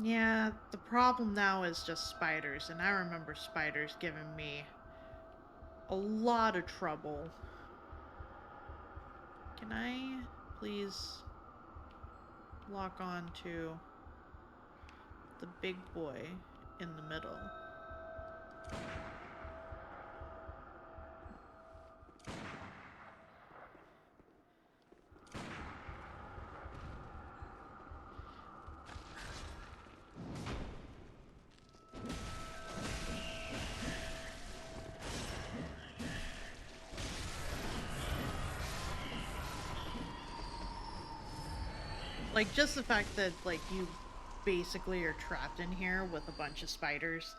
Yeah, the problem now is just spiders, and I remember spiders giving me a lot of trouble. Can I please lock on to the big boy in the middle? Like, just the fact that, like, you basically are trapped in here with a bunch of spiders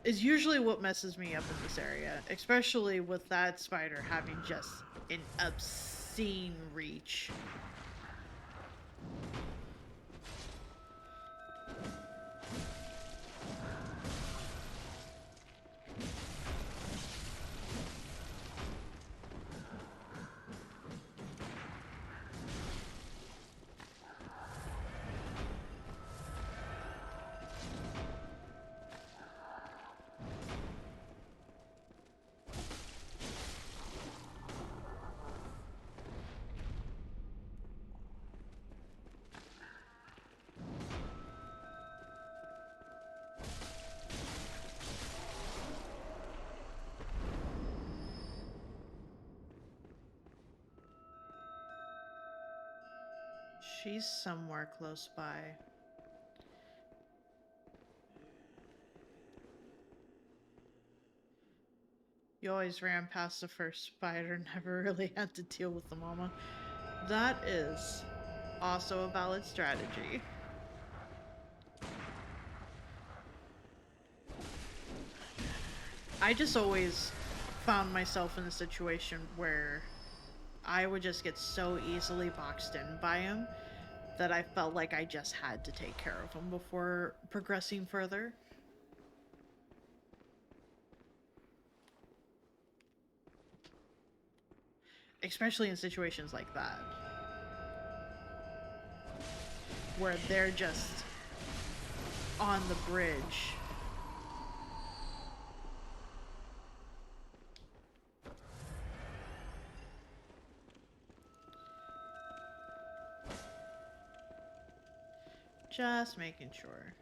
is usually what messes me up in this area. Especially with that spider having just an obscene reach. She's somewhere close by. You always ran past the first spider, never really had to deal with the mama. That is also a valid strategy. I just always found myself in a situation where I would just get so easily boxed in by him that I felt like I just had to take care of him before progressing further. Especially in situations like that, where they're just on the bridge. Just making sure.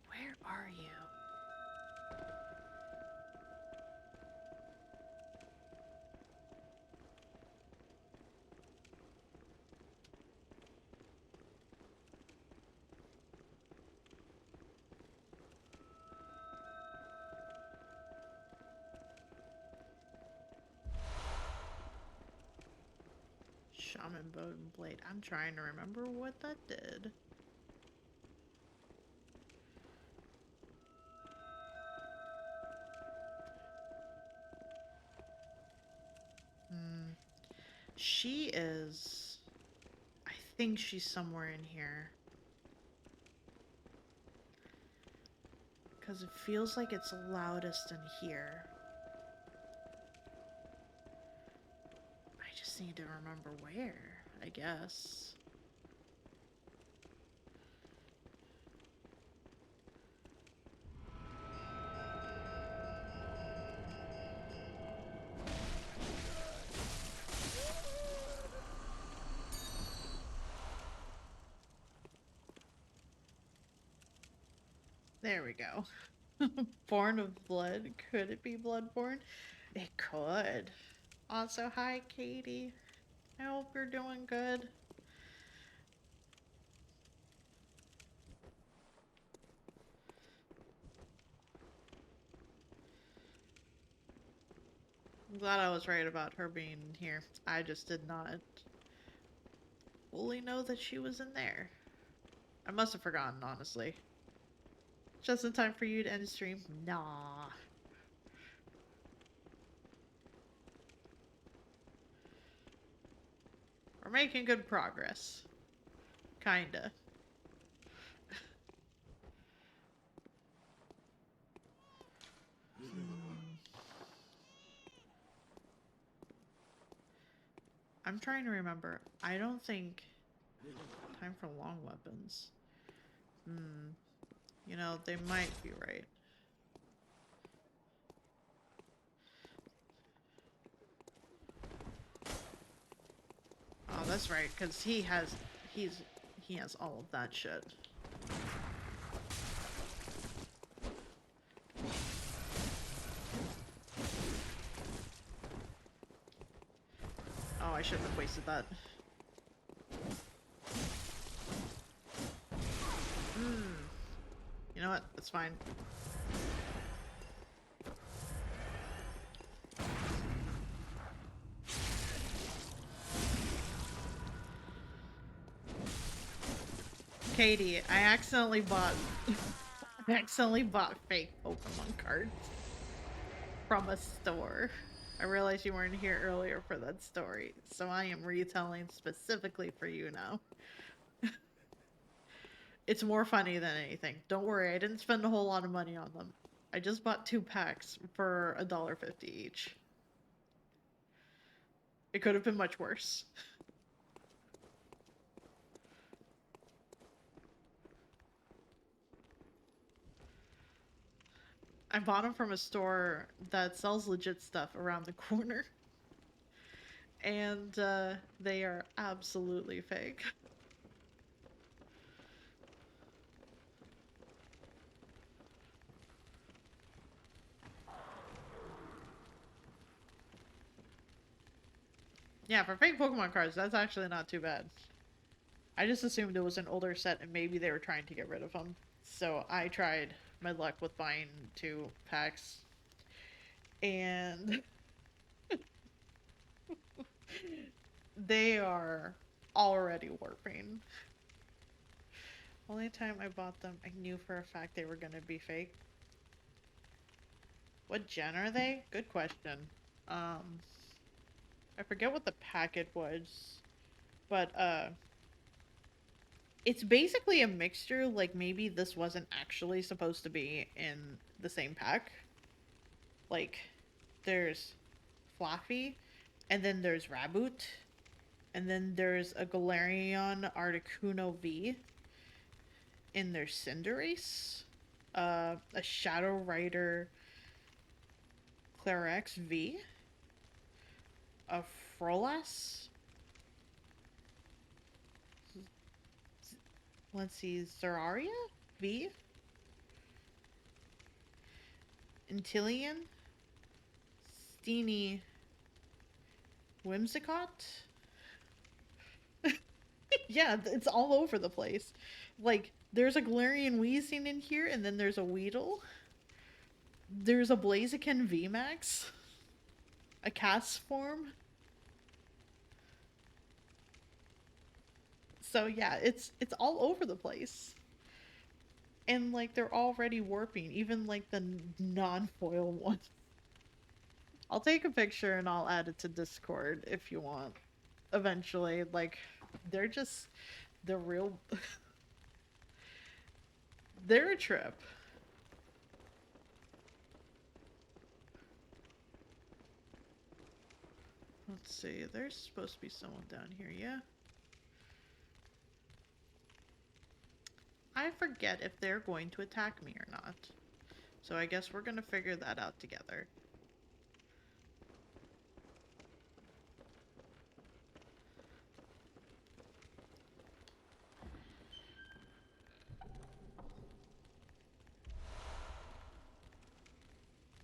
Where are you? Shaman Bow and Blade. I'm trying to remember what that did. She is... I think she's somewhere in here. Because it feels like it's loudest in here. I just need to remember where, I guess. There we go. Born of blood. Could it be Bloodborne? It could. Also, hi, Katie. I hope you're doing good. I'm glad I was right about her being here. I just did not fully know that she was in there. I must have forgotten, honestly. Just in time for you to end the stream? Nah. We're making good progress. Kinda. I'm trying to remember. I don't think... Time for long weapons. You know, they might be right. Oh, that's right, because he has all of that shit. Oh, I shouldn't have wasted that. You know what? That's fine. Katie, I accidentally bought fake Pokemon cards from a store. I realized you weren't here earlier for that story, so I am retelling specifically for you now. It's more funny than anything. Don't worry, I didn't spend a whole lot of money on them. I just bought 2 packs for $1.50 each. It could have been much worse. I bought them from a store that sells legit stuff around the corner. And they are absolutely fake. Yeah, for fake Pokemon cards, that's actually not too bad. I just assumed it was an older set and maybe they were trying to get rid of them. So I tried my luck with buying 2 packs. And they are already warping. Only time I bought them, I knew for a fact they were going to be fake. What gen are they? Good question. I forget what the packet was, but it's basically a mixture. Like maybe this wasn't actually supposed to be in the same pack. Like there's Fluffy, and then there's Raboot, and then there's a Galarian Articuno V in their Cinderace, a Shadow Rider Clarex V, a Frolas. Let's see, Zeraria V, Intillion, Steenie, Whimsicott. Yeah, it's all over the place. Like, there's a Galarian Weezing in here, and then there's a Weedle. There's a Blaziken VMAX. A Castform. So yeah, it's all over the place. And like they're already warping, even like the non-foil ones. I'll take a picture and I'll add it to Discord if you want. Eventually, like they're just the real they're a trip. Let's see, there's supposed to be someone down here, yeah? I forget if they're going to attack me or not. So I guess we're gonna figure that out together.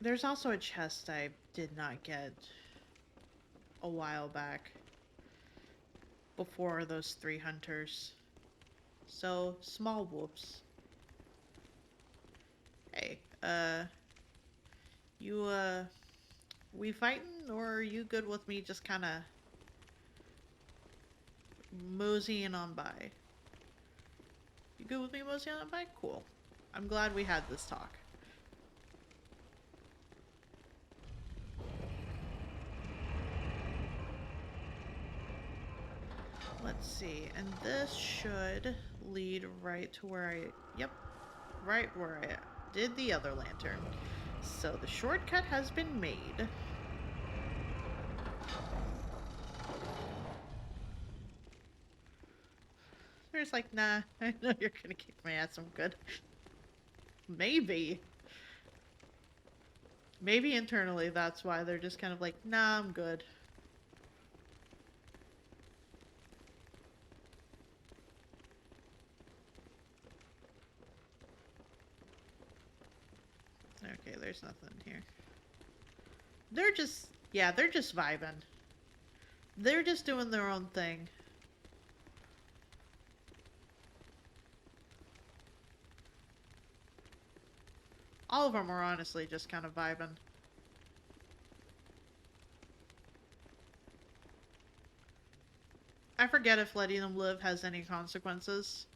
There's also a chest I did not get a while back before those 3 hunters. So, small whoops. Hey, you, we fighting, or are you good with me just kinda moseying on by? You good with me moseying on by? Cool. I'm glad we had this talk. Let's see, and this should lead right to where yep, right where I did the other lantern. So the shortcut has been made. There's like, nah, I know you're gonna kick my ass, I'm good. Maybe. Maybe internally that's why they're just kind of like, nah, I'm good. Okay, there's nothing here. They're just, yeah, they're just vibing. They're just doing their own thing. All of them are honestly just kind of vibing. I forget if letting them live has any consequences.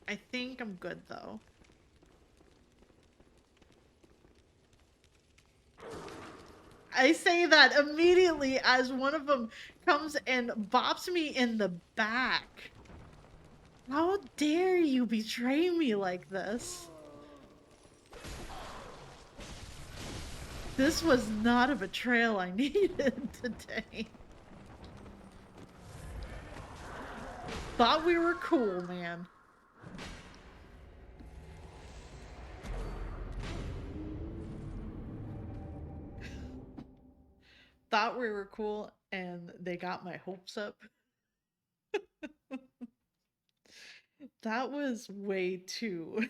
I think I'm good though. I say that immediately as one of them comes and bops me in the back. How dare you betray me like this? This was not a betrayal I needed today. Thought we were cool, man. Thought we were cool, and they got my hopes up. That was way too,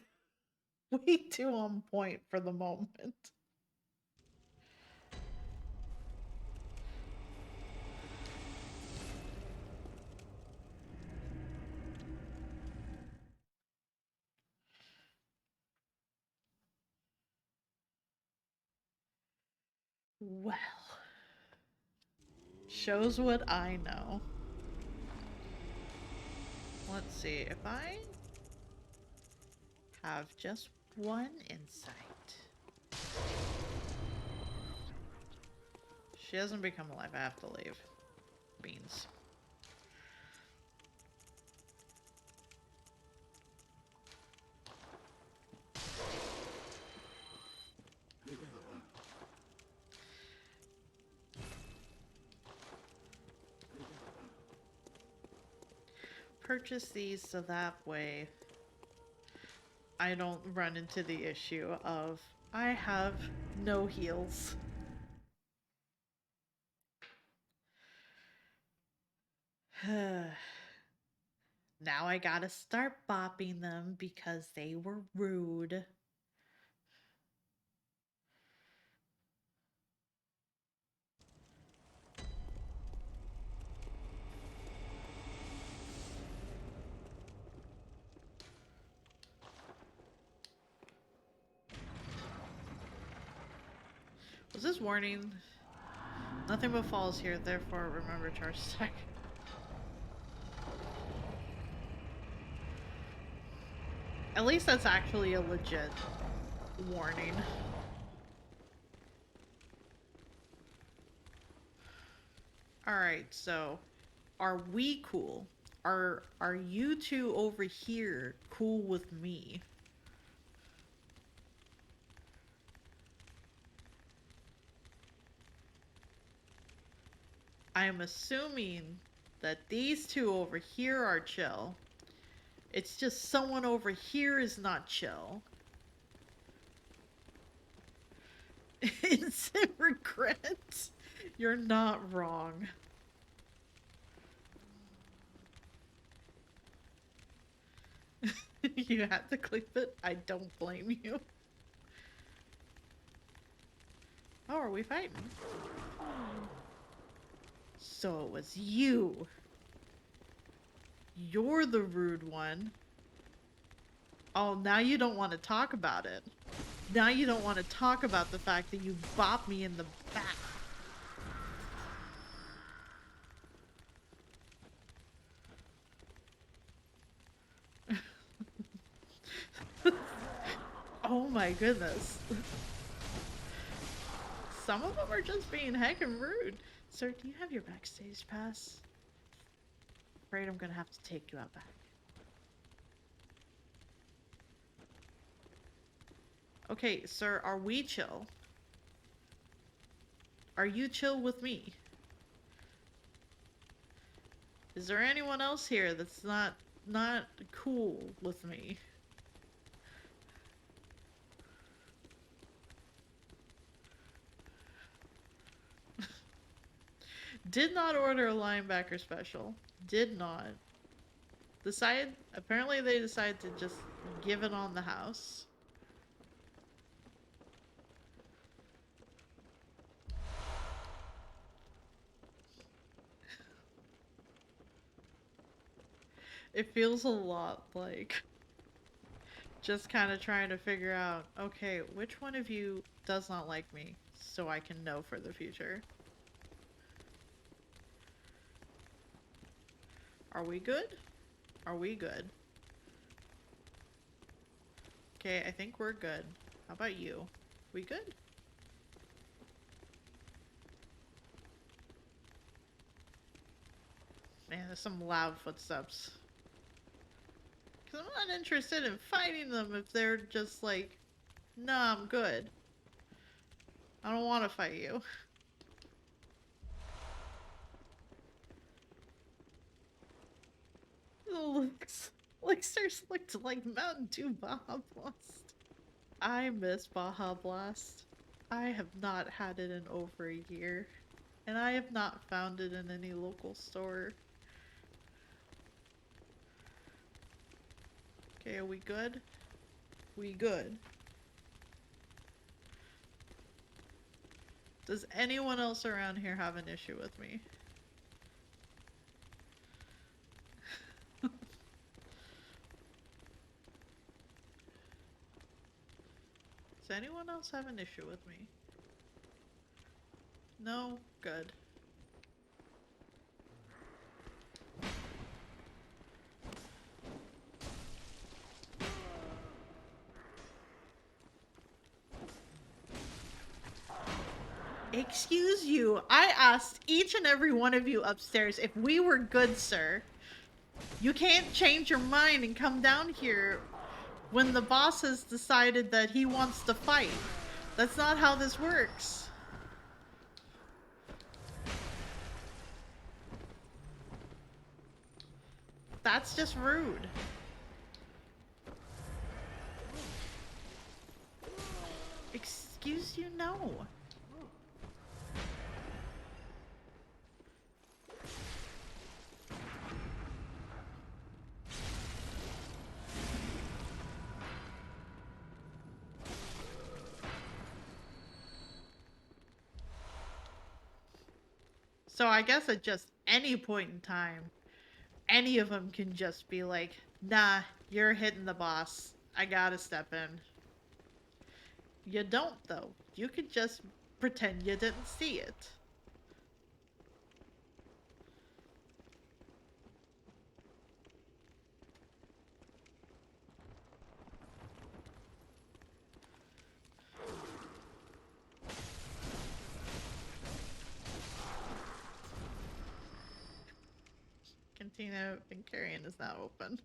way too on point for the moment. Well, shows what I know. Let's see, if I have just one insight. She hasn't become alive, I have to leave. Beans. Purchase these so that way I don't run into the issue of I have no heals. Now I gotta start bopping them because they were rude. Was this warning? Nothing but falls here, therefore remember charge attack. At least that's actually a legit warning. Alright, so are we cool? Are you two over here cool with me? I am assuming that these two over here are chill. It's just someone over here is not chill. Instant regret. You're not wrong. You had to clip it. I don't blame you. Oh, are we fighting? So it was you. You're the rude one. Oh, now you don't want to talk about it. Now you don't want to talk about the fact that you bopped me in the back. Oh my goodness. Some of them are just being heckin' rude. Sir, do you have your backstage pass? Afraid I'm gonna have to take you out back. Okay, sir, are we chill? Are you chill with me? Is there anyone else here that's not cool with me? Did not order a linebacker special. Did not. Apparently they decided to just give it on the house. It feels a lot like just kind of trying to figure out, okay, which one of you does not like me so I can know for the future. Are we good? Are we good? Okay, I think we're good. How about you? We good? Man, there's some loud footsteps. Because I'm not interested in fighting them if they're just like, nah, I'm good. I don't want to fight you. Elixir's looked like Mountain Dew Baja Blast. I miss Baja Blast. I have not had it in over a year. And I have not found it in any local store. Okay, are we good? We good. Does anyone else around here have an issue with me? Does anyone else have an issue with me? No? Good. Excuse you, I asked each and every one of you upstairs if we were good, sir. You can't change your mind and come down here when the boss has decided that he wants to fight. That's not how this works. That's just rude. Excuse you, no. So I guess at just any point in time, any of them can just be like, nah, you're hitting the boss. I gotta step in. You don't, though. You could just pretend you didn't see it. Cantina and Carrion is now open.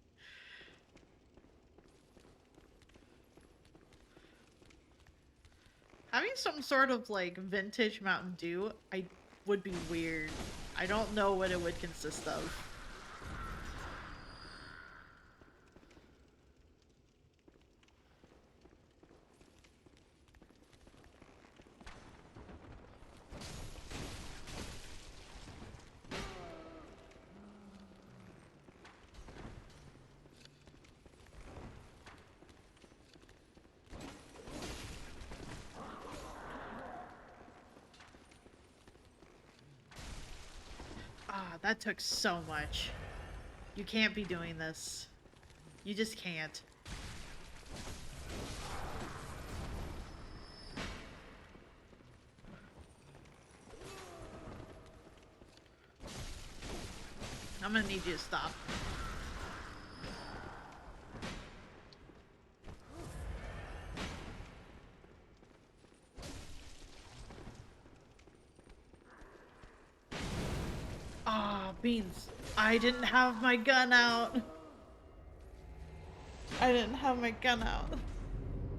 Having some sort of like vintage Mountain Dew, would be weird. I don't know what it would consist of. Ah, that took so much. You can't be doing this. You just can't. I'm gonna need you to stop. Ah, beans. I didn't have my gun out. I didn't have my gun out.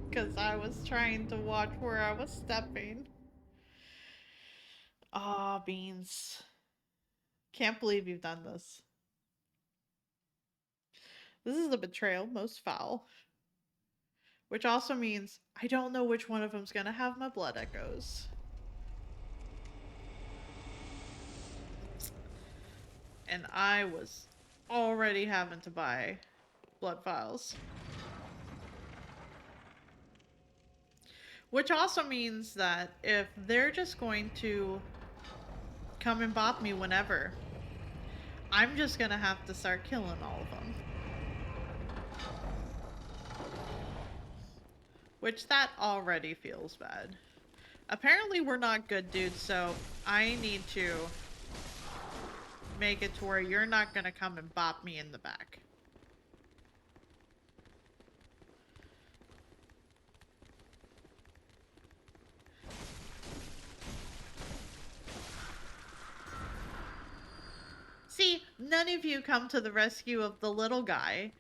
Because I was trying to watch where I was stepping. Ah, beans. Can't believe you've done this. This is a betrayal, most foul. Which also means I don't know which one of them's gonna have my blood echoes. And I was already having to buy blood vials. Which also means that if they're just going to come and bop me whenever, I'm just gonna have to start killing all of them. Which that already feels bad. Apparently we're not good dudes, so I need to make it to where you're not gonna come and bop me in the back. See, none of you come to the rescue of the little guy.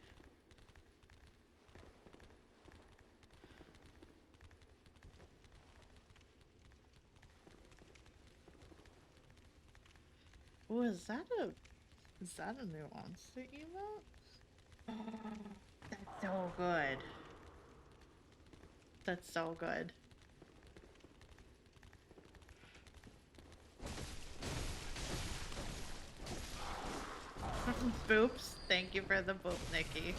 Oh, is that a nuance emote? That's so good. That's so good. Boops. Thank you for the boop, Nikki.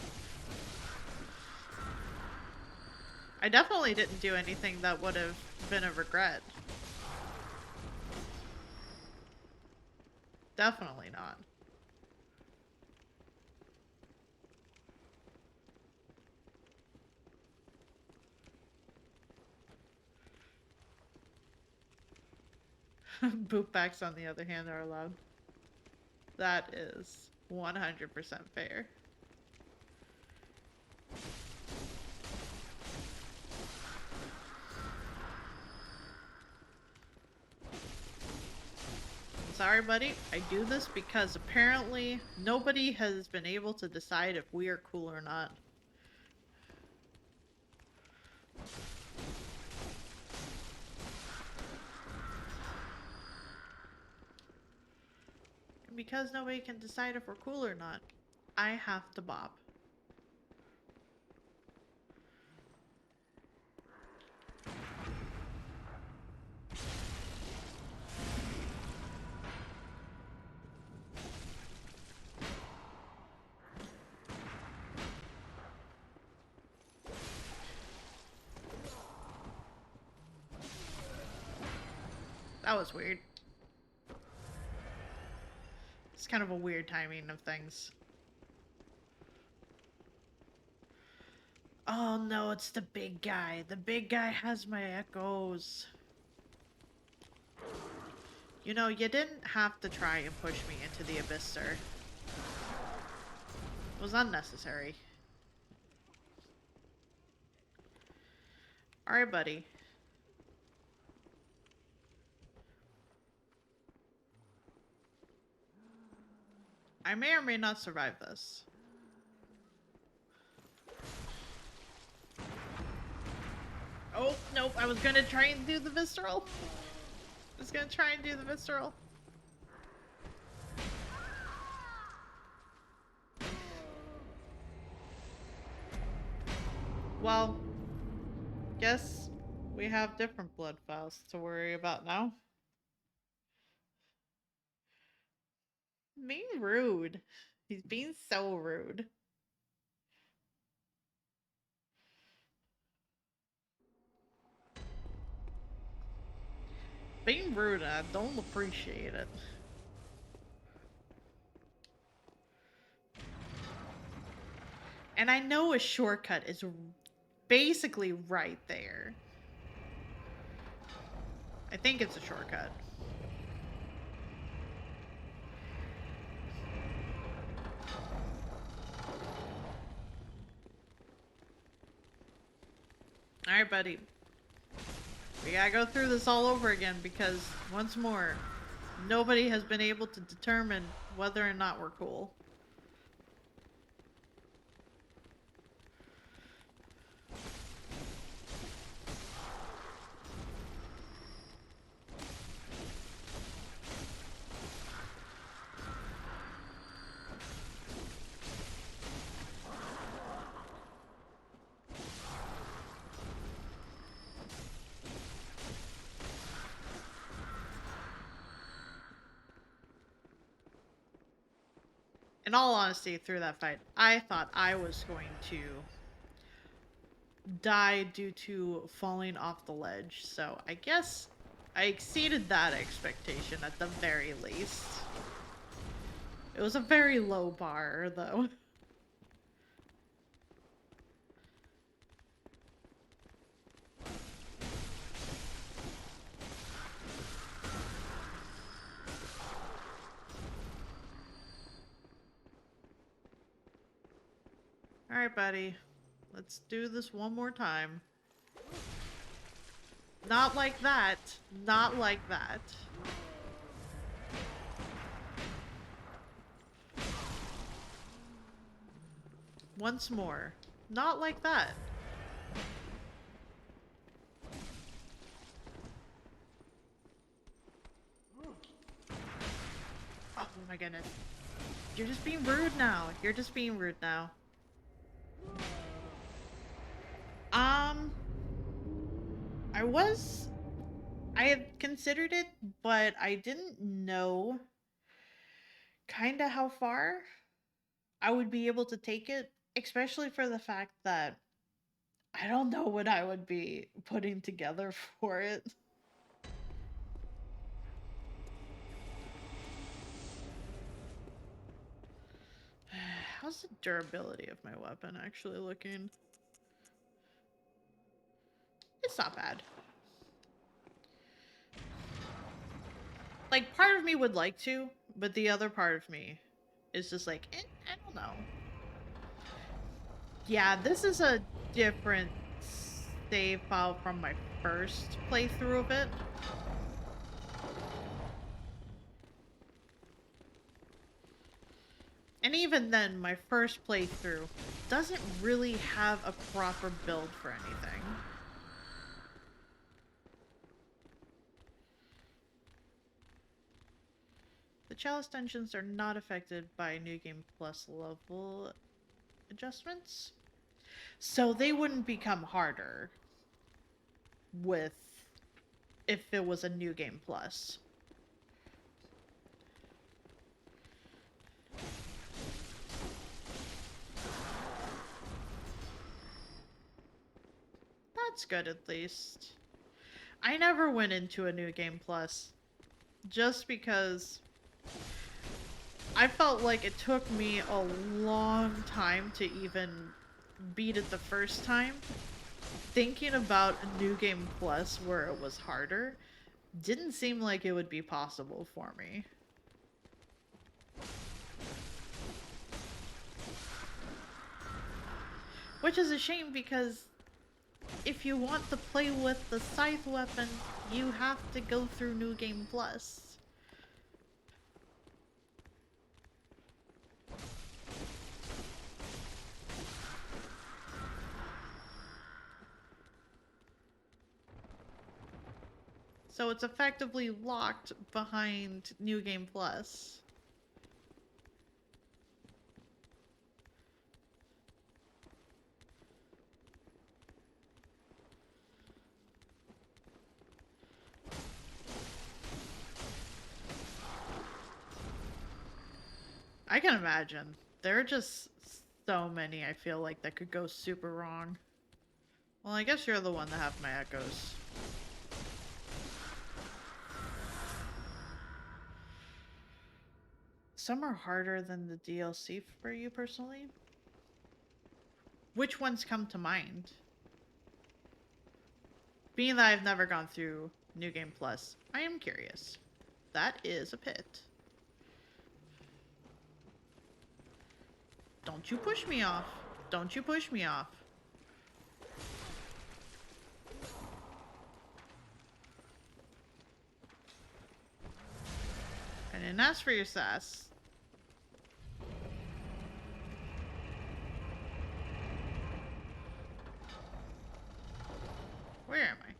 I definitely didn't do anything that would have been a regret. Definitely not. Bootbacks, on the other hand, are allowed. That is 100% fair. Sorry, buddy. I do this because apparently nobody has been able to decide if we are cool or not. And because nobody can decide if we're cool or not, I have to bop. That was weird. It's kind of a weird timing of things. Oh no, it's the big guy. The big guy has my echoes. You know, you didn't have to try and push me into the abyss, sir. It was unnecessary. Alright, buddy. I may or may not survive this. Oh, nope, I was gonna try and do the visceral. I was gonna try and do the visceral. Well, guess we have different blood files to worry about now. Being rude. He's being so rude. Being rude, I don't appreciate it. And I know a shortcut is basically right there. I think it's a shortcut. Alright, buddy. We gotta go through this all over again because, once more, nobody has been able to determine whether or not we're cool. In all honesty, through that fight, I thought I was going to die due to falling off the ledge, so I guess I exceeded that expectation at the very least. It was a very low bar, though. Alright, buddy. Let's do this one more time. Not like that. Not like that. Once more. Not like that. Oh my goodness. You're just being rude now. You're just being rude now. I had considered it, but I didn't know kinda how far I would be able to take it, especially for the fact that I don't know what I would be putting together for it. How's the durability of my weapon actually looking? It's not bad. Like, part of me would like to, but the other part of me is just like, I don't know. Yeah, this is a different save file from my first playthrough of it. And even then, my first playthrough doesn't really have a proper build for anything. The chalice dungeons are not affected by New Game Plus level adjustments, so they wouldn't become harder with if it was a New Game Plus. That's good, at least. I never went into a New Game Plus just because I felt like it took me a long time to even beat it the first time. Thinking about a New Game Plus where it was harder didn't seem like it would be possible for me. Which is a shame because if you want to play with the scythe weapon, you have to go through New Game Plus. So it's effectively locked behind New Game Plus. I can imagine. There are just so many, I feel like, that could go super wrong. Well, I guess you're the one that have my echoes. Some are harder than the DLC for you personally. Which ones come to mind? Being that I've never gone through New Game Plus, I am curious. That is a pit. Don't you push me off. Don't you push me off. I didn't ask for your sass. Where am I?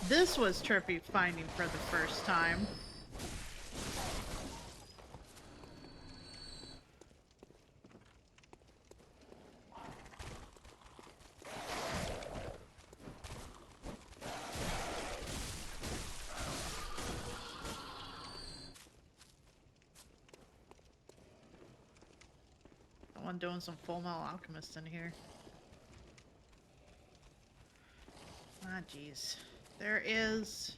This was trippy finding for the first time. Someone doing some Full Metal Alchemist in here. Ah, jeez. There is...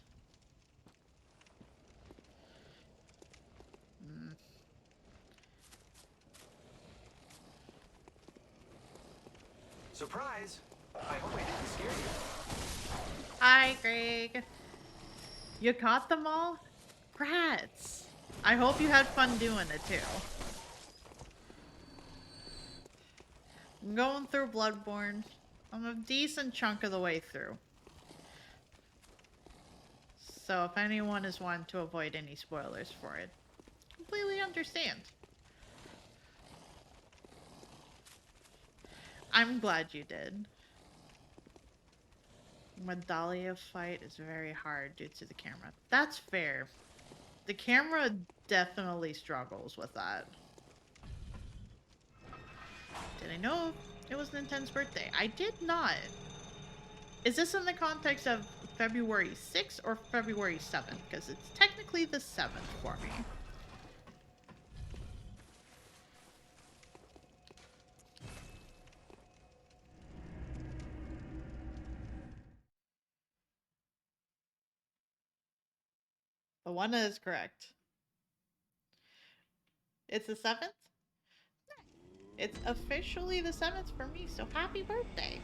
Surprise! I hope I didn't scare you. Hi, Greg. You caught them all? Rats. I hope you had fun doing it, too. I'm going through Bloodborne. I'm a decent chunk of the way through. So if anyone is wanting to avoid any spoilers for it, completely understand. I'm glad you did. Medallia fight is very hard due to the camera. That's fair. The camera definitely struggles with that. Did I know it was Nintendo's birthday? I did not. Is this in the context of February 6th or February 7th? Because it's technically the 7th for me. The one is correct. It's the 7th? It's officially the 7th for me, so happy birthday.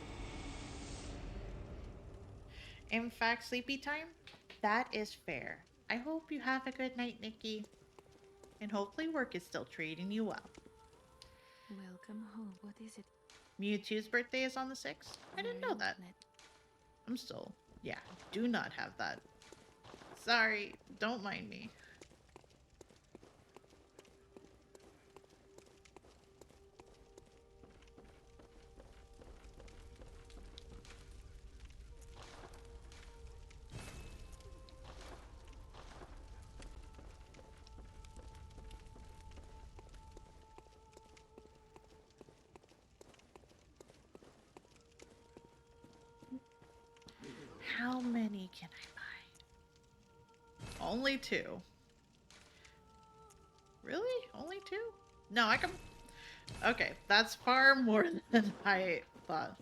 In fact, sleepy time? That is fair. I hope you have a good night, Nikki. And hopefully work is still treating you well. Welcome home. What is it? Mewtwo's birthday is on the 6th? I didn't know that. I'm still... Yeah, do not have that. Sorry, don't mind me. How many can I buy? Only 2. Really? Only 2? No, I can... Okay, that's far more than I thought.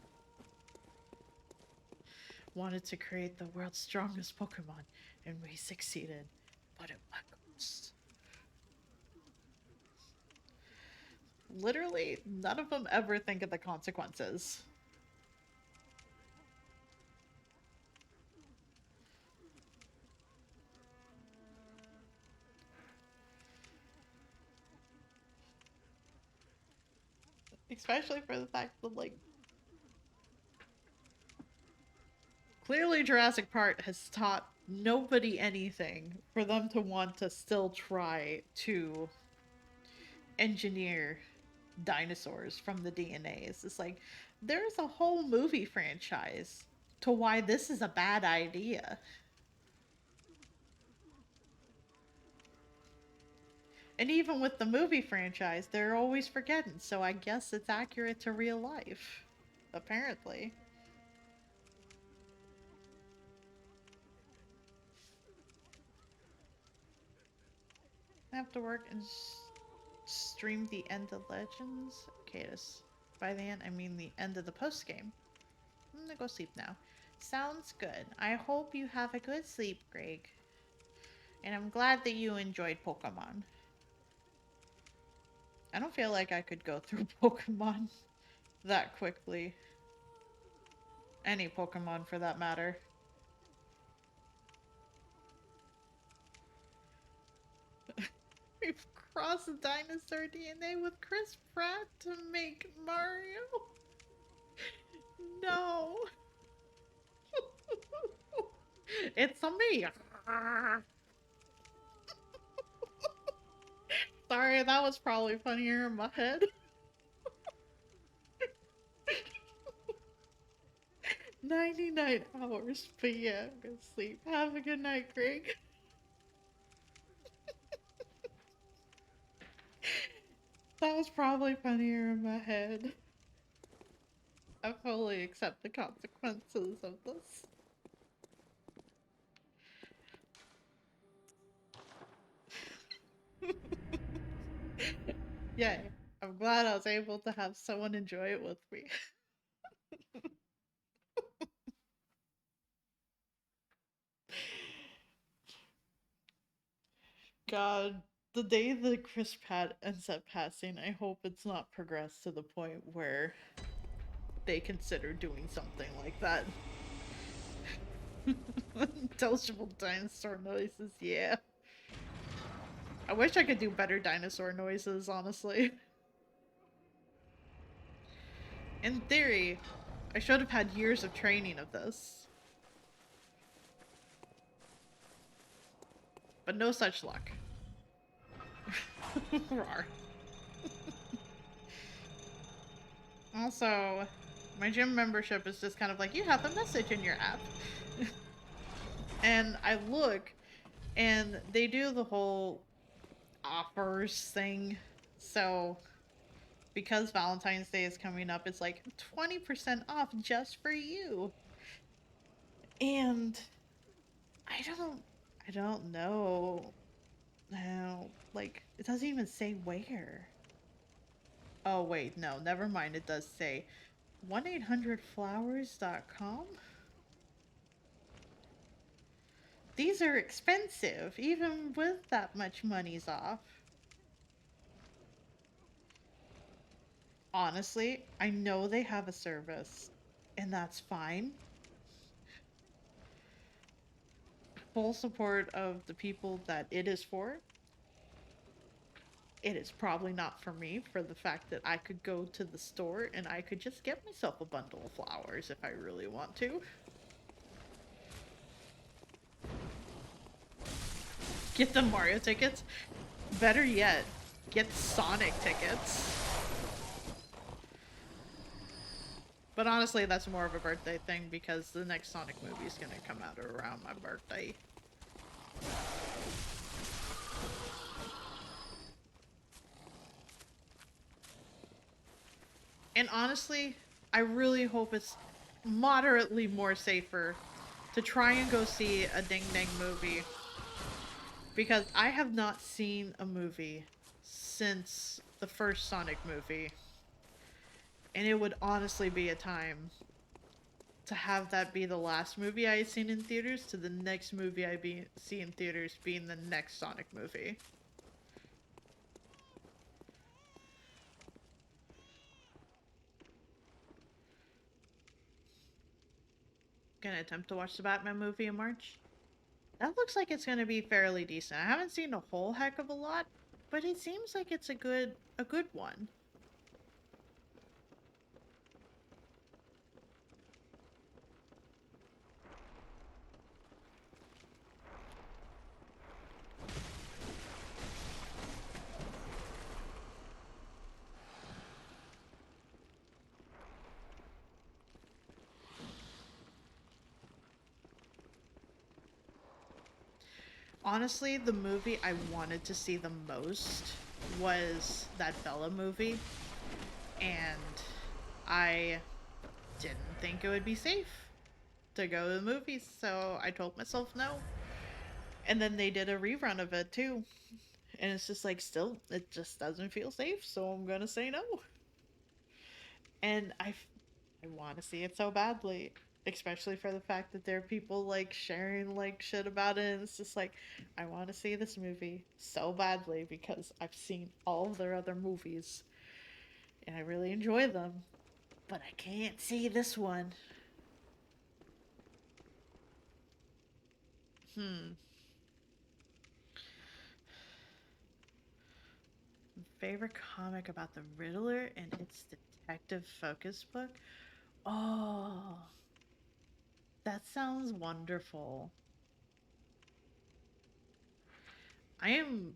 Wanted to create the world's strongest Pokemon, and we succeeded. But it was... Literally, none of them ever think of the consequences. Especially for the fact that, like, clearly Jurassic Park has taught nobody anything for them to want to still try to engineer dinosaurs from the DNA. It's just like, there's a whole movie franchise to why this is a bad idea. And even with the movie franchise, they're always forgetting, so I guess it's accurate to real life. Apparently. I have to work and stream the end of Legends. Okay, this, by the end, I mean the end of the post game. I'm gonna go sleep now. Sounds good. I hope you have a good sleep, Greg. And I'm glad that you enjoyed Pokemon. I don't feel like I could go through Pokemon that quickly. Any Pokemon for that matter. We've crossed dinosaur DNA with Chris Pratt to make Mario. No. It's a me. Sorry, that was probably funnier in my head. 99 hours, but yeah, I'm gonna sleep. Have a good night, Greg. That was probably funnier in my head. I fully accept the consequences of this. Yay. I'm glad I was able to have someone enjoy it with me. God, the day that Chris Pratt ends up passing, I hope it's not progressed to the point where they consider doing something like that. Intelligible dinosaur noises, yeah. I wish I could do better dinosaur noises, honestly. In theory, I should have had years of training of this. But no such luck. Rawr. Also, my gym membership is just kind of like, you have a message in your app. And I look, and they do the whole offers thing. So, because Valentine's Day is coming up, it's like 20% off just for you. And I don't know how, like, it doesn't even say where. Oh, wait, no, never mind. It does say 1-800flowers.com. These are expensive, even with that much money's off. Honestly, I know they have a service, and that's fine. Full support of the people that it is for. It is probably not for me, for the fact that I could go to the store and I could just get myself a bundle of flowers if I really want to. Get the Mario tickets. Better yet, get Sonic tickets. But honestly, that's more of a birthday thing because the next Sonic movie is going to come out around my birthday. And honestly, I really hope it's moderately more safer to try and go see a Ding Dang movie. Because I have not seen a movie since the first Sonic movie. And it would honestly be a time to have that be the last movie I had seen in theaters to the next movie see in theaters being the next Sonic movie. Gonna attempt to watch the Batman movie in March. That looks like it's gonna be fairly decent. I haven't seen a whole heck of a lot, but it seems like it's a good one. Honestly, the movie I wanted to see the most was that Bella movie, and I didn't think it would be safe to go to the movies, so I told myself no. And then they did a rerun of it too, and it's just like, still, it just doesn't feel safe, so I'm gonna say no. And I want to see it so badly, especially for the fact that there are people like sharing like shit about it. And it's just like, I want to see this movie so badly because I've seen all of their other movies and I really enjoy them, but I can't see this one. Hmm. Favorite comic about the Riddler and its detective focus book? Oh, that sounds wonderful. I am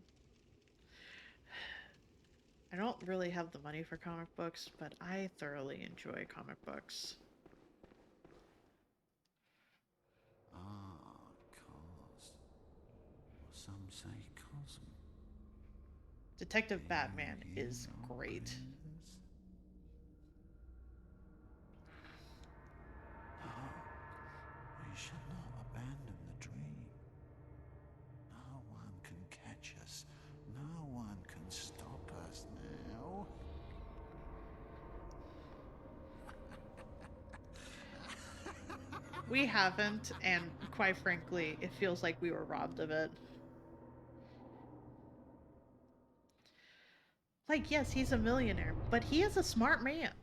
I don't really have the money for comic books, but I thoroughly enjoy comic books. Ah, cause. Or some say cosm. Detective Do you Batman hear is no great. praises? No, we shall not abandon the dream. No one can catch us. No one can stop us now. We haven't, and quite frankly, it feels like we were robbed of it. Like, yes, he's a millionaire, but he is a smart man.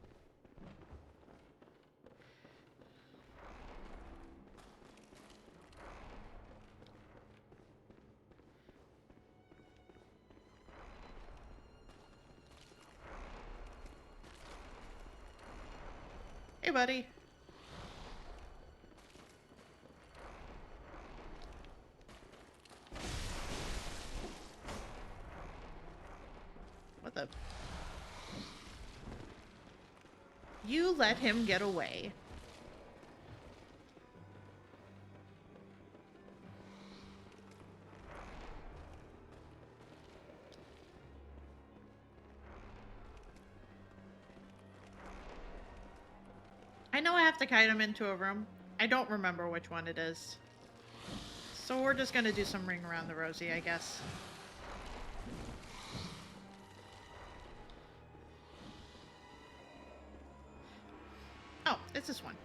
Hey, buddy. What the? You let him get away. I know I have to kite him into a room. I don't remember which one it is. So we're just gonna do some ring around the rosy, I guess. Oh, it's this one.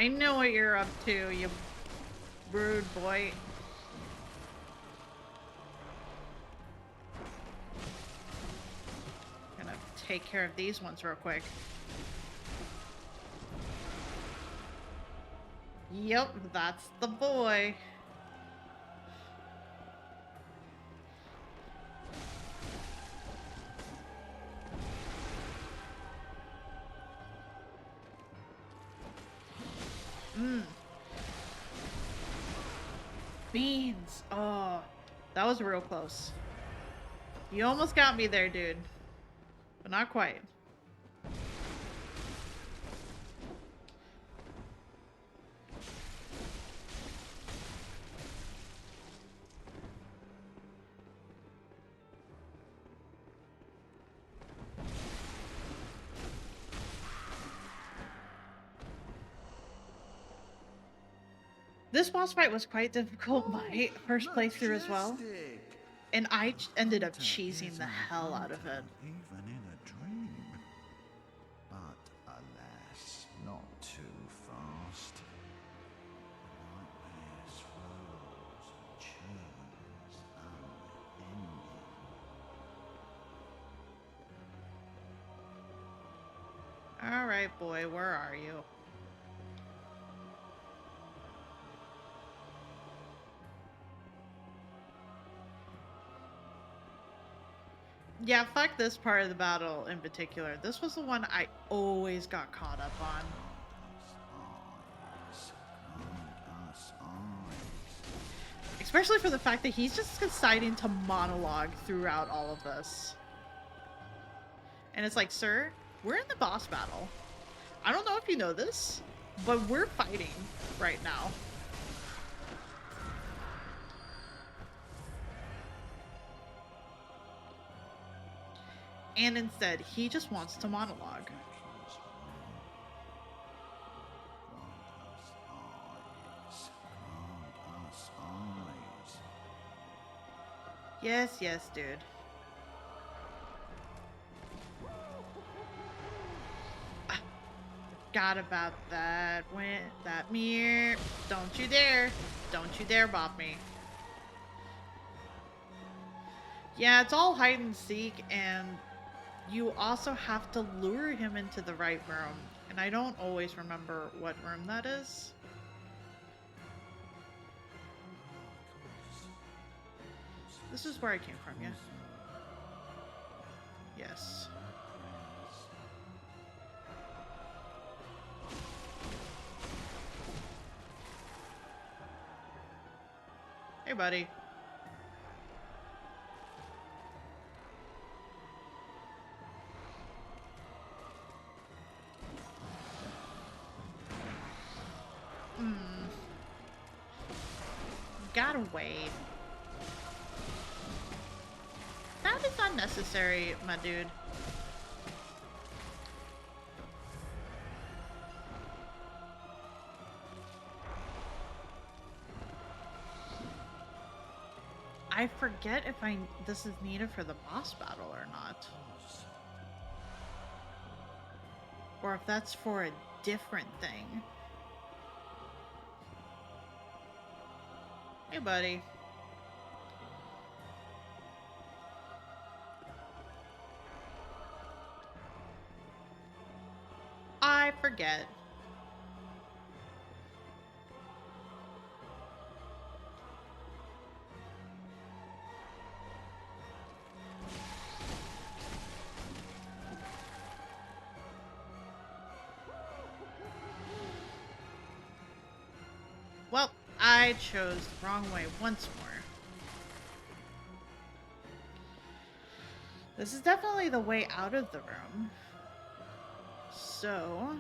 I know what you're up to, you rude boy. Gonna take care of these ones real quick. Yep, that's the boy. Beans. Oh, that was real close. You almost got me there, dude. But not quite. This boss fight was quite difficult my first playthrough as well. And I ended up cheesing the hell out of it. Even in a dream. But alas, not too fast. Nightmare swirls and churns unending. Alright, boy, where are you? Yeah, fuck this part of the battle in particular. This was the one I always got caught up on. Especially for the fact that he's just deciding to monologue throughout all of this. And it's like, sir, we're in the boss battle. I don't know if you know this, but we're fighting right now. And instead, he just wants to monologue. Yes, yes, dude. Forgot about that. That mirror. Don't you dare. Don't you dare bop me. Yeah, it's all hide and seek, and you also have to lure him into the right room. And I don't always remember what room that is. This is where I came from, yeah? Yes. Hey, buddy. Gotta wait. That is unnecessary, my dude. I forget if this is needed for the boss battle or not. Or if that's for a different thing. Hey, buddy. I forget. Well, I chose the wrong way once more. This is definitely the way out of the room. So...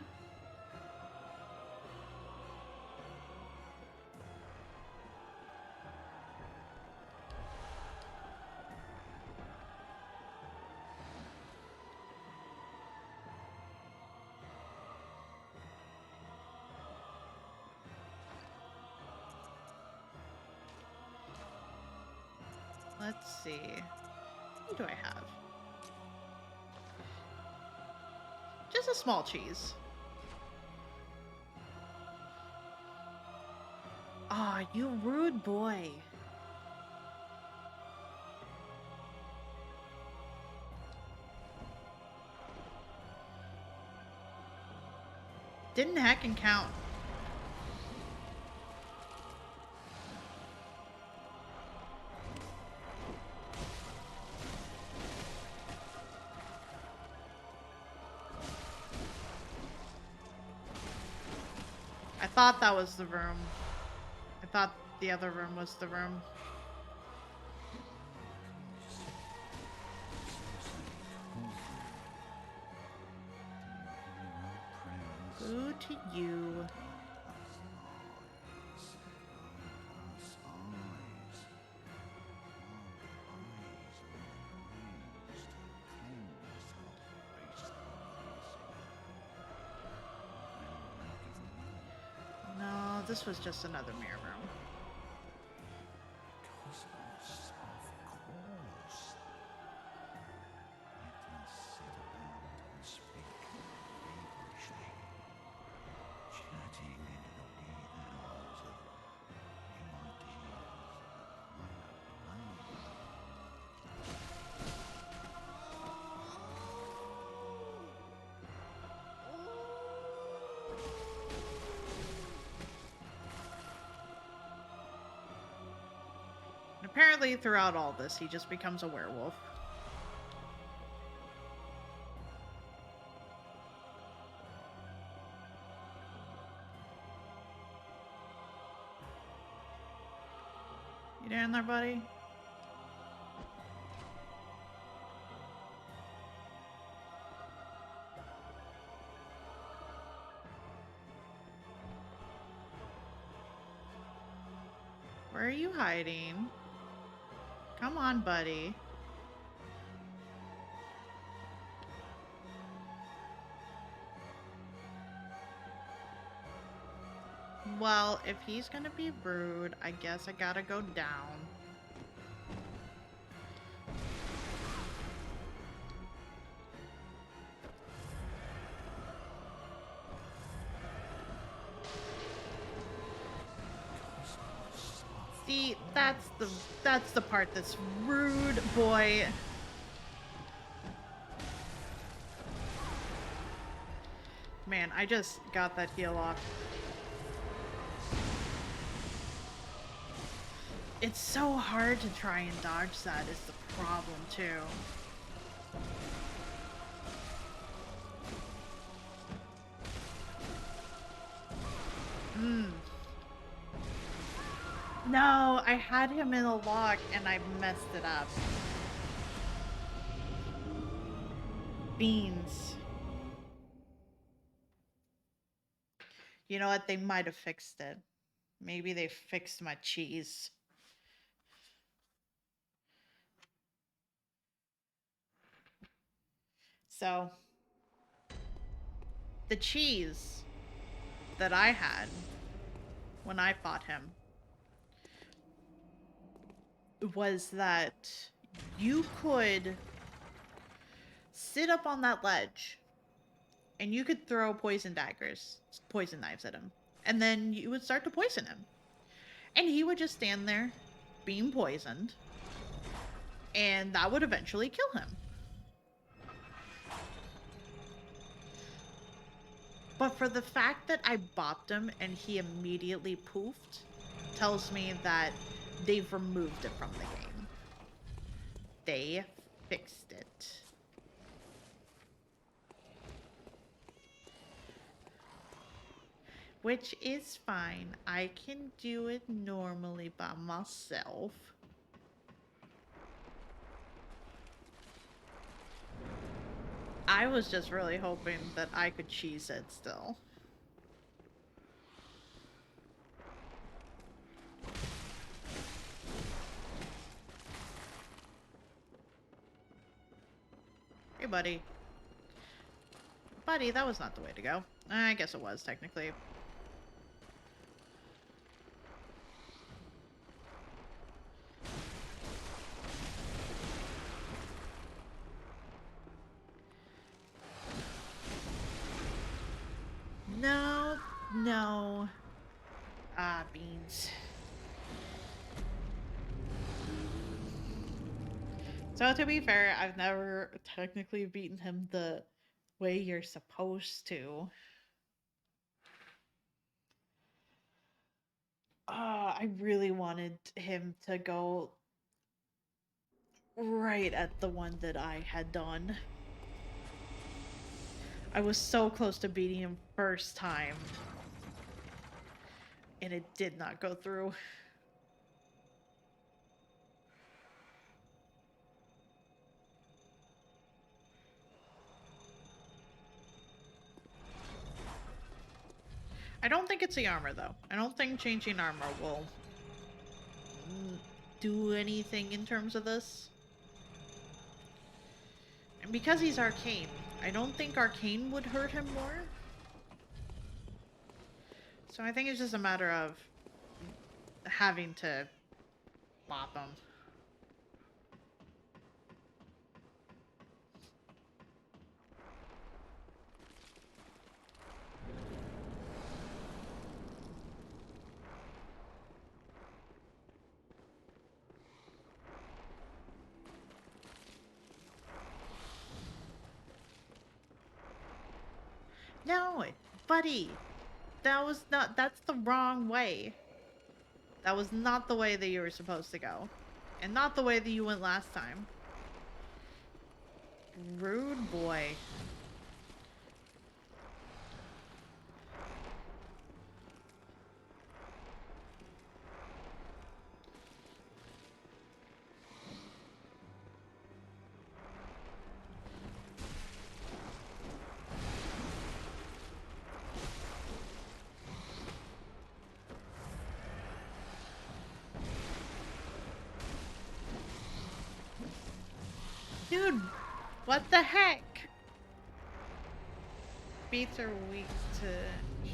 let's see. What do I have? Just a small cheese. Aw, you rude boy. Didn't heckin' count. I thought that was the room. I thought the other room was the room. Boo to you. No, this was just another mirror room. Cosmos, of course. Let us sit about and speak feverishly, chatting into the wee hours of new ideas of higher plane. And apparently throughout all this, he just becomes a werewolf. You down there, buddy? Where are you hiding? Come on, buddy. Well, if he's gonna be rude, I guess I gotta go down. See, that's the part that's rude, boy. Man, I just got that heal off. It's so hard to try and dodge that is the problem, too. No, I had him in a lock and I messed it up. Beans. You know what? They might have fixed it. Maybe they fixed my cheese. So, the cheese that I had when I fought him was that you could sit up on that ledge and you could throw poison daggers, poison knives at him, and then you would start to poison him. And he would just stand there being poisoned, and that would eventually kill him. But for the fact that I bopped him and he immediately poofed, tells me that they've removed it from the game. They fixed it. Which is fine. I can do it normally by myself. I was just really hoping that I could cheese it still. Hey, buddy. Buddy, that was not the way to go. I guess it was, technically. No, no. Ah, beans. So to be fair, I've never technically beaten him the way you're supposed to. I really wanted him to go right at the one that I had done. I was so close to beating him first time, and it did not go through. I don't think it's the armor, though. I don't think changing armor will do anything in terms of this. And because he's arcane, I don't think arcane would hurt him more. So I think it's just a matter of having to bop him. No, buddy, that's the wrong way. That was not the way that you were supposed to go. And not the way that you went last time. Rude boy. Dude, what the heck? Beats are weak to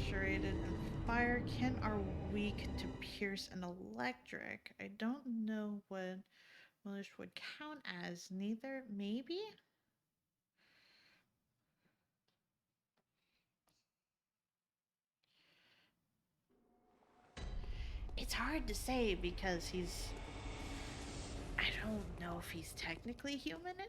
serrated and fire. Ken are weak to pierce and electric. I don't know what Milish would count as. Neither, maybe? It's hard to say because I don't know if he's technically human anymore.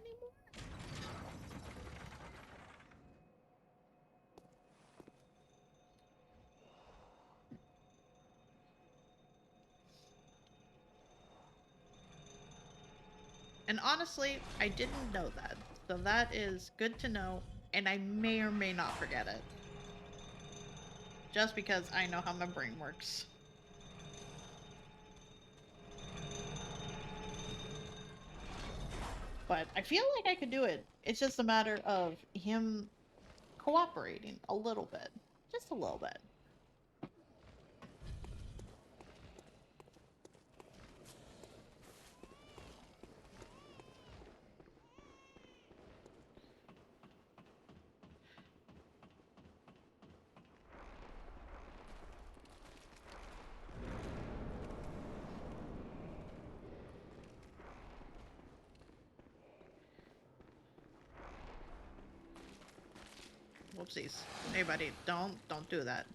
And honestly, I didn't know that. So that is good to know, and I may or may not forget it. Just because I know how my brain works. But I feel like I could do it. It's just a matter of him cooperating a little bit. Just a little bit. Whoopsies. Hey buddy, don't do that.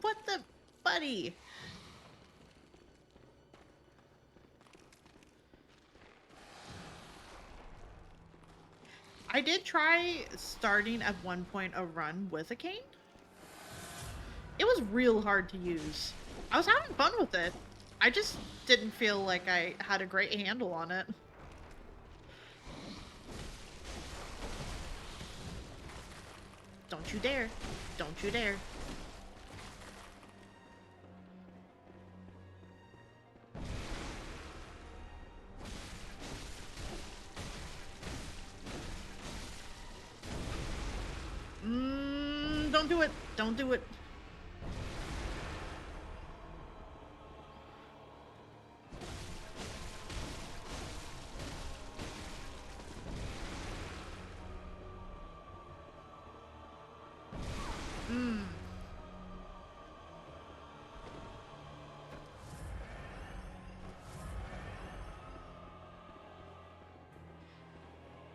What the buddy? I did try starting at one point a run with a cane. It was real hard to use. I was having fun with it. I just didn't feel like I had a great handle on it. Don't you dare. Don't you dare. Don't do it. Don't do it.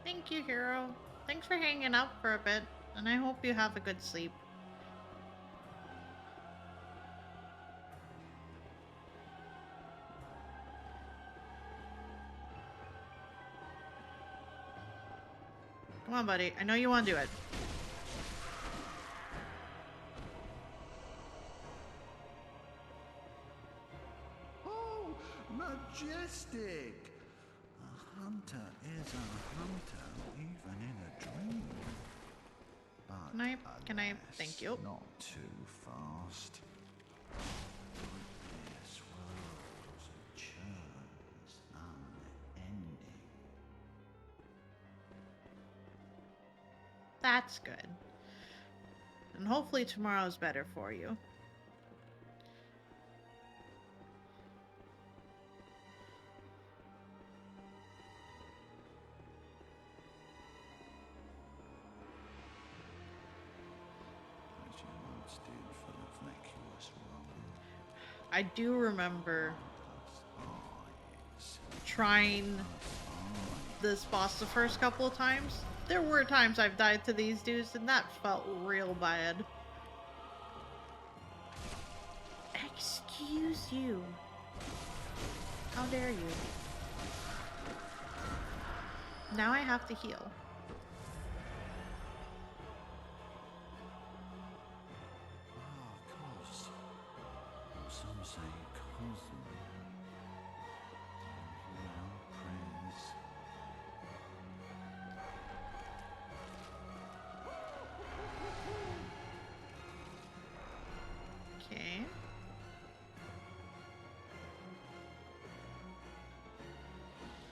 Thank you, hero. Thanks for hanging out for a bit, and I hope you have a good sleep. Come on, buddy. I know you want to do it. Oh, majestic! A hunter is a hunter, even in a dream. But Can I, thank you. not too fast. This world churns unending. That's good. And hopefully tomorrow's better for you. As you once did for the vacuous world. I do remember Eyes, trying this boss the first couple of times. There were times I've died to these dudes, and that felt real bad. Excuse you. How dare you? Now I have to heal. cos. Some say cosm. Praise. Okay.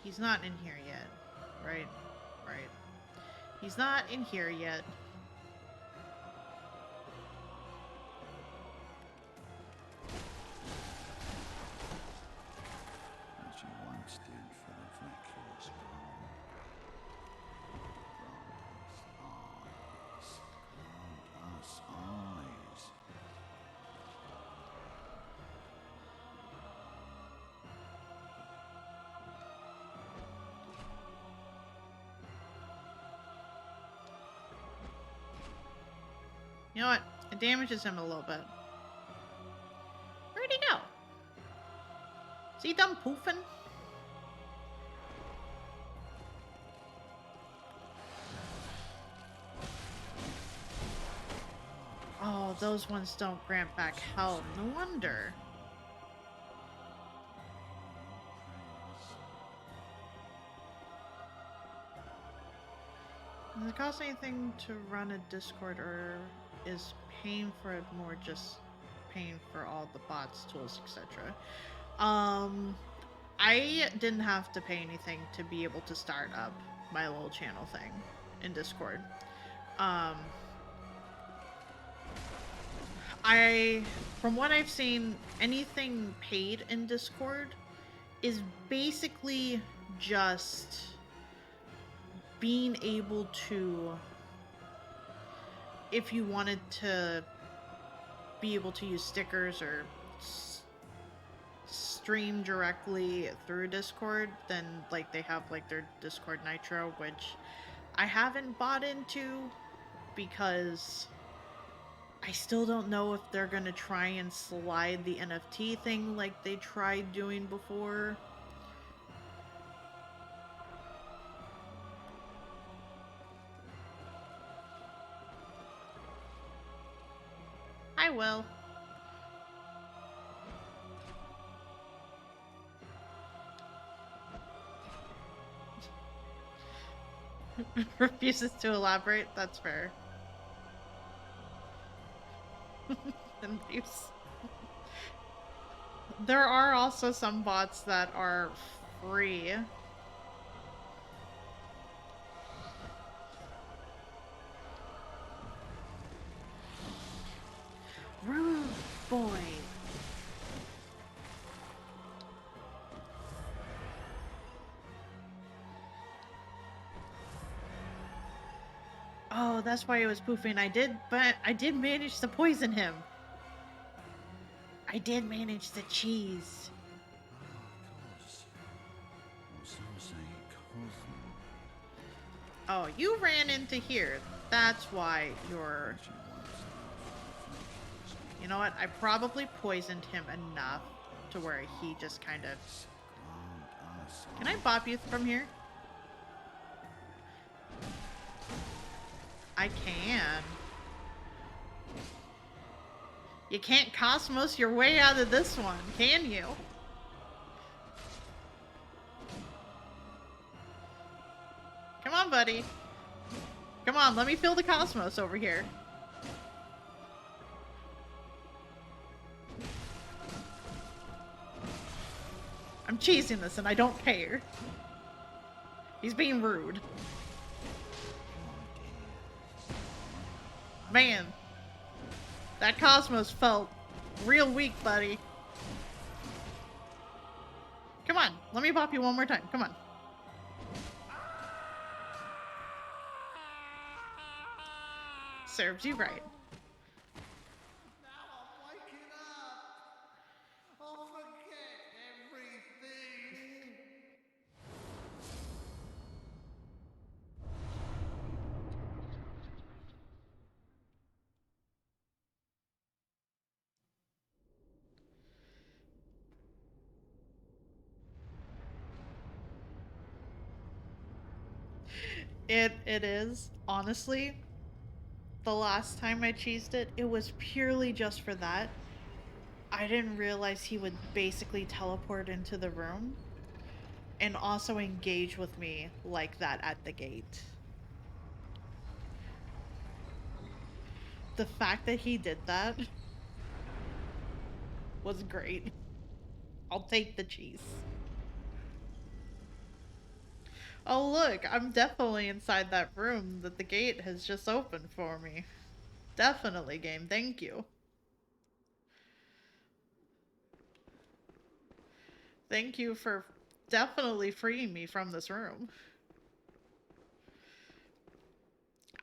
He's not in here yet. Right. Right. He's not in here yet. As you once did for the vacuous world. Grant us eyes. You know what? It damages him a little bit. Where'd he go? Is he done poofing? Oh, those ones don't grant back health. No wonder. Does it cost anything to run a Discord, or is paying for it more just paying for all the bots, tools, etc.? I didn't have to pay anything to be able to start up my little channel thing in Discord. From what I've seen, anything paid in Discord is basically just being able to, if you wanted to be able to use stickers or stream directly through Discord, then like they have like their Discord Nitro, which I haven't bought into because I still don't know if they're gonna try and slide the NFT thing like they tried doing before. I will. Refuses to elaborate. That's fair. Abuse. There are also some bots that are free. Rude boy. Oh, that's why it was poofing. But I did manage to poison him. I did manage to cheese. Cos. Some say cosm. Oh, you ran into here. That's why you're... As you once did for the vacuous world. You know what? I probably poisoned him enough to where he just kind of... Grant us Can I bop you from here? I can. You can't Cosmos your way out of this one, can you? Come on, buddy. Come on, let me fill the Cosmos over here. I'm cheesing this and I don't care. He's being rude. Man, that Cosmos felt real weak, buddy. Come on, let me pop you one more time. Come on. Serves you right. Now I'm waking up. I'll forget everything. It is, honestly, the last time I cheesed it, it was purely just for that. I didn't realize he would basically teleport into the room and also engage with me like that at the gate. The fact that he did that was great. I'll take the cheese. Oh look, I'm definitely inside that room that the gate has just opened for me. Definitely, game, thank you. Thank you for definitely freeing me from this room.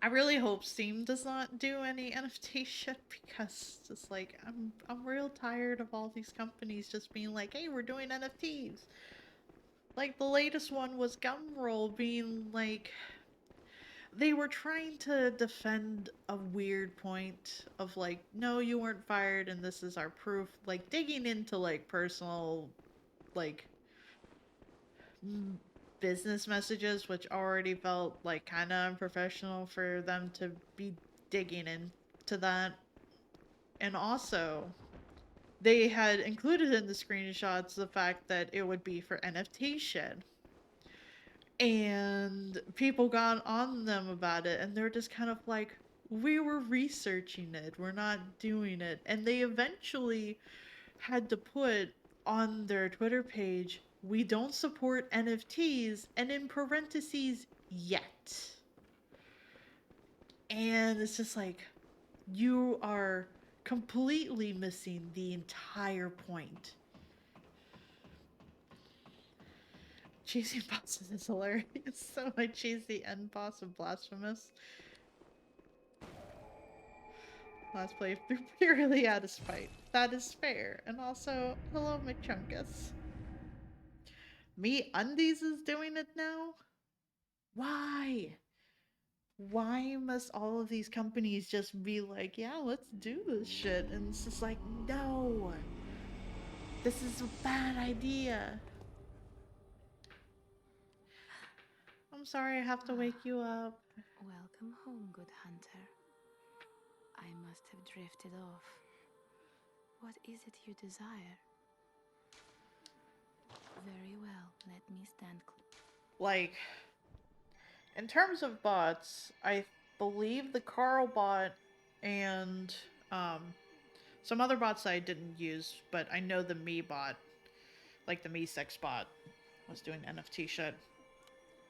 I really hope Steam does not do any NFT shit because just like I'm real tired of all these companies just being like, "Hey, we're doing NFTs." Like the latest one was Gumroll being like they were trying to defend a weird point of like, "No, you weren't fired and this is our proof." Like digging into like personal like business messages, which already felt like kind of unprofessional for them to be digging into that. And also, they had included in the screenshots the fact that it would be for NFT shit. And people got on them about it, and they're just kind of like, we were researching it, we're not doing it. And they eventually had to put on their Twitter page, we don't support NFTs, and in parentheses, yet. And it's just like, you are completely missing the entire point. Chasing bosses is hilarious. So I chased the end boss of Blasphemous last playthrough purely out of spite. That is fair. And also, hello McChunkus. Me Undies is doing it now? Why? Why must all of these companies just be like, yeah, let's do this shit? And it's just like, no. This is a bad idea. I'm sorry I have to wake you up. Welcome home, good hunter. I must have drifted off. What is it you desire? Very well, let me stand Like, in terms of bots, I believe the Carl bot and some other bots I didn't use, but I know the me bot, like the me sex bot, was doing NFT shit.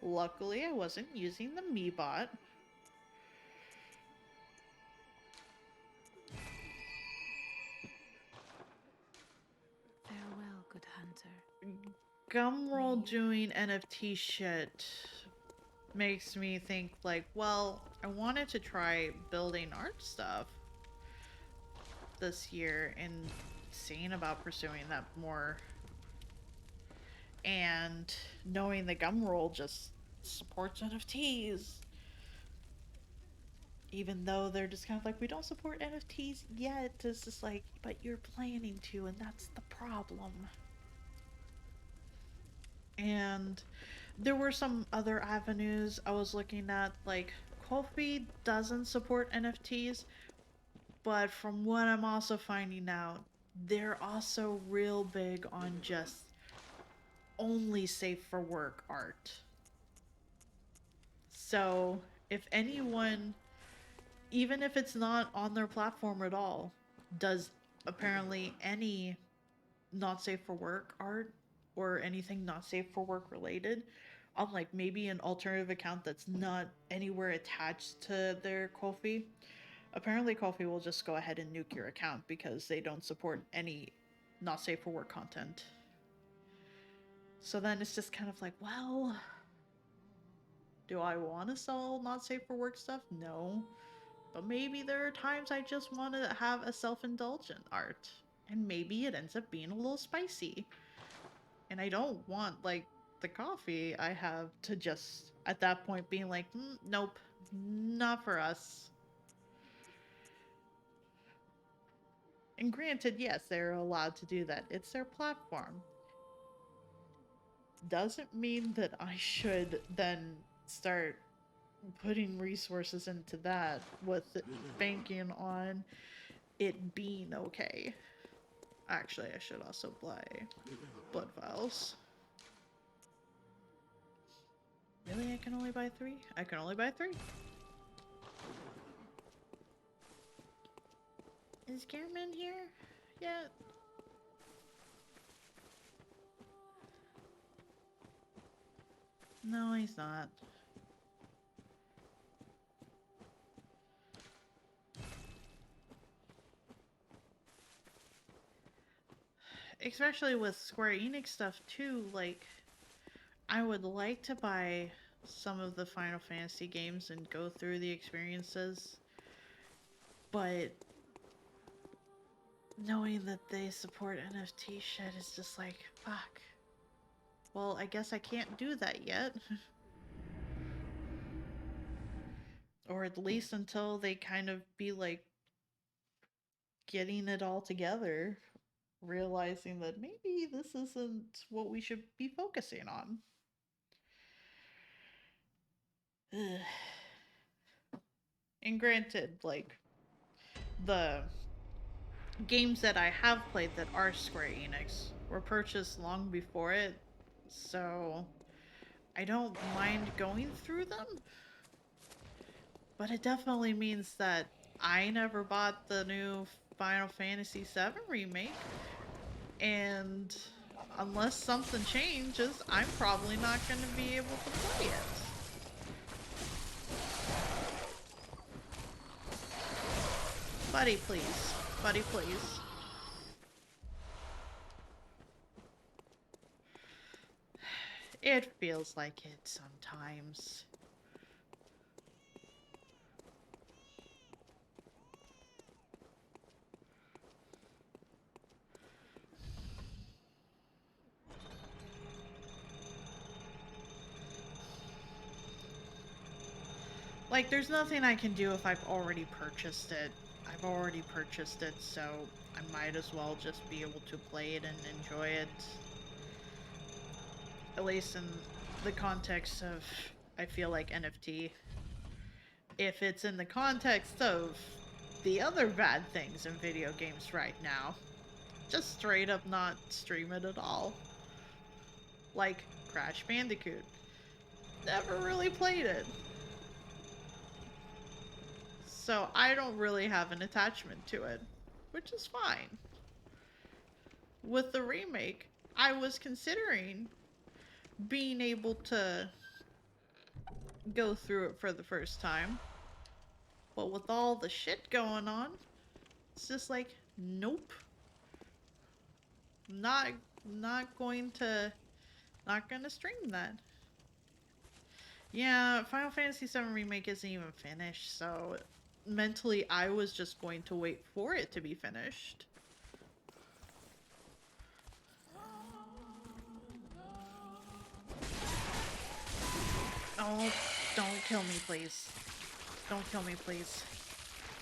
Luckily, I wasn't using the me bot. Farewell, good hunter. Gumroll doing NFT shit makes me think like, well, I wanted to try building art stuff this year and seeing about pursuing that more. And knowing the Gumroll just supports NFTs. Even though they're just kind of like, we don't support NFTs yet. It's just like, but you're planning to, and that's the problem. And there were some other avenues I was looking at, like Ko-fi doesn't support NFTs, but from what I'm also finding out, they're also real big on just only safe for work art. So if anyone, even if it's not on their platform at all, does apparently any not safe for work art or anything not safe for work related on like maybe an alternative account that's not anywhere attached to their Ko-fi, apparently Ko-fi will just go ahead and nuke your account because they don't support any not safe for work content. So then it's just kind of like, well, do I want to sell not safe for work stuff? No. But maybe there are times I just want to have a self-indulgent art. And maybe it ends up being a little spicy. And I don't want, like, the coffee I have to just, at that point, being like, nope, not for us. And granted, yes, they're allowed to do that. It's their platform. Doesn't mean that I should then start putting resources into that with banking on it being okay. Actually, I should also buy blood vials. Really? I can only buy 3? I can only buy 3? Is Gehrman here yet? No, he's not. Especially with Square Enix stuff too, like, I would like to buy some of the Final Fantasy games and go through the experiences, but knowing that they support NFT shit is just like, fuck. Well, I guess I can't do that yet. Or at least until they kind of be like getting it all together, realizing that maybe this isn't what we should be focusing on. Ugh. And granted, like, the games that I have played that are Square Enix were purchased long before it, so I don't mind going through them. But it definitely means that I never bought the new Final Fantasy VII remake, and unless something changes, I'm probably not going to be able to play it. Buddy, please. Buddy, please. It feels like it sometimes. Like, there's nothing I can do if I've already purchased it. I've already purchased it, so I might as well just be able to play it and enjoy it. At least in the context of, I feel like, NFT. If it's in the context of the other bad things in video games right now, just straight up not stream it at all. Like Crash Bandicoot. Never really played it. So I don't really have an attachment to it, which is fine. With the remake, I was considering being able to go through it for the first time. But with all the shit going on, it's just like, nope. Not going to stream that. Yeah, Final Fantasy VII Remake isn't even finished, so mentally I was just going to wait for it to be finished. Oh, don't kill me, please. Don't kill me, please.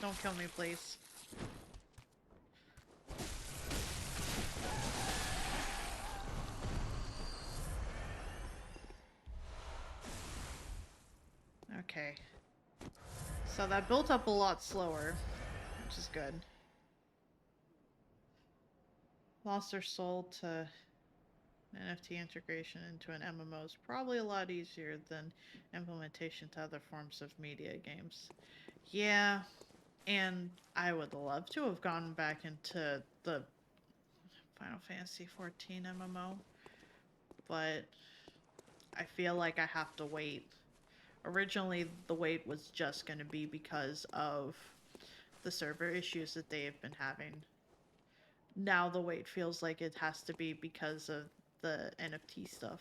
Don't kill me, please. Okay. So that built up a lot slower, which is good. Lost their soul to NFT integration into an MMO is probably a lot easier than implementation to other forms of media games. Yeah, and I would love to have gone back into the Final Fantasy 14 MMO, but I feel like I have to wait. Originally, the wait was just going to be because of the server issues that they have been having. Now the wait feels like it has to be because of the NFT stuff.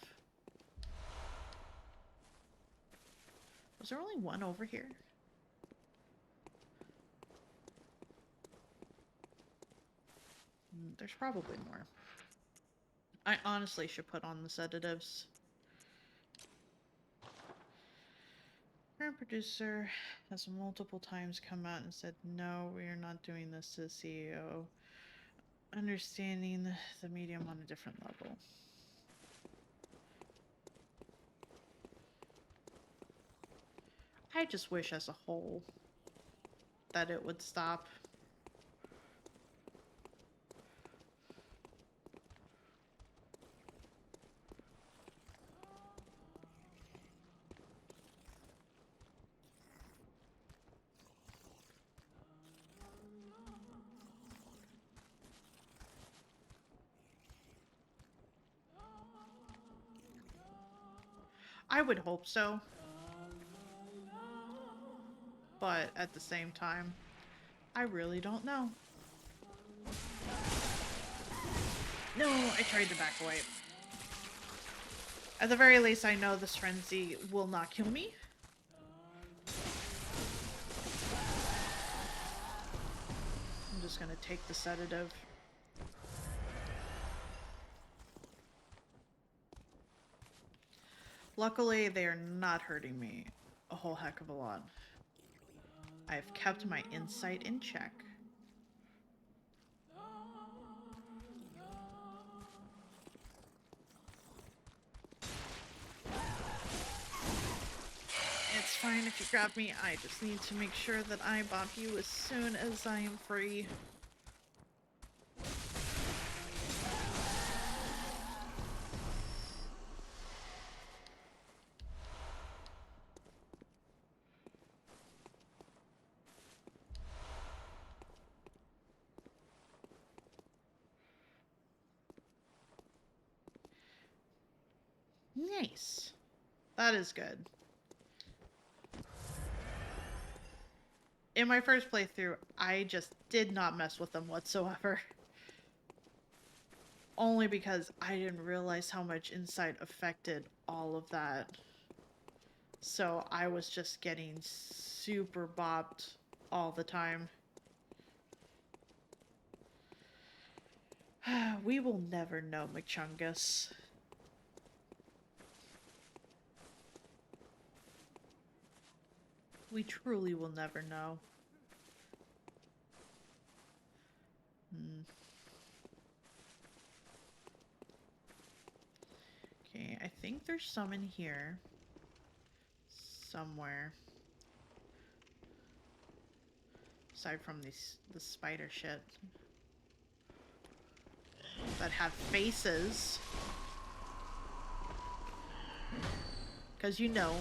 Was there only one over here? There's probably more. I honestly should put on the sedatives. Current producer has multiple times come out and said, no, we are not doing this to the CEO. Understanding the medium on a different level. I just wish as a whole that it would stop. I would hope so. But at the same time, I really don't know. No, I tried to back away. At the very least, I know this frenzy will not kill me. I'm just gonna take the sedative. Luckily, they are not hurting me a whole heck of a lot. I've kept my insight in check. It's fine if you grab me. I just need to make sure that I bop you as soon as I am free. Nice. That is good. In my first playthrough, I just did not mess with them whatsoever. Only because I didn't realize how much insight affected all of that. So I was just getting super bopped all the time. We will never know, McChungus. We truly will never know. Okay, I think there's some in here. Somewhere. Aside from the spider shit. That have faces. Because you know,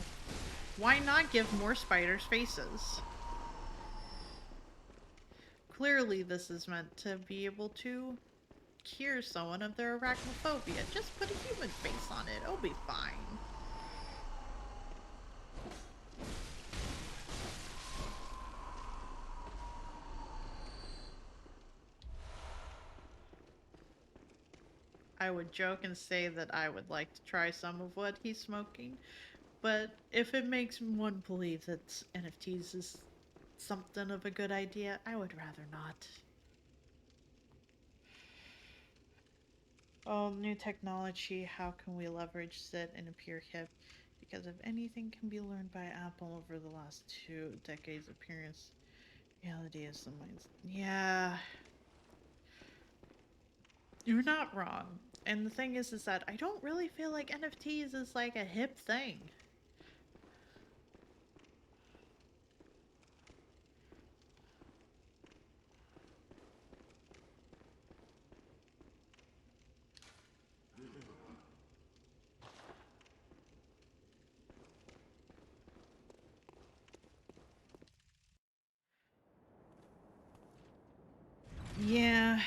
why not give more spiders faces? Clearly this is meant to be able to cure someone of their arachnophobia. Just put a human face on it, it'll be fine. I would joke and say that I would like to try some of what he's smoking, but if it makes one believe that NFTs is something of a good idea, I would rather not. Oh, new technology, how can we leverage it and appear hip? Because if anything can be learned by Apple over the last 2 decades appearance, reality is the mind's... Yeah. You're not wrong. And the thing is that I don't really feel like NFTs is like a hip thing. Yeah.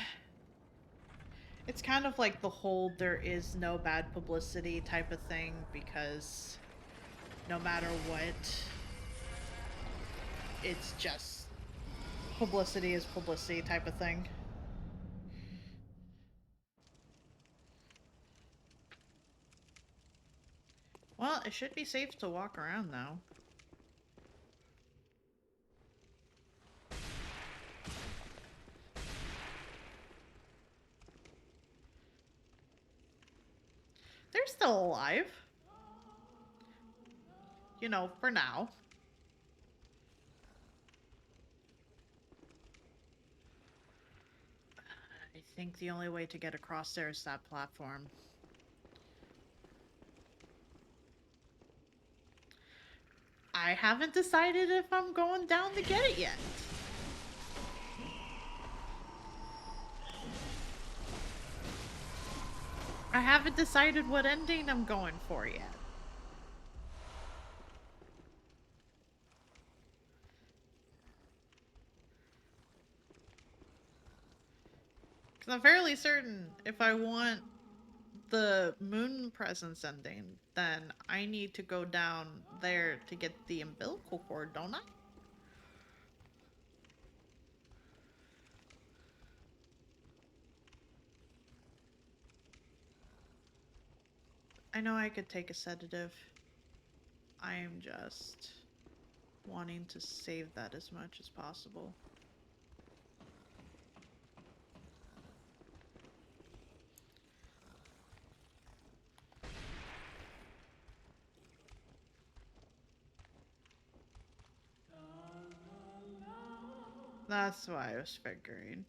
It's kind of like the whole there is no bad publicity type of thing, because no matter what, it's just publicity is publicity type of thing. Well, it should be safe to walk around now. They're still alive. You know, for now. I think the only way to get across there is that platform. I haven't decided if I'm going down to get it yet. I haven't decided what ending I'm going for yet. Because I'm fairly certain if I want the moon presence ending, then I need to go down there to get the umbilical cord, don't I? I know I could take a sedative. I am just wanting to save that as much as possible. That's why I was figuring.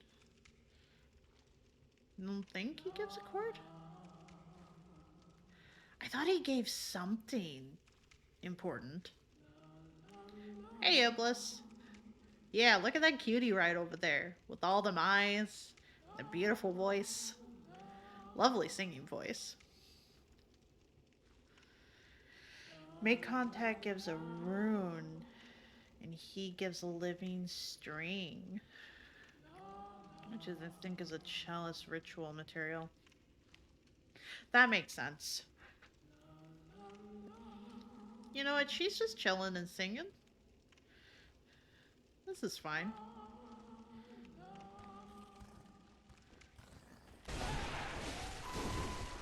You don't think he gives a cord? I thought he gave something important. Hey, Iblis. Yeah, look at that cutie right over there, with all them eyes, the beautiful voice. Lovely singing voice. Make contact gives a rune, and he gives a living string, which is, I think, is a chalice ritual material. That makes sense. You know what? She's just chilling and singing. This is fine.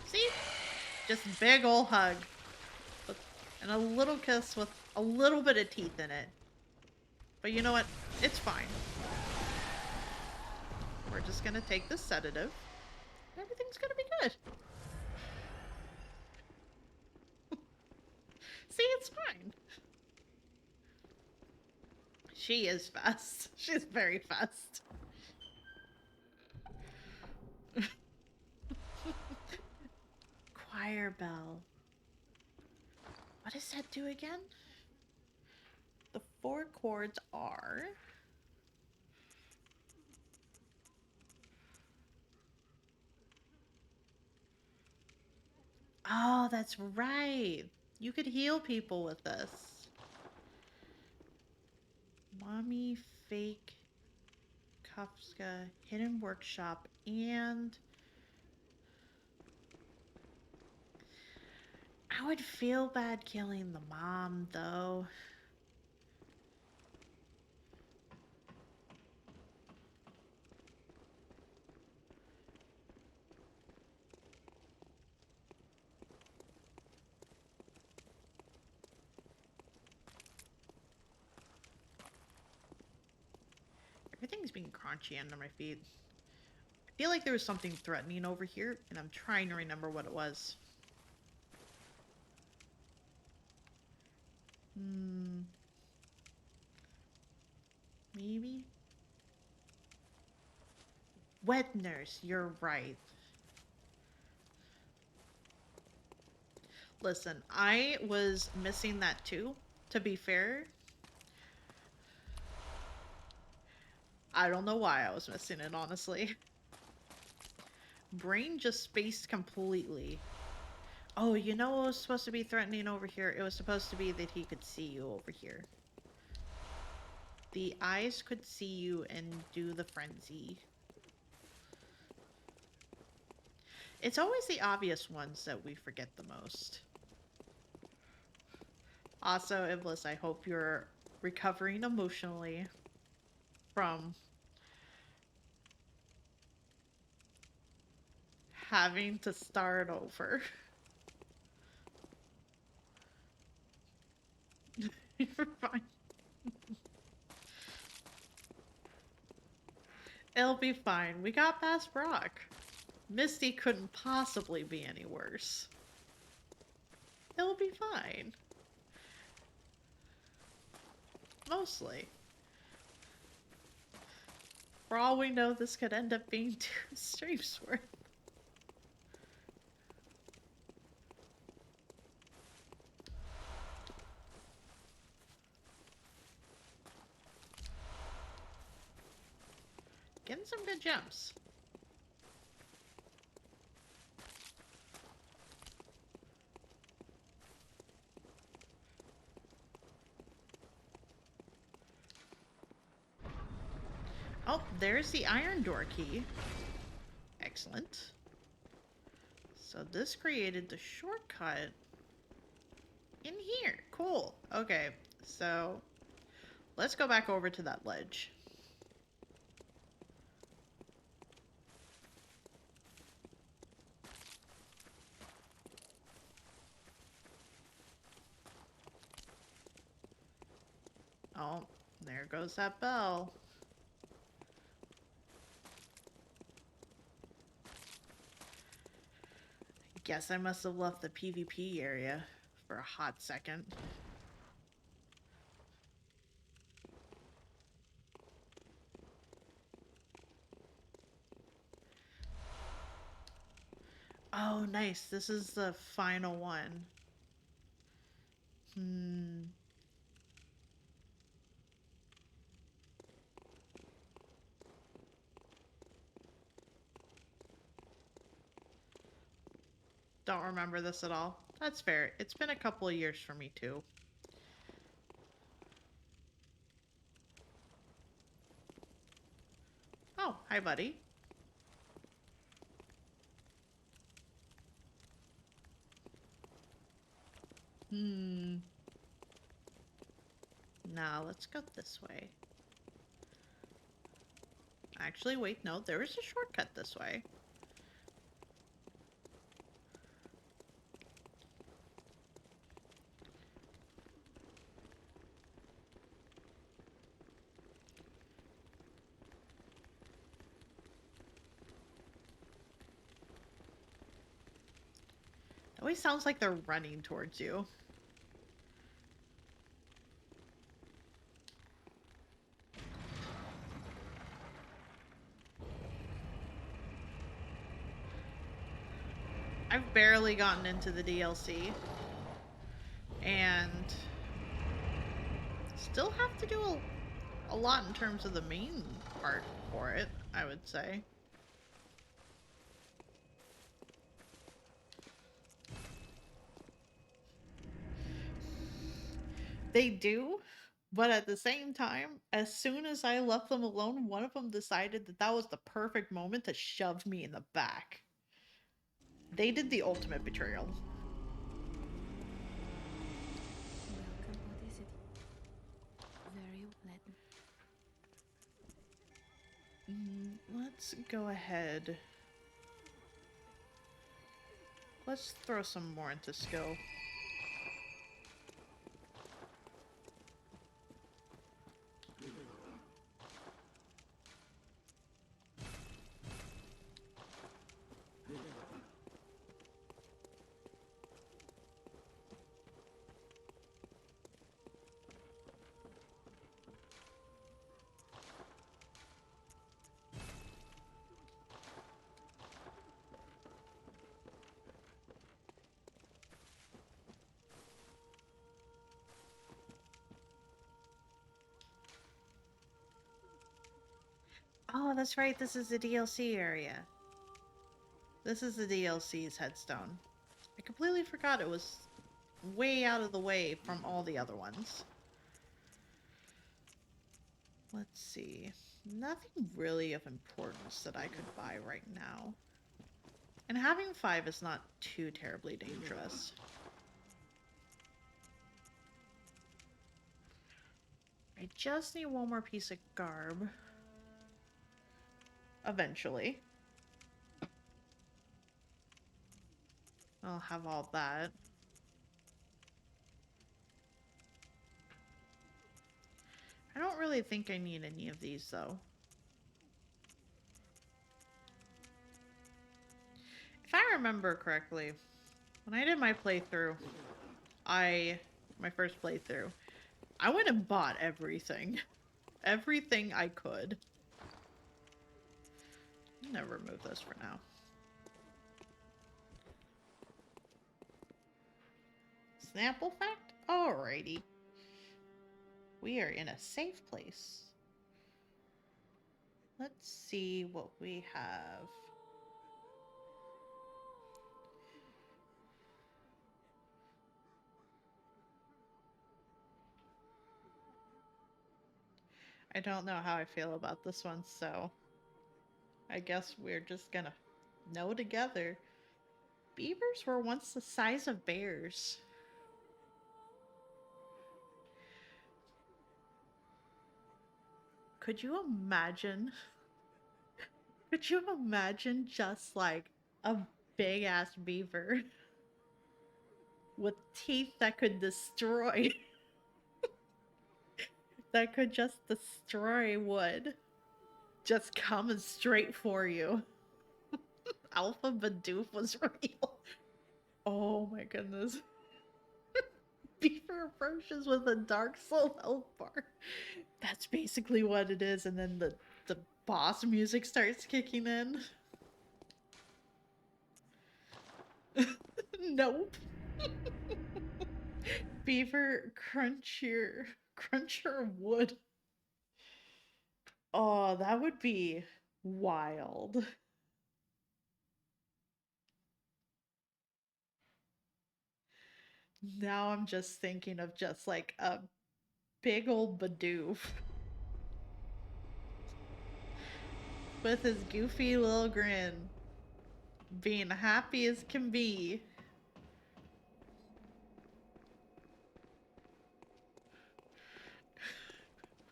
See? Just big ol' hug. And a little kiss with a little bit of teeth in it. But you know what? It's fine. We're just gonna take this sedative. Everything's gonna be good. See, it's fine. She is fast. She's very fast. Choir bell. What does that do again? The 4 chords are... Oh, that's right. You could heal people with this. Mommy, Fake, Kafka, Hidden Workshop, and... I would feel bad killing the mom, though. Everything's being crunchy under my feet. I feel like there was something threatening over here, and I'm trying to remember what it was. Maybe? Wet nurse, you're right. Listen, I was missing that too, to be fair. I don't know why I was missing it, honestly. Brain just spaced completely. Oh, you know what was supposed to be threatening over here? It was supposed to be that he could see you over here. The eyes could see you and do the frenzy. It's always the obvious ones that we forget the most. Also, Iblis, I hope you're recovering emotionally from having to start over. You're fine. It'll be fine. We got past Brock. Misty couldn't possibly be any worse. It'll be fine. Mostly. For all we know, this could end up being 2 streams worth. Getting some good gems. Oh, there's the iron door key. Excellent. So this created the shortcut in here. Cool. Okay, so let's go back over to that ledge. Oh, there goes that bell. Guess I must have left the PvP area for a hot second. Oh, nice. This is the final one. Don't remember this at all. That's fair. It's been a couple of years for me, too. Oh, hi, buddy. Nah, let's go this way. Actually, wait, no, there is a shortcut this way. It always sounds like they're running towards you. I've barely gotten into the DLC. And still have to do a lot in terms of the main part for it, I would say. They do, but at the same time, as soon as I left them alone, one of them decided that that was the perfect moment to shove me in the back. They did the ultimate betrayal. Welcome, what is it? Very Let's go ahead. Let's throw some more into skill. Oh, that's right. This is the DLC area. This is the DLC's headstone. I completely forgot it was way out of the way from all the other ones. Let's see. Nothing really of importance that I could buy right now. And having 5 is not too terribly dangerous. I just need one more piece of garb. Eventually. I'll have all that. I don't really think I need any of these, though. If I remember correctly, when I did my playthrough, my first playthrough, I went and bought everything. Everything I could. I'm gonna remove this for now. Snapple fact? Alrighty. We are in a safe place. Let's see what we have. I don't know how I feel about this one, so I guess we're just gonna know together. Beavers were once the size of bears. Could you imagine? Could you imagine just like a big ass beaver with teeth that could destroy, that could just destroy wood, just coming straight for you? Alpha Bidoof was real. Oh my goodness. Beaver approaches with a Dark Soul health bar. That's basically what it is, and then the boss music starts kicking in. Nope. Beaver cruncher wood. Oh, that would be wild. Now I'm just thinking of just like a big old Bidoof with his goofy little grin, being happy as can be.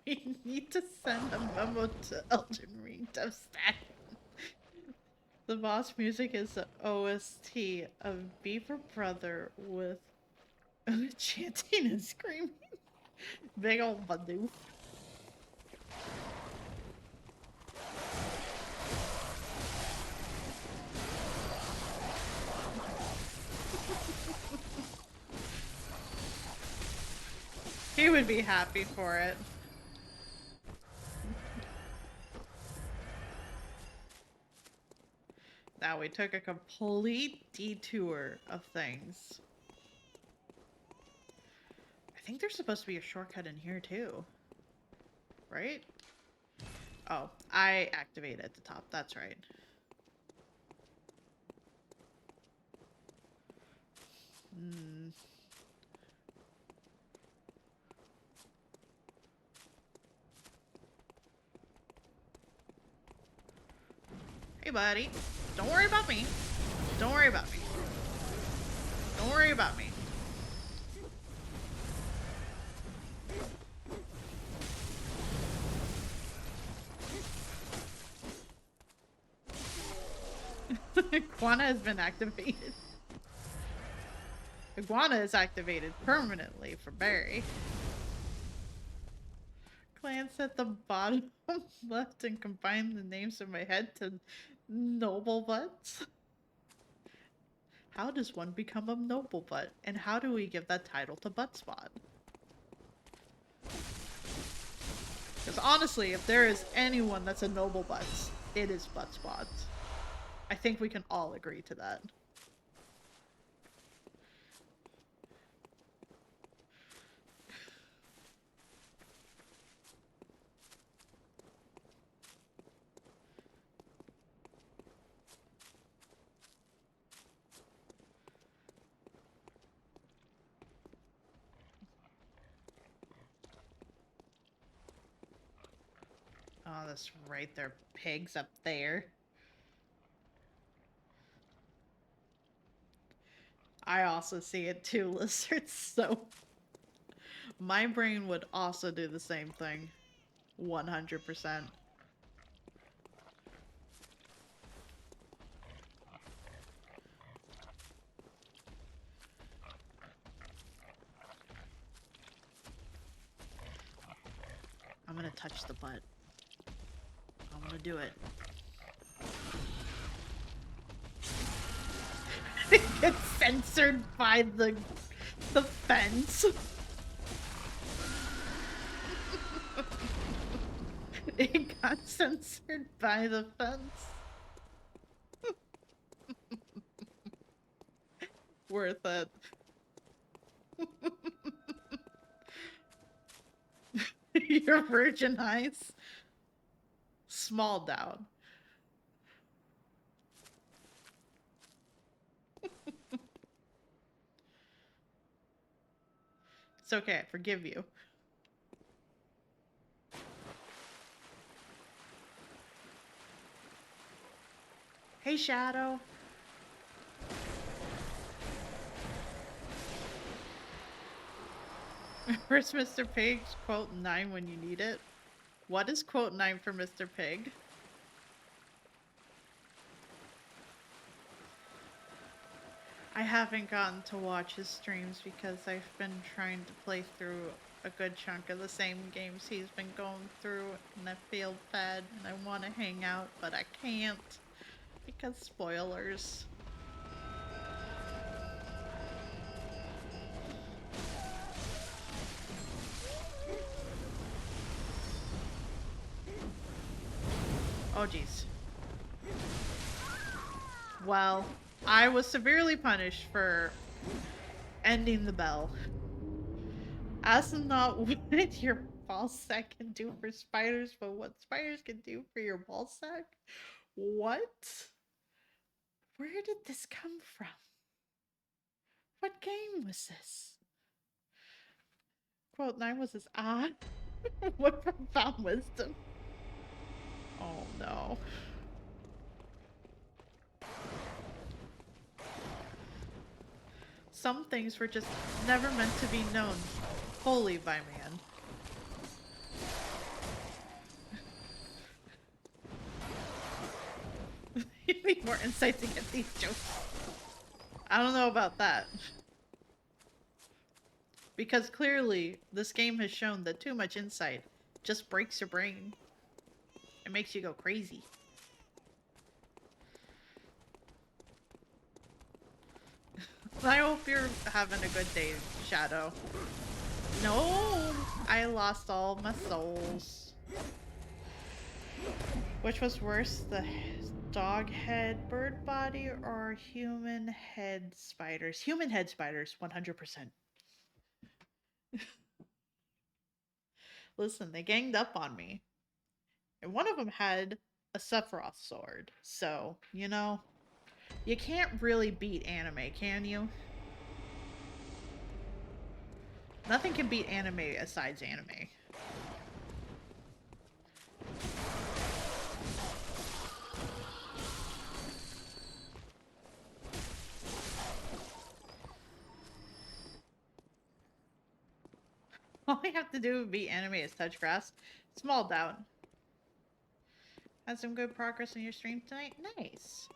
We need to send a memo to Elden Ring to stack. The boss music is the OST of Beaver Brother with chanting and screaming. Big old Bidoof. He would be happy for it. Now we took a complete detour of things. I think there's supposed to be a shortcut in here too. Right? Oh, I activated at the top. That's right. Hmm. Hey, buddy. Don't worry about me. Don't worry about me. Don't worry about me. Iguana has been activated. Iguana is activated permanently for Barry. Glance at the bottom left and combine the names in my head to noble butts. How does one become a noble butt? And how do we give that title to Buttspot? Because honestly, if there is anyone that's a noble butt, it is Buttspot. I think we can all agree to that. Oh, that's right. There are pigs up there. I also see it too, lizards, so my brain would also do the same thing. 100%. I'm gonna touch the butt. I wanna do it. It gets censored by the fence. It got censored by the fence. Worth it. Your virgin eyes. Small down. It's okay, I forgive you. Hey, Shadow. Where's Mr. Pig's quote 9 when you need it? What is quote 9 for Mr. Pig? I haven't gotten to watch his streams because I've been trying to play through a good chunk of the same games he's been going through, and I feel bad and I want to hang out, but I can't because spoilers. Oh jeez. Well, I was severely punished for ending the bell. As not what your ball sack can do for spiders, but what spiders can do for your ball sack? What? Where did this come from? What game was this? Quote 9 was this odd? What profound wisdom? Oh no. Some things were just never meant to be known wholly by man. You need more insight to get these jokes. I don't know about that. Because clearly, this game has shown that too much insight just breaks your brain. It makes you go crazy. I hope you're having a good day, Shadow. No! I lost all my souls. Which was worse, the dog head bird body or human head spiders? Human head spiders, 100%. Listen, they ganged up on me. And one of them had a Sephiroth sword. So, you know, you can't really beat anime, can you? Nothing can beat anime besides anime. All I have to do to beat anime is touch grass. Small doubt. Had some good progress in your stream tonight? Nice.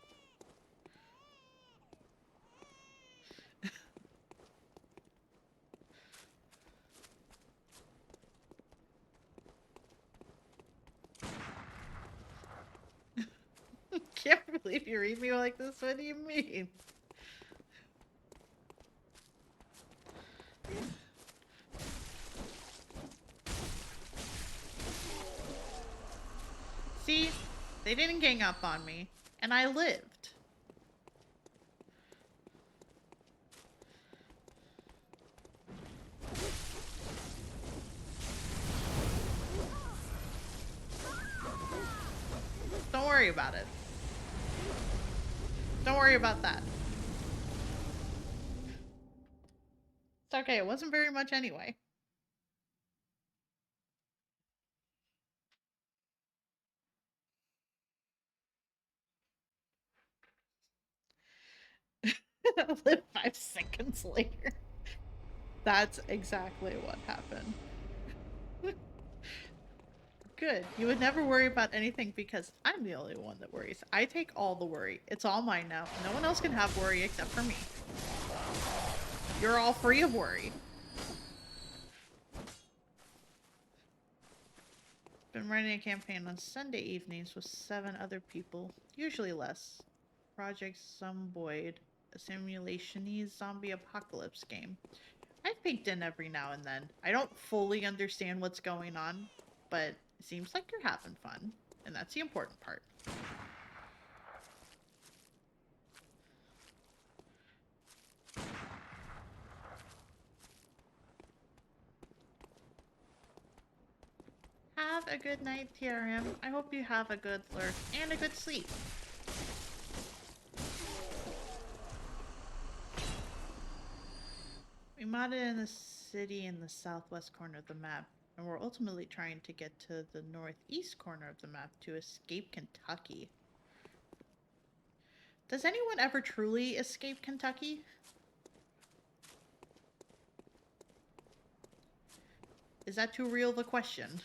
Can't believe you read me like this. What do you mean? See? They didn't gang up on me. And I lived. Don't worry about it. Don't worry about that. It's okay. It wasn't very much anyway. Live 5 seconds later. That's exactly what happened. Good. You would never worry about anything because I'm the only one that worries. I take all the worry. It's all mine now. No one else can have worry except for me. You're all free of worry. Been running a campaign on Sunday evenings with 7 other people, usually less. Project Zomboid, a simulation-y zombie apocalypse game. I've peeked in every now and then. I don't fully understand what's going on, but it seems like you're having fun, and that's the important part. Have a good night, TRM. I hope you have a good lurk and a good sleep. We modded in the city in the southwest corner of the map, and we're ultimately trying to get to the northeast corner of the map to escape Kentucky. Does anyone ever truly escape Kentucky? Is that too real of a question?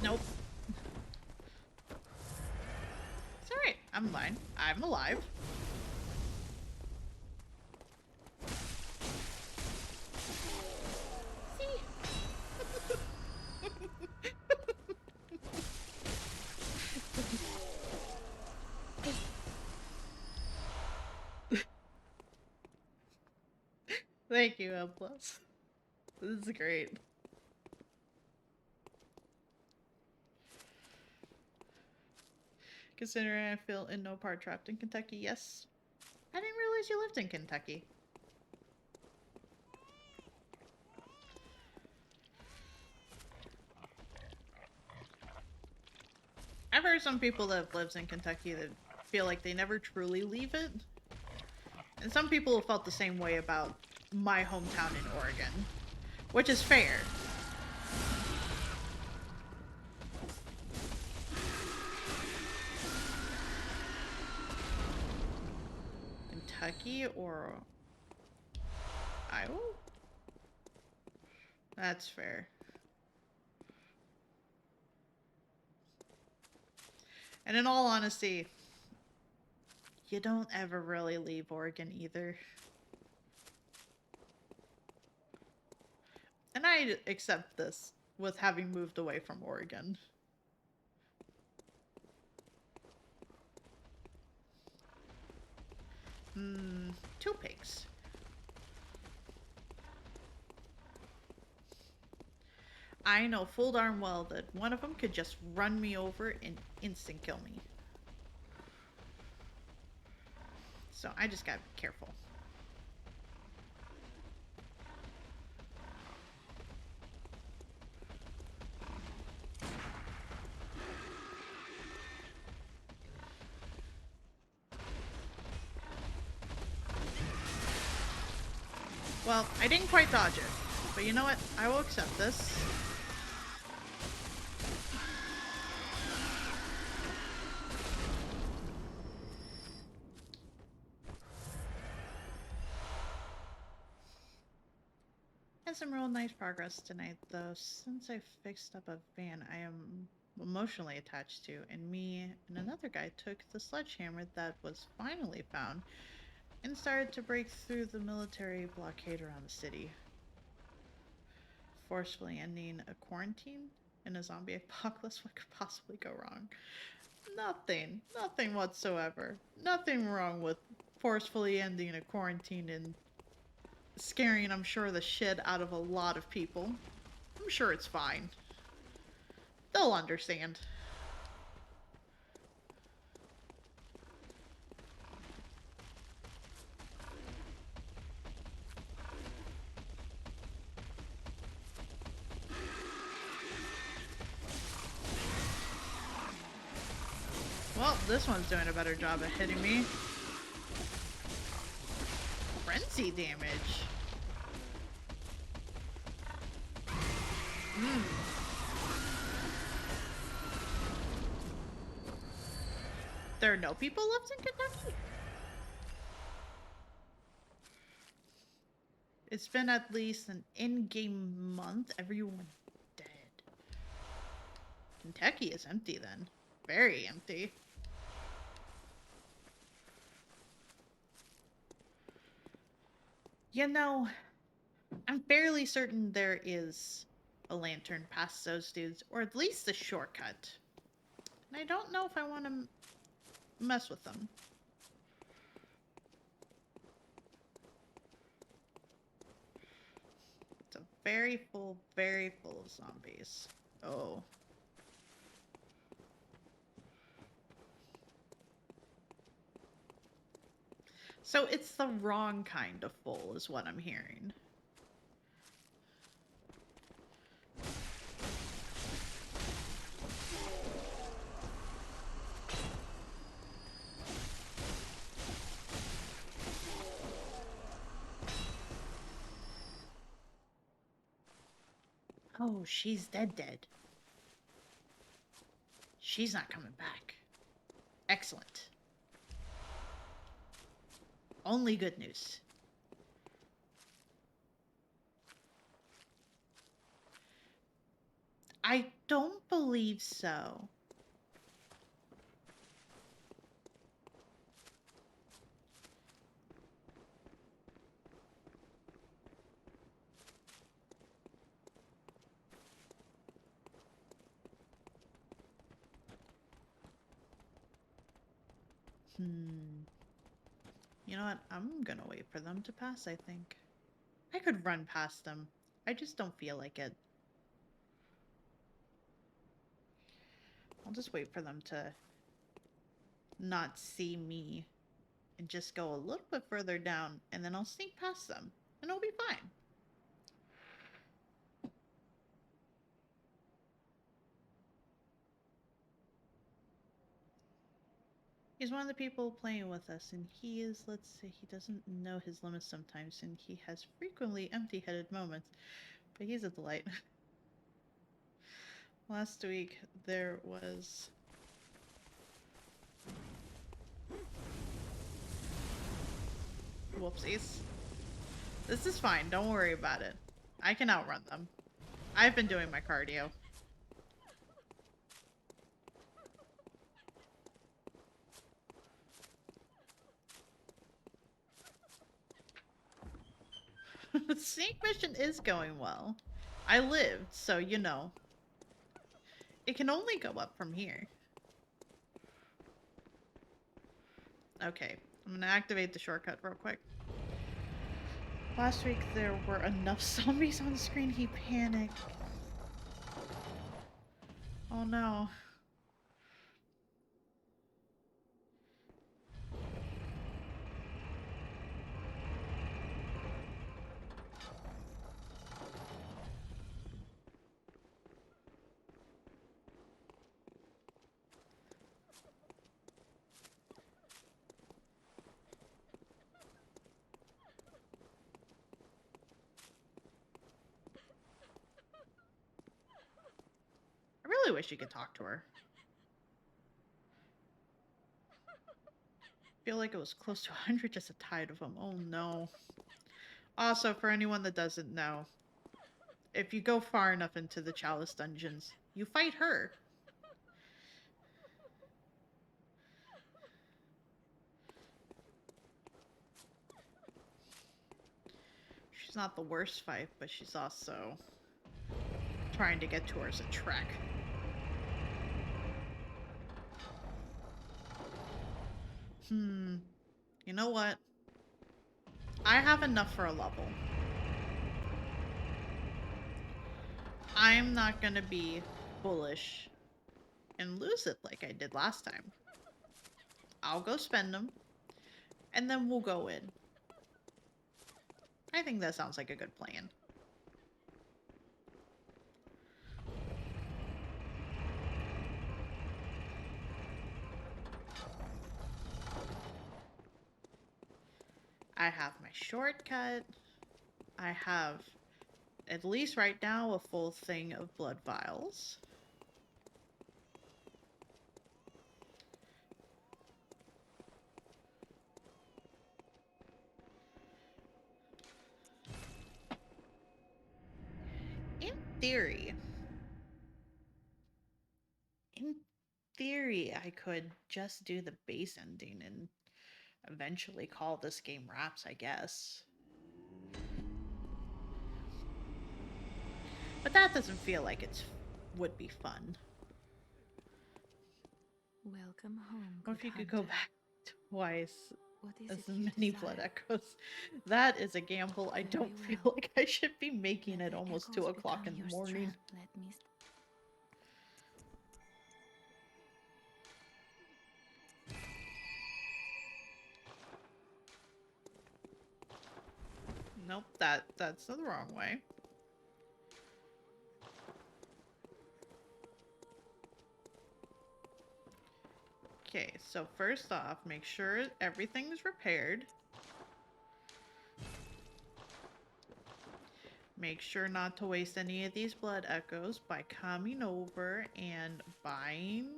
Nope. It's alright. I'm fine. I'm alive. Thank you, M+. This is great. Considering I feel in no part trapped in Kentucky, yes. I didn't realize you lived in Kentucky. I've heard some people that lives in Kentucky that feel like they never truly leave it. And some people have felt the same way about my hometown in Oregon, which is fair. Kentucky or Iowa? That's fair. And in all honesty, you don't ever really leave Oregon either. And I accept this with having moved away from Oregon. Two pigs. I know full darn well that one of them could just run me over and instant kill me. So I just gotta be careful. Well, I didn't quite dodge it, but you know what? I will accept this. Had some real nice progress tonight, though. Since I fixed up a van I am emotionally attached to, and me and another guy took the sledgehammer that was finally found and started to break through the military blockade around the city, forcefully ending a quarantine in a zombie apocalypse. What could possibly go wrong? Nothing. Nothing whatsoever. Nothing wrong with forcefully ending a quarantine and scaring, I'm sure, the shit out of a lot of people. I'm sure it's fine. They'll understand. Well, this one's doing a better job at hitting me. frenzy damage. There are no people left in Kentucky? It's been at least an in-game month. Everyone dead. Kentucky is empty then. Very empty. You know, I'm fairly certain there is a lantern past those dudes, or at least a shortcut. And I don't know if I want to mess with them. It's a very full of zombies. Oh. So it's the wrong kind of full, is what I'm hearing. Oh, she's dead. She's not coming back. Excellent. Only good news. I don't believe so. You know what? I'm gonna wait for them to pass, I think. I could run past them. I just don't feel like it. I'll just wait for them to not see me and just go a little bit further down, and then I'll sneak past them, and it'll be fine. He's one of the people playing with us, and he is, let's say, he doesn't know his limits sometimes, and he has frequently empty-headed moments, but he's a delight. Last week, there was... Whoopsies. This is fine, don't worry about it. I can outrun them. I've been doing my cardio. Sneak mission is going well. I lived, so you know. It can only go up from here. Okay, I'm gonna activate the shortcut real quick. Last week there were enough zombies on the screen, he panicked. Oh no. I really wish you could talk to her. I feel like it was close to 100, just a tide of them. Oh no. Also, for anyone that doesn't know, if you go far enough into the Chalice dungeons, you fight her. She's not the worst fight, but she's also trying to get to her as a trek. You know what? I have enough for a level. I'm not gonna be bullish and lose it like I did last time. I'll go spend them, and then we'll go in. I think that sounds like a good plan. I have my shortcut. I have, at least right now, a full thing of blood vials. In theory, in theory, I could just do the base ending and eventually call this game wraps, I guess. But that doesn't feel like it would be fun. Welcome home. What if good you could go hunter. back twice What is as it you many desire? blood echoes? That is a gamble I Very don't feel well. like I should be making Let at the almost echoes 2 o'clock become in the your morning. strength. Let me. Nope, that's the wrong way. Okay, so first off, make sure everything's repaired. Make sure not to waste any of these blood echoes by coming over and buying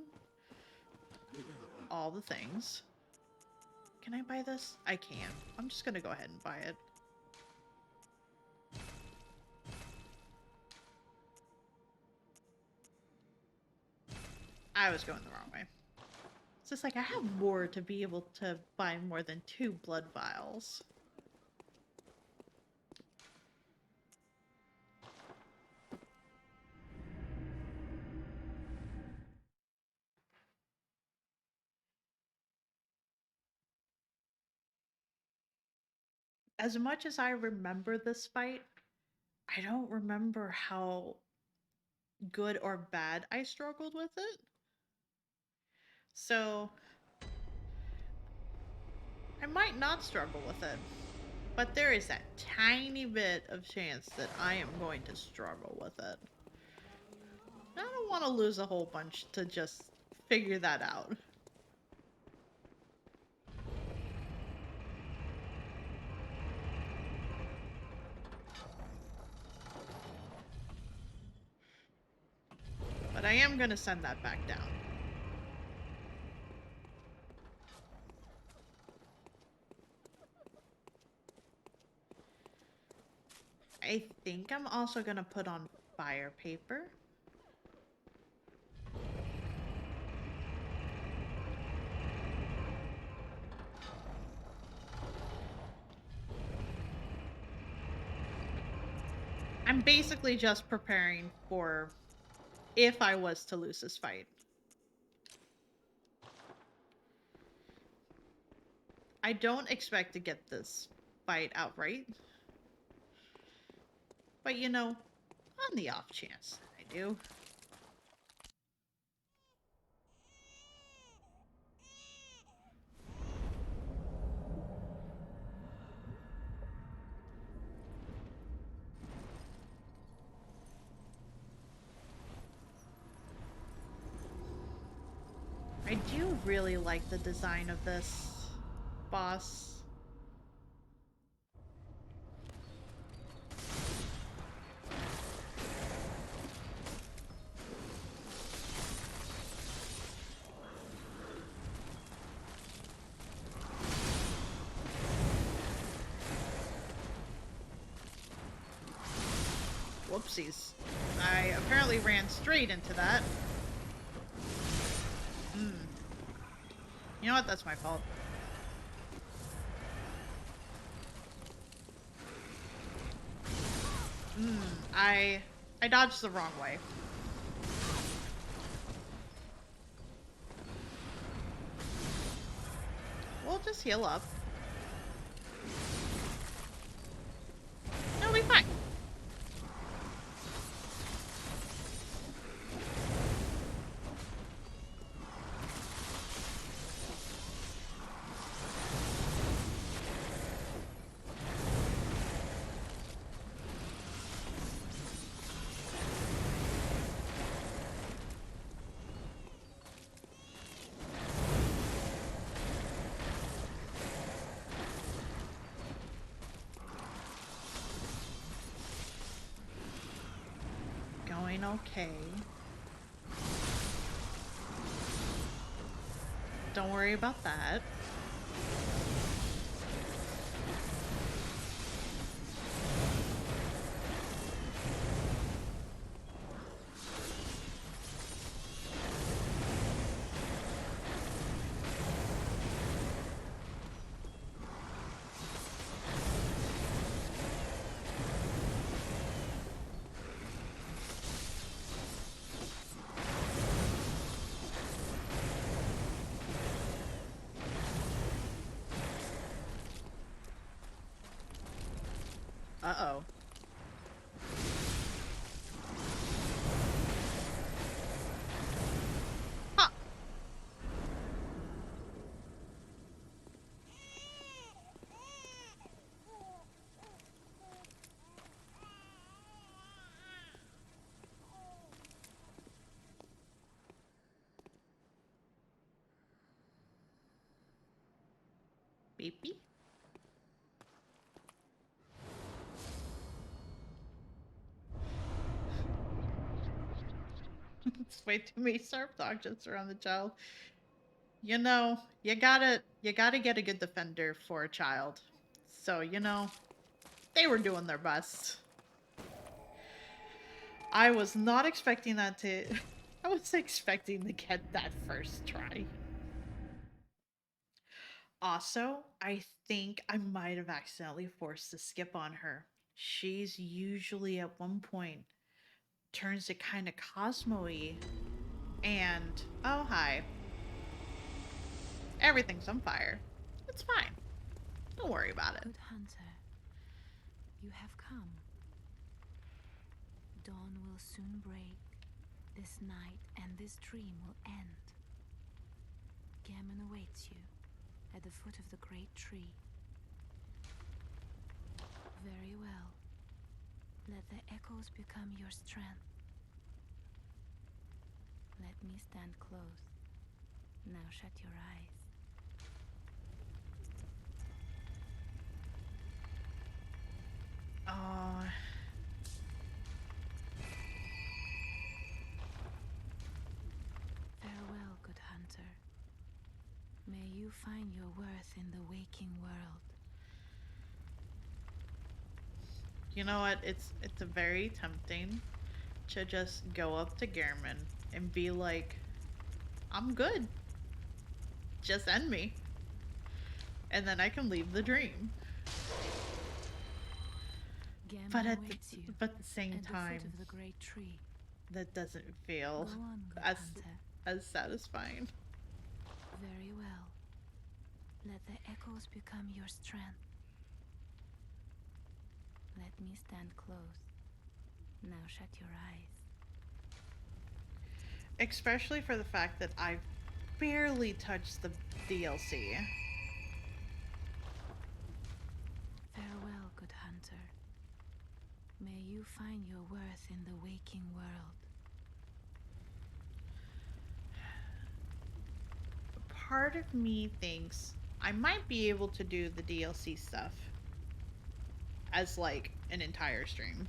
all the things. Can I buy this? I can. I'm just gonna go ahead and buy it. I was going the wrong way. It's just like I have more to be able to buy more than 2 blood vials. As much as I remember this fight, I don't remember how good or bad I struggled with it. So I might not struggle with it. But there is that tiny bit of chance that I am going to struggle with it. I don't want to lose a whole bunch to just figure that out. But I am going to send that back down. I think I'm also going to put on fire paper. I'm basically just preparing for if I was to lose this fight. I don't expect to get this fight outright. But you know, on the off chance that I do. I do really like the design of this boss. Whoopsies. I apparently ran straight into that. You know what? That's my fault. I dodged the wrong way. We'll just heal up. It'll be fine. doing okay. Don't worry about that. Uh-oh. Huh. Baby? It's way too many sharp objects around the child. You know, you gotta get a good defender for a child. So, they were doing their best. I was not expecting that to... I was expecting to get that first try. Also, I think I might have accidentally forced a skip on her. She's usually at one point turns it kind of Cosmo-y. And, oh, hi. Everything's on fire. It's fine. Don't worry about it. Good hunter, you have come. Dawn will soon break. This night and this dream will end. Gammon awaits you at the foot of the great tree. Very well. Let the echoes become your strength. Let me stand close. Now shut your eyes. Oh. Farewell, good hunter. May you find your worth in the waking world. You know what? It's a very tempting to just go up to Gehrman and be like, I'm good. Just end me. And then I can leave the dream. But Gammon awaits you at the same at time, the foot of the great tree. that doesn't feel Go on, good as hunter. as satisfying. Very well. Let the echoes become your strength. Let me stand close. Now shut your eyes. Especially for the fact that I've barely touched the DLC. Farewell, good hunter. May you find your worth in the waking world. Part of me thinks I might be able to do the DLC stuff as like an entire stream.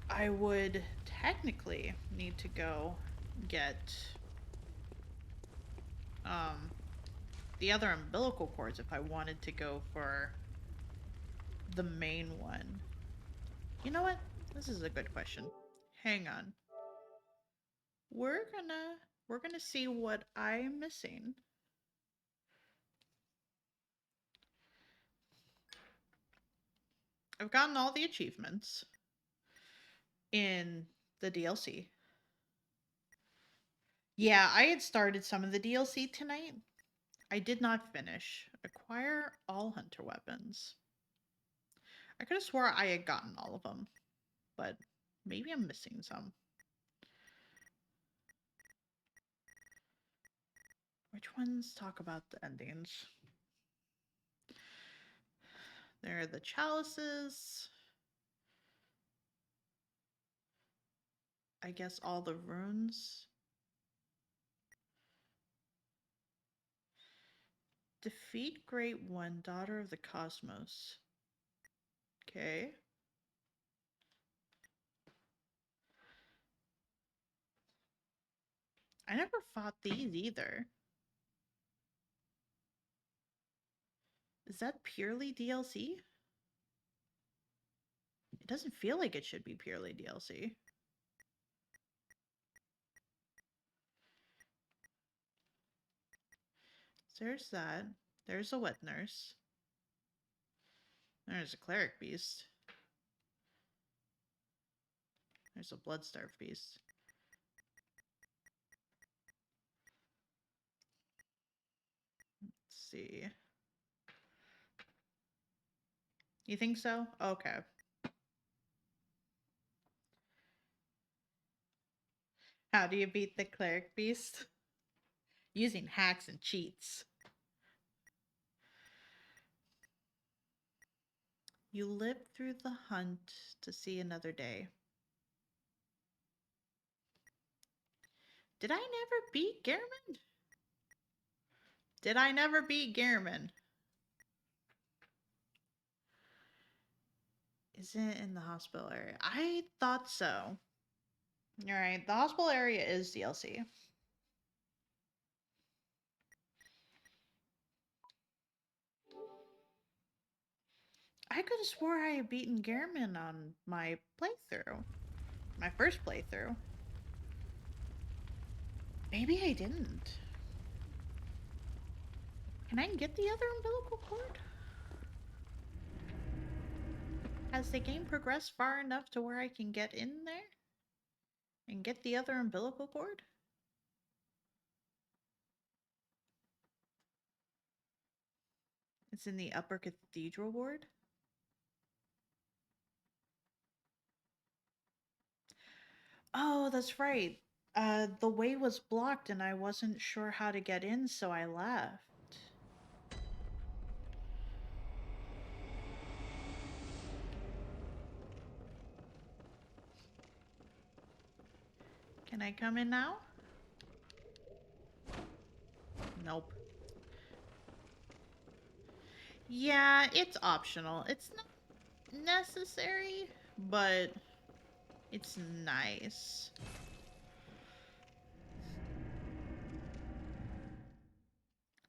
I would technically need to go get the other umbilical cords if I wanted to go for the main one. You know what? This is a good question. Hang on. We're gonna see what I'm missing. I've gotten all the achievements in the DLC. Yeah, I had started some of the DLC tonight. I did not finish. Acquire all hunter weapons. I could have swore I had gotten all of them, but maybe I'm missing some. Which ones talk about the endings? There are the chalices. I guess all the runes. Defeat Great One, Daughter of the Cosmos. Okay. I never fought these either. Is that purely DLC? It doesn't feel like it should be purely DLC. So there's that. There's a wet nurse. There's a cleric beast. There's a blood-starved beast. Let's see. You think so? Okay. How do you beat the cleric beast? Using hacks and cheats. You live through the hunt to see another day. Did I never beat Gehrman? Did I never beat Gehrman? Is it in the hospital area? I thought so. Alright, the hospital area is DLC. I could have swore I had beaten Gehrman on my playthrough. My first playthrough. Maybe I didn't. Can I get the other umbilical cord? Has the game progressed far enough to where I can get in there? And get the other umbilical cord? It's in the upper cathedral ward? Oh, that's right. The way was blocked and I wasn't sure how to get in, so I left. Can I come in now? Nope. Yeah, it's optional. It's not necessary, but it's nice.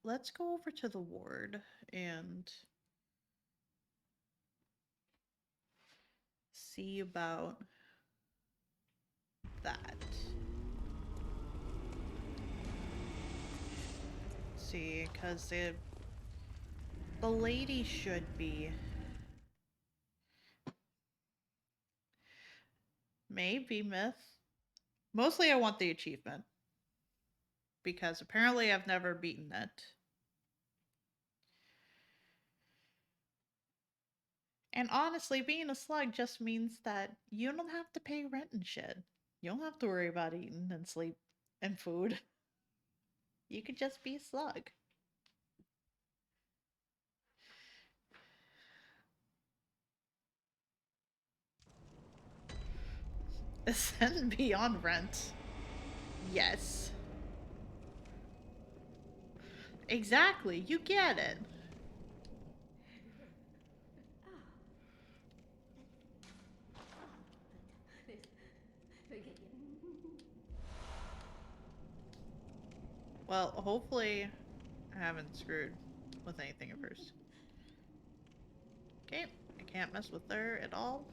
Let's go over to the ward and see about that. See, because the lady should be. Maybe myth. Mostly I want the achievement. Because apparently I've never beaten it. And honestly, being a slug just means that you don't have to pay rent and shit. You don't have to worry about eating and sleep and food. You could just be a slug. Ascend beyond rent. Yes. Exactly, you get it. Well, hopefully I haven't screwed with anything at first. Okay, I can't mess with her at all.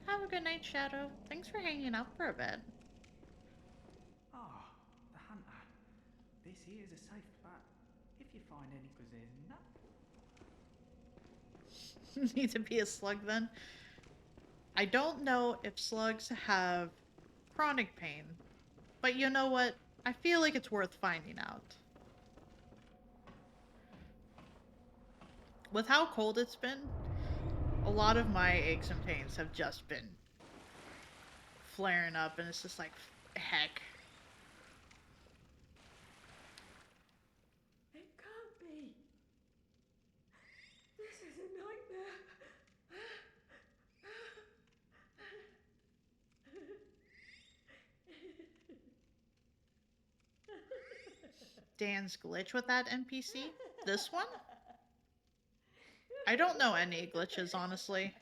Have a good night, Shadow. Thanks for hanging out for a bit. Ah, the hunter. This here is a safe but if you find any possession, no. Need to be a slug then? I don't know if slugs have chronic pain, but you know what? I feel like it's worth finding out. With how cold it's been, a lot of my aches and pains have just been flaring up, and it's just like, heck. It can't be. This is a nightmare. Dan's glitch with that NPC? This one? I don't know any glitches, honestly.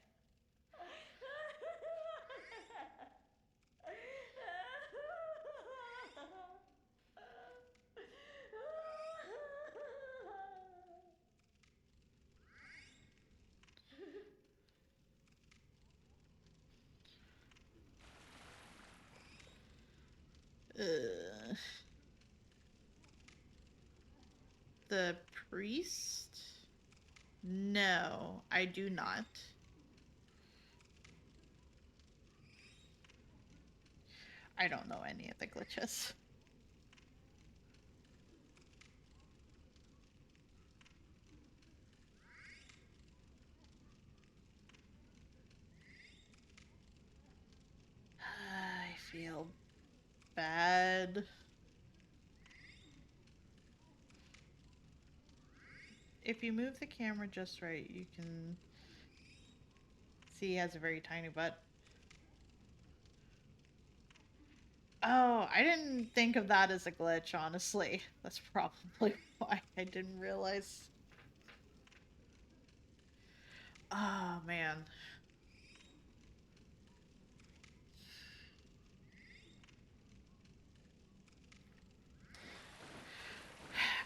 Uh, the priest? No, I do not. I don't know any of the glitches. I feel bad. If you move the camera just right, you can see he has a very tiny butt. Oh, I didn't think of that as a glitch, honestly. That's probably why I didn't realize. Oh, man.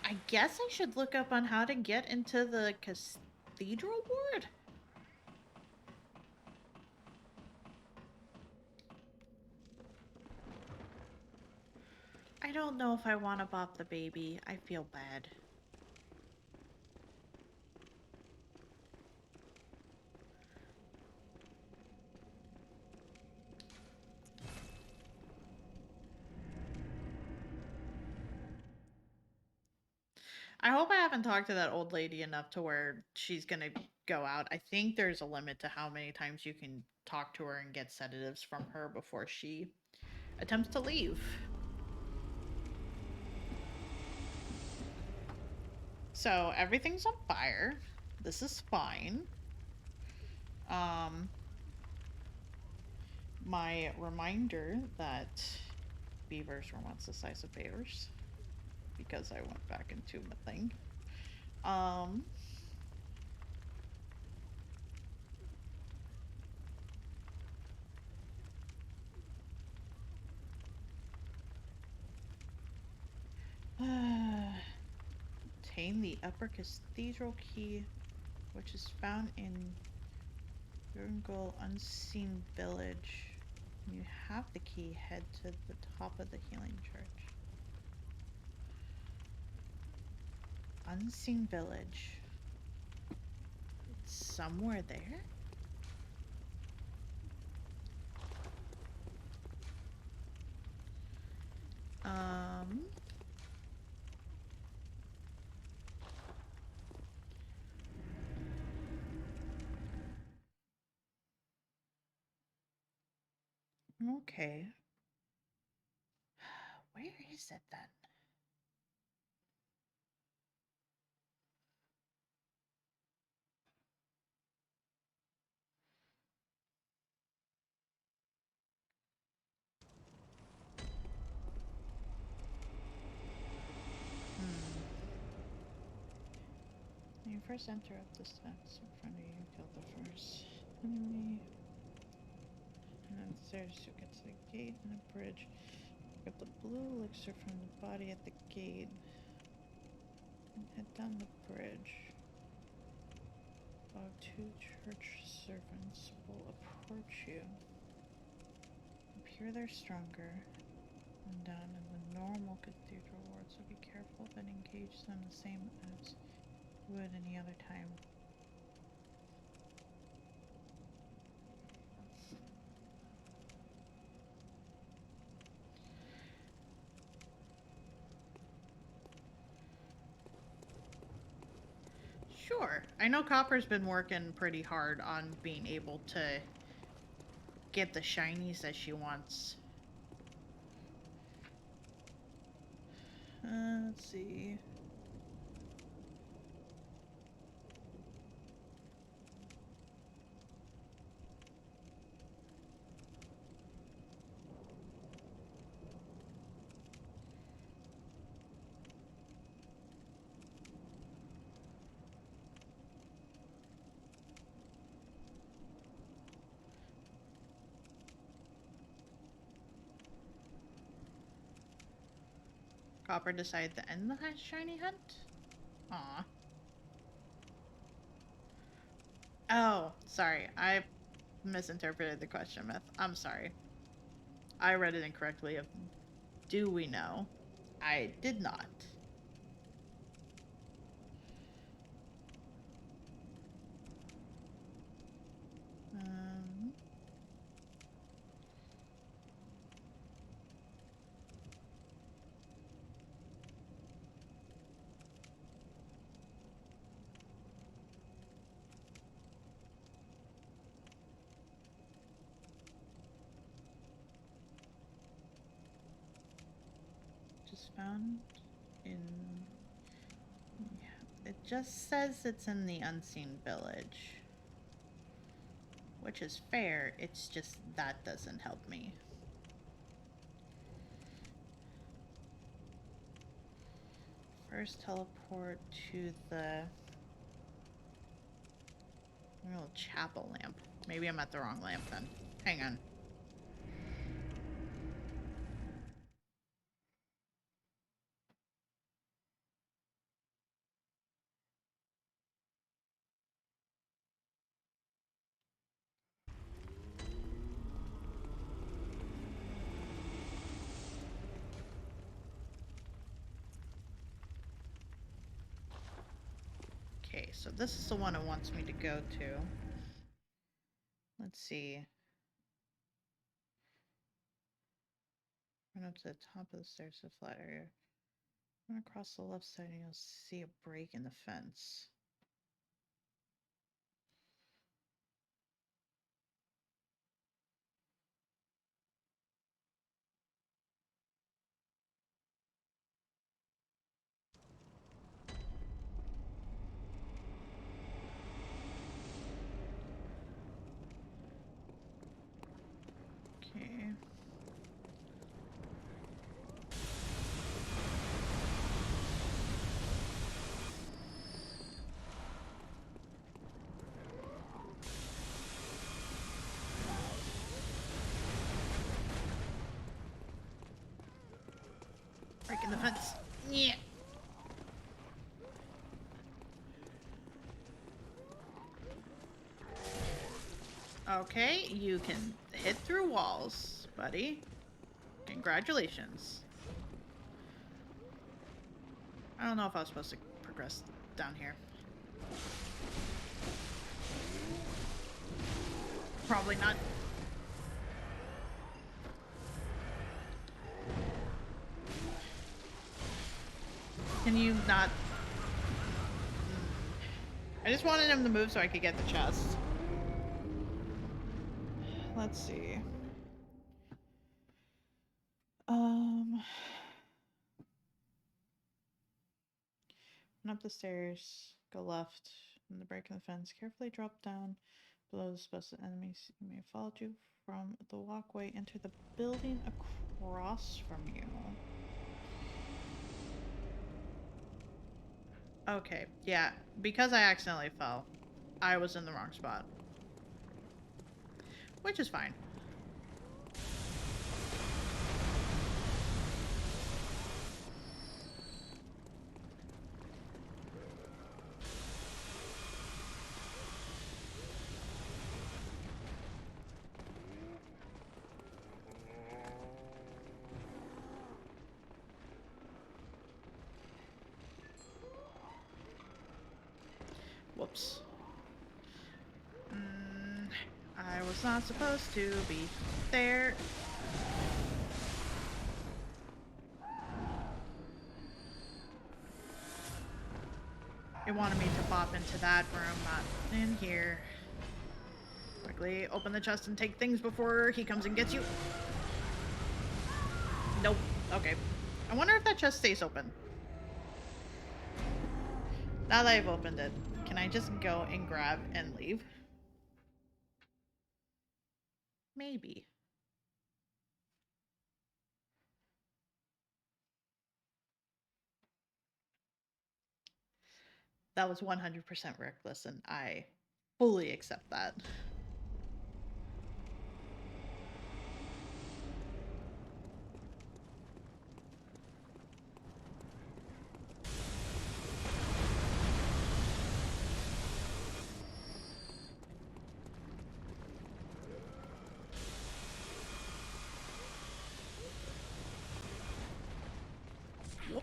I guess I should look up on how to get into the cathedral ward. I don't know if I want to bop the baby. I feel bad. I hope I haven't talked to that old lady enough to where she's gonna go out. I think there's a limit to how many times you can talk to her and get sedatives from her before she attempts to leave. So everything's on fire. This is fine. Um, my reminder that beavers were once the size of bears, because I went back into my thing. Um, obtain the upper cathedral key, which is found in Gurgle Unseen Village. When you have the key, head to the top of the healing church. Unseen Village. It's somewhere there? Um... Okay. Where is it then? When you first enter up the steps in front of you, kill the first enemy. And then stairs to get to the gate and a bridge. Pick up the blue elixir from the body at the gate. And head down the bridge. About 2 church servants will approach you. Up here they're stronger. And down in the normal cathedral ward, so be careful and engage them the same as you would any other time. Sure. I know Copper's been working pretty hard on being able to get the shinies that she wants. Let's see. Copper decided to end the shiny hunt? Aw. Oh, sorry. I misinterpreted the question, Myth. I'm sorry. I read it incorrectly. Do we know? I did not. Just found in. Yeah, it just says it's in the Unseen Village. Which is fair, it's just that doesn't help me. First teleport to the little chapel lamp. Maybe I'm at the wrong lamp then. Hang on. Okay, so this is the one it wants me to go to. Let's see. Run up to the top of the stairs to the flat area. Run across the left side and you'll see a break in the fence. Okay. Breaking the fence. Yeah. Okay, you can hit through walls, buddy. Congratulations. I don't know if I was supposed to progress down here. Probably not. Can you not? I just wanted him to move so I could get the chest. Let's see. Run up the stairs, go left, in the break in the fence. Carefully drop down below the supposed enemies. You may have followed you from the walkway. Enter the building across from you. Okay, yeah, because I accidentally fell, I was in the wrong spot. Which is fine. Whoops. I was not supposed to be there. It wanted me to pop into that room, not in here. Quickly open the chest and take things before he comes and gets you. Nope. Okay. I wonder if that chest stays open. Now that I've opened it, can I just go and grab and leave? Maybe. That was 100% reckless, and I fully accept that.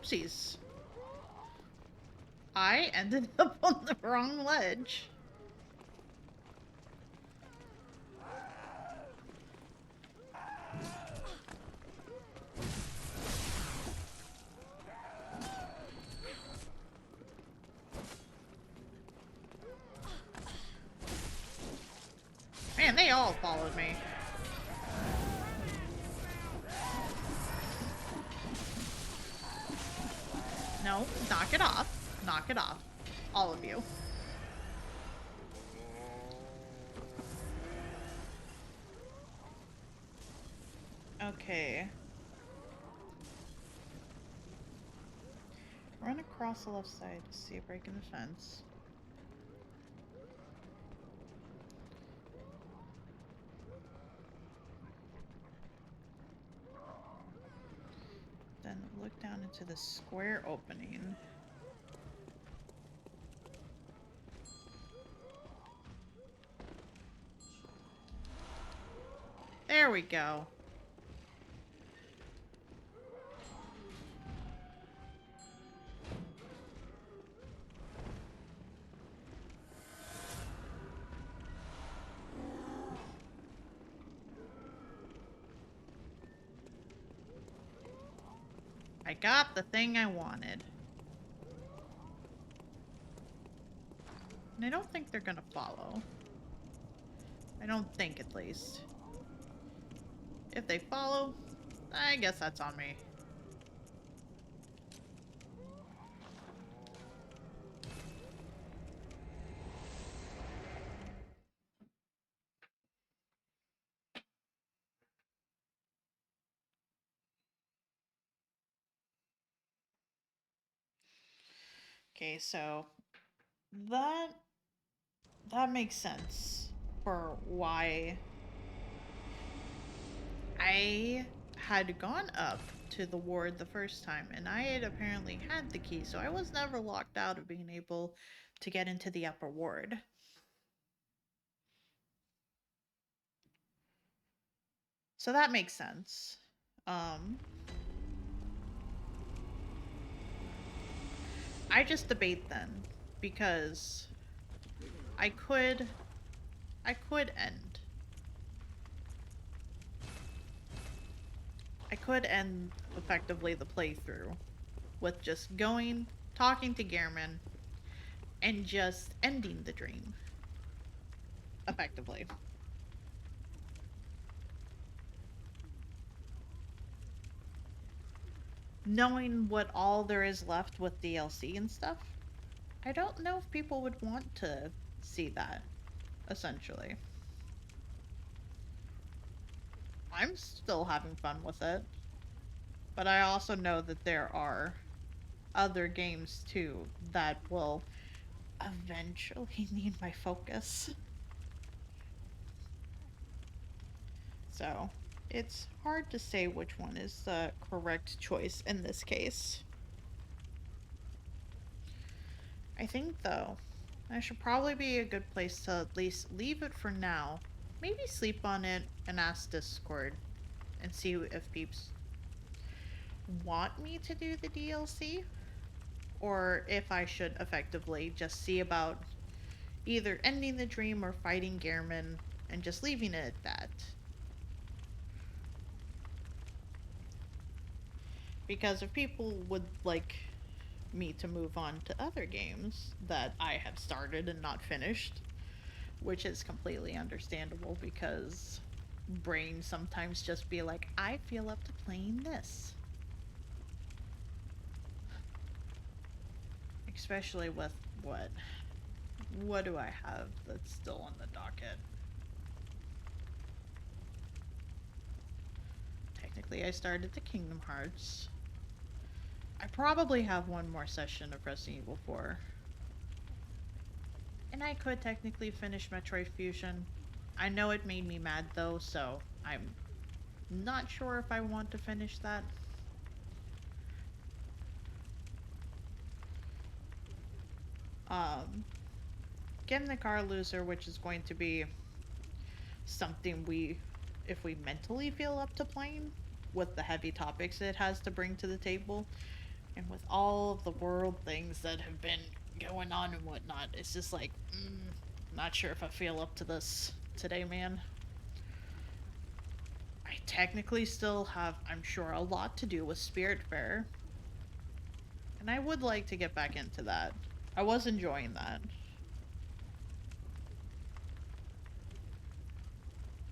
Oopsies. I ended up on the wrong ledge. Man, they all followed me. No, knock it off. Knock it off. All of you. Okay. Run across the left side to see a break in the fence. Then look down into the square opening. There we go. I got the thing I wanted. And I don't think they're gonna follow. I don't think, at least. If they follow, I guess that's on me. Okay, so that makes sense for why I had gone up to the ward the first time, and I had apparently had the key, so I was never locked out of being able to get into the upper ward. So that makes sense. I just debate then, because I could end. I could end effectively the playthrough with just going, talking to Gehrman, and just ending the dream. Effectively. Knowing what all there is left with DLC and stuff, I don't know if people would want to see that, essentially. I'm still having fun with it. But I also know that there are other games too that will eventually need my focus. So, it's hard to say which one is the correct choice in this case. I think, though, that should probably be a good place to at least leave it for now. Maybe sleep on it and ask Discord and see if peeps want me to do the DLC, or if I should effectively just see about either ending the dream or fighting Gehrman and just leaving it at that. Because if people would like me to move on to other games that I have started and not finished, which is completely understandable because brains sometimes just be like, I feel up to playing this. Especially with what do I have that's still on the docket? Technically, I started the Kingdom Hearts. I probably have one more session of Resident Evil 4. And I could technically finish Metroid Fusion. I know it made me mad though, so I'm not sure if I want to finish that. Getting the car loser, which is going to be something if we mentally feel up to playing with the heavy topics it has to bring to the table, And with all of the world things that have been going on and whatnot, it's just like, not sure if I feel up to this today, man. I technically still have, I'm sure, a lot to do with Spirit Fair. And I would like to get back into that. I was enjoying that.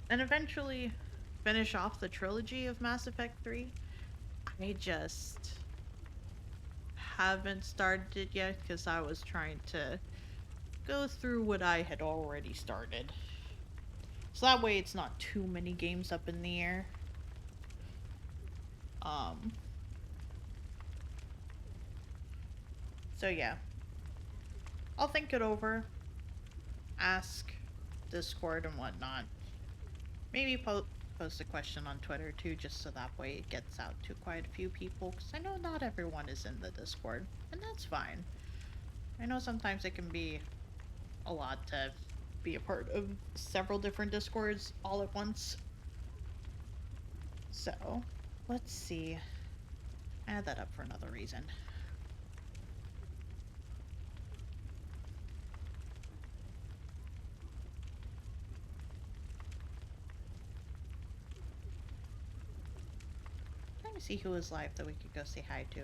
And eventually finish off the trilogy of Mass Effect 3. I just haven't started it yet because I was trying to go through what I had already started. So that way it's not too many games up in the air. Um so yeah. I'll think it over. Ask Discord and whatnot. Maybe post a question on Twitter too, just so that way it gets out to quite a few people. Because I know not everyone is in the Discord, and that's fine. I know sometimes it can be a lot to be a part of several different Discords all at once. So, let's see. Add that up for another reason. Trying to see who is live that we could go say hi to.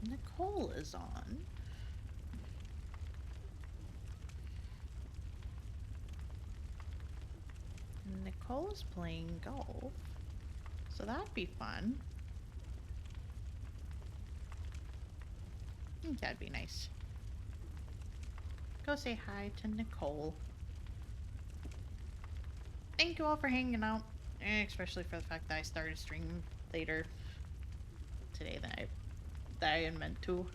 Nicole is on. Nicole is playing golf. So that'd be fun. I think that'd be nice. Go say hi to Nicole. Thank you all for hanging out, especially for the fact that I started streaming later today than I had meant to.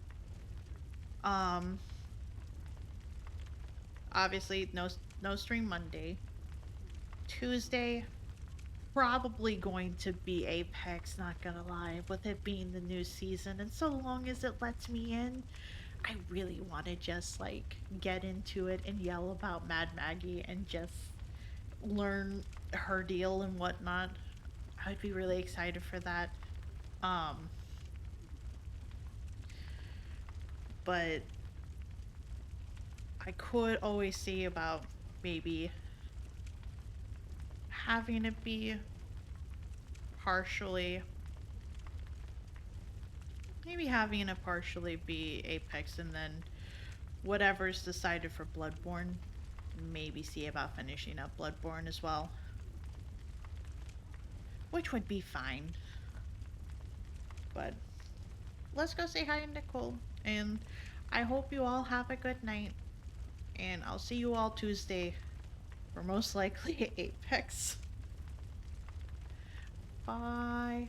Obviously no stream Monday. Tuesday, probably going to be Apex, not gonna lie, with it being the new season, and so long as it lets me in, I really want to just like get into it and yell about Mad Maggie and just learn her deal and whatnot. I would be really excited for that. But I could always see about maybe having it be partially, maybe having it partially be Apex, and then whatever's decided for Bloodborne, maybe see about finishing up Bloodborne as well, which would be fine. But let's go say hi to Nicole, and I hope you all have a good night, and I'll see you all Tuesday for most likely Apex. Bye.